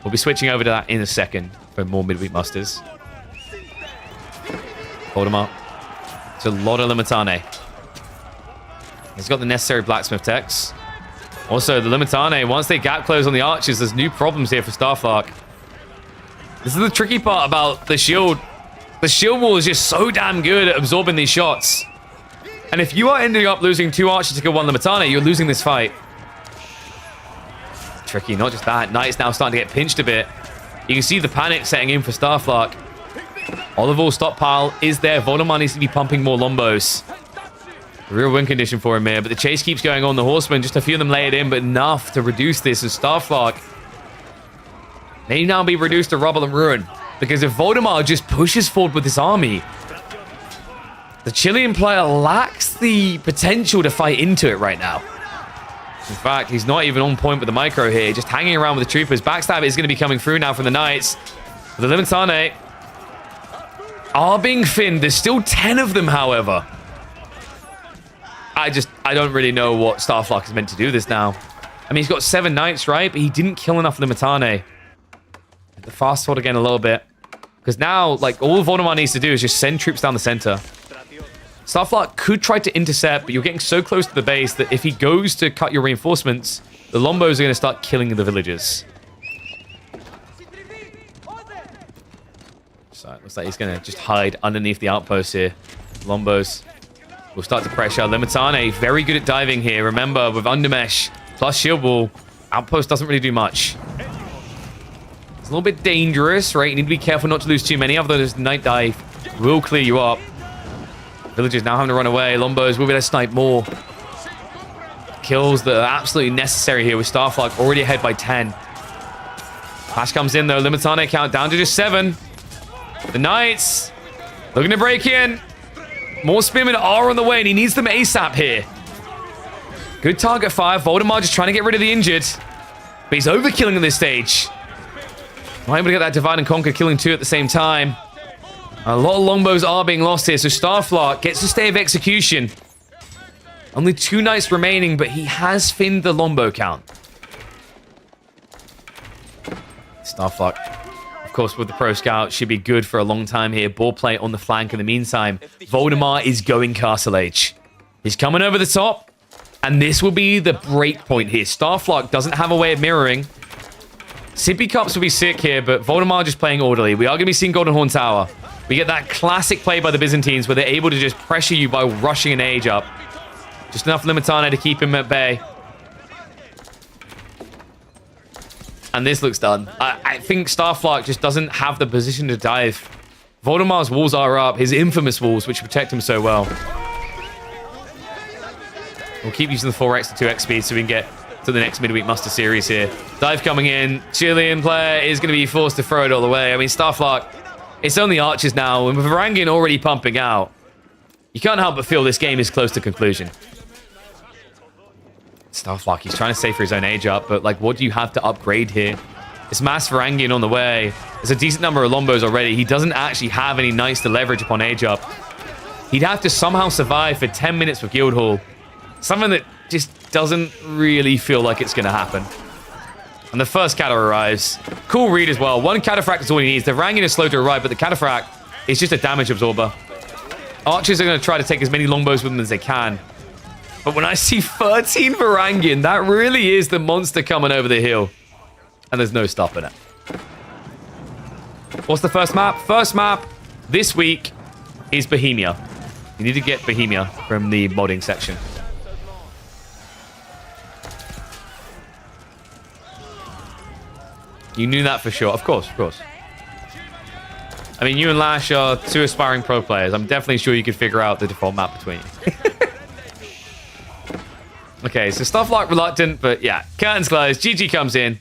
We'll be switching over to that in a second for more midweek musters. Voldemar. It's a lot of Limitane. He's got the necessary blacksmith techs. Also, the Limitane, once they gap close on the archers, there's new problems here for Starflock. This is the tricky part about the shield. The shield wall is just so damn good at absorbing these shots. And if you are ending up losing 2 archers to kill 1 Limitane, you're losing this fight. Tricky, not just that. Knight's now starting to get pinched a bit. You can see the panic setting in for Starflock. Olival stockpile is there. Voldemar needs to be pumping more Lombos. Real win condition for him here, but the chase keeps going on. The horsemen, just a few of them lay it in, but enough to reduce this. And Starflock may now be reduced to rubble and ruin. Because if Voldemar just pushes forward with this army, the Chilean player lacks the potential to fight into it right now. In fact, he's not even on point with the micro here. Just hanging around with the troopers. Backstab is going to be coming through now from the Knights. The Limitane are being finned. There's still 10 of them, however. I don't really know what Starflock is meant to do this now. I mean, he's got 7 Knights, right? But he didn't kill enough Limitane. The fast forward again a little bit. Because now, like, all Voldemar needs to do is just send troops down the center. Starflock could try to intercept, but you're getting so close to the base that if he goes to cut your reinforcements, the Lombos are going to start killing the villagers. So it looks like he's going to just hide underneath the outpost here. Lombos will start to pressure. Limitane, very good at diving here. Remember, with Undermesh plus Shield Wall, outpost doesn't really do much. It's a little bit dangerous, right? You need to be careful not to lose too many. Otherwise, Night Dive will clear you up. Villagers now having to run away. Lombos will be able to snipe more. Kills that are absolutely necessary here with Starflock already ahead by 10. Flash comes in though. Limitane count down to just 7. The Knights looking to break in. More spearmen are on the way and he needs them ASAP here. Good target fire. Voldemar just trying to get rid of the injured. But he's overkilling at this stage. Not able to get that divide and conquer, killing 2 at the same time. A lot of Longbows are being lost here, so Starflock gets a stay of execution. Only 2 Knights remaining, but he has finned the Longbow count. Starflock, of course, with the Pro Scout, should be good for a long time here. Ball play on the flank in the meantime. Voldemar is going Castle Age. He's coming over the top, and this will be the break point here. Starflock doesn't have a way of mirroring. Sippy Cups will be sick here, but Voldemar just playing orderly. We are going to be seeing Golden Horn Tower. We get that classic play by the Byzantines where they're able to just pressure you by rushing an age up. Just enough Limitane to keep him at bay. And this looks done. I think Starflock just doesn't have the position to dive. Voldemar's walls are up, his infamous walls, which protect him so well. We'll keep using the 4x to 2x speed so we can get to the next Midweek Muster series here. Dive coming in. Chilean player is going to be forced to throw it all the way. I mean, Starflark, it's only archers now. And with Varangian already pumping out, you can't help but feel this game is close to conclusion. Starflark, he's trying to save for his own age up, but like, what do you have to upgrade here? It's Mass Varangian on the way. There's a decent number of Lombos already. He doesn't actually have any knights to leverage upon age up. He'd have to somehow survive for 10 minutes with Guildhall. Something that just doesn't really feel like it's going to happen. And the first Cata arrives. Cool read as well. One Cataphract is all he needs. The Varangian is slow to arrive, but the Cataphract is just a damage absorber. Archers are going to try to take as many Longbows with them as they can. But when I see 13 Varangian, that really is the monster coming over the hill. And there's no stopping it. What's the first map? First map this week is Bohemia. You need to get Bohemia from the modding section. You knew that for sure. Of course, of course. I mean, you and Lash are two aspiring pro players. I'm definitely sure you could figure out the default map between you. Okay, so stuff like reluctant, but yeah. Curtains closed. GG comes in.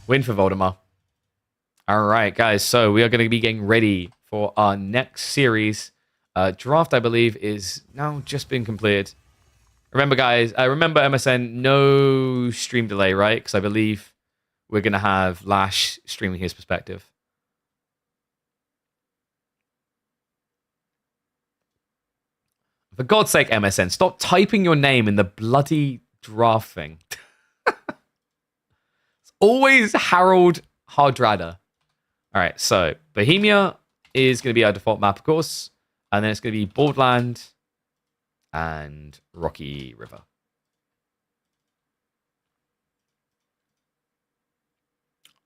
Win for Voldemar. All right, guys. So we are going to be getting ready for our next series. Draft, I believe, is now just been completed. Remember, guys, remember MSN, no stream delay, right? Because I believe we're going to have Lash streaming his perspective. For God's sake, MSN, stop typing your name in the bloody draft thing. It's always Harold Hardrada. All right, so Bohemia is going to be our default map, of course. And then it's going to be Borderland and Rocky River.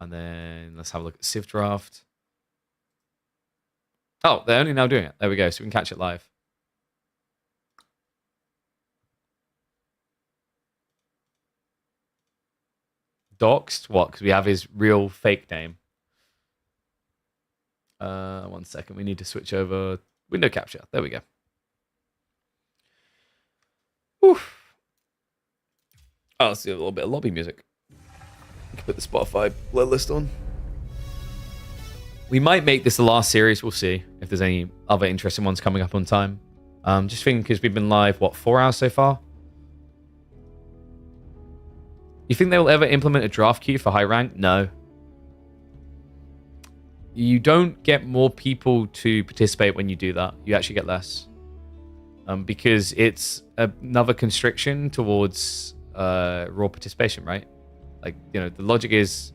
And then let's have a look at Civ Draft. Oh, they're only now doing it. There we go, so we can catch it live. Doxed? What? Because we have his real fake name. 1 second. We need to switch over. Window capture. There we go. Oof. Oh, let's do a little bit of lobby music. We can put the Spotify playlist on. We might make this the last series. We'll see if there's any other interesting ones coming up on time. Just thinking because we've been live, what, 4 hours so far? You think they'll ever implement a draft queue for high rank? No. You don't get more people to participate when you do that. You actually get less. Because it's another constriction towards raw participation, right? Like, you know, the logic is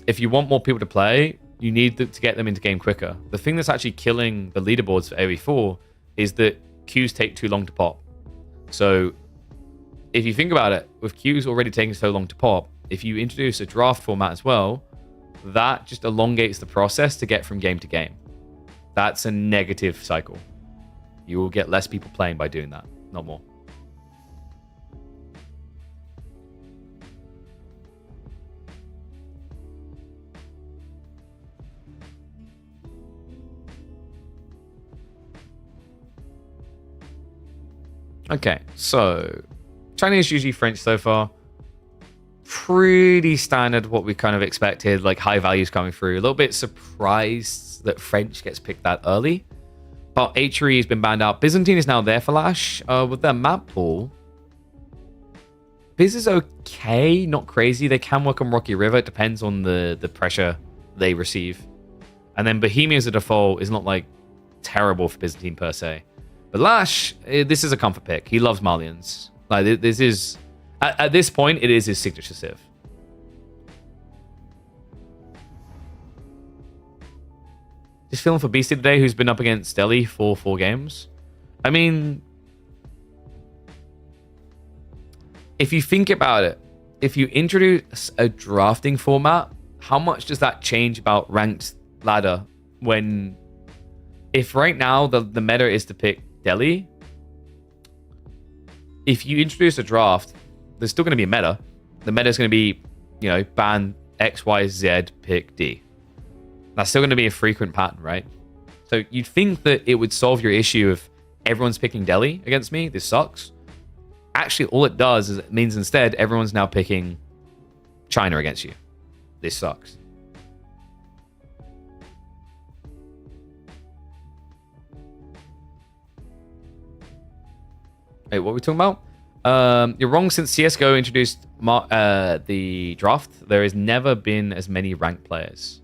if you want more people to play, you need to get them into game quicker. The thing that's actually killing the leaderboards for AoE4 is that queues take too long to pop. So if you think about it, with queues already taking so long to pop, if you introduce a draft format as well, that just elongates the process to get from game to game. That's a negative cycle. You will get less people playing by doing that, not more. Okay, so Chinese, usually French so far. Pretty standard what we kind of expected, like high values coming through. A little bit surprised that French gets picked that early. But H3 has been banned out. Byzantine is now there for Lash. With their map pool, Biz is okay, not crazy. They can work on Rocky River. It depends on the pressure they receive. And then Bohemia as a default is not like terrible for Byzantine per se. But Lash, this is a comfort pick. He loves Malians. Like, this is, at this point, it is his signature civ. Just feeling for Beastie today, who's been up against Delhi for 4 games. I mean, if you think about it, if you introduce a drafting format, how much does that change about ranked ladder when, if right now the meta is to pick Delhi, if you introduce a draft, there's still going to be a meta. The meta is going to be, you know, ban X, Y, Z, pick D. That's still going to be a frequent pattern, right? So you'd think that it would solve your issue of everyone's picking Delhi against me. This sucks. Actually, all it does is it means instead everyone's now picking China against you. This sucks. Wait, what are we talking about? You're wrong. Since CSGO introduced the draft, there has never been as many ranked players.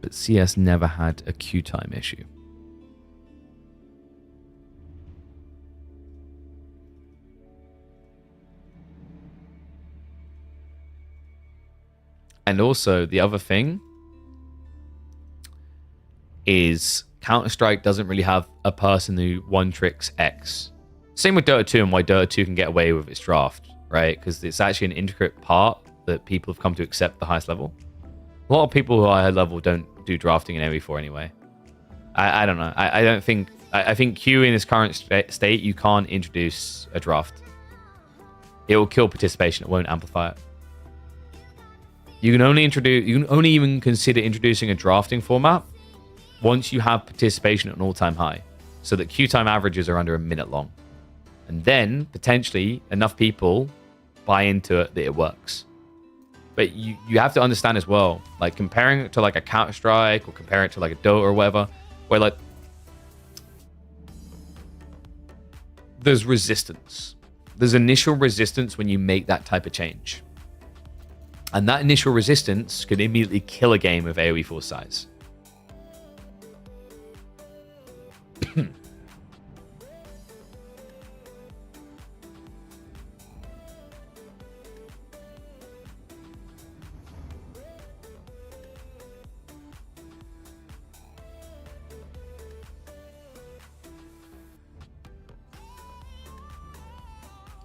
But CS never had a queue time issue. And also, the other thing is Counter-Strike doesn't really have a person who one-tricks X. Same with Dota 2 and why Dota 2 can get away with its draft, right? Because it's actually an intricate part that people have come to accept at the highest level. A lot of people who are high level don't do drafting in AoE4 anyway. I don't know. I don't think... I think Q in its current state, you can't introduce a draft. It will kill participation. It won't amplify it. You can only even consider introducing a drafting format once you have participation at an all-time high, so that queue time averages are under a minute long. And then, potentially, enough people buy into it that it works. But you have to understand as well, like comparing it to like a Counter-Strike or comparing it to like a Dota or whatever, where like there's resistance. There's initial resistance when you make that type of change. And that initial resistance could immediately kill a game of AoE 4 size.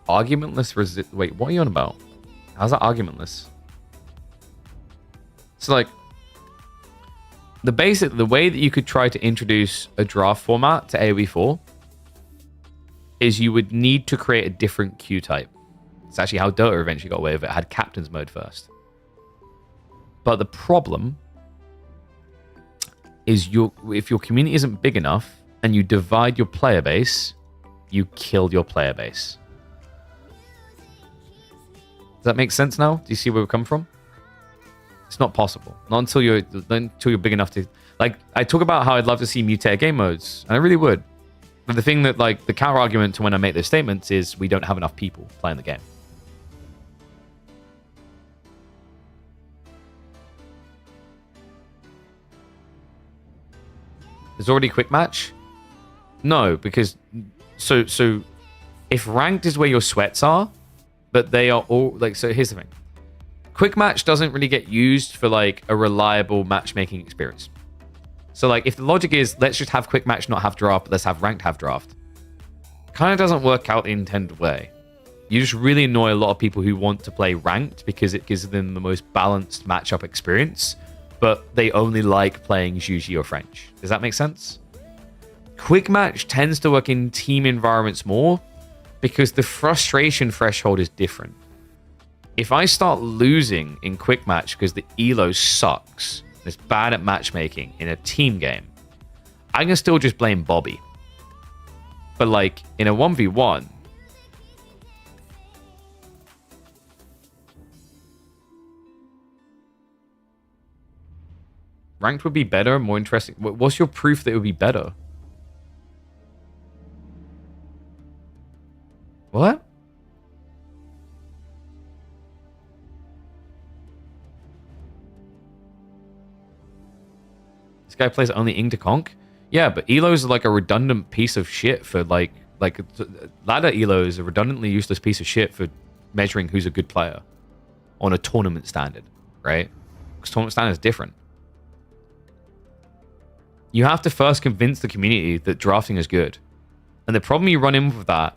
Argumentless resist. Wait, what are you on about? How's that argumentless? So like the way that you could try to introduce a draft format to AoE 4 is you would need to create a different queue type. It's actually how Dota eventually got away with it. It had captain's mode first. But the problem is if your community isn't big enough and you divide your player base, you kill your player base. Does that make sense now? Do you see where we come from? It's not possible. Not until you're big enough to... Like, I talk about how I'd love to see mutated game modes, and I really would. But the thing that, like, the counter argument to when I make those statements is we don't have enough people playing the game. There's already quick match? No, because... So if ranked is where your sweats are, but they are all... Like, so here's the thing. Quick match doesn't really get used for, like, a reliable matchmaking experience. So, like, if the logic is, let's just have quick match, not have draft, but let's have ranked, have draft. Kind of doesn't work out the intended way. You just really annoy a lot of people who want to play ranked because it gives them the most balanced matchup experience, but they only like playing Juji or French. Does that make sense? Quick match tends to work in team environments more because the frustration threshold is different. If I start losing in quick match because the elo sucks, it's bad at matchmaking in a team game, I can still just blame Bobby. But like in a 1v1, ranked would be better, more interesting. What's your proof that it would be better? What? This guy plays only Ing to Conk? Yeah, but Elo is like a redundant piece of shit for like ladder Elo is a redundantly useless piece of shit for measuring who's a good player on a tournament standard, right? Because tournament standard is different. You have to first convince the community that drafting is good. And the problem you run in with that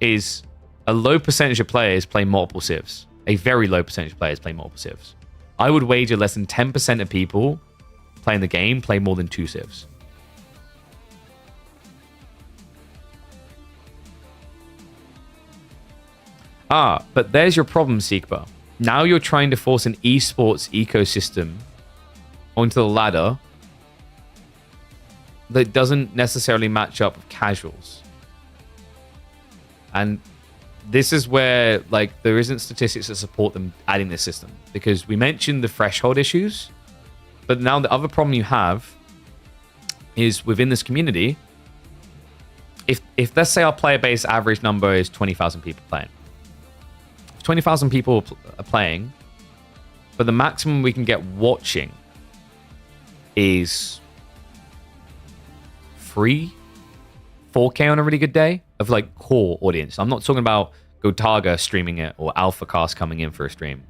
is a low percentage of players play multiple civs. A very low percentage of players play multiple civs. I would wager less than 10% of people playing the game play more than 2 civs. But there's your problem, Seekba. Now you're trying to force an esports ecosystem onto the ladder that doesn't necessarily match up with casuals. And this is where, like, there isn't statistics that support them adding this system. Because we mentioned the threshold issues, but now the other problem you have is within this community, if let's say our player base average number is 20,000 people playing. If 20,000 people are playing, but the maximum we can get watching is 4K on a really good day of like core audience. I'm not talking about Gotaga streaming it or AlphaCast coming in for a stream.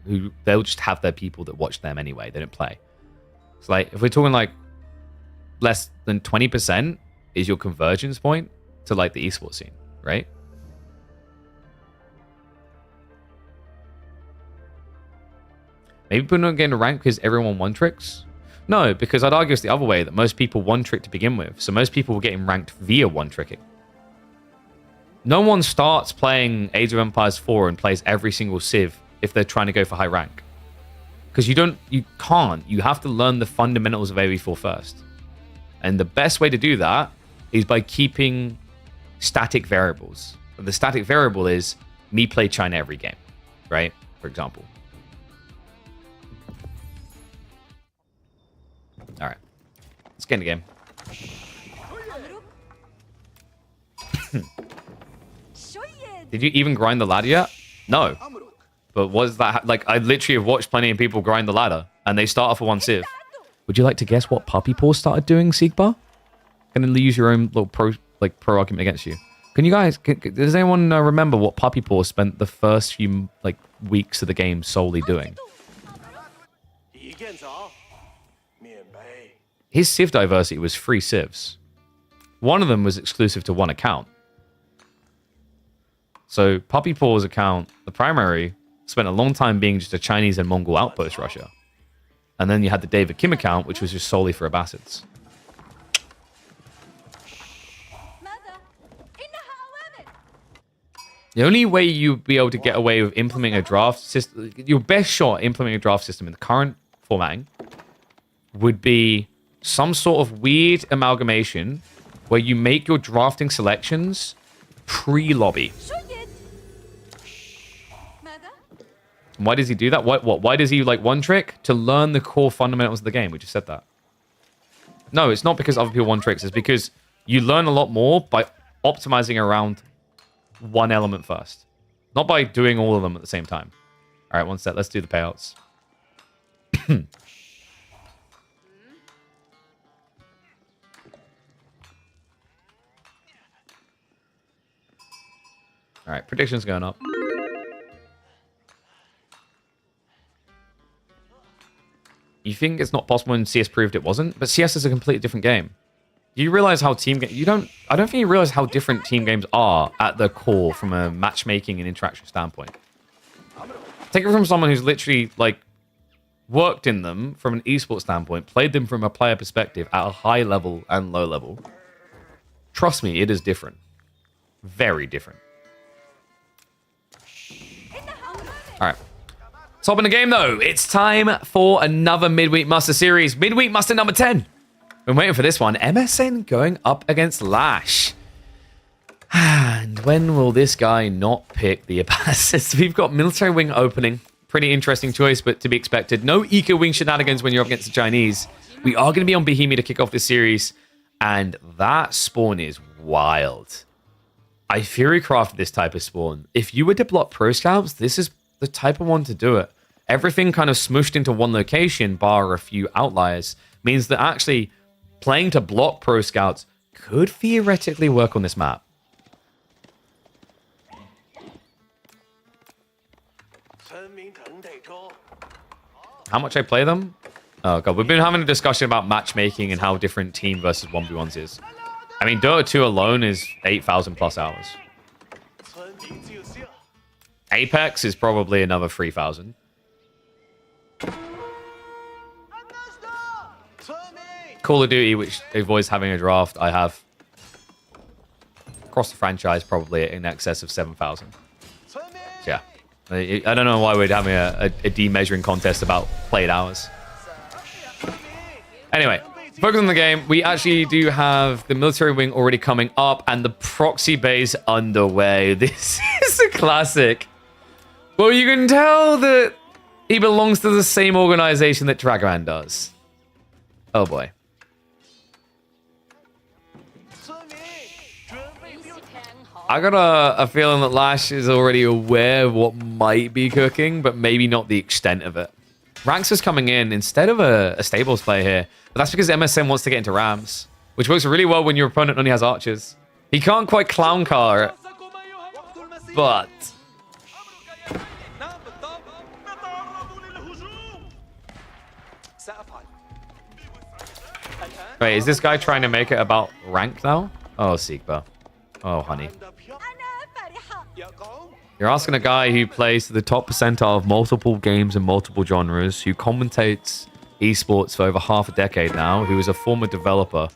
They'll just have their people that watch them anyway. They don't play. It's like if we're talking like less than 20% is your convergence point to like the esports scene, right? Maybe people don't get into rank because everyone one tricks. No, because I'd argue it's the other way, that most people one trick to begin with. So most people were getting ranked via one tricking. No one starts playing Age of Empires 4 and plays every single Civ if they're trying to go for high rank. Because you can't. You have to learn the fundamentals of AV4 first. And the best way to do that is by keeping static variables. The static variable is me play China every game, right? For example. All right, let's get in the game. Did you even grind the ladder yet? No. But was that like I literally have watched plenty of people grind the ladder and they start off with one civ. Would you like to guess what Puppy Paw started doing, Siegbar? Gonna use your own little pro argument against you. Can you guys? Does anyone remember what Puppy Paw spent the first few like weeks of the game solely doing? His civ diversity was 3 civs. One of them was exclusive to one account. So Puppy Paw's account, the primary, spent a long time being just a Chinese and Mongol outpost Russia. And then you had the David Kim account, which was just solely for Abbasids. The only way you'd be able to get away with implementing a draft system, your best shot implementing a draft system in the current formatting would be some sort of weird amalgamation where you make your drafting selections pre-lobby. Why does he do that? Why does he like one trick? To learn the core fundamentals of the game. We just said that. No, it's not because other people one tricks. It's because you learn a lot more by optimizing around one element first. Not by doing all of them at the same time. All right, one set. Let's do the payouts. All right, predictions going up. You think it's not possible and CS proved it wasn't? But CS is a completely different game. You realize how I don't think you realize how different team games are at the core from a matchmaking and interaction standpoint. Take it from someone who's literally like worked in them from an esports standpoint, played them from a player perspective at a high level and low level. Trust me, it is different. Very different. All right. Top in the game, though. It's time for another Midweek Muster series. Midweek Muster number 10. Been waiting for this one. MSN going up against Lash. And when will this guy not pick the Abbasids? We've got Military Wing opening. Pretty interesting choice, but to be expected. No Eco Wing shenanigans when you're up against the Chinese. We are going to be on Bohemia to kick off this series. And that spawn is wild. I Fury crafted this type of spawn. If you were to block Pro Scouts, this is the type of one to do it. Everything kind of smooshed into one location, bar a few outliers, means that actually playing to block Pro Scouts could theoretically work on this map. How much I play them? Oh god, we've been having a discussion about matchmaking and how different team versus 1v1s is. I mean, Dota 2 alone is 8,000 plus hours. Apex is probably another 3,000. Call of Duty, which avoids having a draft, I have across the franchise probably in excess of 7,000. So yeah, I don't know why we're having a demeasuring contest about played hours. Anyway, focus on the game. We actually do have the military wing already coming up and the proxy base underway. This is a classic. Well, you can tell that he belongs to the same organization that Dragoman does. Oh boy. I got a feeling that Lash is already aware of what might be cooking, but maybe not the extent of it. Ranks is coming in instead of a stables play here, but that's because MSN wants to get into Rams, which works really well when your opponent only has archers. He can't quite clown car it, but... Wait, is this guy trying to make it about rank now? Oh, Sigba. Oh, honey. You're asking a guy who plays to the top percentile of multiple games and multiple genres, who commentates esports for over half a decade now, who is a former developer.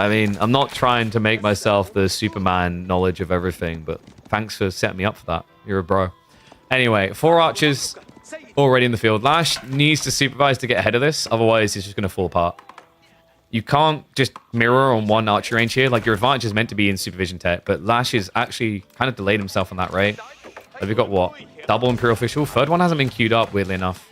I mean, I'm not trying to make myself the Superman knowledge of everything, but thanks for setting me up for that. You're a bro. Anyway, 4 archers already in the field. Lash needs to supervise to get ahead of this, otherwise he's just going to fall apart. You can't just mirror on one archer range here. Like, your advantage is meant to be in supervision tech, but Lash is actually kind of delayed himself on that rate. Have we got what? Double Imperial Official? Third one hasn't been queued up, weirdly enough.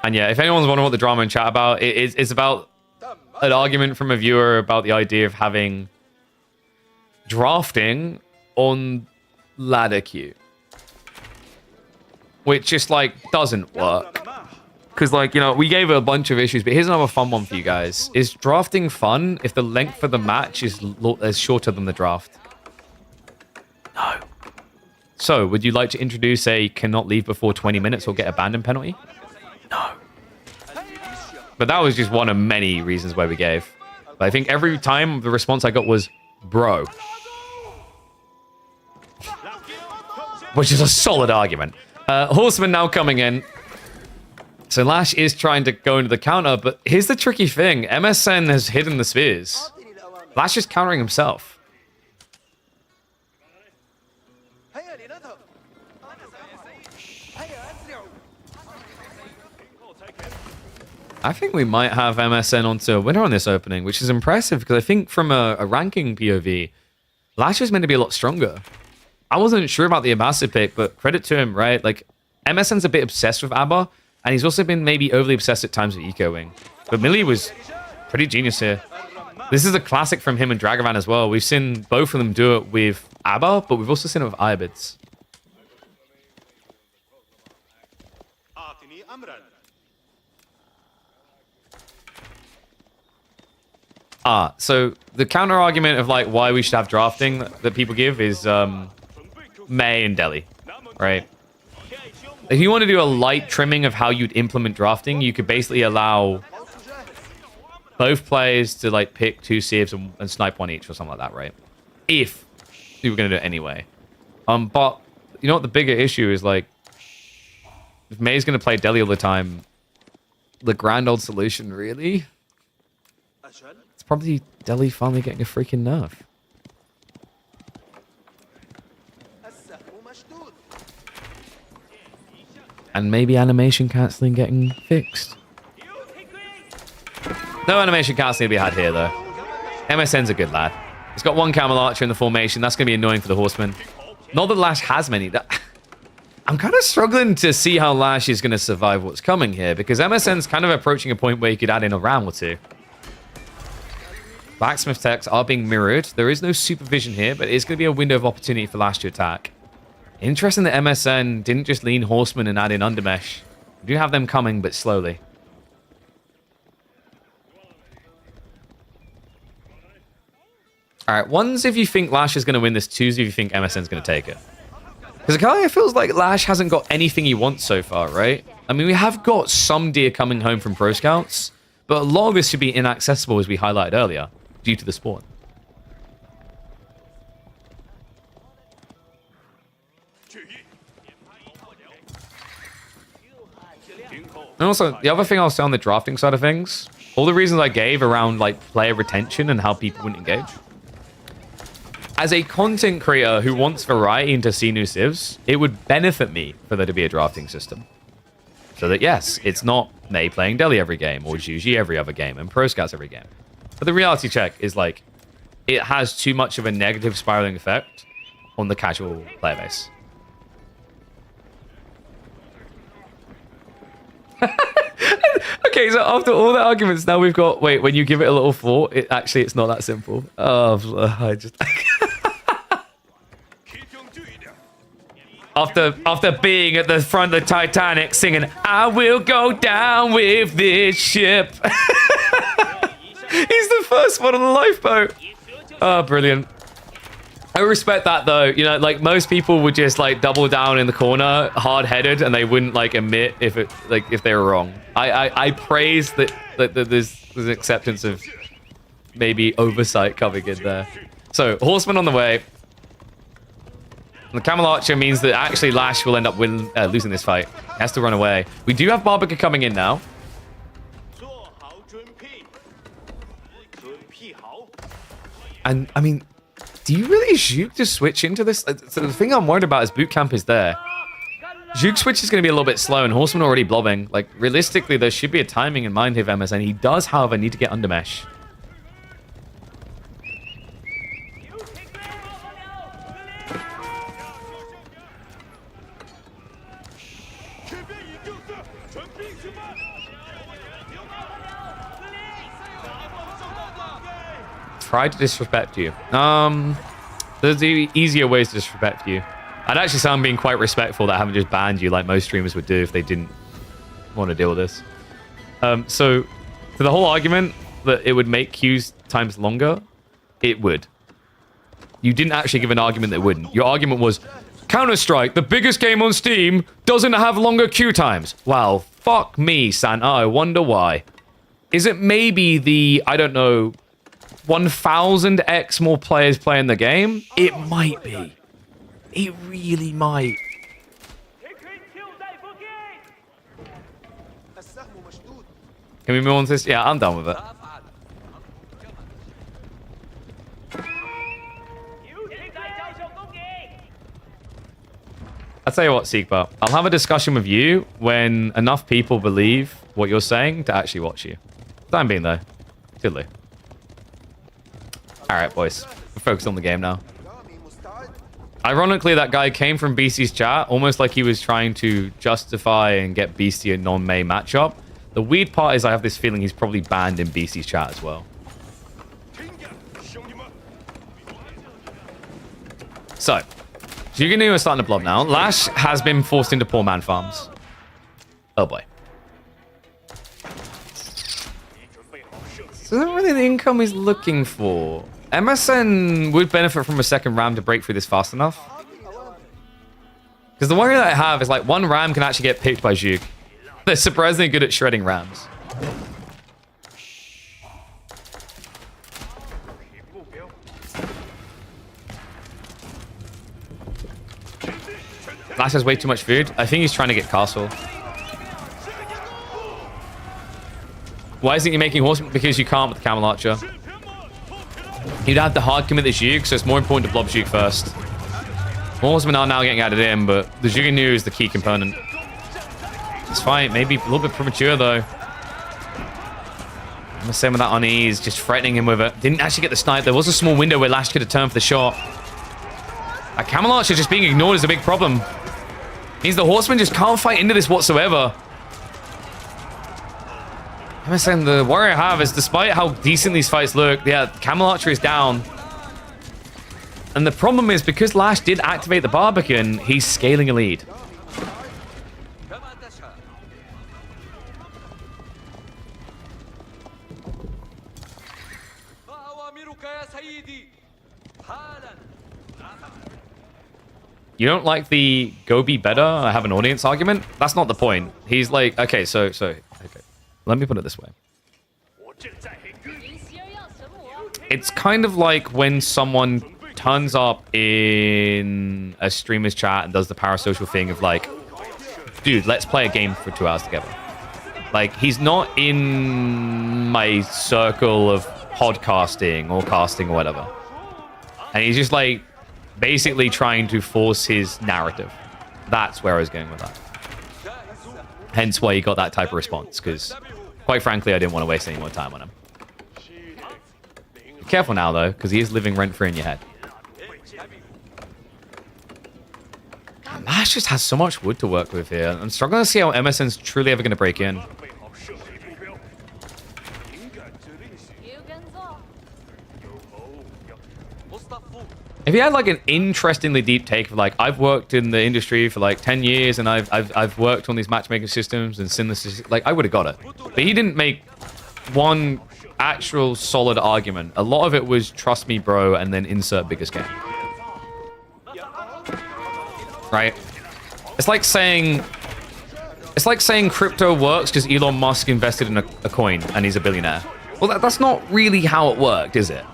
And yeah, if anyone's wondering what the drama in chat about, it's about an argument from a viewer about the idea of having drafting on ladder queue. Which just, like, doesn't work. Because, like, you know, we gave a bunch of issues, but here's another fun one for you guys. Is drafting fun if the length of the match is shorter than the draft? No. So, would you like to introduce a cannot leave before 20 minutes or get abandoned penalty? No. But that was just one of many reasons why we gave. But I think every time the response I got was, bro. Which is a solid argument. Horseman now coming in. So Lash is trying to go into the counter, but here's the tricky thing. MSN has hidden the spheres. Lash is countering himself. I think we might have MSN onto a winner on this opening, which is impressive because I think from a ranking POV, Lash is meant to be a lot stronger. I wasn't sure about the Abasa pick, but credit to him, right? Like, MSN's a bit obsessed with Abba, and he's also been maybe overly obsessed at times with Eco Wing. But Millie was pretty genius here. This is a classic from him and Dragovan as well. We've seen both of them do it with Abba, but we've also seen it with Ibids. So the counter argument of, like, why we should have drafting that people give is May and Delhi, right? If you want to do a light trimming of how you'd implement drafting, you could basically allow both players to, like, pick 2 sieves and snipe 1 each or something like that, right? If you were going to do it anyway. But you know what the bigger issue is, like, if May's going to play Delhi all the time, the grand old solution, really? It's probably Delhi finally getting a freaking nerf. And maybe animation cancelling getting fixed. No animation cancelling to be had here, though. MSN's a good lad. He's got 1 Camel Archer in the formation. That's going to be annoying for the Horseman. Not that Lash has many. I'm kind of struggling to see how Lash is going to survive what's coming here, because MSN's kind of approaching a point where you could add in a round or 2. Blacksmith techs are being mirrored. There is no supervision here, but it's going to be a window of opportunity for Lash to attack. Interesting that MSN didn't just lean Horseman and add in Undermesh. We do have them coming, but slowly. Alright, 1's if you think Lash is going to win this, 2's if you think MSN's going to take it. Because it kind of feels like Lash hasn't got anything he wants so far, right? I mean, we have got some deer coming home from Pro Scouts, but a lot of this should be inaccessible, as we highlighted earlier, due to the spawn. And also, the other thing I'll say on the drafting side of things, all the reasons I gave around, like, player retention and how people wouldn't engage, as a content creator who wants variety and to see new civs, it would benefit me for there to be a drafting system. So that, yes, it's not May playing Delhi every game or Juji every other game and Pro Scouts every game. But the reality check is like, it has too much of a negative spiraling effect on the casual player base. Okay, so after all the arguments, now we've got, wait, when you give it a little thought, it's not that simple. Oh, I just... After being at the front of the Titanic singing, I will go down with this ship. He's the first one on the lifeboat. Oh, brilliant. I respect that though. You know, like most people would just like double down in the corner, hard-headed, and they wouldn't like admit if they were wrong. I praise that there's an acceptance of maybe oversight coming in there. So Horseman on the way. And the Camel Archer means that actually Lash will end up losing this fight. He has to run away. We do have Barbica coming in now. And I mean, do you really Zhuge to switch into this? So the thing I'm worried about is boot camp is there. Zhuge switch is going to be a little bit slow, and Horseman already blobbing. Like, realistically, there should be a timing in mind here of MSN. He does, however, need to get under mesh. Try to disrespect you. There's the easier ways to disrespect you. I'd actually say I'm being quite respectful that I haven't just banned you like most streamers would do if they didn't want to deal with this. So for the whole argument that it would make queues times longer, it would. You didn't actually give an argument that it wouldn't. Your argument was, Counter-Strike, the biggest game on Steam, doesn't have longer queue times. Well, fuck me, Santa. I wonder why. Is it maybe the, I don't know, 1000x more players playing the game? It might be. It really might. Can we move on to this? Yeah, I'm done with it. I'll tell you what, Seekbar. I'll have a discussion with you when enough people believe what you're saying to actually watch you. Time being, though. Diddly. Alright, boys. We're focused on the game now. Ironically, that guy came from BC's chat, almost like he was trying to justify and get BC a non-May matchup. The weird part is I have this feeling he's probably banned in BC's chat as well. So, Juganu is starting to blob now. Lash has been forced into poor man farms. Oh boy. So not really the income he's looking for. MSN would benefit from a second ram to break through this fast enough. Because the worry that I have is like one ram can actually get picked by Zhuge. They're surprisingly good at shredding rams. Lash has way too much food. I think he's trying to get castle. Why isn't he making horseman? Because you can't with the Camel Archer. You'd have to hard commit the Zhuge, so it's more important to blob Zhuge first. Horsemen are now getting added in, but the Zhuge is the key component. It's fine. Maybe a little bit premature, though. I'm the same with that unease, just threatening him with it. Didn't actually get the snipe. There was a small window where Lash could have turned for the shot. A Camel Archer just being ignored is a big problem. Means the Horseman just can't fight into this whatsoever. I'm saying the worry I have is despite how decent these fights look, yeah, Camel Archer is down. And the problem is because Lash did activate the Barbican, he's scaling a lead. You don't like the go be better, I have an audience argument? That's not the point. He's like, okay, so okay. Let me put it this way. It's kind of like when someone turns up in a streamer's chat and does the parasocial thing of like, dude, let's play a game for 2 hours together. Like, he's not in my circle of podcasting or casting or whatever. And he's just like basically trying to force his narrative. That's where I was going with that. Hence why he got that type of response, because quite frankly, I didn't want to waste any more time on him. Be careful now, though, because he is living rent-free in your head. And Lash just has so much wood to work with here. I'm struggling to see how MSN's truly ever going to break in. If he had like an interestingly deep take of like, I've worked in the industry for like 10 years and I've worked on these matchmaking systems and seen this, like I would have got it. But he didn't make one actual solid argument. A lot of it was trust me, bro, and then insert biggest game. Right? It's like saying crypto works because Elon Musk invested in a coin and he's a billionaire. Well, that's not really how it worked, is it?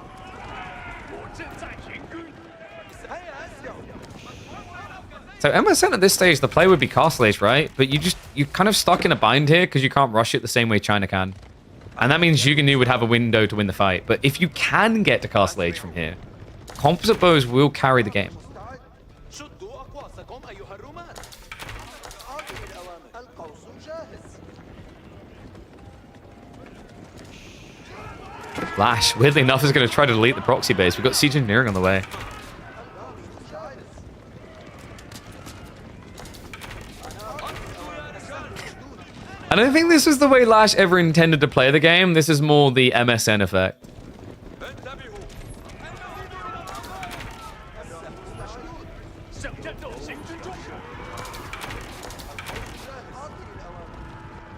So MSN at this stage, the play would be Castle Age, right? But you're kind of stuck in a bind here because you can't rush it the same way China can. And that means Yuganu would have a window to win the fight. But if you can get to Castle Age from here, composite bows will carry the game. Lash, weirdly enough, is going to try to delete the proxy base. We've got Siege Engineering on the way. I don't think this is the way Lash ever intended to play the game. This is more the MSN effect.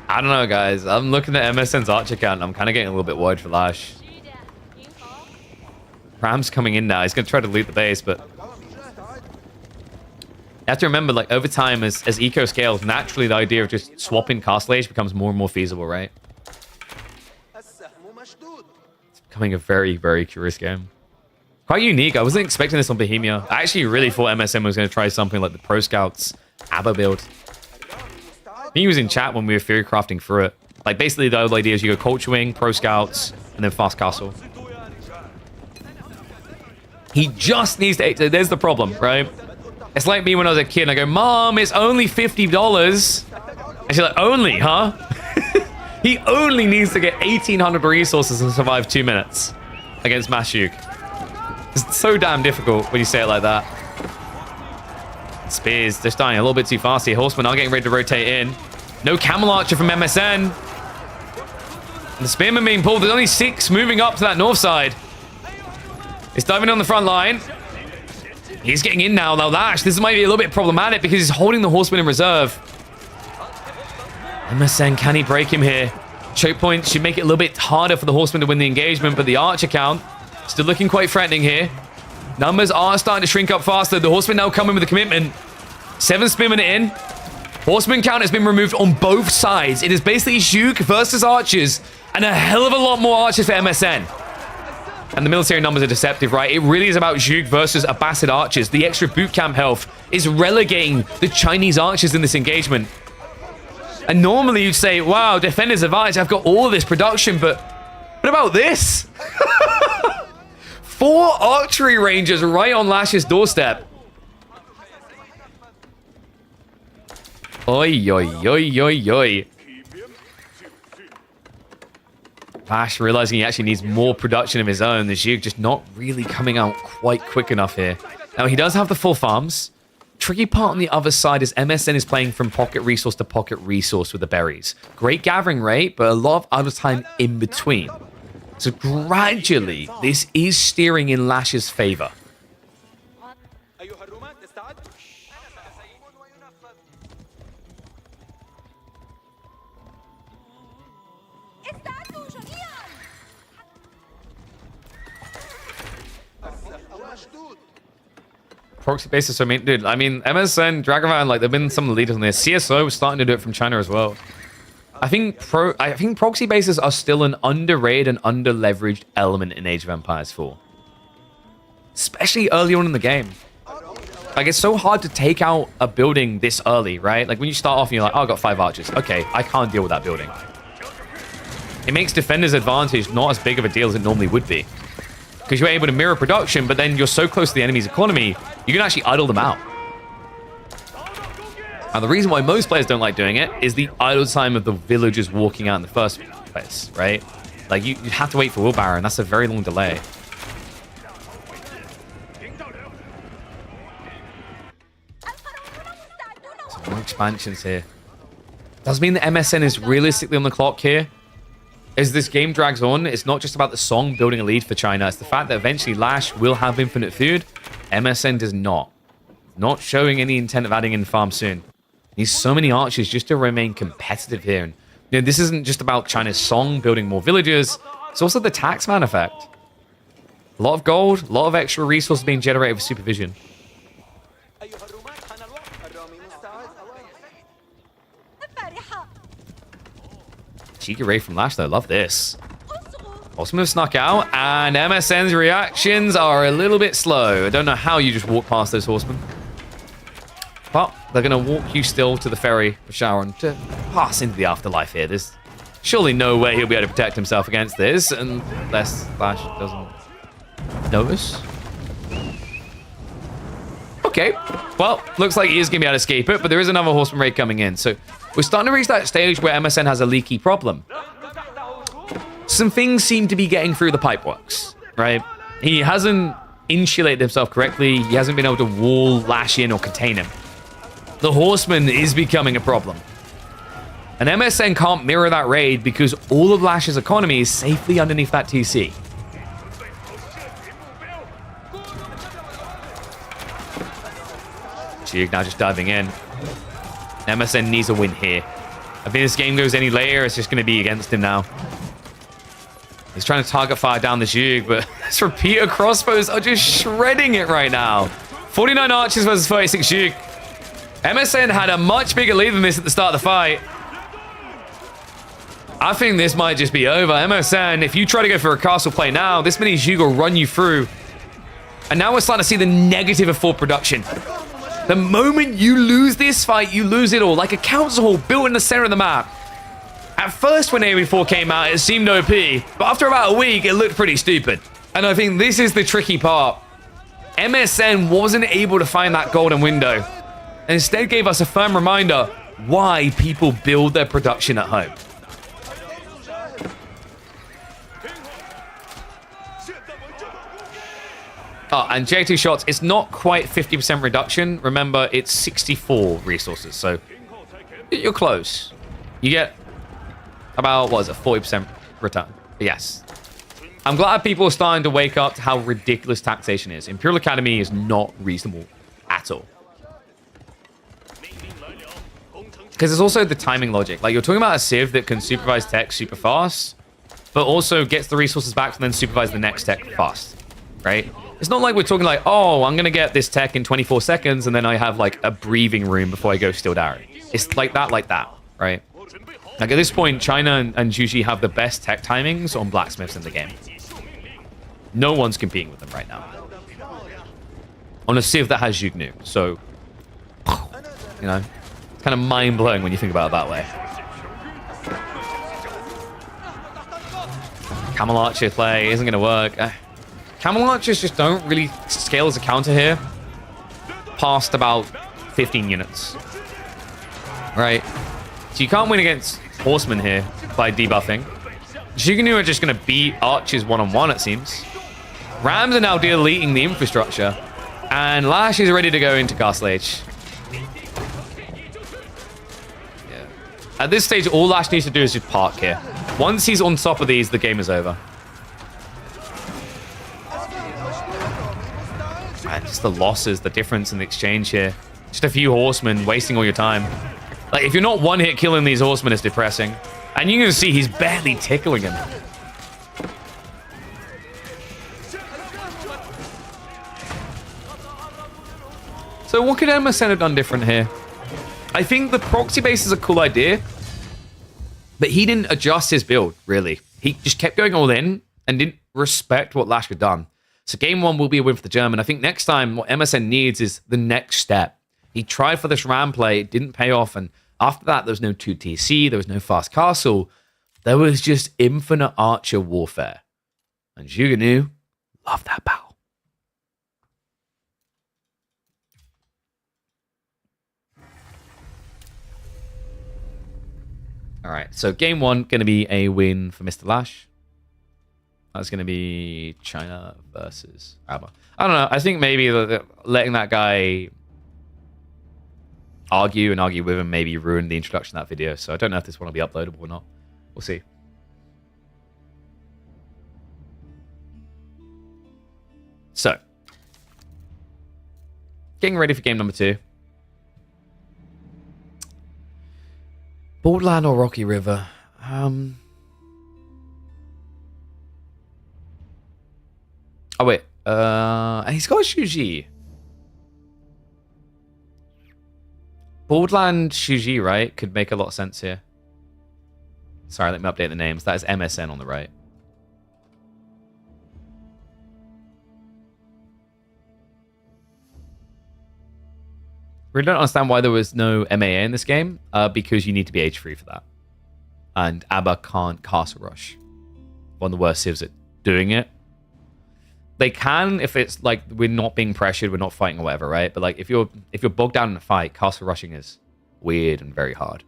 I don't know, guys. I'm looking at MSN's Arch account and I'm kind of getting a little bit worried for Lash. Ram's coming in now. He's going to try to loot the base, but... You have to remember, like, over time, as eco scales, naturally the idea of just swapping Castle Age becomes more and more feasible, right? It's becoming a very, very curious game. Quite unique. I wasn't expecting this on Bohemia. I actually really thought MSN was going to try something like the Pro Scouts ABBA build. I think he was in chat when we were theory crafting through it. Like, basically, the whole idea is you go Culture Wing, Pro Scouts, and then Fast Castle. He just needs to... There's the problem, right? It's like me when I was a kid and I go, Mom, it's only $50. And she's like, only, huh? He only needs to get 1,800 resources and survive 2 minutes against Mashuk. It's so damn difficult when you say it like that. Spears just dying a little bit too fast here. Horsemen are getting ready to rotate in. No Camel Archer from MSN. And the Spearman being pulled. There's only 6 moving up to that north side. He's diving on the front line. He's getting in now. Now, Lash, this might be a little bit problematic because he's holding the Horseman in reserve. MSN, can he break him here? Choke point should make it a little bit harder for the Horseman to win the engagement, but the Archer count still looking quite threatening here. Numbers are starting to shrink up faster. The Horseman now coming with a commitment. 7 Spearmen in. Horseman count has been removed on both sides. It is basically Zhuge versus Archers, and a hell of a lot more Archers for MSN. And the military numbers are deceptive, right? It really is about Zhuge versus Abbasid Archers. The extra boot camp health is relegating the Chinese Archers in this engagement. And normally you'd say, wow, Defender's advantage, I've got all of this production, but what about this? 4 archery rangers right on Lash's doorstep. Oi, oi, oi, oi, oi. Lash realizing he actually needs more production of his own. The Zhuge just not really coming out quite quick enough here. Now, he does have the full farms. Tricky part on the other side is MSN is playing from pocket resource to pocket resource with the berries. Great gathering rate, but a lot of other time in between. So gradually, this is steering in Lash's favor. Proxy bases, so dude, I mean, MSN, Dragonvan, like, they've been some of the leaders on this. CSO is starting to do it from China as well. I think proxy bases are still an underrated and under-leveraged element in Age of Empires 4. Especially early on in the game. Like, it's so hard to take out a building this early, right? Like, when you start off and you're like, oh, I've got 5 archers. Okay, I can't deal with that building. It makes Defender's advantage not as big of a deal as it normally would be. because you're able to mirror production, but then you're so close to the enemy's economy, you can actually idle them out. Now, the reason why most players don't like doing it is the idle time of the villagers walking out in the first place, right? Like, you have to wait for Wheelbarrow, and that's a very long delay. Some more expansions here. Does mean that MSN is realistically on the clock here. As this game drags on, it's not just about the Song building a lead for China. It's the fact that eventually Lash will have infinite food. MSN does not. Not showing any intent of adding in farm soon. Needs so many archers just to remain competitive here. And this isn't just about China's Song building more villagers. It's also the taxman effect. A lot of gold, a lot of extra resources being generated with supervision. Cheeky raid from Lash, though. Love this. Horsemen have snuck out, and MSN's reactions are a little bit slow. I don't know how you just walk past those horsemen. But they're going to walk you still to the ferry for Sharon to pass into the afterlife here. There's surely no way he'll be able to protect himself against this unless Lash doesn't notice. Okay, well, looks like he is going to be able to escape it, but there is another horseman raid coming in. So we're starting to reach that stage where MSN has a leaky problem. Some things seem to be getting through the pipeworks, right? He hasn't insulated himself correctly. He hasn't been able to wall Lash in or contain him. The horseman is becoming a problem. And MSN can't mirror that raid because all of Lash's economy is safely underneath that TC. Jig now just diving in. MSN needs a win here. I think this game goes any later, it's just going to be against him now. He's trying to target fire down the Jig, but his repeater crossbows are just shredding it right now. 49 archers versus 36 Jig. MSN had a much bigger lead than this at the start of the fight. I think this might just be over. MSN, if you try to go for a castle play now, this many Jig will run you through. And now we're starting to see the negative of full production. The moment you lose this fight, you lose it all. Like a council hall built in the center of the map. At first, when AoE4 came out, it seemed OP. But after about a week, it looked pretty stupid. And I think this is the tricky part. MSN wasn't able to find that golden window. And instead gave us a firm reminder why people build their production at home. Oh, and J2 shots, it's not quite 50% reduction. Remember, it's 64 resources, so you're close. You get about, what is it, 40% return. But yes. I'm glad people are starting to wake up to how ridiculous taxation is. Imperial Academy is not reasonable at all. Because there's also the timing logic. Like, you're talking about a Civ that can supervise tech super fast, but also gets the resources back and then supervise the next tech fast, right? It's not like we're talking like, oh, I'm going to get this tech in 24 seconds and then I have like a breathing room before I go steal Dari. It's like that, right? Like at this point, China and Juji have the best tech timings on blacksmiths in the game. No one's competing with them right now. On a Civ that has Jugnu. So, you know, it's kind of mind-blowing when you think about it that way. Camel Archer play isn't going to work. Camel Archers just don't really scale as a counter here past about 15 units. Right? So you can't win against Horsemen here by debuffing. Jiganu are just going to beat Archers one-on-one, it seems. Rams are now deleting the infrastructure. And Lash is ready to go into Castle Age. Yeah. At this stage, all Lash needs to do is just park here. Once he's on top of these, the game is over. Man, just the losses, the difference in the exchange here. Just a few horsemen wasting all your time. Like, if you're not one-hit killing these horsemen, it's depressing. And you can see he's barely tickling him. So what could MSN have done different here? I think the proxy base is a cool idea, but he didn't adjust his build, really. He just kept going all in and didn't respect what Lash had done. So game one will be a win for the German. I think next time what MSN needs is the next step. He tried for this ram play, it didn't pay off, and after that there was no 2TC, there was no fast castle. There was just infinite archer warfare. And Juganu Love that battle. All right, so game 1 going to be a win for Mr. Lash. That's going to be China versus ABBA. I don't know. I think maybe letting that guy argue with him maybe ruined the introduction of that video. So I don't know if this one will be uploadable or not. We'll see. So, getting ready for game number 2. Borderland or Rocky River? Oh, wait. He's got a Shuji. Borderland Shuji, right? Could make a lot of sense here. Sorry, let me update the names. That is MSN on the right. Really don't understand why there was no MAA in this game, because you need to be age-free for that. And ABBA can't Castle Rush. One of the worst civs at doing it. They can if it's like we're not being pressured, we're not fighting or whatever, right? But like if you're bogged down in a fight, Castle Rushing is weird and very hard.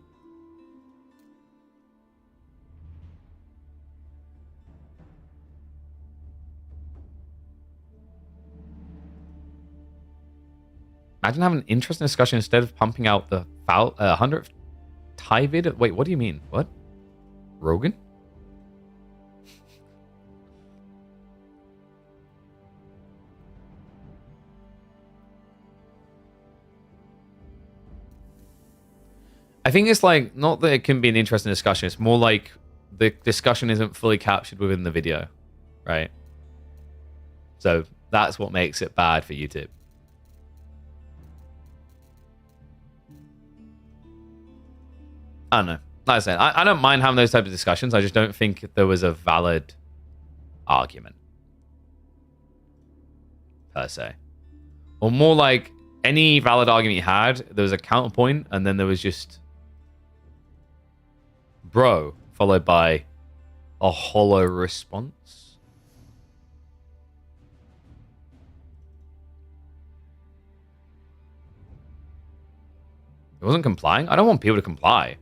Imagine having an interesting discussion instead of pumping out the 100th tie vid. Wait, what do you mean? What? Rogan? I think it's like, not that it can be an interesting discussion. It's more like the discussion isn't fully captured within the video, right? So that's what makes it bad for YouTube. I don't know. Like I said, I don't mind having those types of discussions. I just don't think there was a valid argument, per se. Or more like any valid argument you had, there was a counterpoint, and then there was just bro, followed by a hollow response. It wasn't complying. I don't want people to comply.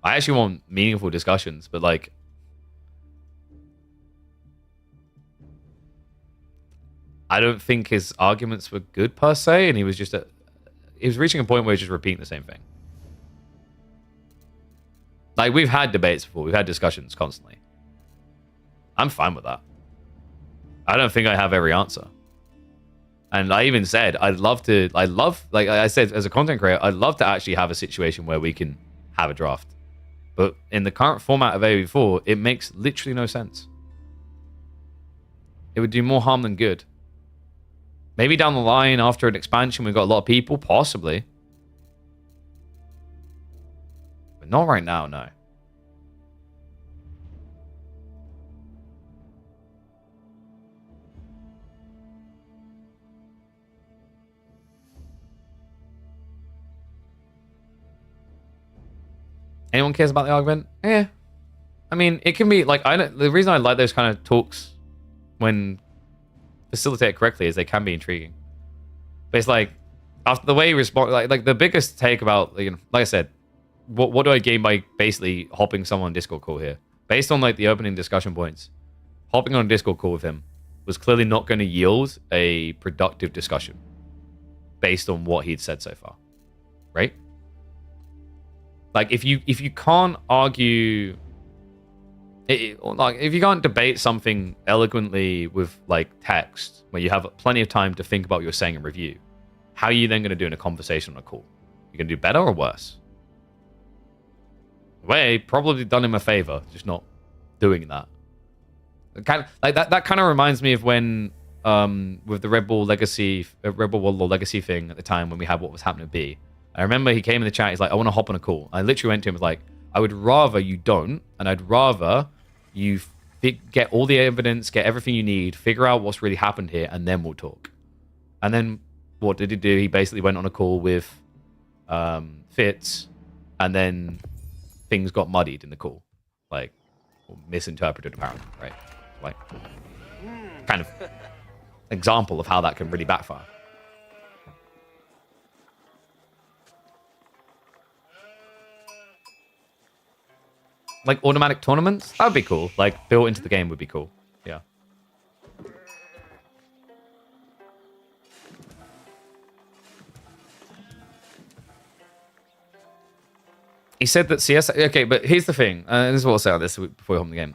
I actually want meaningful discussions, but like, I don't think his arguments were good per se, and he was reaching a point where he was just repeating the same thing. Like, we've had debates before, we've had discussions constantly. I'm fine with that. I don't think I have every answer. And I even said, like I said, as a content creator, I'd love to actually have a situation where we can have a draft. But in the current format of AV4, it makes literally no sense. It would do more harm than good. Maybe down the line, after an expansion, we've got a lot of people, possibly. But not right now, no. Anyone cares about the argument? Yeah. I mean, it can be like, the reason I like those kind of talks when facilitated correctly is they can be intriguing. But it's like, after the way you respond, like the biggest take about, like I said, what do I gain by basically hopping someone on Discord call here? Based on like the opening discussion points, hopping on a Discord call with him was clearly not going to yield a productive discussion based on what he'd said so far, right? Like, if you can't argue, like, if you can't debate something eloquently with, like, text, where you have plenty of time to think about what you're saying and review, how are you then going to do in a conversation on a call? You're going to do better or worse? Way probably done him a favor, just not doing that. That kind of reminds me of when, with the Red Bull Warlord Legacy thing at the time when we had what was happening to B. I remember he came in the chat, he's like, I want to hop on a call. I literally went to him, was like, I would rather you don't, and I'd rather you get all the evidence, get everything you need, figure out what's really happened here, and then we'll talk. And then what did he do? He basically went on a call with Fitz, and then things got muddied in the call. Like, or misinterpreted apparently, right? Like, kind of example of how that can really backfire. Like automatic tournaments? That would be cool. Like built into the game would be cool. Yeah. He said that CS... Okay, but here's the thing. This is what I'll say on this before we hop in the game.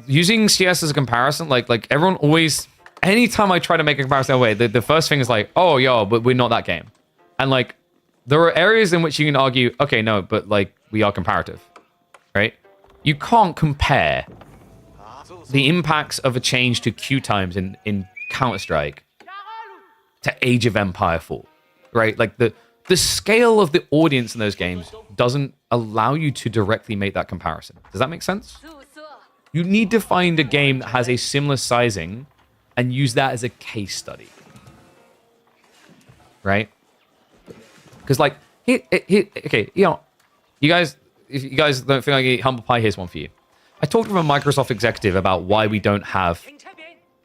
Using CS as a comparison, like everyone always... Anytime I try to make a comparison away, the first thing is like, oh, yo, but we're not that game. And like, there are areas in which you can argue, okay, no, but like, we are comparative, right? You can't compare the impacts of a change to queue times in Counter-Strike to Age of Empire 4, right? Like, the scale of the audience in those games doesn't allow you to directly make that comparison. Does that make sense? You need to find a game that has a similar sizing and use that as a case study, right? Because like, okay, you know, you guys, if you guys don't think I eat humble pie, here's one for you. I talked with a Microsoft executive about why we don't have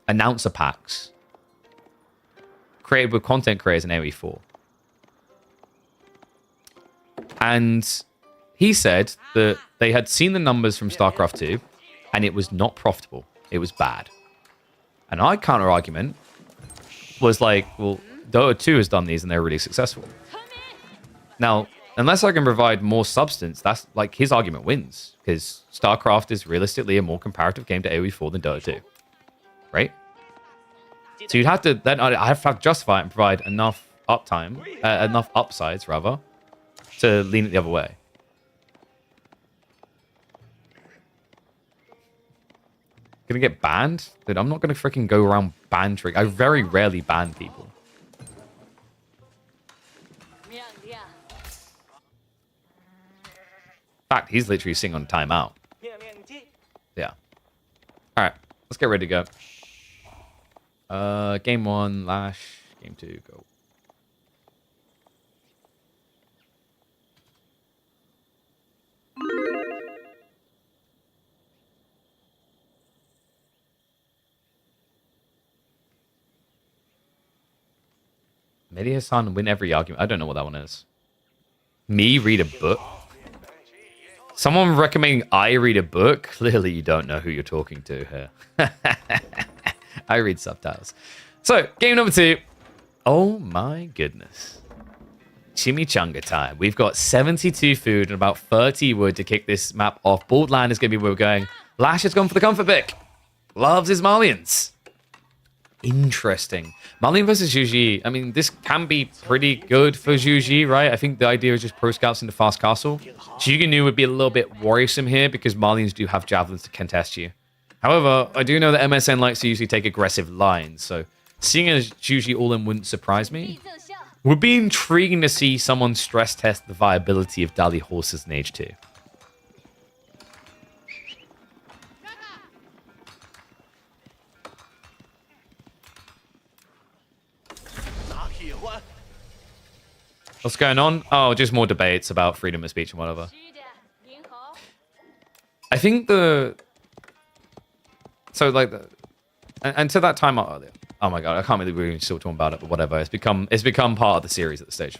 announcer packs created with content creators in AoE4. And he said that they had seen the numbers from StarCraft 2 and it was not profitable. It was bad. And our counter argument was like, well, Dota 2 has done these and they're really successful. Now, unless I can provide more substance, that's like his argument wins. Because StarCraft is realistically a more comparative game to AoE4 than Dota 2. Right? So you'd have to, then I have to justify it and provide enough uptime, enough upsides rather, to lean it the other way. Gonna get banned? Dude, I'm not gonna freaking go around ban trick. I very rarely ban people. In fact, he's literally sitting on timeout. Yeah. Alright, let's get ready to go. Game 1, Lash. Game 2, go. Mehdi Hassan win every argument. I don't know what that one is. Me read a book? Someone recommending I read a book? Clearly you don't know who you're talking to here. I read subtitles. So, game number 2. Oh my goodness. Chimichanga time. We've got 72 food and about 30 wood to kick this map off. Bald land is going to be where we're going. Lash has gone for the comfort pick. Loves his Malians. Interesting. Malian versus Zhuji. I mean, this can be pretty good for Zhuji, right? I think the idea is just pro scouts into fast castle. Zhuganu would be a little bit worrisome here because Malians do have javelins to contest you. However, I do know that MSN likes to usually take aggressive lines, so seeing as Zhuji all-in wouldn't surprise me. Would be intriguing to see someone stress test the viability of Dali horses in Age 2. What's going on? Oh, just more debates about freedom of speech and whatever. I think the... So, like... And to that time... Oh my god, I can't believe we're still talking about it, but whatever. It's become part of the series at this stage.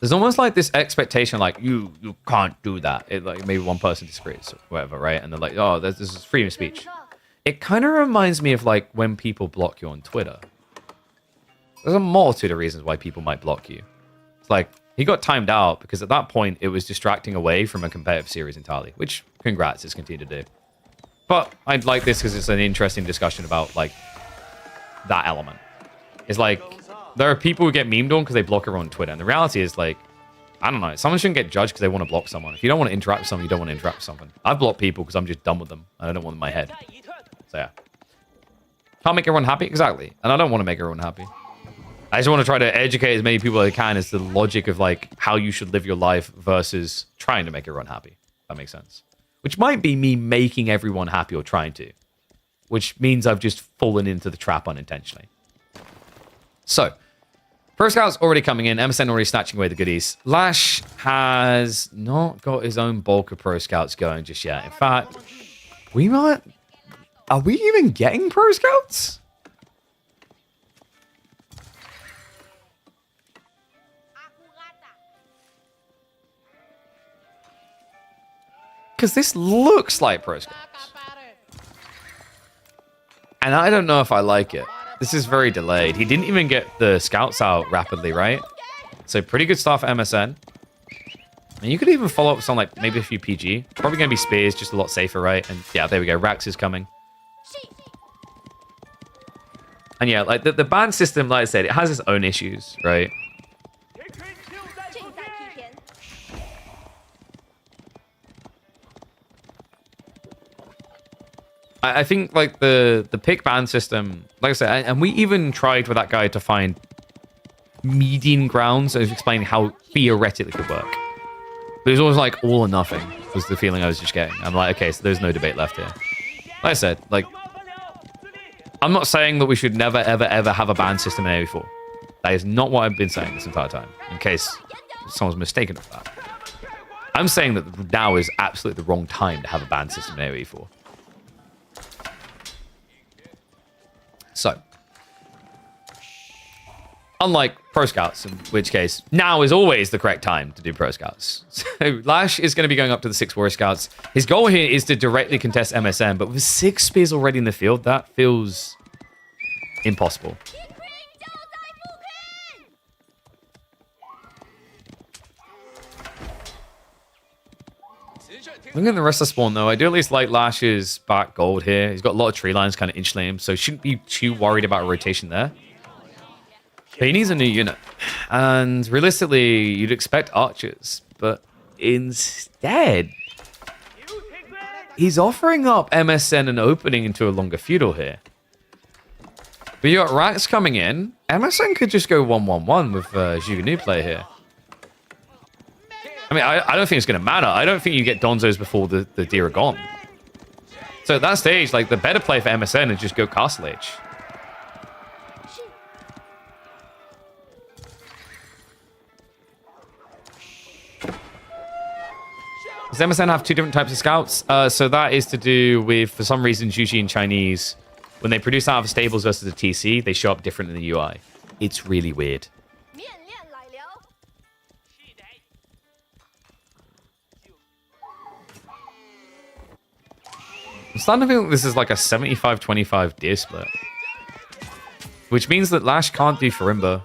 There's almost like this expectation, like, you can't do that. Like, maybe one person disagrees or whatever, right? And they're like, oh, this is freedom of speech. It kind of reminds me of, like, when people block you on Twitter. There's a multitude of reasons why people might block you. It's like, he got timed out because at that point, it was distracting away from a competitive series entirely, which, congrats, it's continued to do. But I'd like this because it's an interesting discussion about, like, that element. It's like, there are people who get memed on because they block everyone on Twitter. And the reality is, like, I don't know. Someone shouldn't get judged because they want to block someone. If you don't want to interact with someone, you don't want to interact with someone. I've blocked people because I'm just done with them. And I don't want them in my head. So, yeah. Can't make everyone happy? Exactly. And I don't want to make everyone happy. I just want to try to educate as many people as I can as to the logic of, like, how you should live your life versus trying to make everyone happy. That makes sense. Which might be me making everyone happy or trying to. Which means I've just fallen into the trap unintentionally. So, Pro Scout's already coming in. MSN already snatching away the goodies. Lash has not got his own bulk of Pro Scouts going just yet. In fact, we might... Are we even getting Pro Scouts? because this looks like Pro Scouts. And I don't know if I like it. This is very delayed. He didn't even get the scouts out rapidly, right? So pretty good start for MSN. And you could even follow up with something like maybe a few PG. Probably going to be Spears, just a lot safer, right? And yeah, there we go. Rax is coming. And yeah, like the ban system, like I said, it has its own issues, right? I think like the pick ban system, like I said, and we even tried with that guy to find median grounds of explaining how theoretically it could work. But it was always like all or nothing was the feeling I was just getting. I'm like, okay, so there's no debate left here. Like I said, like, I'm not saying that we should never, ever, ever have a ban system in AoE4. That is not what I've been saying this entire time, in case someone's mistaken of that. I'm saying that now is absolutely the wrong time to have a ban system in AoE4. So, unlike Pro Scouts, in which case, now is always the correct time to do Pro Scouts. So, Lash is going to be going up to the 6 Warrior Scouts. His goal here is to directly contest MSN, but with 6 spears already in the field, that feels impossible. Looking at the rest of the spawn, though, I do at least like Lash's back gold here. He's got a lot of tree lines kind of inching him, so shouldn't be too worried about a rotation there. But he needs a new unit. And realistically, you'd expect archers. But instead, he's offering up MSN an opening into a longer feudal here. But you got Rax coming in. MSN could just go 1-1-1 with Zhuganu play here. I mean, I don't think it's going to matter. I don't think you get Donzos before the deer are gone. So at that stage, like, the better play for MSN is just go Castle Age. Does MSN have 2 different types of scouts? So that is to do with, for some reason, Juji and Chinese, when they produce out of stables versus a TC, they show up different in the UI. It's really weird. I'm starting to think this is like a 75-25 deer split. Which means that Lash can't do Farimba.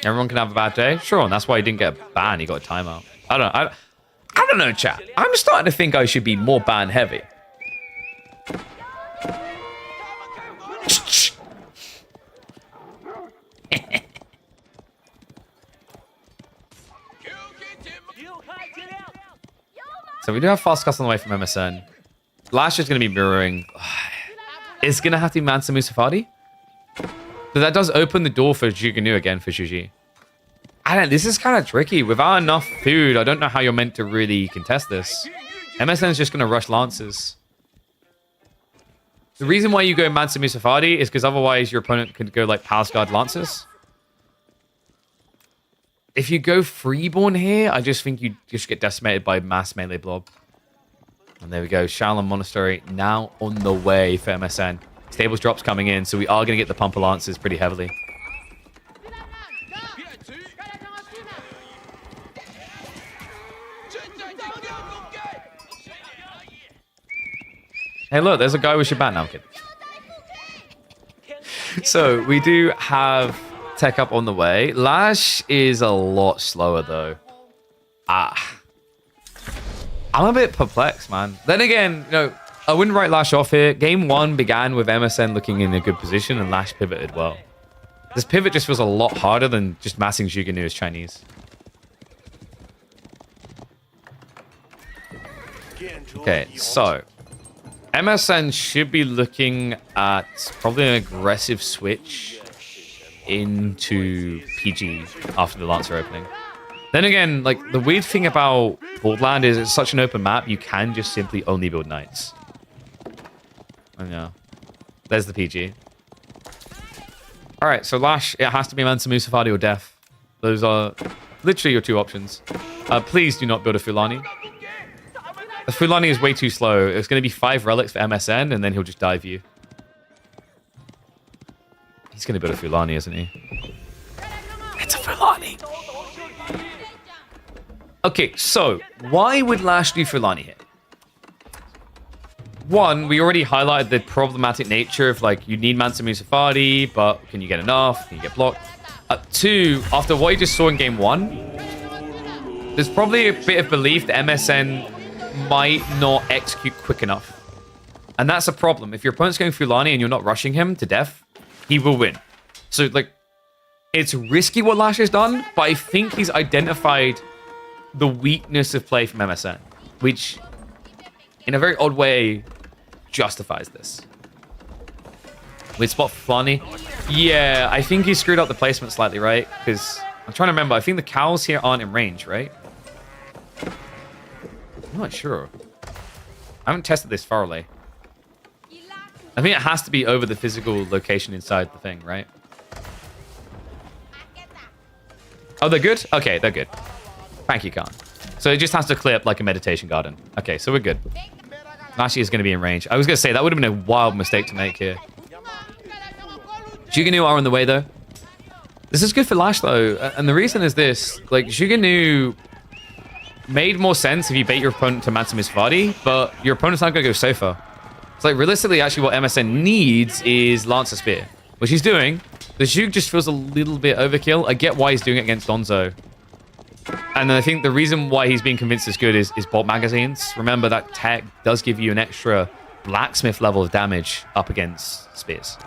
Everyone can have a bad day? Sure, and that's why he didn't get a ban, he got a timeout. I don't know, chat. I'm starting to think I should be more ban heavy. So we do have fast cuts on the way from MSN. Lash is going to be mirroring. It's going to have to be Mansa Musafadi. But that does open the door for Zhuganu again for Juji. I don't. This is kind of tricky. Without enough food, I don't know how you're meant to really contest this. MSN is just going to rush Lancers. The reason why you go Mansa Musafadi is because otherwise your opponent could go like Palace Guard Lancers. If you go Freeborn here, I just think you just get decimated by mass melee blob. And there we go. Shaolin Monastery now on the way for MSN. Stables drops coming in, so we are going to get the Pumper Lancers pretty heavily. Hey, look, there's a guy we should ban now, kid. So we do have tech up on the way. Lash is a lot slower, though. I'm a bit perplexed, man. Then again, you know, I wouldn't write Lash off here. Game 1 began with MSN looking in a good position, and Lash pivoted well. This pivot just feels a lot harder than just massing Zhuganu as Chinese. Okay, so MSN should be looking at probably an aggressive switch into PG after the Lancer opening. Then again, like, the weird thing about Borderland is it's such an open map, you can just simply only build Knights. And yeah, there's the PG. Alright, so Lash, it has to be Mansa Musafadi or Death. Those are literally your 2 options. Please do not build a Fulani. The Fulani is way too slow. It's going to be 5 relics for MSN, and then he'll just dive you. He's going to build a Fulani, isn't he? It's a Fulani. Okay, so why would Lash do Fulani here? One, we already highlighted the problematic nature of, like, you need Mansa Musafadi, but can you get enough? Can you get blocked? Two, after what you just saw in game one, there's probably a bit of belief that MSN might not execute quick enough. And that's a problem. If your opponent's going Fulani and you're not rushing him to death, he will win. So, like, it's risky what Lash has done, but I think he's identified the weakness of play from MSN, which, in a very odd way, justifies this. Weird spot for Fulani. Yeah, I think he screwed up the placement slightly, right? Because I'm trying to remember. I think the cows here aren't in range, right? I'm not sure. I haven't tested this thoroughly. I think it has to be over the physical location inside the thing, right? Oh, they're good? Okay, they're good. Thank you, Khan. So it just has to clear up like a meditation garden. Okay, so we're good. Nashi is going to be in range. I was going to say, that would have been a wild mistake to make here. Juganu are on the way, though. This is good for Lash, though. And the reason is this. Like, Juganu made more sense if you bait your opponent to Mansa Musafadi, but your opponent's not going to go so far. It's like, realistically, actually, what MSN needs is Lancer Spear, which he's doing. The Zhug just feels a little bit overkill. I get why he's doing it against Donzo. And I think the reason why he's being convinced it's good is bolt magazines. Remember, that tech does give you an extra blacksmith level of damage up against spears.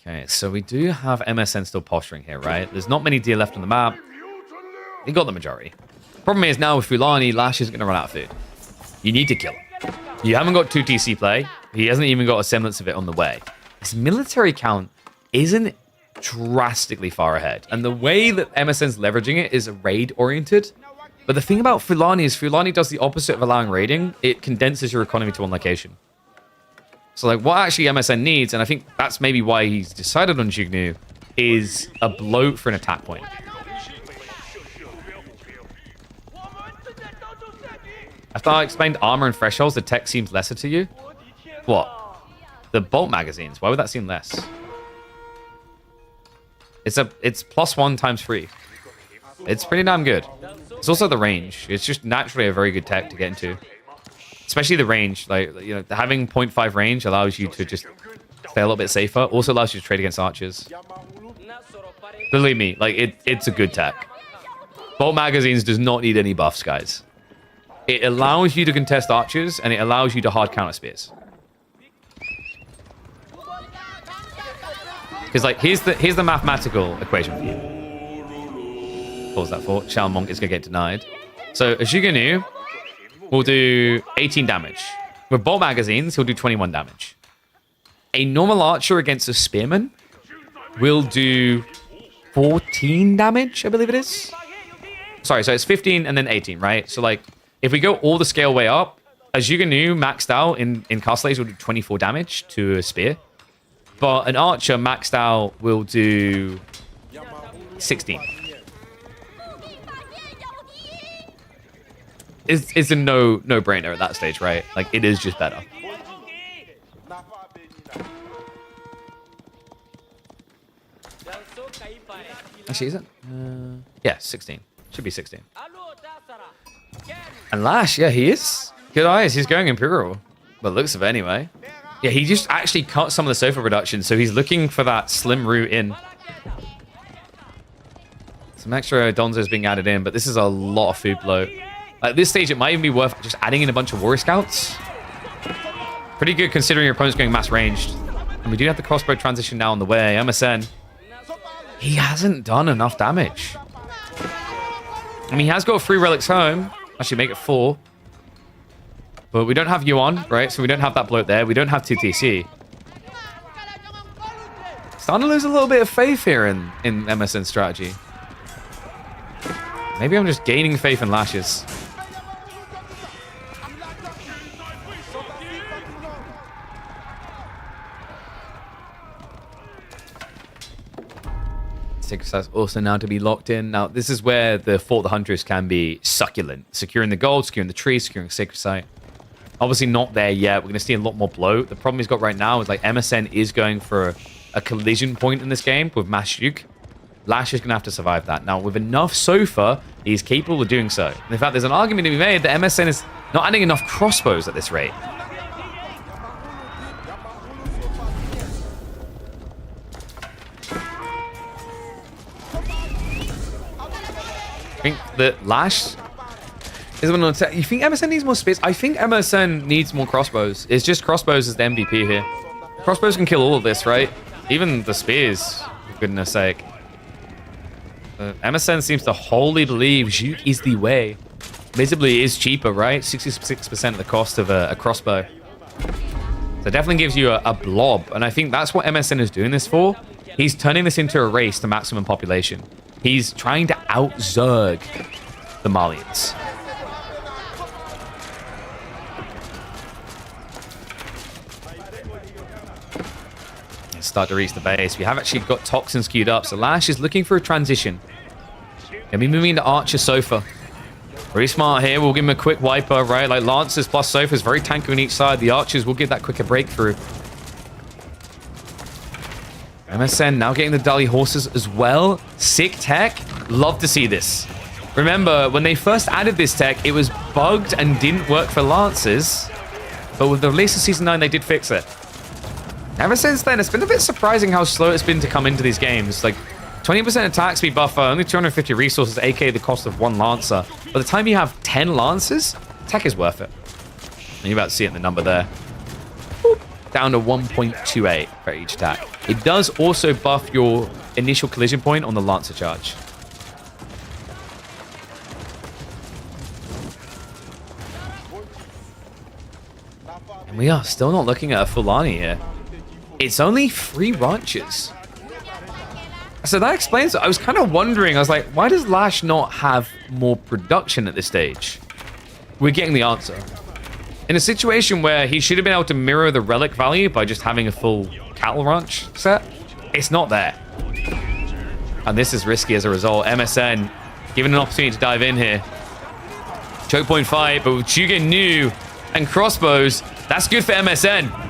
Okay, so we do have MSN still posturing here, right? There's not many deer left on the map. He got the majority. Problem is now with Fulani, Lash is going to run out of food. You need to kill him. You haven't got 2 TC play. He hasn't even got a semblance of it on the way. His military count isn't drastically far ahead. And the way that MSN's leveraging it is raid-oriented. But the thing about Fulani is Fulani does the opposite of allowing raiding. It condenses your economy to one location. So, like, what actually MSN needs, and I think that's maybe why he's decided on Jignu, is a bloat for an attack point. After I explained armor and thresholds, the tech seems lesser to you? What? The bolt magazines. Why would that seem less? It's +1 times 3. It's pretty damn good. It's also the range. It's just naturally a very good tech to get into. Especially the range. Like, you know, having 0.5 range allows you to just stay a little bit safer. Also allows you to trade against archers. Believe me, like, it's a good tech. Bolt magazines does not need any buffs, guys. It allows you to contest archers, and it allows you to hard counter spears. Because, like, here's the mathematical equation for you. What was that for? Shao Monk is going to get denied. So, Ashiganu will do 18 damage. With bolt magazines, he'll do 21 damage. A normal archer against a spearman will do 14 damage, I believe it is. Sorry, so it's 15 and then 18, right? So, like, if we go all the scale way up, Ashiganu maxed out in Castle Age will do 24 damage to a spear. But an archer maxed out will do 16. It's a no-brainer at that stage, right? Like, it is just better. Actually, is it? Yeah, 16. Should be 16. And Lash, yeah, he is. Good eyes. He's going Imperial. But looks of it anyway. Yeah, he just actually cut some of the sofa reduction, so he's looking for that slim route in. Some extra Donzo's being added in, but this is a lot of food bloat. At this stage, it might even be worth just adding in a bunch of Warrior Scouts. Pretty good considering your opponent's going mass ranged. And we do have the crossbow transition now on the way. MSN, he hasn't done enough damage. I mean, he has got 3 relics home. Actually, make it 4. But we don't have Yuan, right? So we don't have that bloat there. We don't have 2 TC. Starting to lose a little bit of faith here in MSN strategy. Maybe I'm just gaining faith in Lashes. Sacred Sight's also now to be locked in. Now, this is where the Fort of the Hunters can be succulent. Securing the gold, securing the tree, securing Sacred Sight. Obviously not there yet. We're going to see a lot more bloat. The problem he's got right now is like MSN is going for a collision point in this game with Mashuk. Lash is going to have to survive that. Now, with enough Sofa, he's capable of doing so. And in fact, there's an argument to be made that MSN is not adding enough crossbows at this rate. I think that Lash is one on attack. You think MSN needs more space? I think MSN needs more crossbows. It's just crossbows is the MVP here. Crossbows can kill all of this, right? Even the spears, for goodness sake. MSN seems to wholly believe Juke is the way. Visibly, it is cheaper, right? 66% of the cost of a crossbow. So it definitely gives you a blob. And I think that's what MSN is doing this for. He's turning this into a race to maximum population. He's trying to out-Zerg the Malians. Let's start to reach the base. We have actually got Toxins queued up, so Lash is looking for a transition. Gonna be moving to Archer Sofa. Very smart here. We'll give him a quick wiper, right? Like Lancers plus Sofas, very tanky on each side. The Archers will give that quicker breakthrough. MSN now getting the Dali horses as well. Sick tech. Love to see this. Remember, when they first added this tech, it was bugged and didn't work for Lancers. But with the release of Season 9, they did fix it. Ever since then, it's been a bit surprising how slow it's been to come into these games. Like, 20% attack speed buffer, only 250 resources, aka the cost of one Lancer. By the time you have 10 Lancers, tech is worth it. And you're about to see it in the number there. Boop. Down to 1.28 for each attack. It does also buff your initial collision point on the Lancer charge. And we are still not looking at a full army here. It's only 3 ranches. So that explains it. I was kind of wondering, I was like, why does Lash not have more production at this stage? We're getting the answer. In a situation where he should have been able to mirror the relic value by just having a full cattle ranch set, it's not there. And this is risky as a result. MSN given an opportunity to dive in here. Choke point fight, but with Chugen New and crossbows, that's good for MSN.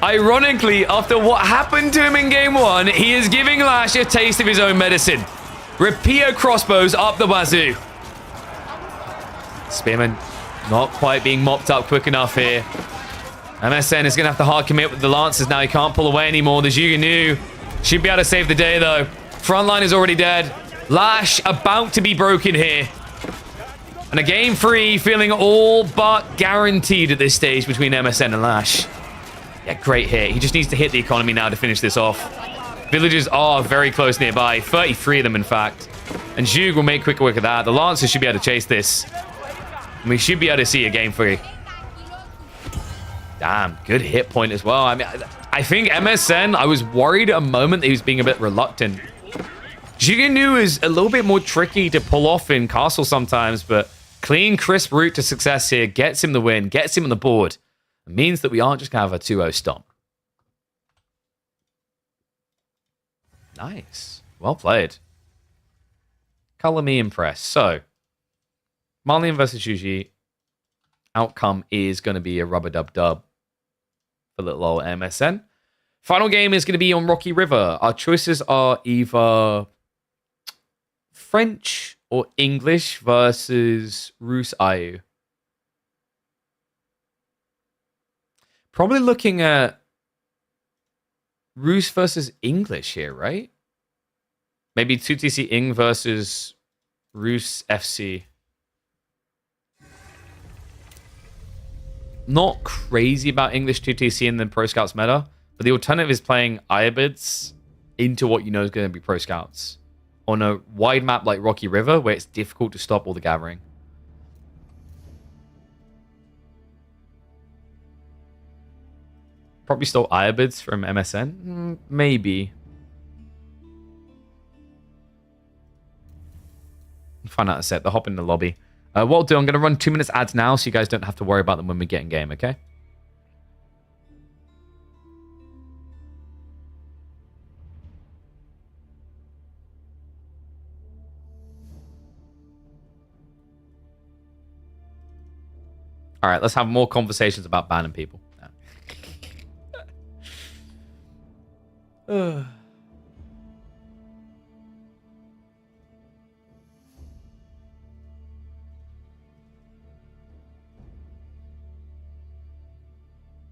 Ironically, after what happened to him in game 1, he is giving Lash a taste of his own medicine. Rapier crossbows up the wazoo. Spearman not quite being mopped up quick enough here. MSN is going to have to hard commit with the Lancers now. He can't pull away anymore. The Juganu should be able to save the day, though. Frontline is already dead. Lash about to be broken here. And a game 3 feeling all but guaranteed at this stage between MSN and Lash. Yeah, great hit. He just needs to hit the economy now to finish this off. Villagers are very close nearby. 33 of them, in fact. And Zhug will make quick work of that. The Lancers should be able to chase this. And we should be able to see a game 3. Damn, good hit point as well. I mean, I think MSN, I was worried a moment that he was being a bit reluctant. Jiganu is a little bit more tricky to pull off in Castle sometimes, but clean, crisp route to success here gets him the win, gets him on the board. It means that we aren't just going to have a 2-0 stomp. Nice. Well played. Color me impressed. So, Marlian versus Shuji. Outcome is going to be a rubber-dub-dub for little old MSN. Final game is going to be on Rocky River. Our choices are either French or English versus Rus Ayu. Probably looking at Rus versus English here, right? Maybe 2TC Ing versus Rus FC. Not crazy about English 2TC in the Pro Scouts meta, but the alternative is playing Iabids into what you know is going to be Pro Scouts on a wide map like Rocky River, where it's difficult to stop all the gathering. Probably still Iabids from MSN? Maybe. Find out a set. They'll hop in the lobby. What I'll do, I'm going to run 2 minutes ads now so you guys don't have to worry about them when we get in game, okay? All right, let's have more conversations about banning people. No.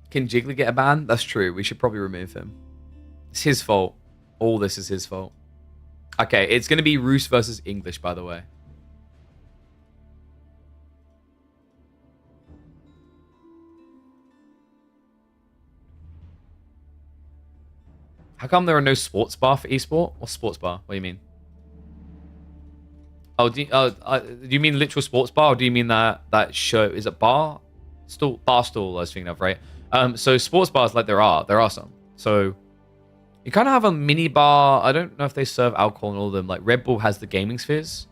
Can Jiggly get a ban? That's true. We should probably remove him. It's his fault. All this is his fault. Okay, it's going to be Roos versus English, by the way. How come there are no sports bar for esport? What sports bar? What do you mean? Oh, do you mean literal sports bar, or do you mean that show? Is it bar stool? Bar stool, I was thinking of, right? So sports bars, like there are some. So you kind of have a mini bar. I don't know if they serve alcohol in all of them. Like Red Bull has the gaming spheres.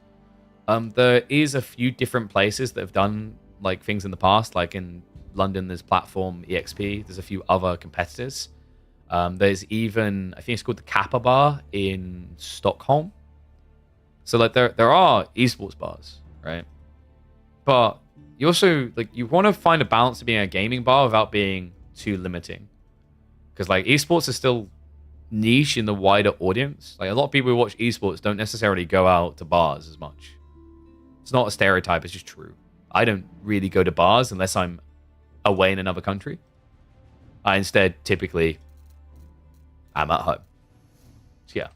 There is a few different places that have done like things in the past. Like in London, there's Platform EXP. There's a few other competitors. There's even, I think it's called the Kappa Bar in Stockholm. So like there are esports bars, right? But you also like you want to find a balance of being a gaming bar without being too limiting, because like esports is still niche in the wider audience. Like a lot of people who watch esports don't necessarily go out to bars as much. It's not a stereotype, it's just true. I don't really go to bars unless I'm away in another country. I instead typically am at home. So yeah.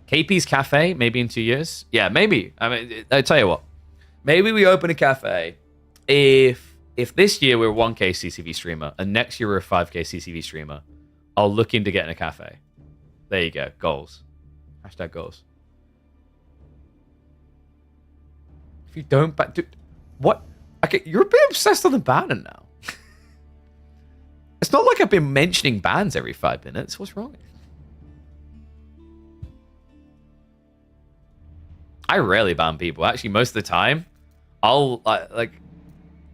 KP's Cafe, maybe in 2 years. Yeah, maybe. I mean, I tell you what. Maybe we open a cafe. If this year we're a 1K CCV streamer and next year we're a 5K CCV streamer, I'll look into getting a cafe. There you go. Goals. Hashtag goals. If you don't ban... Dude, what? Okay, you're a bit obsessed on the banning now. It's not like I've been mentioning bans every 5 minutes. What's wrong? I rarely ban people. Actually, most of the time, I'll like.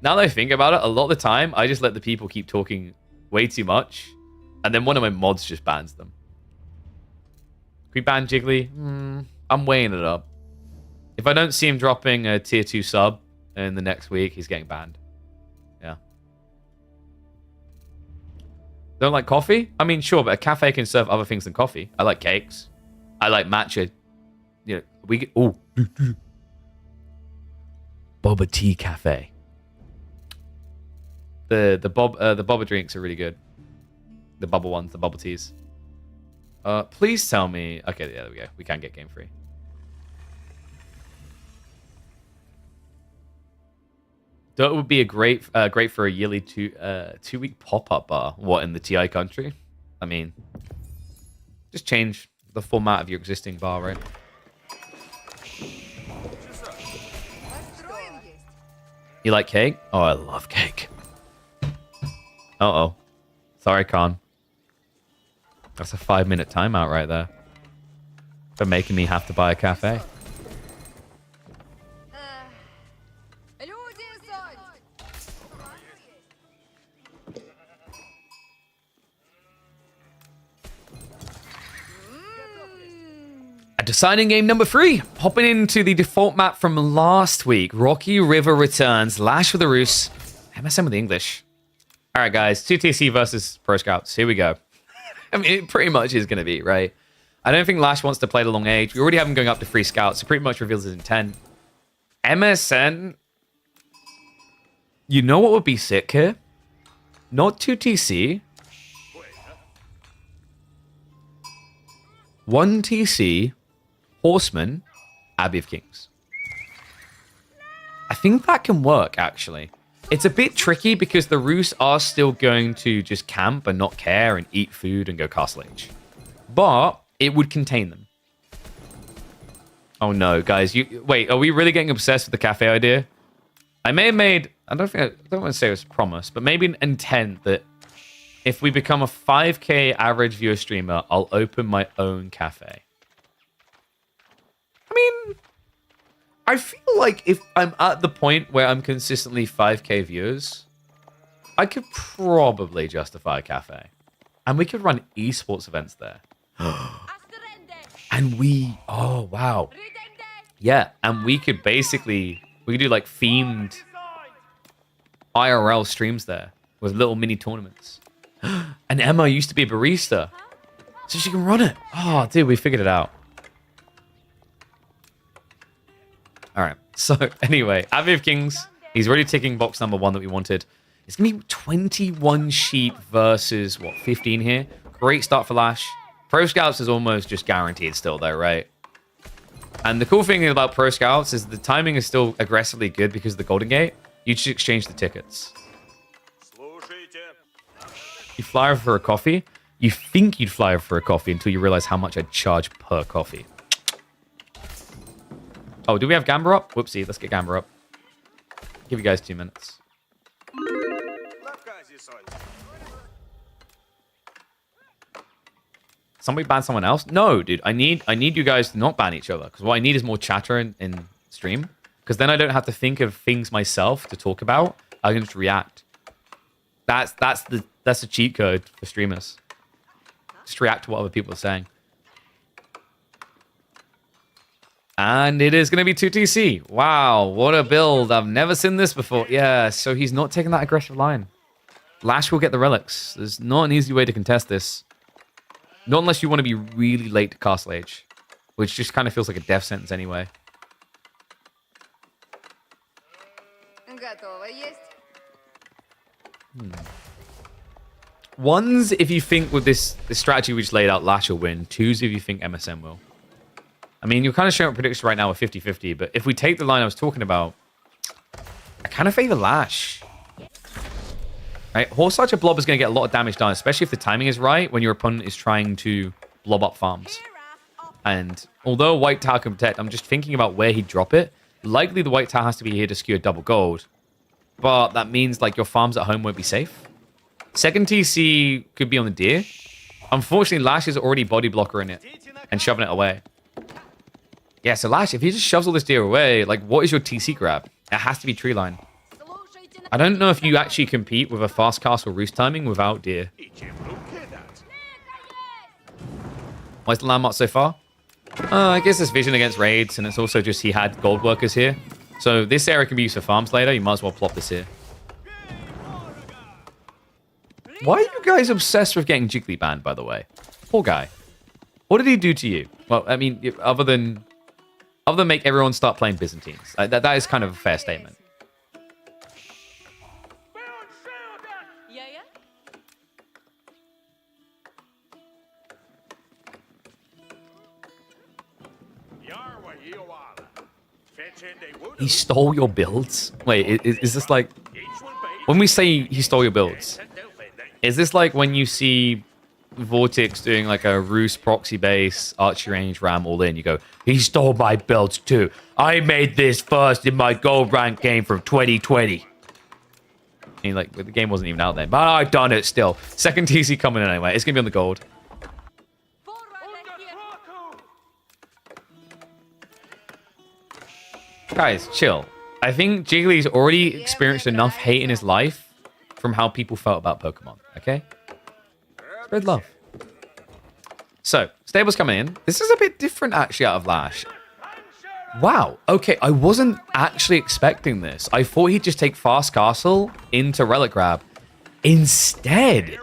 Now that I think about it, a lot of the time, I just let the people keep talking way too much, and then one of my mods just bans them. Can we ban Jiggly? I'm weighing it up. If I don't see him dropping a tier 2 sub in the next week, he's getting banned. Yeah. Don't like coffee? I mean, sure, but a cafe can serve other things than coffee. I like cakes. I like matcha. You know, we get boba tea cafe. The boba drinks are really good. The bubble ones, the bubble teas. Please tell me. Okay, yeah, there we go. We can get game free. That would be a great for a yearly 2-week pop-up bar. What, in the TI country? I mean, just change the format of your existing bar, right? You like cake? Oh, I love cake. Uh-oh. Sorry, Khan. That's a 5-minute timeout right there. For making me have to buy a cafe. Deciding game number 3. Hopping into the default map from last week. Rocky River returns. Lash with the Roos. MSM with the English. All right, guys. 2TC versus Pro Scouts. Here we go. I mean, it pretty much is going to be, right? I don't think Lash wants to play the long age. We already have him going up to 3 Scouts. So pretty much reveals his intent. MSN. You know what would be sick here? Not 2TC. 1TC. Horseman, Abbey of Kings. I think that can work, actually. It's a bit tricky because the Roos are still going to just camp and not care and eat food and go Castle Age. But it would contain them. Oh no, guys. Wait, are we really getting obsessed with the cafe idea? I may have made... I don't want to say it was a promise, but maybe an intent that if we become a 5K average viewer streamer, I'll open my own cafe. I mean, I feel like if I'm at the point where I'm consistently 5K viewers, I could probably justify a cafe. And we could run esports events there. And we... Oh, wow. Yeah, and we could basically... We could do like themed IRL streams there with little mini tournaments. And Emma used to be a barista, so she can run it. Oh, dude, we figured it out. All right. So anyway, Abbey of Kings. He's already ticking box number 1 that we wanted. It's going to be 21 sheep versus, what, 15 here? Great start for Lash. Pro Scouts is almost just guaranteed still, though, right? And the cool thing about Pro Scouts is the timing is still aggressively good because of the Golden Gate. You just exchange the tickets. You fly over for a coffee. You think you'd fly over for a coffee until you realize how much I'd charge per coffee. Oh, do we have Gamba up? Whoopsie, let's get Gamba up. Give you guys 2 minutes. Somebody ban someone else? No, dude. I need you guys to not ban each other. Because what I need is more chatter in stream. Because then I don't have to think of things myself to talk about. I can just react. That's the cheat code for streamers. Just react to what other people are saying. And it is going to be 2TC. Wow, what a build. I've never seen this before. Yeah, so he's not taking that aggressive line. Lash will get the relics. There's not an easy way to contest this. Not unless you want to be really late to Castle Age. Which just kind of feels like a death sentence anyway. Ones, if you think with this strategy we just laid out, Lash will win. Twos, if you think MSM will. I mean, you're kind of showing a prediction right now with 50-50, but if we take the line I was talking about, I kind of favor Lash. Right? Horse Archer Blob is going to get a lot of damage done, especially if the timing is right when your opponent is trying to blob up farms. And although White Tower can protect, I'm just thinking about where he'd drop it. Likely the White Tower has to be here to skewer double gold. But that means like your farms at home won't be safe. Second TC could be on the deer. Unfortunately, Lash is already body blocker in it and shoving it away. Yeah, so Lash, if he just shoves all this deer away, like, what is your TC grab? It has to be tree line. I don't know if you actually compete with a fast castle roost timing without deer. What's the landmark so far? I guess it's vision against raids, and it's also just he had gold workers here. So this area can be used for farms later. You might as well plop this here. Why are you guys obsessed with getting Jiggly banned, by the way? Poor guy. What did he do to you? Well, I mean, other than make everyone start playing Byzantines. That is kind of a fair statement. He stole your builds? Wait, is this like... When we say he stole your builds, is this like when you see Vortex doing like a Roost proxy base, archery range, ram all in, you go, he stole my builds too. I made this first in my gold rank game from 2020. And like, the game wasn't even out then, but I've done it still. Second TC coming in anyway. It's going to be on the gold. Guys, chill. I think Jiggly's already experienced enough hate in his life from how people felt about Pokemon, okay? Spread love. So, Stable's coming in. This is a bit different, actually, out of Lash. Wow. Okay, I wasn't actually expecting this. I thought he'd just take Fast Castle into Relic Grab. Instead,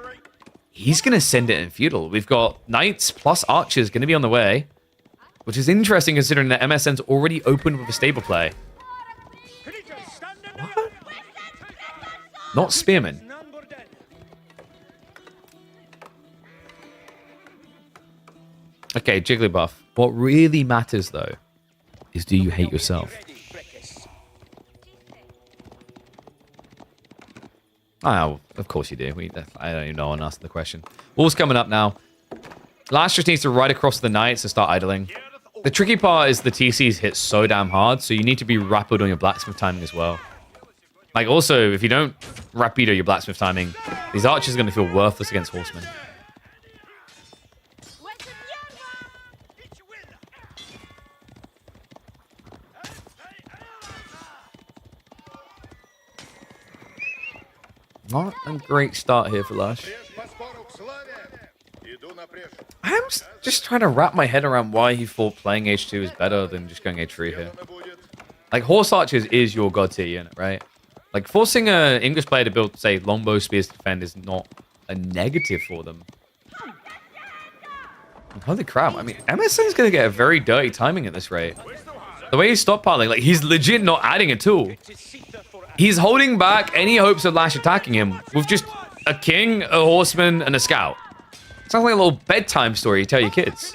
he's going to send it in Feudal. We've got Knights plus Archers going to be on the way, which is interesting considering that MSN's already opened with a stable play. What? Not Spearman. Okay, Jigglypuff. What really matters, though, is do you hate yourself? Oh, of course you do. I don't even know one asked the question. Wolf's coming up now. Lash just needs to ride across the Knights to start idling. The tricky part is the TCs hit so damn hard, so you need to be rapid on your blacksmith timing as well. Like, also, if you don't rapido your blacksmith timing, these archers are going to feel worthless against horsemen. Not a great start here for Lash. I'm just trying to wrap my head around why he thought playing H2 is better than just going H3 here. Like, Horse Archers is your god tier unit, right? Like, forcing an English player to build, say, longbow spears to defend is not a negative for them. Holy crap. I mean, MSN's going to get a very dirty timing at this rate. The way he's stockpiling, like, he's legit not adding a tool. He's holding back any hopes of Lash attacking him with just a king, a horseman, and a scout. Sounds like a little bedtime story you tell your kids.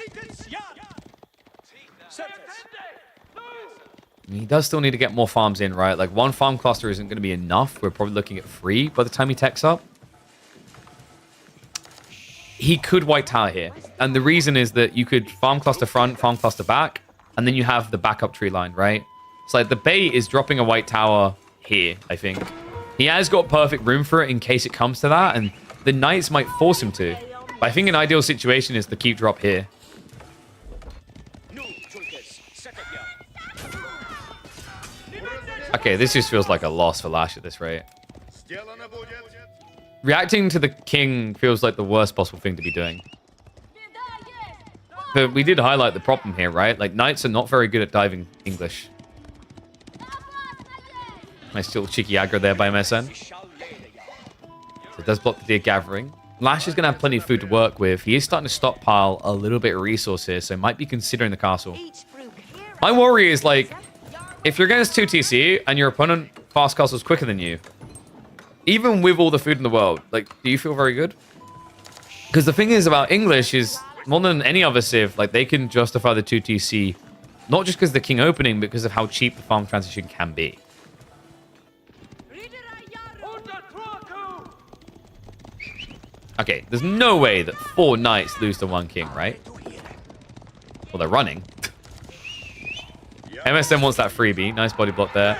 He does still need to get more farms in, right? Like, one farm cluster isn't going to be enough. We're probably looking at 3 by the time he techs up. He could white tower here. And the reason is that you could farm cluster front, farm cluster back, and then you have the backup tree line, right? It's like the bait is dropping a white tower here, I think. He has got perfect room for it in case it comes to that, and the knights might force him to. But I think an ideal situation is the keep drop here. Okay, this just feels like a loss for Lash at this rate. Reacting to the king feels like the worst possible thing to be doing. But we did highlight the problem here, right? Like, knights are not very good at diving English. Nice little cheeky aggro there by MSN. So it does block the deer gathering. Lash is going to have plenty of food to work with. He is starting to stockpile a little bit of resource here, so might be considering the castle. My worry is, like, if you're against 2 TC and your opponent fast castles quicker than you, even with all the food in the world, like, do you feel very good? Because the thing is about English is, more than any other civ, like, they can justify the 2 TC, not just because of the king opening, but because of how cheap the farm transition can be. Okay, there's no way that 4 knights lose to 1 king, right? Well, they're running. MSN wants that freebie. Nice body block there.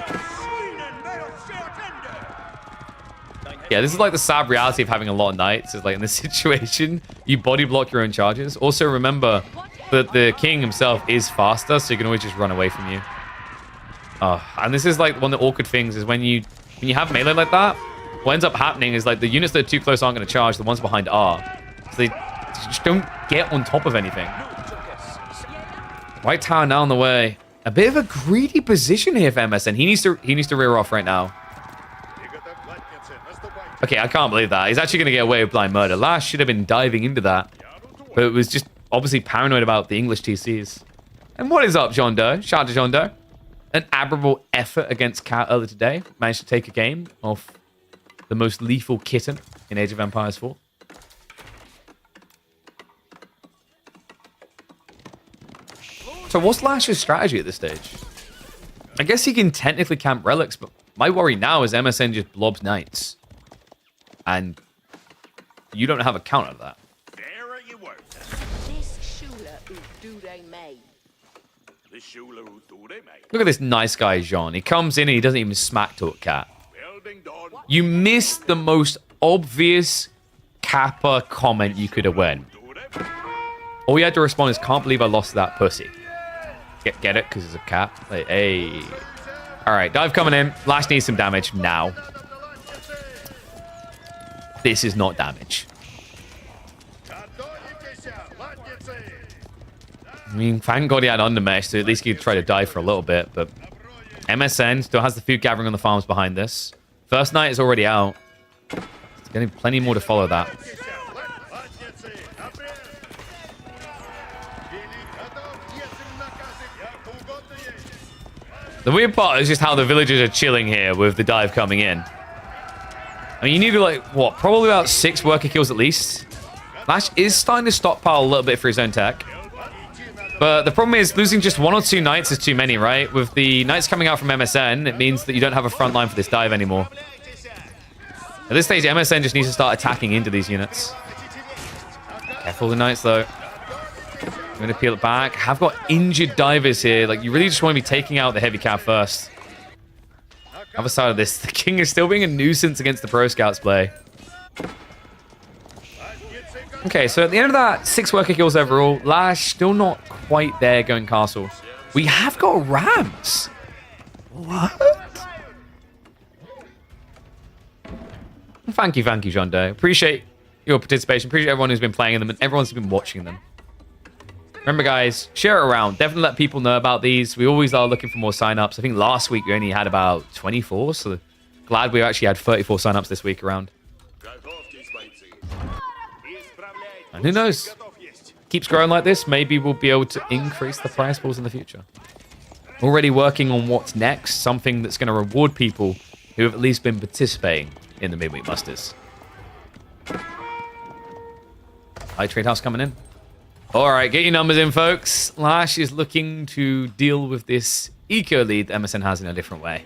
Yeah, this is like the sad reality of having a lot of knights. Is like in this situation, you body block your own charges. Also, remember that the king himself is faster, so you can always just run away from you. Oh, and this is like one of the awkward things is when you have melee like that, what ends up happening is like the units that are too close aren't going to charge. The ones behind are, so they just don't get on top of anything. White tower now on the way. A bit of a greedy position here for MSN. He needs to rear off right now. Okay, I can't believe that. He's actually going to get away with blind murder. Lash should have been diving into that. But it was just obviously paranoid about the English TCs. And what is up, Jean Doe? Shout out to Jean Doe. An admirable effort against Cat earlier today. Managed to take a game off the most lethal kitten in Age of Empires 4. So what's Lash's strategy at this stage? I guess he can technically camp relics, but my worry now is MSN just blobs knights. And you don't have a counter to that. Look at this nice guy, Jean. He comes in and he doesn't even smack talk Cat. You missed the most obvious Kappa comment you could have went. All you had to respond is, can't believe I lost that pussy. Get it? Because it's a cat. Like, hey. Alright, dive coming in. Lash needs some damage now. This is not damage. I mean, thank God he had undermesh, so at least he could try to dive for a little bit, but MSN still has the food gathering on the farms behind this. First night is already out. There's getting plenty more to follow that. The weird part is just how the villagers are chilling here with the dive coming in. I mean, you need to, like, what, probably about 6 worker kills at least. Lash is starting to stockpile a little bit for his own tech. But the problem is losing just 1 or 2 knights is too many, right? With the knights coming out from MSN, it means that you don't have a front line for this dive anymore. At this stage, MSN just needs to start attacking into these units. Careful the knights, though. I'm going to peel it back. Have got injured divers here. Like, you really just want to be taking out the heavy cap first. Other side of this, the king is still being a nuisance against the pro scouts play. Okay, so at the end of that, 6 worker kills overall. Lash still not quite there going castle. We have got rams. What? Thank you, Jean Doe. Appreciate your participation. Appreciate everyone who's been playing them and everyone's been watching them. Remember, guys, share it around. Definitely let people know about these. We always are looking for more signups. I think last week we only had about 24, so Glad we actually had 34 signups this week around. And who knows? Keeps growing like this, maybe we'll be able to increase the prize pools in the future. Already working on what's next, something that's going to reward people who have at least been participating in the Midweek Musters. High Trade House coming in. All right, get your numbers in, folks. Lash is looking to deal with this eco lead that MSN has in a different way.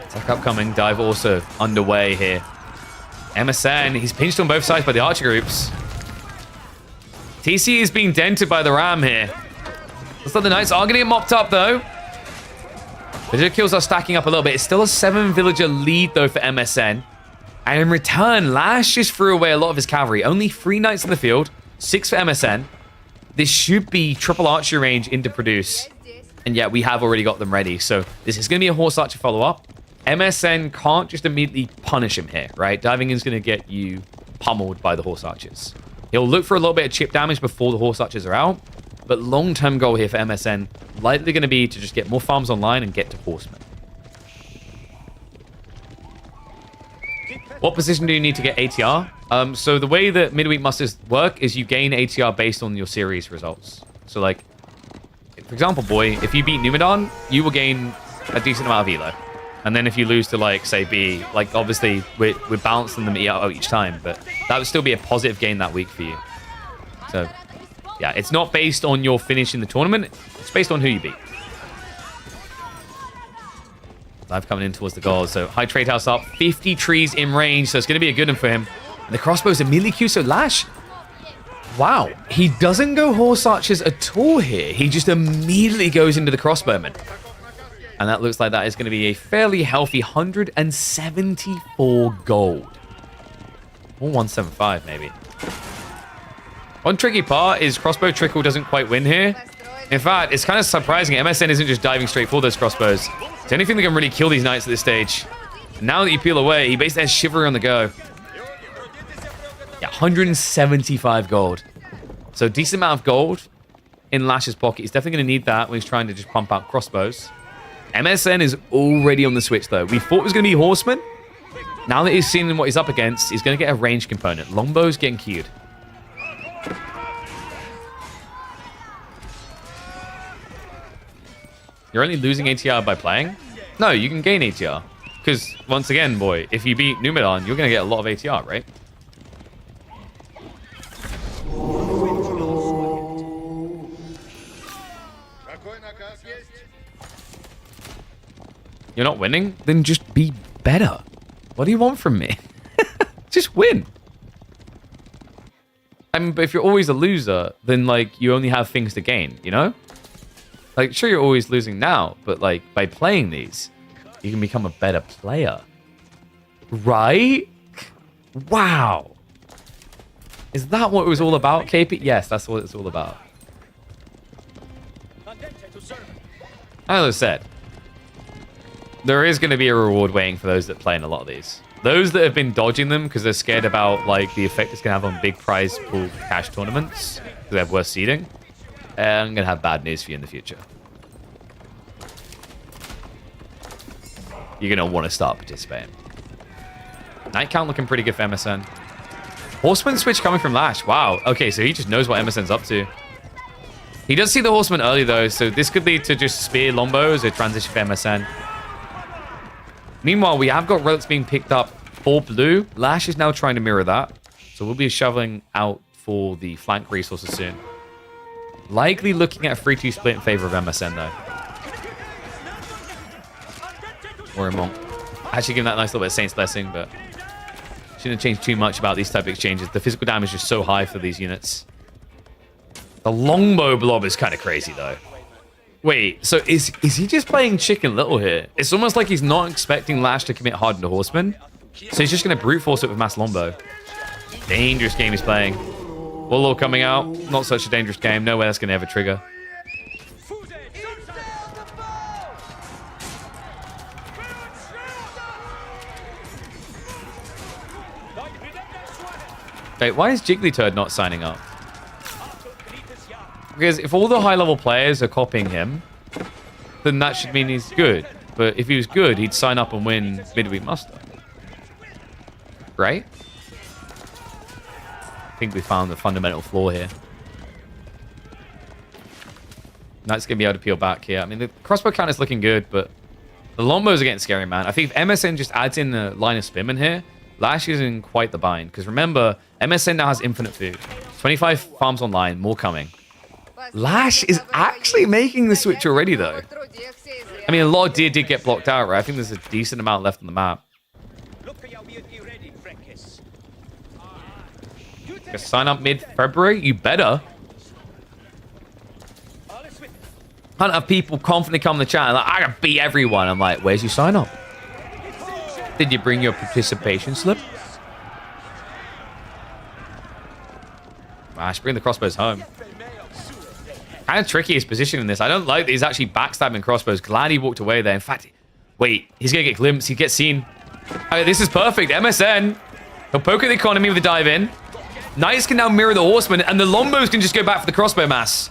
Attack upcoming, dive also underway here. MSN, he's pinched on both sides by the archer groups. TC is being dented by the Ram here. Looks like the Knights are going to get mopped up, though. Villager kills are stacking up a little bit. It's still a 7-villager lead, though, for MSN. And in return, Lash just threw away a lot of his cavalry. Only 3 Knights in the field, 6 for MSN. This should be triple archery range into produce. And yet, we have already got them ready. So this is going to be a horse archer follow-up. MSN can't just immediately punish him here, right? Diving in is going to get you pummeled by the horse archers. He'll look for a little bit of chip damage before the horse archers are out. But long-term goal here for MSN likely going to be to just get more farms online and get to horsemen. What position do you need to get ATR? So the way that Midweek Musters work is you gain ATR based on your series results. So like, for example, boy, if you beat Numidan, you will gain a decent amount of elo. And then if you lose to, like, say, B, like, obviously, we're balancing them out each time, but that would still be a positive gain that week for you. So, yeah, it's not based on your finish in the tournament. It's based on who you beat. Dive coming in towards the goal. So, high trade house up. 50 trees in range, so it's going to be a good one for him. And the crossbow's immediately Q, so Lash. Wow. He doesn't go horse archers at all here. He just immediately goes into the crossbowman. And that looks like that is going to be a fairly healthy 174 gold. Or 175, maybe. One tricky part is crossbow trickle doesn't quite win here. In fact, it's kind of surprising. MSN isn't just diving straight for those crossbows. It's anything that can really kill these knights at this stage. Now that you peel away, he basically has Shiver on the go. Yeah, 175 gold. So decent amount of gold in Lash's pocket. He's definitely going to need that when he's trying to just pump out crossbows. MSN is already on the switch, though. We thought it was going to be Horseman. Now that he's seen what he's up against, he's going to get a range component. Longbow's getting queued. You're only losing ATR by playing? No, you can gain ATR. Because, once again, boy, if you beat Numidan, you're going to get a lot of ATR, right? You're not winning? Then just be better. What do you want from me? Just win. I mean, but if you're always a loser, then, like, you only have things to gain, you know? Like, sure, you're always losing now, but, like, by playing these, you can become a better player. Right? Wow. Is that what it was all about, KP? Yes, that's what it's all about. As I said, there is going to be a reward waiting for those that play in a lot of these. Those that have been dodging them because they're scared about like the effect it's going to have on big prize pool cash tournaments because they have worse seeding. I'm going to have bad news for you in the future. You're going to want to start participating. Night count looking pretty good for MSN. Horseman switch coming from Lash. Wow. Okay, so he just knows what MSN's up to. He does see the Horseman early though, so this could lead to just spear Lombo as a transition for MSN. Meanwhile, we have got relics being picked up for blue. Lash is now trying to mirror that. So we'll be shoveling out for the flank resources soon. Likely looking at a 3-2 split in favor of MSN, though. Or a Monk. Actually giving that a nice little bit of Saint's Blessing, but shouldn't have changed too much about these type of exchanges. The physical damage is just so high for these units. The longbow blob is kind of crazy, though. Wait, so is he just playing Chicken Little here? It's almost like he's not expecting Lash to commit hard into Horseman. So he's just going to brute force it with Mass Longbow. Dangerous game he's playing. Warlord coming out. Not such a dangerous game. No way that's going to ever trigger. Wait, why is Jigglytoad not signing up? Because if all the high-level players are copying him, then that should mean he's good. But if he was good, he'd sign up and win Midweek Muster. Right? I think we found the fundamental flaw here. Knight's going to be able to peel back here. I mean, the crossbow count is looking good, but the longbows are getting scary, man. I think if MSN just adds in the line of spinman here, Lash is in quite the bind. Because remember, MSN now has infinite food. 25 farms online, more coming. Lash is actually making the switch already, though. I mean, a lot of deer did get blocked out, right? I think there's a decent amount left on the map. Sign up mid-February? You better. Can't have people confidently come in the chat and like, I can beat everyone. I'm like, where's your sign up? Did you bring your participation slip? Lash, bring the crossbows home. Kind of tricky his position in this. I don't like that he's actually backstabbing crossbows. Glad he walked away there. In fact, wait, he's going to get glimpsed. He gets seen. Okay, this is perfect. MSN. He'll poke at the economy with a dive in. Knights can now mirror the horsemen, and the longbows can just go back for the crossbow mass.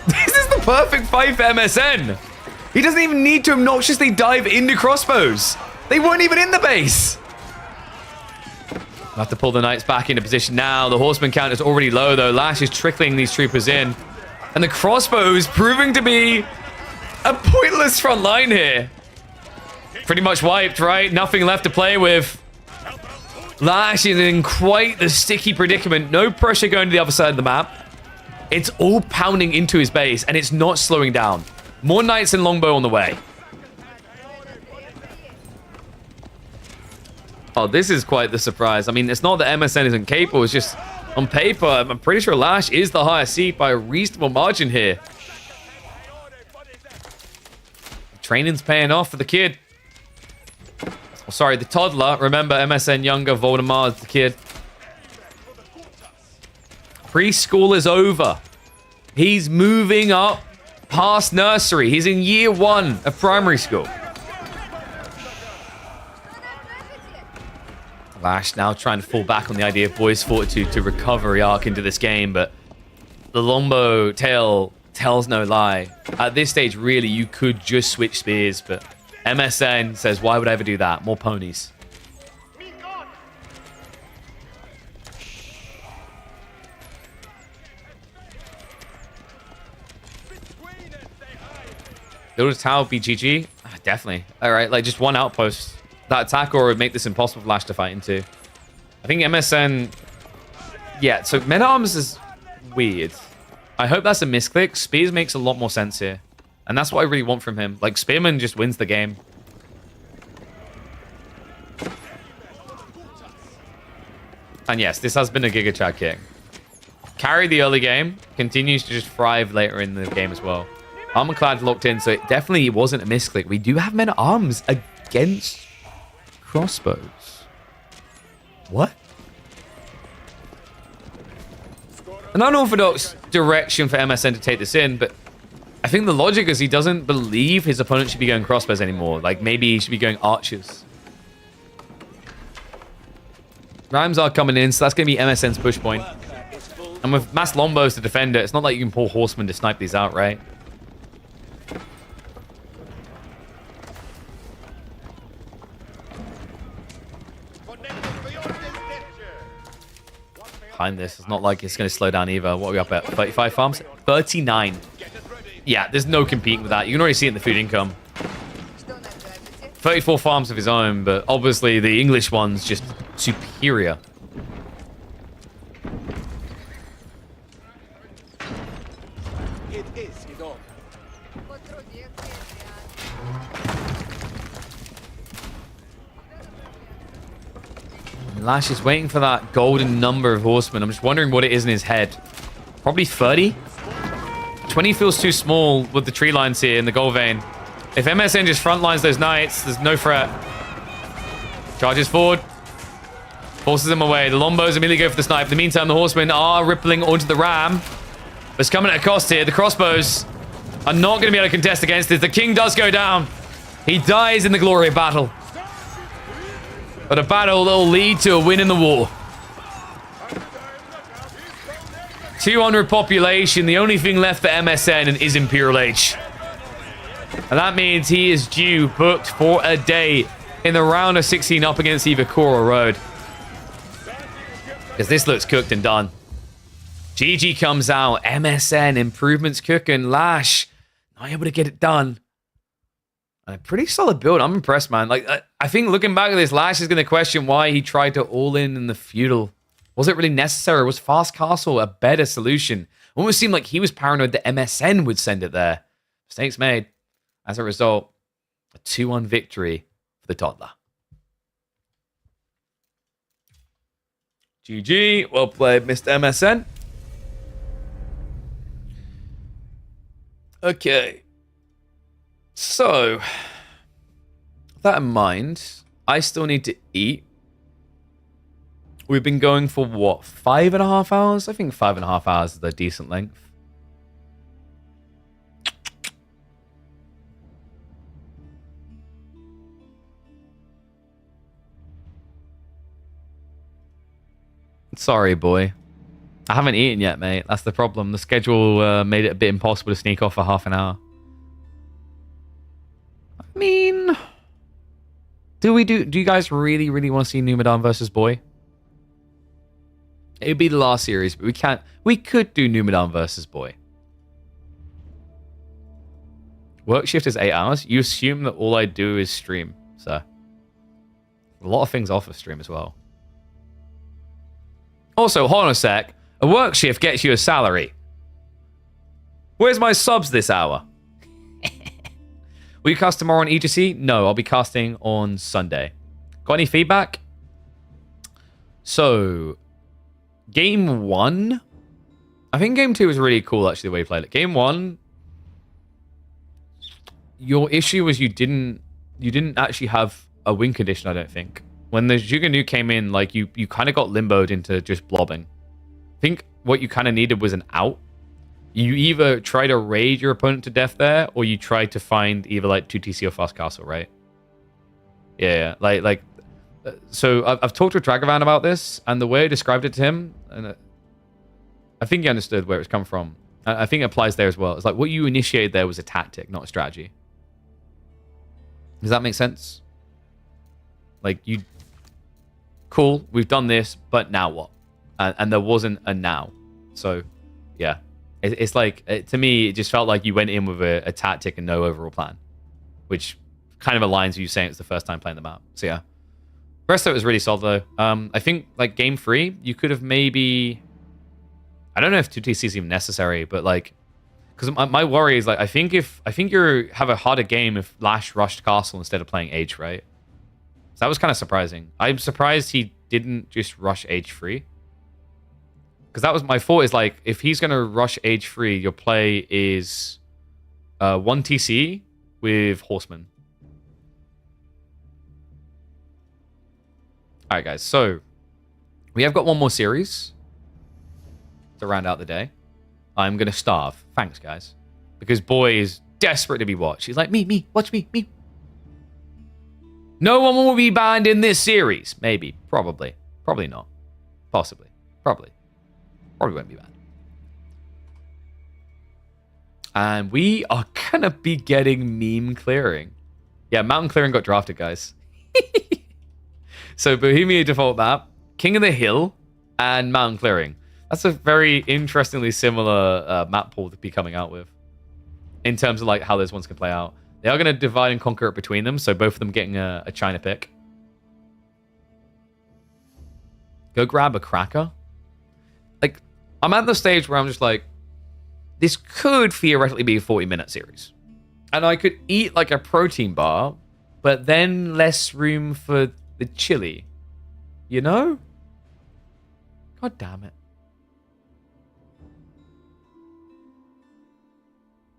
This is the perfect fight for MSN. He doesn't even need to obnoxiously dive into crossbows. They weren't even in the base. We'll have to pull the knights back into position now. The horseman count is already low, though. Lash is trickling these troopers in. And the crossbows proving to be a pointless front line here. Pretty much wiped, right? Nothing left to play with. Lash is in quite the sticky predicament. No pressure going to the other side of the map. It's all pounding into his base, and it's not slowing down. More knights and longbow on the way. Oh, this is quite the surprise. I mean, it's not that MSN isn't capable. It's just, on paper, I'm pretty sure Lash is the higher seed by a reasonable margin here. Training's paying off for the kid. Oh, sorry, the toddler. Remember, MSN younger, Voldemort is the kid. Preschool is over. He's moving up past nursery. He's in year 1 of primary school. Lash now trying to fall back on the idea of boys' fortitude to recovery arc into this game, but the longbow tale tells no lie. At this stage, really, you could just switch spears, but MSN says, why would I ever do that? More ponies. Build a tower, BGG? Definitely. All right, like just one outpost. That attack or would make this impossible for Lash to fight into. I think MSN... Yeah, so Men-at-Arms is weird. I hope that's a misclick. Spears makes a lot more sense here. And that's what I really want from him. Like, Spearman just wins the game. And yes, this has been a Giga Chad kick. Carried the early game. Continues to just thrive later in the game as well. Armorclad locked in, so it definitely wasn't a misclick. We do have Men-at-Arms against crossbows. What? An unorthodox direction for MSN to take this in, but I think the logic is he doesn't believe his opponent should be going crossbows anymore. Like, maybe he should be going archers. Rhymes are coming in, so that's going to be MSN's push point. And with mass longbows to defend it, it's not like you can pull horsemen to snipe these out, right? Behind this, it's not like it's going to slow down either. What are we up at? 35 farms? 39. Yeah, there's no competing with that. You can already see it in the food income. 34 farms of his own, but obviously the English one's just superior. Lash is waiting for that golden number of horsemen. I'm just wondering what it is in his head. Probably 30? 20 feels too small with the tree lines here in the goal vein. If MSN just front lines those knights, there's no threat. Charges forward. Forces them away. The longbows immediately go for the snipe. In the meantime, the horsemen are rippling onto the ram. But it's coming at a cost here. The crossbows are not going to be able to contest against this. The king does go down. He dies in the glory of battle. But a battle that will lead to a win in the war. 200 population. The only thing left for MSN is Imperial H. And that means he is due booked for a day in the round of 16 up against either Core or Road. Because this looks cooked and done. GG comes out. MSN, improvements cooking. Lash, not able to get it done. A pretty solid build. I'm impressed, man. Like, I think looking back at this, Lash is going to question why he tried to all-in the feudal. Was it really necessary? Was Fast Castle a better solution? Almost seemed like he was paranoid that MSN would send it there. Mistakes made. As a result, a 2-1 victory for the toddler. GG. Well played, Mr. MSN. Okay. So, with that in mind, I still need to eat. We've been going for what, 5.5 hours? I think 5.5 hours is a decent length. Sorry, boy. I haven't eaten yet, mate. That's the problem. The schedule made it a bit impossible to sneak off for half an hour. I mean, do you guys really want to see Numidan versus Boy? It would be the last series, but we could do Numidan versus Boy. Work shift is 8 hours. You assume that all I do is stream, so a lot of things off of stream as well. Also, hold on a sec. A work shift gets you a salary. Where's my subs this hour? Will you cast tomorrow on EGC? No, I'll be casting on Sunday. Got any feedback? So, game 1. I think game 2 was really cool, actually, the way you played it. Game 1, your issue was you didn't actually have a win condition, I don't think. When the Juganu came in, like, you kind of got limboed into just blobbing. I think what you kind of needed was an out. You either try to raid your opponent to death there, or you try to find either, like, 2TC or Fast Castle, right? Yeah, like so I've talked to Dragavan about this, and the way I described it to him, and I think he understood where it's come from. I think it applies there as well. It's like what you initiated there was a tactic, not a strategy. Does that make sense? Like, cool, we've done this, but now what? And there wasn't a now. So, yeah. It's like, to me, it just felt like you went in with a tactic and no overall plan, which kind of aligns with you saying it's the first time playing the map. So, yeah. The rest of it was really solid, though. I think, like, game 3, you could have maybe... I don't know if 2TC is even necessary, but, like... Because my worry is, like, I think you have a harder game if Lash rushed Castle instead of playing H, right? So that was kind of surprising. I'm surprised he didn't just rush H3. Because that was my thought, is like, if he's going to rush H3, your play is 1 TC with Horseman. Alright, guys, so we have got one more series to round out the day. I'm going to starve. Thanks, guys. Because Boy is desperate to be watched. He's like, me, watch me. No one will be banned in this series. Maybe. Probably. Probably not. Possibly. Probably won't be banned. And we are going to be getting meme clearing. Yeah, mountain clearing got drafted, guys. So Bohemia default map, King of the Hill, and mountain clearing. That's a very interestingly similar map pool to be coming out with. In terms of like how those ones can play out. They are going to divide and conquer it between them, so both of them getting a China pick. Go grab a cracker. Like, I'm at the stage where I'm just like, this could theoretically be a 40-minute series. And I could eat like a protein bar, but then less room for the chili. You know? God damn it.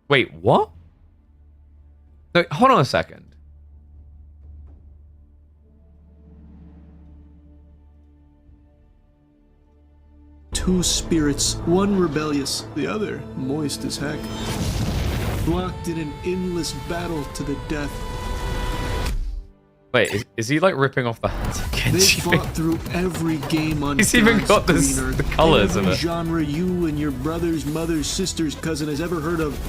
Wait, what? No, hold on a second. Two spirits, one rebellious, the other moist as heck. Locked in an endless battle to the death. Wait, is he like ripping off the hands again? They fought through every game on He's even got the colors of it. Genre you and your brother's, mother's, sister's cousin has ever heard of.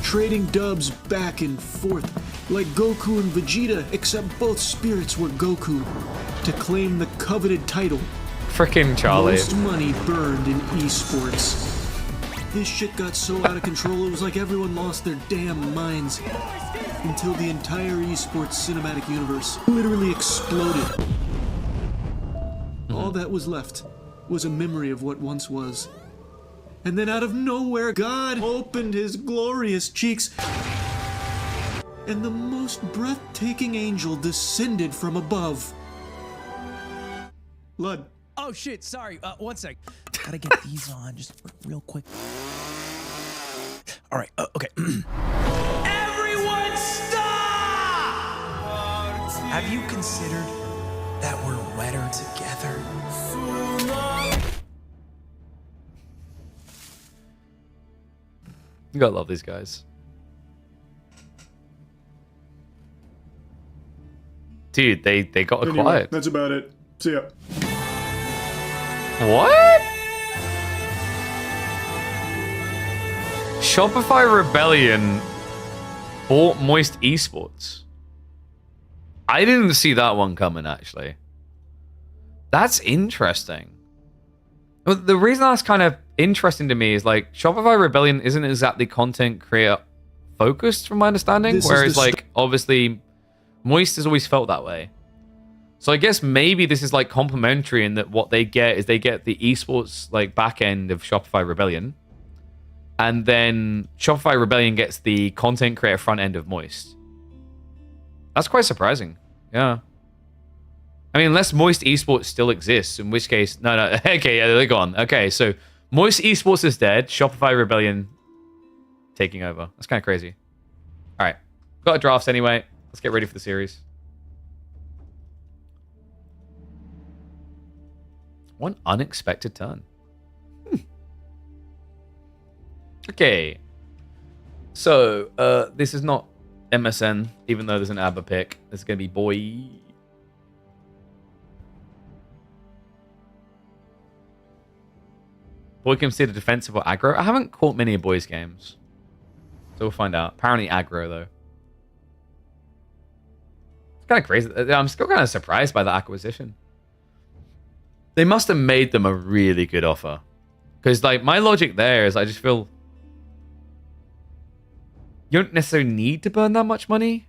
trading dubs back and forth, like Goku and Vegeta, except both spirits were Goku, to claim the coveted title. Frickin' Charlie. Most money burned in esports. This shit got so out of control, it was like everyone lost their damn minds. Until the entire esports cinematic universe literally exploded. All that was left was a memory of what once was. And then out of nowhere, God opened his glorious cheeks, and the most breathtaking angel descended from above. Lud. Oh shit, sorry, one sec. Gotta get these on just real quick. All right, okay. Everyone stop! Have you considered that we're wetter together? You gotta love these guys. Dude, they got Anyway, quiet. that's about it. See ya. What? Shopify Rebellion bought Moist Esports. I didn't see that one coming, actually. That's interesting. Well, the reason that's kind of interesting to me is like Shopify Rebellion isn't exactly content creator focused, from my understanding. Whereas, like, obviously, Moist has always felt that way. So I guess maybe this is like complementary in that what they get is they get the esports like back end of Shopify Rebellion, and then Shopify Rebellion gets the content creator front end of Moist. That's quite surprising. Yeah. I mean, unless Moist Esports still exists, in which case, no. Okay, yeah, they're gone. Okay, so Moist Esports is dead. Shopify Rebellion taking over. That's kind of crazy. All right, got a draft anyway. Let's get ready for the series. One unexpected turn. Okay. So, this is not MSN, even though there's an ABBA pick. This is going to be Boy. Boy considered defensive or aggro. I haven't caught many of Boy's games. So we'll find out. Apparently aggro, though. It's kind of crazy. I'm still kind of surprised by the acquisition. They must have made them a really good offer. Because, like, my logic there is I just feel you don't necessarily need to burn that much money.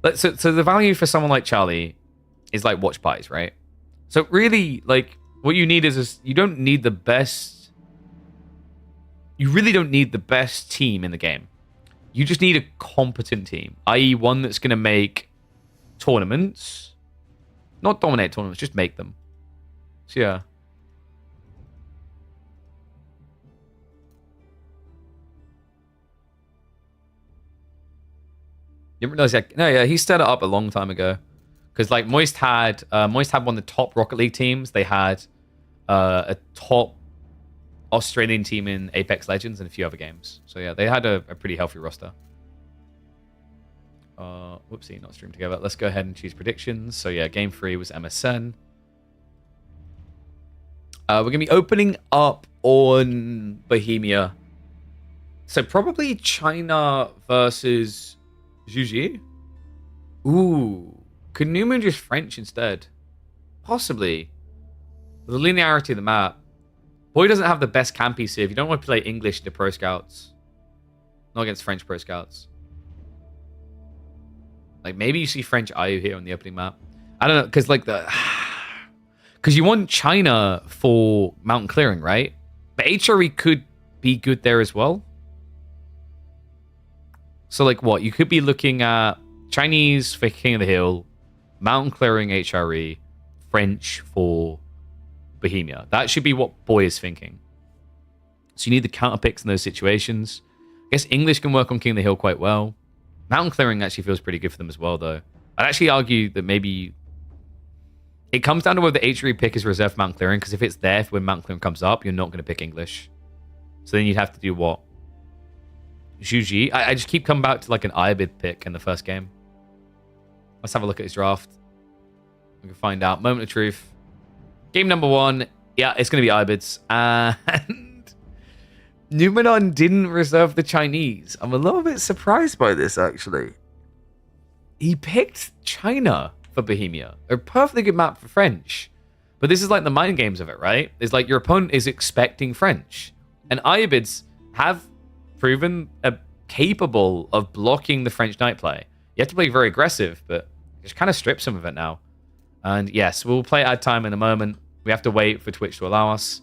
Like, so the value for someone like Charlie is, like, watch parties, right? So, really, like, what you need is you don't need the best... You really don't need the best team in the game. You just need a competent team, i.e. one that's going to make tournaments. Not dominate tournaments, just make them. So, yeah. You didn't realize, no, yeah, he set it up a long time ago. Because, like, Moist had one of the top Rocket League teams. They had a top Australian team in Apex Legends and a few other games. So, yeah, they had a pretty healthy roster. Whoopsie, not streamed together. Let's go ahead and choose predictions. So, yeah, game 3 was MSN. We're going to be opening up on Bohemia. So probably China versus Juji. Ooh. Could New Moon just French instead? Possibly. The linearity of the map. Boy doesn't have the best camp PC. If you don't want to play English to Pro Scouts. Not against French Pro Scouts. Like, maybe you see French IU here on the opening map. I don't know, because, like, because you want China for mountain clearing, right? But HRE could be good there as well. So, like, what? You could be looking at Chinese for King of the Hill, mountain clearing HRE, French for Bohemia. That should be what Boy is thinking. So you need the counter picks in those situations. I guess English can work on King of the Hill quite well. Mountain clearing actually feels pretty good for them as well, though. I'd actually argue that maybe... It comes down to whether the HRE pick is reserved for mountain clearing, because if it's there when mountain clearing comes up, you're not going to pick English. So then you'd have to do what? Juji. I just keep coming back to like an Ibid pick in the first game. Let's have a look at his draft. We can find out. Moment of truth. Game number 1. Yeah, it's going to be Ibids. And Numenon didn't reserve the Chinese. I'm a little bit surprised by this, actually. He picked China for Bohemia. A perfectly good map for French. But this is like the mind games of it, right? It's like your opponent is expecting French. And Ayabids have proven capable of blocking the French knight play. You have to play very aggressive, but just kind of strip some of it now. And yes, we'll play ad time in a moment. We have to wait for Twitch to allow us.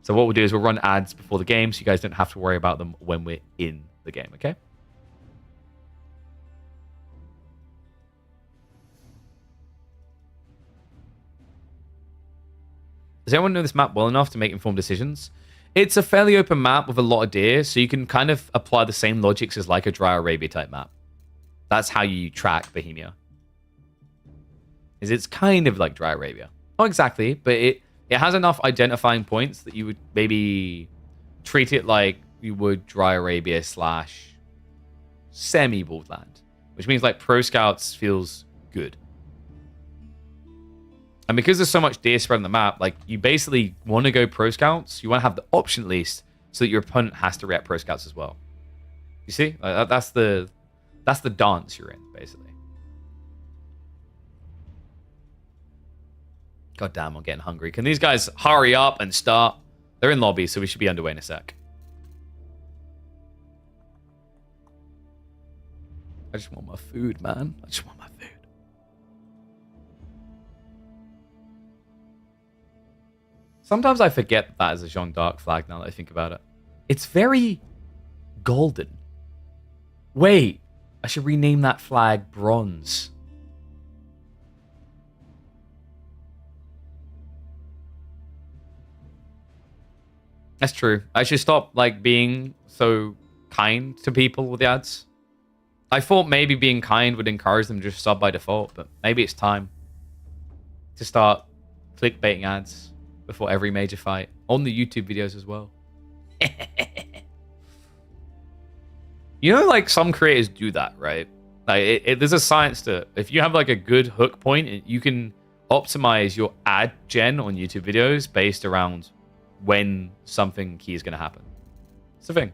So what we'll do is we'll run ads before the game so you guys don't have to worry about them when we're in the game, okay? Does anyone know this map well enough to make informed decisions? It's a fairly open map with a lot of deer, so you can kind of apply the same logics as like a Dry Arabia type map. That's how you track Bohemia. It's kind of like Dry Arabia. Not exactly, but it has enough identifying points that you would maybe treat it like you would Dry Arabia / semi-Borderland. Which means like Pro Scouts feels good. And because there's so much deer spread on the map, like you basically want to go Pro Scouts. You want to have the option at least so that your opponent has to react Pro Scouts as well. You see? Like, that's the dance you're in, basically. God damn, I'm getting hungry. Can these guys hurry up and start? They're in lobby, so we should be underway in a sec. I just want my food, man. I just want my food. Sometimes I forget that is a Jean d'Arc flag now that I think about it. It's very golden. Wait, I should rename that flag bronze. That's true. I should stop like being so kind to people with the ads. I thought maybe being kind would encourage them to just sub by default, but maybe it's time to start clickbaiting ads before every major fight on the YouTube videos as well. You know, like some creators do that, right? Like there's a science to it. If you have like a good hook point, you can optimize your ad gen on YouTube videos based around when something key is going to happen. It's a thing.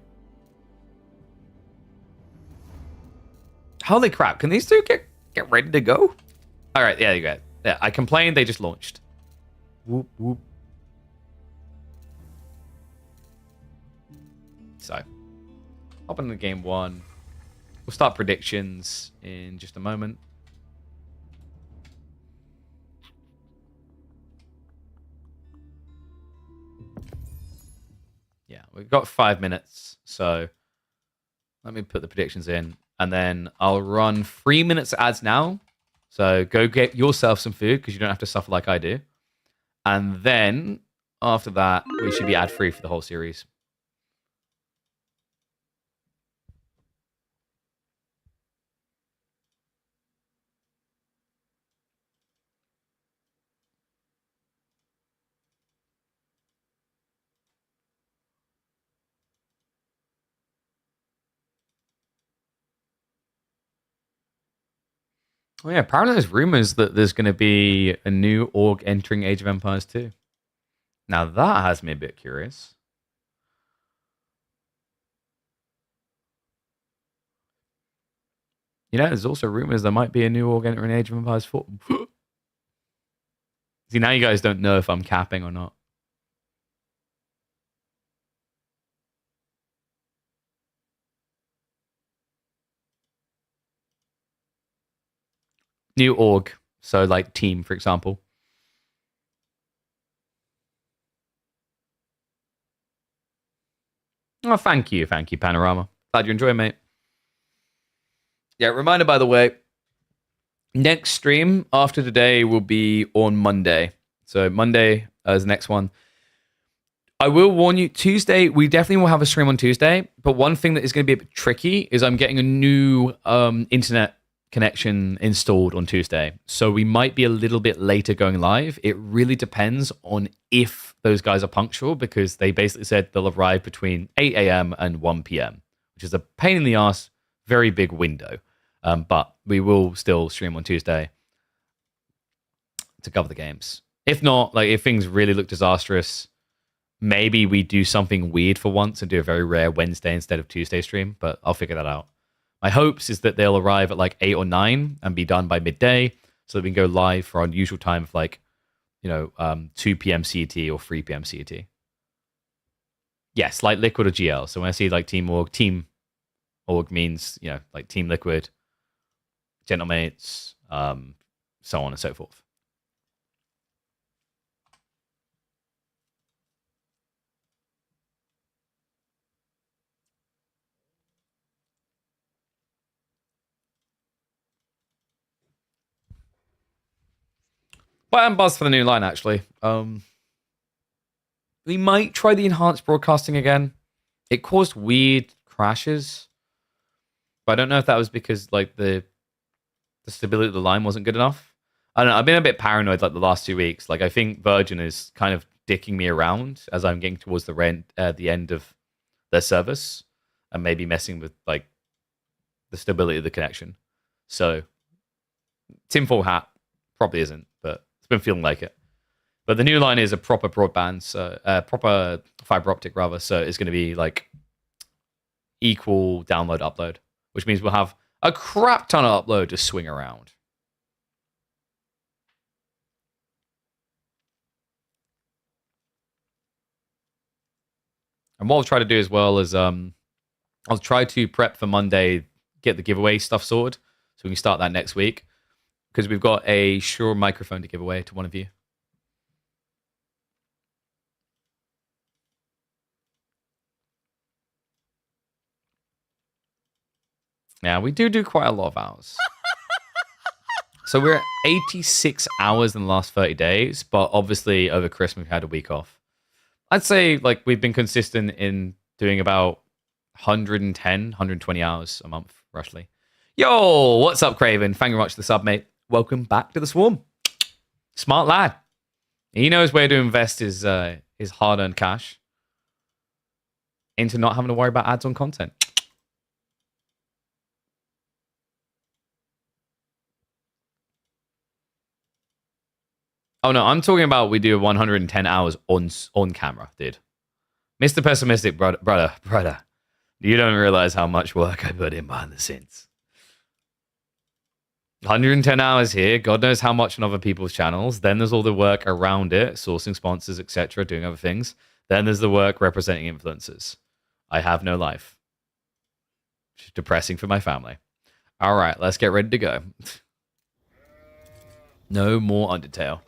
Holy crap. Can these two get ready to go? All right. Yeah, you go. Yeah, I complained. They just launched. Whoop, whoop. So, hop into game one. We'll start predictions in just a moment. Yeah, we've got 5 minutes, so let me put the predictions in, and then I'll run 3 minutes of ads now. So go get yourself some food because you don't have to suffer like I do. And then after that, we should be ad-free for the whole series. Oh yeah, apparently there's rumors that there's going to be a new org entering Age of Empires 2. Now that has me a bit curious. You know, there's also rumors there might be a new org entering Age of Empires 4. See, now you guys don't know if I'm capping or not. New org. So like team, for example. Oh, thank you, Panorama. Glad you enjoy, mate. Yeah, reminder, by the way, next stream after today will be on Monday. So Monday is the next one. I will warn you, Tuesday, we definitely will have a stream on Tuesday. But one thing that is going to be a bit tricky is I'm getting a new internet connection installed on Tuesday. So we might be a little bit later going live. It really depends on if those guys are punctual, because they basically said they'll arrive between 8 a.m. and 1 p.m., which is a pain in the ass, very big window. But we will still stream on Tuesday to cover the games. If not, like if things really look disastrous, maybe we do something weird for once and do a very rare Wednesday instead of Tuesday stream, but I'll figure that out. My hopes is that they'll arrive at like 8 or 9 and be done by midday so that we can go live for our usual time of like, 2 p.m. CET or 3 p.m. CET. Yes, like Liquid or GL. So when I see like Team Org means, like Team Liquid, Gentlemates, so on and so forth. But I'm buzzed for the new line, actually. We might try the enhanced broadcasting again. It caused weird crashes. But I don't know if that was because like the stability of the line wasn't good enough. I don't know. I've been a bit paranoid like the last 2 weeks. Like I think Virgin is kind of dicking me around as I'm getting towards the end of their service and maybe messing with like the stability of the connection. So tinfoil hat probably isn't, but it's been feeling like it. But the new line is a proper broadband, so proper fiber optic rather. So it's going to be like equal download upload, which means we'll have a crap ton of upload to swing around. And what I'll try to do as well is I'll try to prep for Monday, get the giveaway stuff sorted, so we can start that next week. Because we've got a Shure microphone to give away to one of you. Yeah, we do quite a lot of hours. So we're at 86 hours in the last 30 days, but obviously over Christmas we had a week off. I'd say like we've been consistent in doing about 110, 120 hours a month, roughly. Yo, what's up, Craven? Thank you very much for the sub, mate. Welcome back to the Swarm. Smart lad. He knows where to invest his hard-earned cash into not having to worry about ads on content. Oh no, I'm talking about we do 110 hours on camera, dude. Mr. Pessimistic, brother. You don't realize how much work I put in behind the scenes. 110 hours here, God knows how much on other people's channels. Then there's all the work around it, sourcing sponsors, etc., doing other things. Then there's the work representing influencers. I have no life. It's depressing for my family. All right, let's get ready to go. No more Undertale.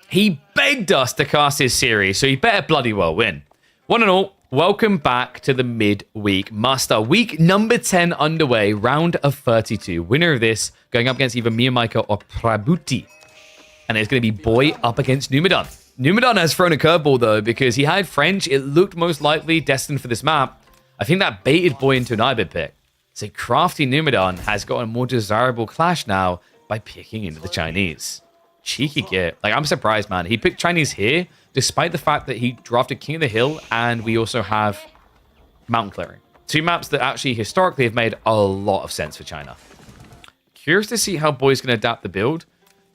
He begged us to cast his series, so he better bloody well win. One and all, welcome back to the Midweek Muster. Week number 10 underway, round of 32. Winner of this going up against either Miyamika or Prabuti. And it's going to be Boy up against Numadon. Numadon has thrown a curveball, though, because he had French. It looked most likely destined for this map. I think that baited Boy into an Ibid pick. So crafty Numadon has got a more desirable clash now by picking into the Chinese. Cheeky git. Like, I'm surprised, man. He picked Chinese here, despite the fact that he drafted King of the Hill, and we also have Mountain Clearing. Two maps that actually historically have made a lot of sense for China. Curious to see how Boy's going to adapt the build.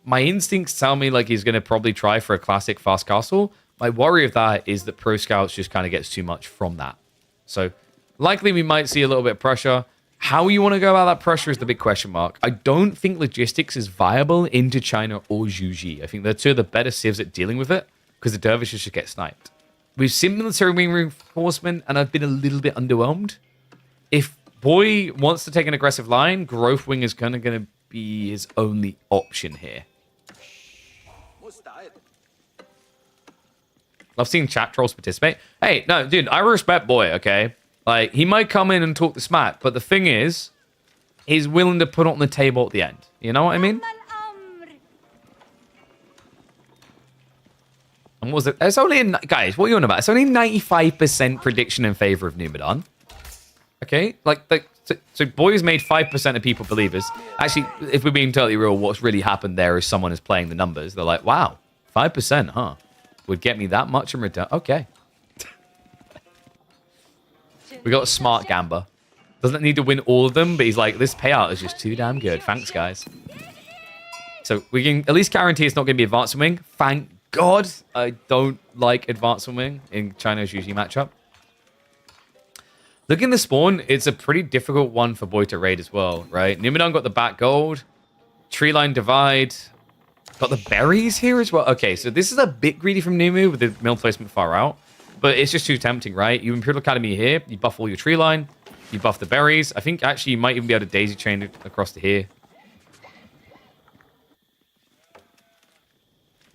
My instincts tell me like he's going to probably try for a classic fast castle. My worry of that is that Pro Scouts just kind of gets too much from that. So likely we might see a little bit of pressure. How you want to go about that pressure is the big question mark. I don't think logistics is viable into China or Zhuji. I think they're two of the better civs at dealing with it because the dervishes should get sniped. We've seen military wing reinforcement and I've been a little bit underwhelmed. If Boy wants to take an aggressive line, Growth Wing is going to be his only option here. I've seen chat trolls participate. Hey, no, dude, I respect Boy, okay? Like, he might come in and talk the smack, but the thing is, he's willing to put it on the table at the end. You know what I mean? And what was it? It's only, guys, what are you on about? It's only 95% prediction in favor of Numadon. Okay? So Boy's made 5% of people believers. Actually, if we're being totally real, what's really happened there is someone is playing the numbers. They're like, wow, 5%, huh? Would get me that much in return. Okay. We got a smart gambler. Doesn't need to win all of them, but he's like, this payout is just too damn good. Thanks, guys. So we can at least guarantee it's not going to be Advanced Wing. Thank God. I don't like Advanced Wing in China's Yuji matchup. Looking at the spawn, it's a pretty difficult one for Boy to raid as well, right? Numadon got the back gold. Tree line divide. Got the berries here as well. Okay, so this is a bit greedy from Numu with the mill placement far out. But it's just too tempting, right? You Imperial Academy here. You buff all your tree line. You buff the berries. I think actually you might even be able to daisy chain it across to here.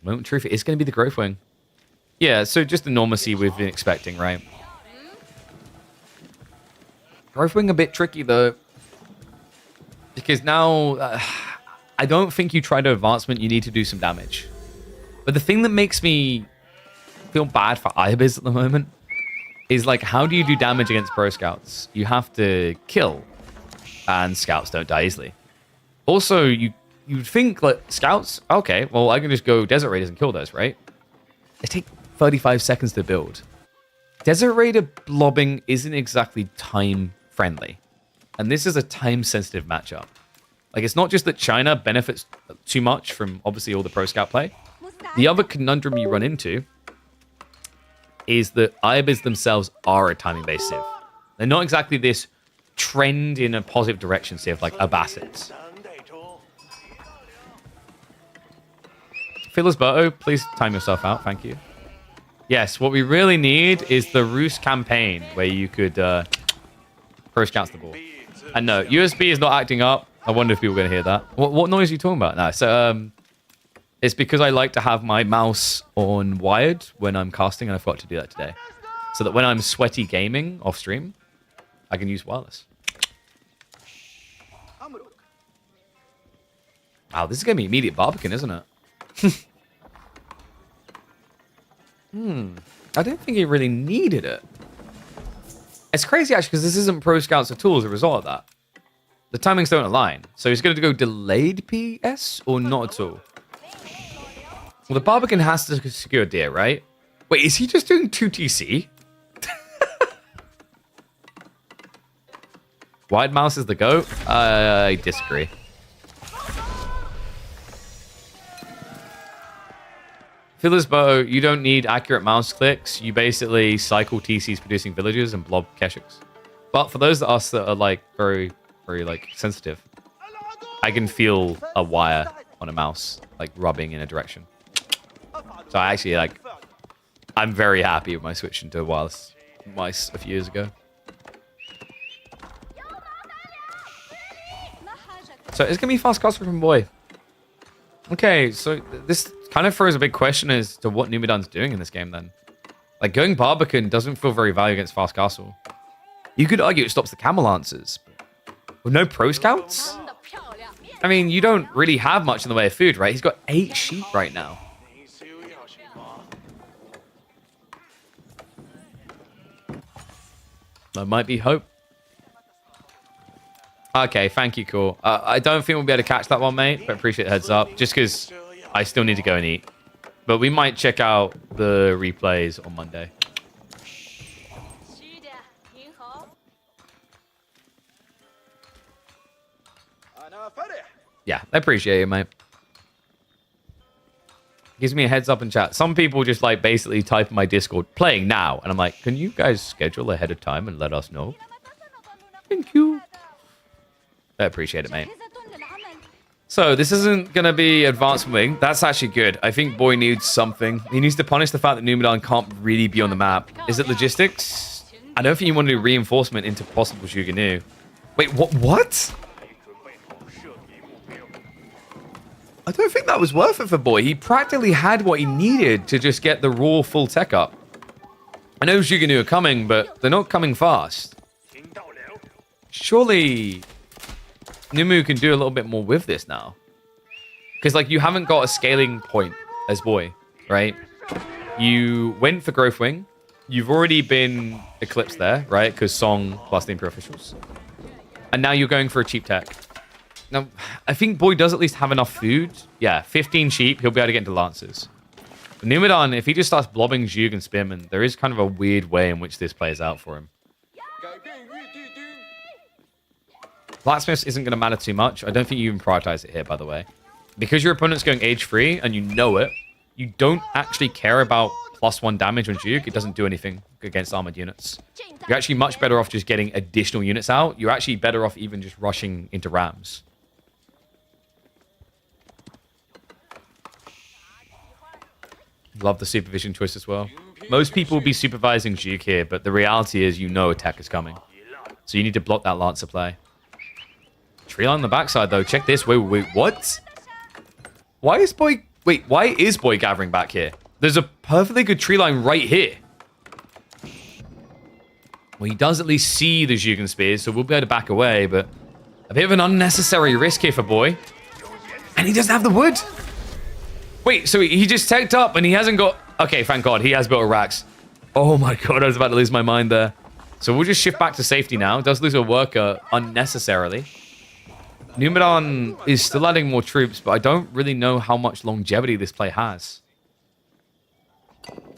Moment of truth, it is going to be the growth wing. Yeah, so just the normalcy we've been expecting, right? Growth wing a bit tricky, though. Because now, I don't think you try to advancement, you need to do some damage. But the thing that makes me feel bad for Ibis at the moment is, like, how do you do damage against pro scouts? You have to kill, and scouts don't die easily. Also, you'd think, like, scouts, okay, well, I can just go Desert Raiders and kill those, right? They take 35 seconds to build. Desert Raider blobbing isn't exactly time-friendly. And this is a time-sensitive matchup. Like, it's not just that China benefits too much from, obviously, all the pro scout play. The other conundrum you run into is that Ibis themselves are a timing-based civ. They're not exactly this trend in a positive direction civ like Abassets. Phyllis Berto, please time yourself out. Thank you. Yes, what we really need is the Roos campaign where you could pro scouts the ball. And no, USB is not acting up. I wonder if people are going to hear that. What noise are you talking about now? So it's because I like to have my mouse on wired when I'm casting, and I forgot to do that today. So that when I'm sweaty gaming off stream, I can use wireless. Wow, this is going to be immediate Barbican, isn't it? I don't think he really needed it. It's crazy, actually, because this isn't Pro Scouts at all as a result of that. The timings don't align. So he's going to go delayed PS or not at all? Well, the Barbican has to secure deer, right? Wait, is he just doing 2 TC? Wide mouse is the GOAT? I disagree. Philosbo, you don't need accurate mouse clicks. You basically cycle TCs producing villagers and blob Keshiks. But for those of us that are like very, very like sensitive, I can feel a wire on a mouse like rubbing in a direction. So I actually like, I'm very happy with my switch into wireless mice a few years ago. So it's gonna be fast castle from Boy. Okay, so this kind of throws a big question as to what Numadon's doing in this game then. Like, going Barbican doesn't feel very valuable against Fast Castle. You could argue it stops the Camel Lancers. With no Pro Scouts? I mean, you don't really have much in the way of food, right? He's got 8 sheep right now. There might be hope. Okay, thank you, cool. I don't think we'll be able to catch that one, mate, but appreciate the heads up. Just because I still need to go and eat. But we might check out the replays on Monday. Yeah, I appreciate it, mate. Gives me a heads up in chat. Some people just like basically type in my Discord, playing now. And I'm like, can you guys schedule ahead of time and let us know? Thank you. I appreciate it, mate. So this isn't going to be advanced wing. That's actually good. I think Boy needs something. He needs to punish the fact that Numadon can't really be on the map. Is it logistics? I don't think you want to do reinforcement into possible Shuganu. Wait, what? I don't think that was worth it for Boy. He practically had what he needed to just get the raw full tech up. I know Shuganu are coming, but they're not coming fast. Surely Numu can do a little bit more with this now. Because, like, you haven't got a scaling point as Boy, right? You went for Growth Wing. You've already been eclipsed there, right? Because Song plus the Imperial Officials. And now you're going for a cheap tech. Now, I think Boy does at least have enough food. Yeah, 15 sheep. He'll be able to get into Lancers. But Numadon, if he just starts blobbing Zhug and Spearman, there is kind of a weird way in which this plays out for him. Blacksmiths isn't going to matter too much. I don't think you even prioritize it here, by the way. because your opponent's going age free and you know it, you don't actually care about +1 damage on Duke. It doesn't do anything against armored units. You're actually much better off just getting additional units out. You're actually better off even just rushing into rams. Love the supervision choice as well. Most people will be supervising Duke here, but the reality is you know attack is coming. So you need to block that Lancer play. Tree line on the backside, though. Check this. Wait, what? Why is Boy gathering back here? There's a perfectly good tree line right here. Well, he does at least see the Jugen Spears, so we'll be able to back away, but a bit of an unnecessary risk here for Boy. And he doesn't have the wood. Wait, so he just teched up and he hasn't got... Okay, thank God, he has built a Rax. Oh my God, I was about to lose my mind there. So we'll just shift back to safety now. Does lose a worker unnecessarily. Numeron is still adding more troops, but I don't really know how much longevity this play has.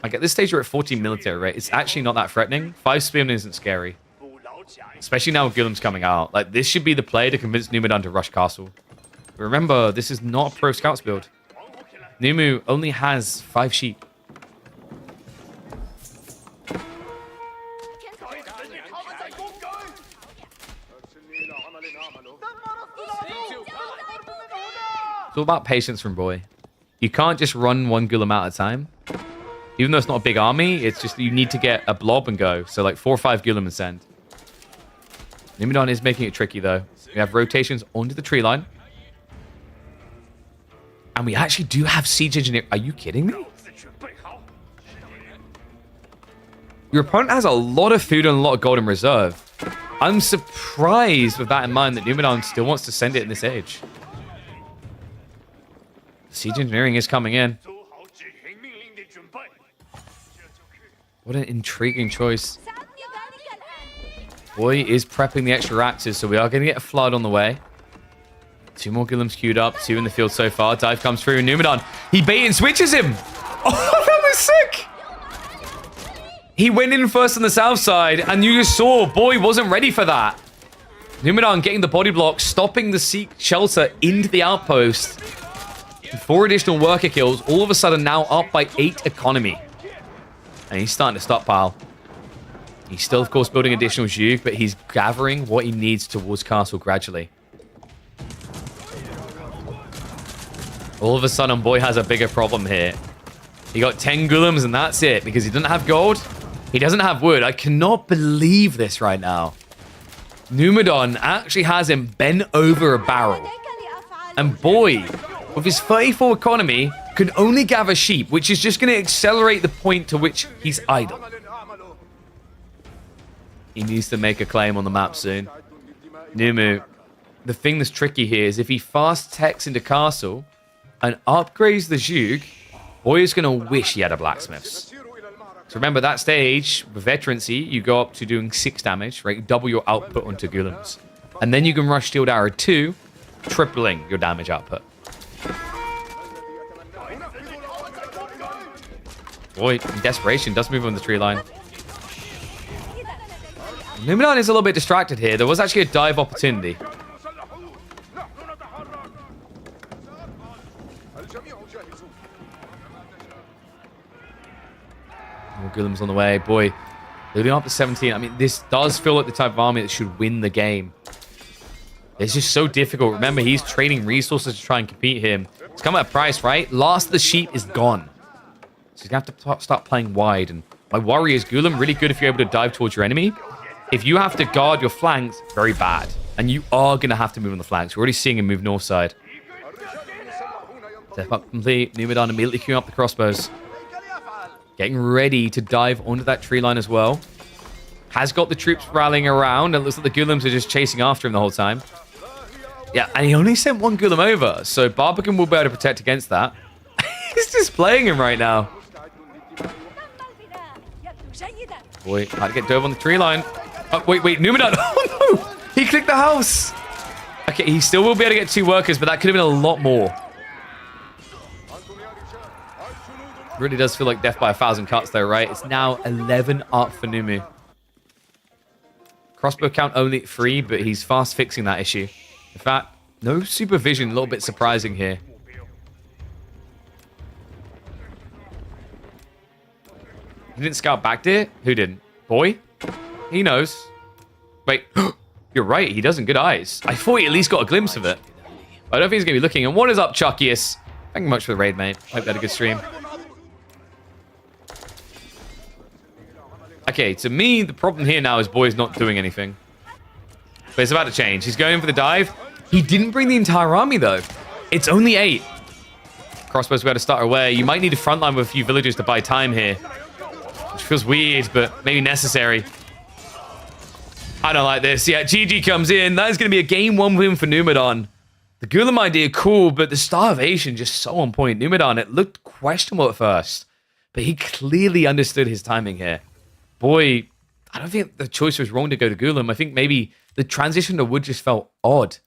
Like at this stage, we're at 14 military rate. It's actually not that threatening. 5 spearmen isn't scary. Especially now with Guillem's coming out. Like, this should be the play to convince Numeron to rush castle. But remember, this is not a pro scouts build. Numu only has 5 sheep. It's all about patience from Boy. You can't just run one Guillem at a time. Even though it's not a big army, it's just you need to get a blob and go. So like 4 or 5 Guillem and send. Nimidon is making it tricky though. We have rotations onto the tree line. And we actually do have siege engineer. Are you kidding me? Your opponent has a lot of food and a lot of gold in reserve. I'm surprised with that in mind that Numenon still wants to send it in this age. Siege engineering is coming in. What an intriguing choice. Boy is prepping the extra axes, so we are going to get a flood on the way. 2 more Guillems queued up, 2 in the field so far. Dive comes through, and Numenon, he bait and switches him. Oh, that was sick. He went in first on the south side, and you just saw, Boy wasn't ready for that. Numenon getting the body block, stopping the Seek shelter into the outpost. 4 additional worker kills, all of a sudden now up by 8 economy. And he's starting to stockpile. He's still, of course, building additional Zhug, but he's gathering what he needs towards castle gradually. All of a sudden, Boy has a bigger problem here. He got 10 Gulems and that's it, because he doesn't have gold. He doesn't have wood. I cannot believe this right now. Numedon actually has him bent over a barrel. And Boy, with his 34 economy, can only gather sheep, which is just going to accelerate the point to which he's idle. He needs to make a claim on the map soon. Numu, the thing that's tricky here is if he fast techs into castle and upgrades the Zhug, Boy is going to wish he had a blacksmith's. So remember that stage, with veterancy, you go up to doing 6 damage, right? Double your output onto Gulems. And then you can rush Steeled Arrow 2, tripling your damage output. Boy, in desperation, does move on the tree line. Numenon is a little bit distracted here. There was actually a dive opportunity. More Gulems on the way. Boy, leading up to 17. I mean, this does feel like the type of army that should win the game. It's just so difficult. Remember, he's trading resources to try and compete him. It's come at a price, right? Last of the sheep is gone. So he's going to have to start playing wide. And my worry is Gulem, really good if you're able to dive towards your enemy. If you have to guard your flanks, very bad. And you are going to have to move on the flanks. We're already seeing him move north side. Step up complete. Numedon immediately queuing up the crossbows. Getting ready to dive onto that tree line as well. Has got the troops rallying around. It looks like the Gulems are just chasing after him the whole time. Yeah, and he only sent 1 Gulem over. So Barbican will be able to protect against that. He's just playing him right now. Boy, had to get dove on the tree line. Oh, wait, Numedon. Oh, no. He clicked the house. Okay, he still will be able to get 2 workers, but that could have been a lot more. Really does feel like death by 1,000 cuts, though, right? It's now 11 up for Numu. Crossbow count only 3, but he's fast fixing that issue. In fact, no supervision, a little bit surprising here. didn't scout back there? Who didn't? Boy? He knows. Wait, you're right. He doesn't. Good eyes. I thought he at least got a glimpse of it. I don't think he's going to be looking. And what is up, Chuckius? Thank you much for the raid, mate. Hope you had a good stream. Okay, to me, the problem here now is Boy's not doing anything. But it's about to change. He's going in for the dive. He didn't bring the entire army, though. It's only 8. Crossbows, we got to start away. You might need a front line with a few villagers to buy time here. Which feels weird, but maybe necessary. I don't like this. Yeah, GG comes in. That is going to be a game 1 win for Numadon. The Gulam idea, cool, but the starvation just so on point. Numadon, it looked questionable at first, but he clearly understood his timing here. Boy, I don't think the choice was wrong to go to Gulam. I think maybe the transition to wood just felt odd.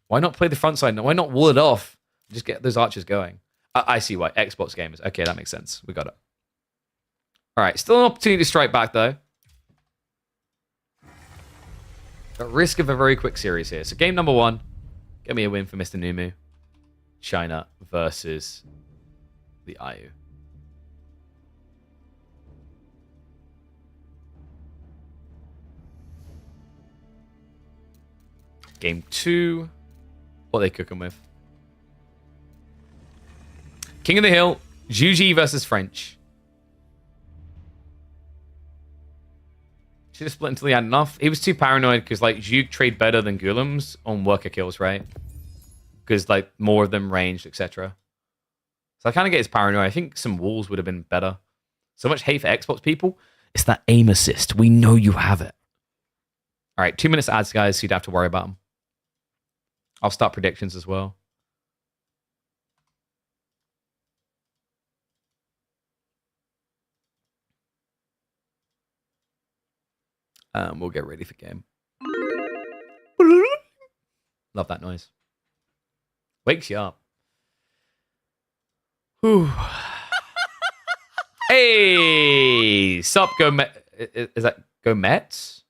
Why not play the front side? Why not wall it off? Just get those archers going. I see why. Xbox gamers. Okay, that makes sense. We got it. All right, still an opportunity to strike back, though. At risk of a very quick series here. So game number 1. Get me a win for Mr. Numu. China versus the IU. Game 2. What are they cooking with? King of the Hill. Juji versus French. Should have split until he had enough. He was too paranoid because, like, Zhug trade better than Gulams on worker kills, right? Because, like, more of them ranged, etc. So I kind of get his paranoia. I think some walls would have been better. So much hate for Xbox people. It's that aim assist. We know you have it. All right, 2 minutes ads, guys, so you'd have to worry about them. I'll start predictions as well. We'll get ready for game. Love that noise. Wakes you up. Whew. Hey! Sup, go Met. Is that go Mets? Is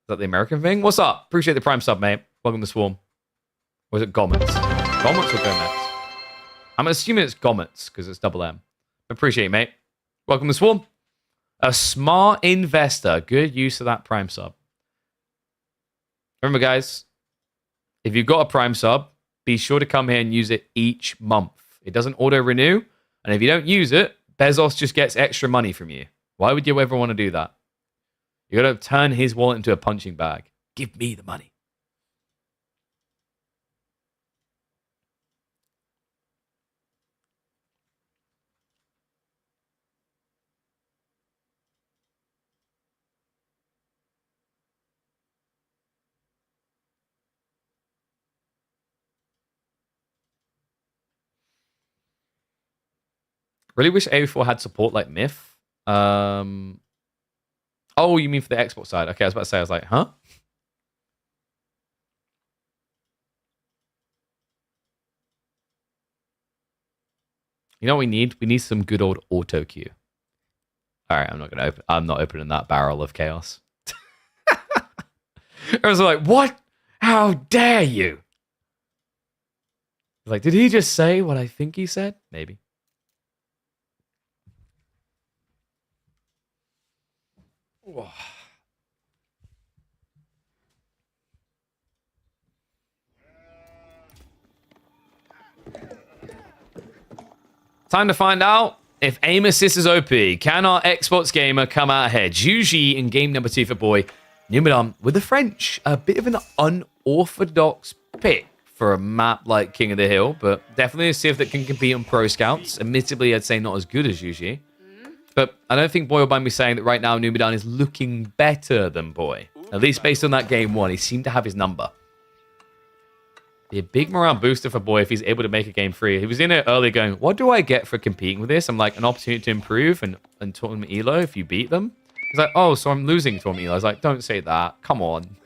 that the American thing? What's up? Appreciate the prime sub, mate. Welcome to Swarm. Or is it Gomets? Gomets or Gomets? I'm assuming it's Gomets because it's double M. Appreciate it, mate. Welcome to Swarm. A smart investor. Good use of that prime sub. Remember, guys, if you've got a prime sub, be sure to come here and use it each month. It doesn't auto-renew. And if you don't use it, Bezos just gets extra money from you. Why would you ever want to do that? You got to turn his wallet into a punching bag. Give me the money. Really wish A4 had support like Myth. Oh, you mean for the Xbox side? Okay, I was about to say, I was like, huh? You know what we need? We need some good old auto queue. All right, I'm not opening that barrel of chaos. I was like, what? How dare you? Like, did he just say what I think he said? Maybe. Time to find out if aim assist is OP. Can our Xbox gamer come out ahead? Juji in game number 2 for Boy. Numadon with the French. A bit of an unorthodox pick for a map like King of the Hill, but definitely a civ that can compete on pro scouts. Admittedly, I'd say not as good as Juji. But I don't think Boy will mind me saying that right now Numadon is looking better than Boy. At least based on that game 1, he seemed to have his number. Be a big morale booster for Boy if he's able to make a game 3. He was in it earlier going, what do I get for competing with this? I'm like, an opportunity to improve and tournament elo if you beat them. He's like, oh, so I'm losing tournament elo. I was like, don't say that. Come on.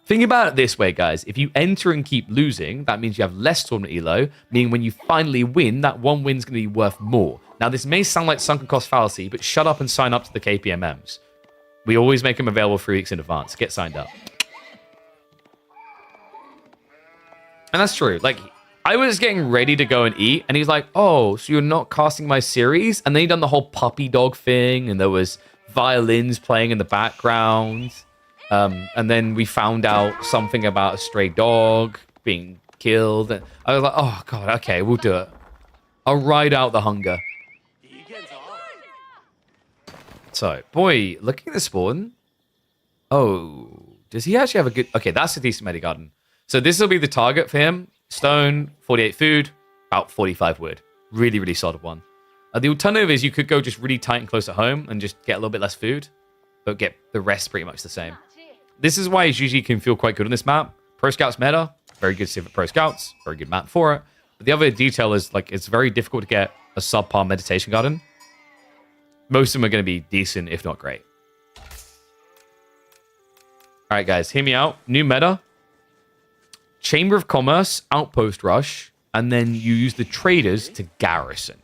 Think about it this way, guys. If you enter and keep losing, that means you have less tournament elo, meaning when you finally win, that one win's going to be worth more. Now, this may sound like sunken cost fallacy, but shut up and sign up to the KPMMs. We always make them available 3 weeks in advance. Get signed up. And that's true. Like, I was getting ready to go and eat, and he's like, oh, so you're not casting my series? And then he done the whole puppy dog thing, and there was violins playing in the background. And then we found out something about a stray dog being killed. And I was like, oh, God, okay, we'll do it. I'll ride out the hunger. So, boy, looking at the spawn. Oh, does he actually have a good... Okay, that's a decent Medigarden. So this will be the target for him. Stone, 48 food, about 45 wood. Really, really solid one. The alternative is you could go just really tight and close at home and just get a little bit less food, but get the rest pretty much the same. This is why Juji can feel quite good on this map. Pro Scouts meta, very good Civic Pro Scouts, very good map for it. But the other detail is like it's very difficult to get a subpar meditation garden. Most of them are going to be decent, if not great. All right, guys, hear me out. New meta. Chamber of Commerce, Outpost Rush, and then you use the traders to garrison.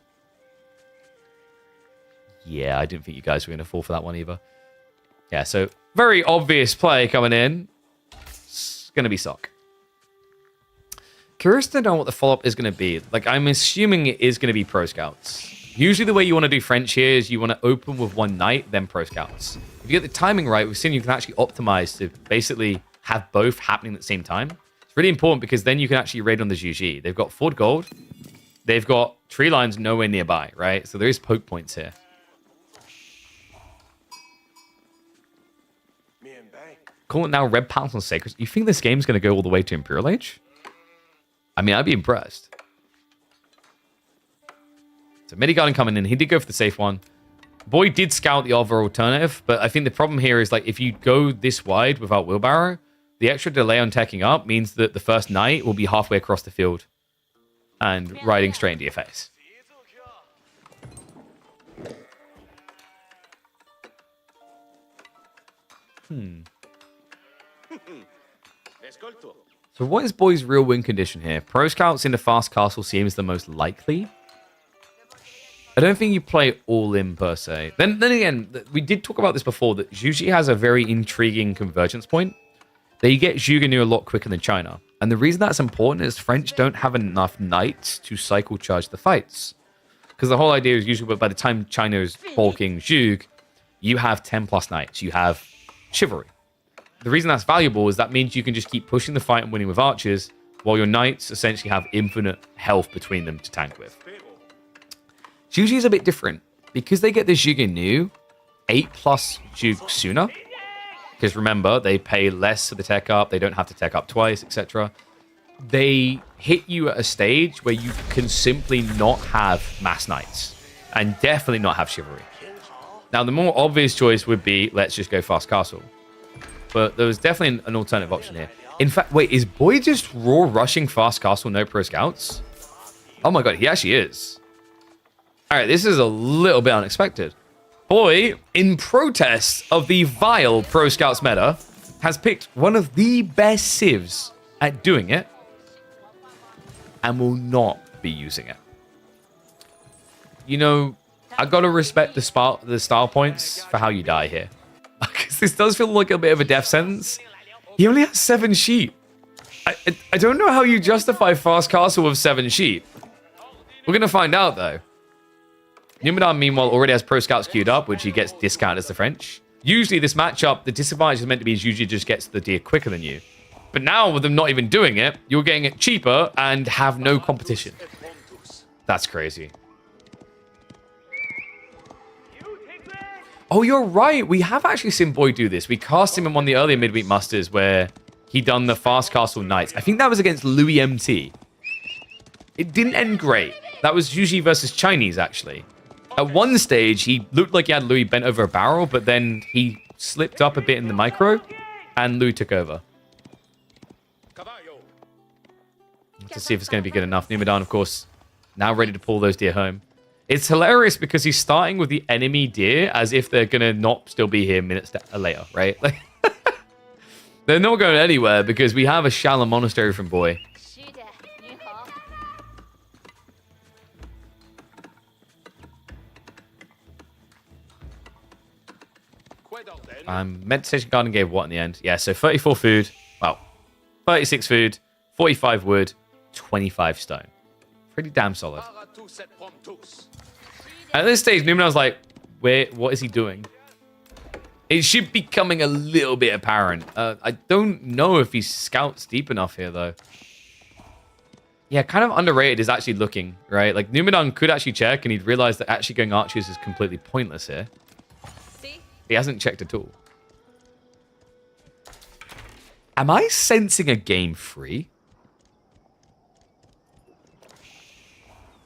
Yeah, I didn't think you guys were going to fall for that one either. Yeah, so very obvious play coming in. It's going to be Sock. Curious to know what the follow-up is going to be. Like, I'm assuming it is going to be Pro Scouts. Usually the way you want to do French here is you want to open with one Knight, then Pro Scouts. If you get the timing right, we've seen you can actually optimize to basically have both happening at the same time. Really important because then you can actually raid on the GG. They've got Ford Gold. They've got tree lines nowhere nearby, right? So there is poke points here. Call it now Red Palace on Sacred. You think this game's going to go all the way to Imperial Age? I mean, I'd be impressed. So Medigarden coming in. He did go for the safe one. Boy did scout the other alternative, but I think the problem here is like if you go this wide without Wheelbarrow, the extra delay on teching up means that the first Knight will be halfway across the field and riding straight into your face. So what is Boy's real win condition here? Pro Scouts into Fast Castle seems the most likely. I don't think you play all in per se. Then again, we did talk about this before, that Juji has a very intriguing convergence point. They get Zhuge a lot quicker than China. And the reason that's important is French don't have enough knights to cycle charge the fights. Because the whole idea is usually by the time China is bulking Zhuge, you have 10 plus knights. You have chivalry. The reason that's valuable is that means you can just keep pushing the fight and winning with archers, while your knights essentially have infinite health between them to tank with. Zhuge is a bit different. Because they get the Zhuge 8 plus Zhuge sooner. Because remember, they pay less for the tech up. They don't have to tech up twice, etc. They hit you at a stage where you can simply not have mass knights. And definitely not have chivalry. Now, the more obvious choice would be, let's just go Fast Castle. But there was definitely an alternative option here. In fact, wait, is Boy just raw rushing Fast Castle, no Pro Scouts? Oh my god, he actually is. Alright, this is a little bit unexpected. Boy, in protest of the vile Pro Scouts meta, has picked one of the best civs at doing it and will not be using it. You know, I gotta respect the style points for how you die here. Because this does feel like a bit of a death sentence. He only has 7 sheep. I don't know how you justify Fast Castle with 7 sheep. We're gonna find out though. Numidan, meanwhile, already has Pro Scouts queued up, which he gets discounted as the French. Usually, this matchup, the disadvantage is meant to be is usually just gets the deer quicker than you. But now, with them not even doing it, you're getting it cheaper and have no competition. That's crazy. Oh, you're right. We have actually seen Boy do this. We cast him in one of the earlier midweek musters where he done the Fast Castle Knights. I think that was against Louis MT. It didn't end great. That was usually versus Chinese, actually. At one stage, he looked like he had Louis bent over a barrel, but then he slipped up a bit in the micro, and Louis took over. Let's see if it's going to be good enough. Numidan, of course, now ready to pull those deer home. It's hilarious because he's starting with the enemy deer as if they're going to not still be here minutes later, right? Like, they're not going anywhere because we have a shallow monastery from Boy. Meditation Garden gave what in the end? Yeah, so 34 food. Well, 36 food, 45 wood, 25 stone. Pretty damn solid. At this stage, Numenon's like, what is he doing? It should be becoming a little bit apparent. I don't know if he scouts deep enough here, though. Yeah, kind of underrated is actually looking, right? Like, Numenon could actually check, and he'd realize that actually going archers is completely pointless here. He hasn't checked at all. Am I sensing a game free?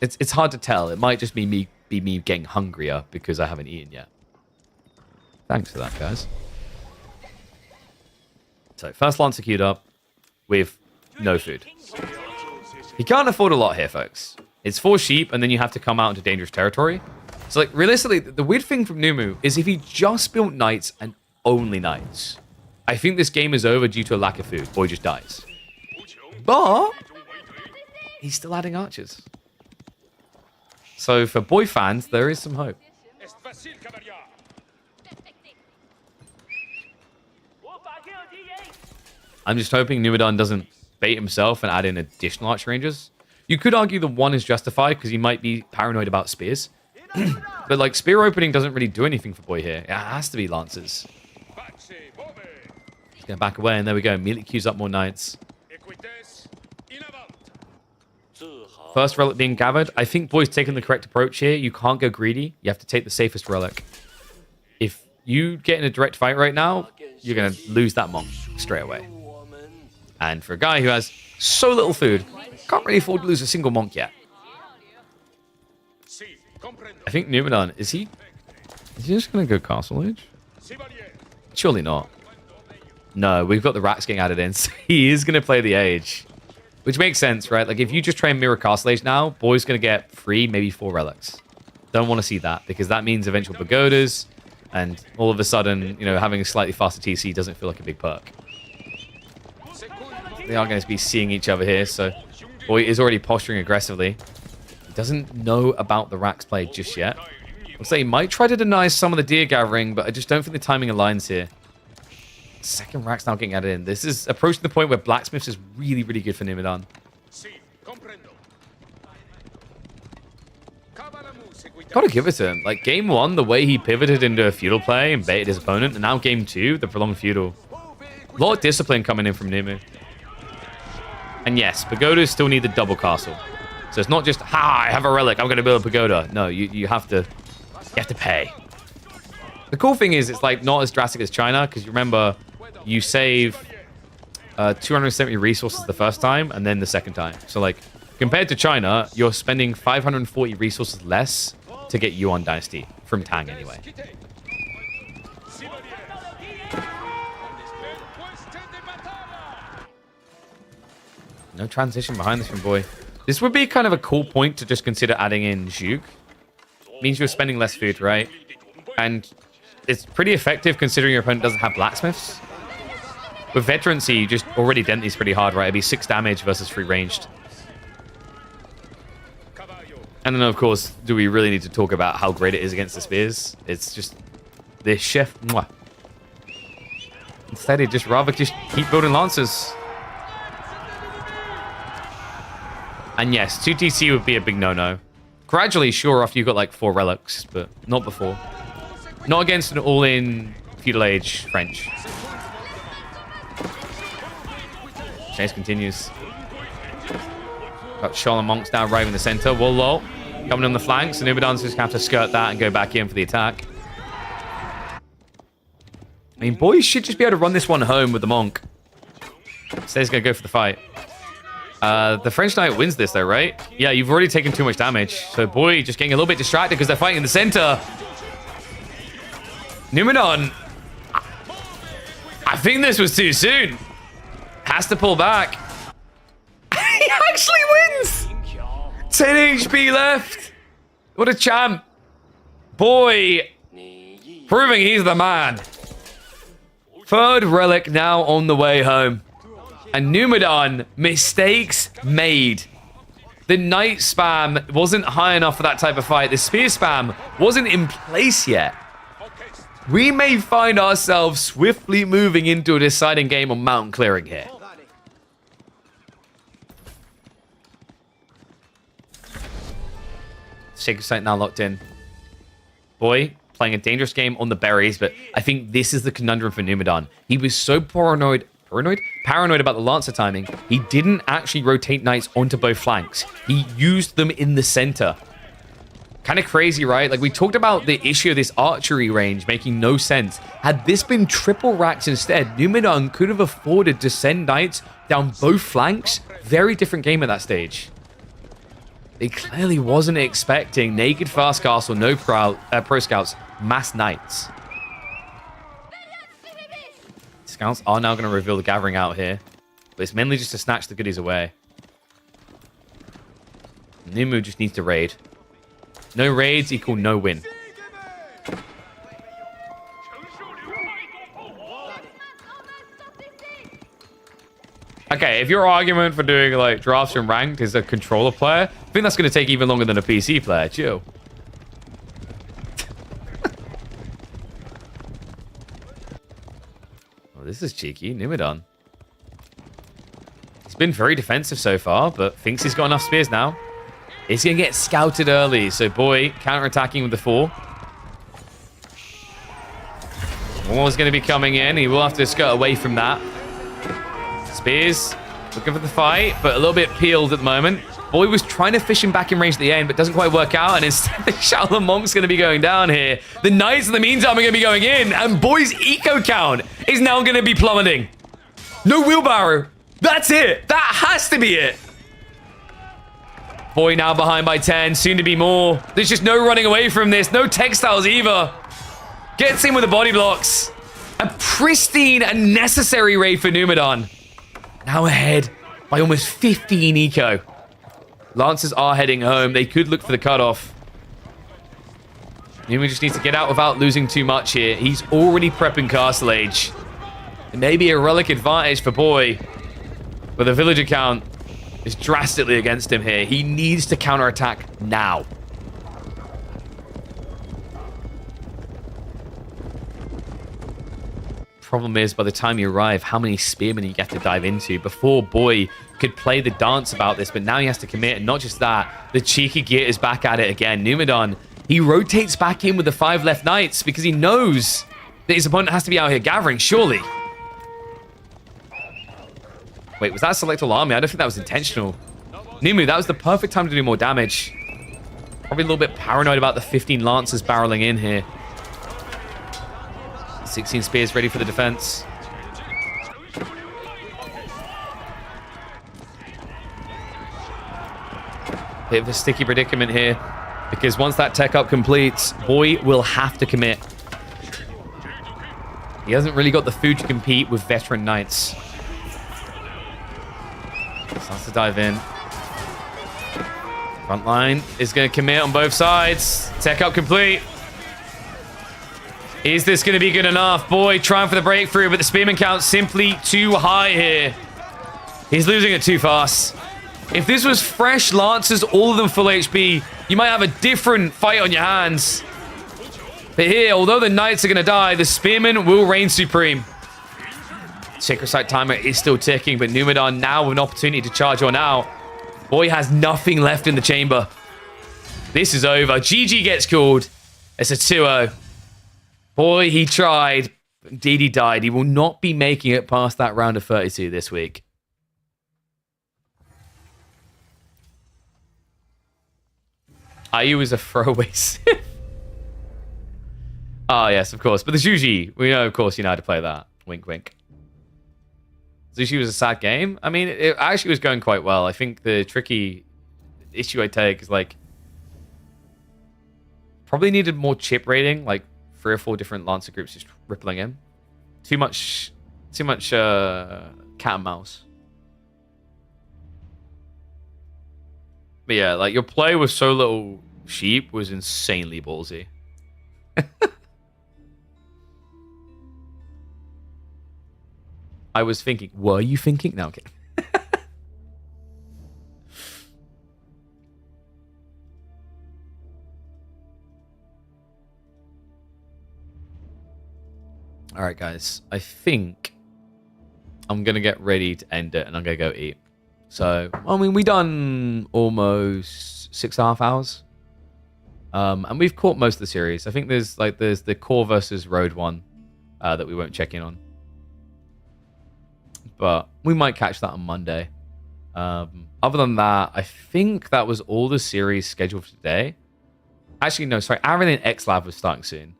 It's hard to tell. It might just be me getting hungrier because I haven't eaten yet. Thanks for that, guys. So, first Lancer queued up with no food. He can't afford a lot here, folks. It's 4 sheep, and then you have to come out into dangerous territory. So, like, realistically, the weird thing from Numu is if he just built knights and only knights, I think this game is over due to a lack of food. Boy just dies. But he's still adding archers. So, for Boy fans, there is some hope. I'm just hoping Numenor doesn't bait himself and add in additional archer rangers. You could argue the one is justified because he might be paranoid about spears. But like spear opening doesn't really do anything for Boy here. It has to be lancers. He's going to back away and there we go. Immediately queues up more knights. First relic being gathered. I think Boy's taking the correct approach here. You can't go greedy. You have to take the safest relic. If you get in a direct fight right now, you're going to lose that monk straight away. And for a guy who has so little food, can't really afford to lose a single monk yet. I think Numenor, is he just going to go Castle Age? Surely not. No, we've got the racks getting added in, so he is going to play the Age. Which makes sense, right? Like, if you just try and mirror Castle Age now, Boy's going to get 3, maybe 4 relics. Don't want to see that, because that means eventual pagodas, and all of a sudden, you know, having a slightly faster TC doesn't feel like a big perk. They are going to be seeing each other here, so Boy is already posturing aggressively. He doesn't know about the racks play just yet. I'll say he might try to deny some of the deer gathering, but I just don't think the timing aligns here. Second rack's now getting added in. This is approaching the point where blacksmiths is really, really good for Numenor. Gotta give it to him. Like, game 1, the way he pivoted into a feudal play and baited his opponent, and now game 2, the prolonged feudal. A lot of discipline coming in from Numu. And yes, pagodas still need the double castle. So it's not just, I have a relic, I'm going to build a pagoda. No, you have to pay. The cool thing is it's like not as drastic as China, because you remember, you save 270 resources the first time, and then the second time. So like, compared to China, you're spending 540 resources less to get Yuan Dynasty, from Tang anyway. No transition behind this from Boy. This would be kind of a cool point to just consider adding in Zhuge. Means you're spending less food, right? And it's pretty effective considering your opponent doesn't have blacksmiths. With veterancy, you just already dent these pretty hard, right? It'd be 6 damage versus 3 ranged. And then, of course, do we really need to talk about how great it is against the spears? It's just this chef. Mwah. Instead, he'd just rather just keep building lancers. And yes, 2 TC would be a big no-no. Gradually, sure, after you've got like 4 relics, but not before. Not against an all-in feudal age French. Chase continues. Got Shaolin monks now arriving in the center. Whoa, lol. Coming on the flanks, and Ubadon's just going to have to skirt that and go back in for the attack. I mean, Boy should just be able to run this one home with the monk. Instead, he's going to go for the fight. The French Knight wins this, though, right? Yeah, you've already taken too much damage. So, Boy just getting a little bit distracted because they're fighting in the center. Numenor, I think this was too soon. Has to pull back. He actually wins! 10 HP left. What a champ. Boy, proving he's the man. 3rd relic now on the way home. And Numenor, mistakes made. The knight spam wasn't high enough for that type of fight. The spear spam wasn't in place yet. We may find ourselves swiftly moving into a deciding game on mountain clearing here. Sacred Sight now locked in. Boy, playing a dangerous game on the berries, but I think this is the conundrum for Numadon. He was so paranoid about the Lancer timing, he didn't actually rotate knights onto both flanks. He used them in the center. Kind of crazy, right? Like, we talked about the issue of this archery range making no sense. Had this been triple racks instead, Numadon could have afforded to send knights down both flanks. Very different game at that stage. They clearly wasn't expecting naked fast castle, no pro scouts, mass knights. Scouts are now going to reveal the gathering out here. But it's mainly just to snatch the goodies away. Numu just needs to raid. No raids equal no win. Okay, if your argument for doing like drafts and ranked is a controller player, I think that's going to take even longer than a PC player. Chill. Well, this is cheeky. Numadon. He's been very defensive so far, but thinks he's got enough spears now. He's going to get scouted early, so Boy counter-attacking with the 4. War's going to be coming in. He will have to skirt away from that. Spears looking for the fight, but a little bit peeled at the moment. Boy was trying to fish him back in range at the end, but doesn't quite work out, and instead the Shaolin Monk's going to be going down here. The Knights, in the meantime, are going to be going in, and Boy's eco count is now going to be plummeting. No wheelbarrow. That's it. That has to be it. Boy now behind by 10, soon to be more. There's just no running away from this. No textiles either. Gets in with the body blocks. A pristine and necessary raid for Numadon. Now ahead by almost 15 eco. Lancers are heading home. They could look for the cutoff. Numa just needs to get out without losing too much here. He's already prepping Castle Age. It may be a relic advantage for Boy, but the villager count is drastically against him here. He needs to counterattack now. Problem is, by the time you arrive, how many spearmen you get to dive into before Boy could play the dance about this, but now he has to commit, and not just that, the cheeky gear is back at it again. Numadon, he rotates back in with the 5 left knights because he knows that his opponent has to be out here gathering, surely. Wait, was that a selectable army? I don't think that was intentional. Numu, that was the perfect time to do more damage. Probably a little bit paranoid about the 15 lancers barreling in here. 16 spears ready for the defense. Bit of a sticky predicament here, because once that tech up completes, Boy will have to commit. He hasn't really got the food to compete with veteran knights. Starts to dive in. Front line is going to commit on both sides. Tech up complete. Is this going to be good enough? Boy trying for the breakthrough, but the spearman count simply too high here. He's losing it too fast. If this was fresh lancers, all of them full HP, you might have a different fight on your hands. But here, although the knights are going to die, the spearman will reign supreme. Sacred Sight timer is still ticking, but Numadon now with an opportunity to charge on out. Boy has nothing left in the chamber. This is over. GG gets called. It's a 2-0. Boy, he tried. Indeed, he died. He will not be making it past that round of 32 this week. IU is a throwaway Sith. Ah, yes, of course. But the Juji, we know, of course, you know how to play that. Wink, wink. Zushi was a sad game. I mean, it actually was going quite well. I think the tricky issue I take is, like, probably needed more chip rating, like 3 or 4 different Lancer groups just rippling in. Too much cat and mouse. But yeah, like, your play with so little sheep was insanely ballsy. I was thinking, were you thinking? No, okay. All right, guys. I think I'm going to get ready to end it, and I'm going to go eat. So, I mean, we done almost 6.5 hours. And we've caught most of the series. I think there's the core versus road one that we won't check in on. But we might catch that on Monday. Other than that, I think that was all the series scheduled for today. Actually, no, sorry. Aaron and X-Lab was starting soon.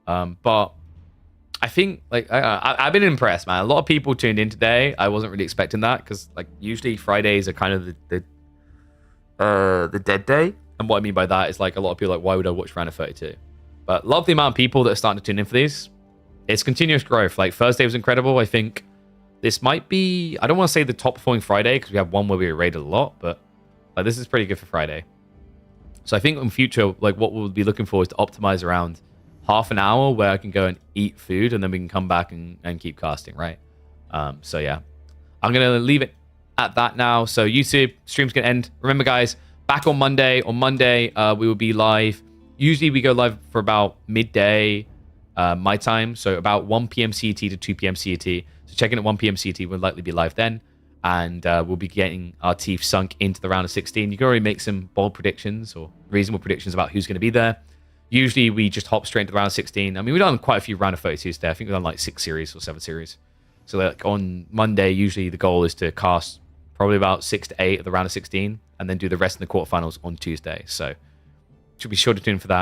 But I think, like, I've been impressed, man. A lot of people tuned in today. I wasn't really expecting that because, like, usually Fridays are kind of the dead day. And what I mean by that is, like, a lot of people are like, why would I watch round of 32? But love the amount of people that are starting to tune in for these. It's continuous growth. Like, Thursday was incredible. I think this might be, I don't want to say the top performing Friday because we have one where we rated a lot, but like, this is pretty good for Friday. So I think in future, like, what we'll be looking for is to optimize around half an hour where I can go and eat food and then we can come back and keep casting, right? So yeah, I'm going to leave it at that now. So YouTube, stream's going to end. Remember, guys, back on Monday. On Monday, we will be live. Usually we go live for about midday my time. So about 1 p.m. CET to 2 p.m. CET. So check in at 1 p.m. CET. We'll likely be live then. And we'll be getting our teeth sunk into the round of 16. You can already make some bold predictions or reasonable predictions about who's going to be there. Usually we just hop straight into the round of 16. I mean, we've done quite a few round of 32s today. I think we've done like 6 series or 7 series. So like on Monday, usually the goal is to cast probably about 6 to 8 of the round of 16 and then do the rest in the quarterfinals on Tuesday. So should be sure to tune in for that.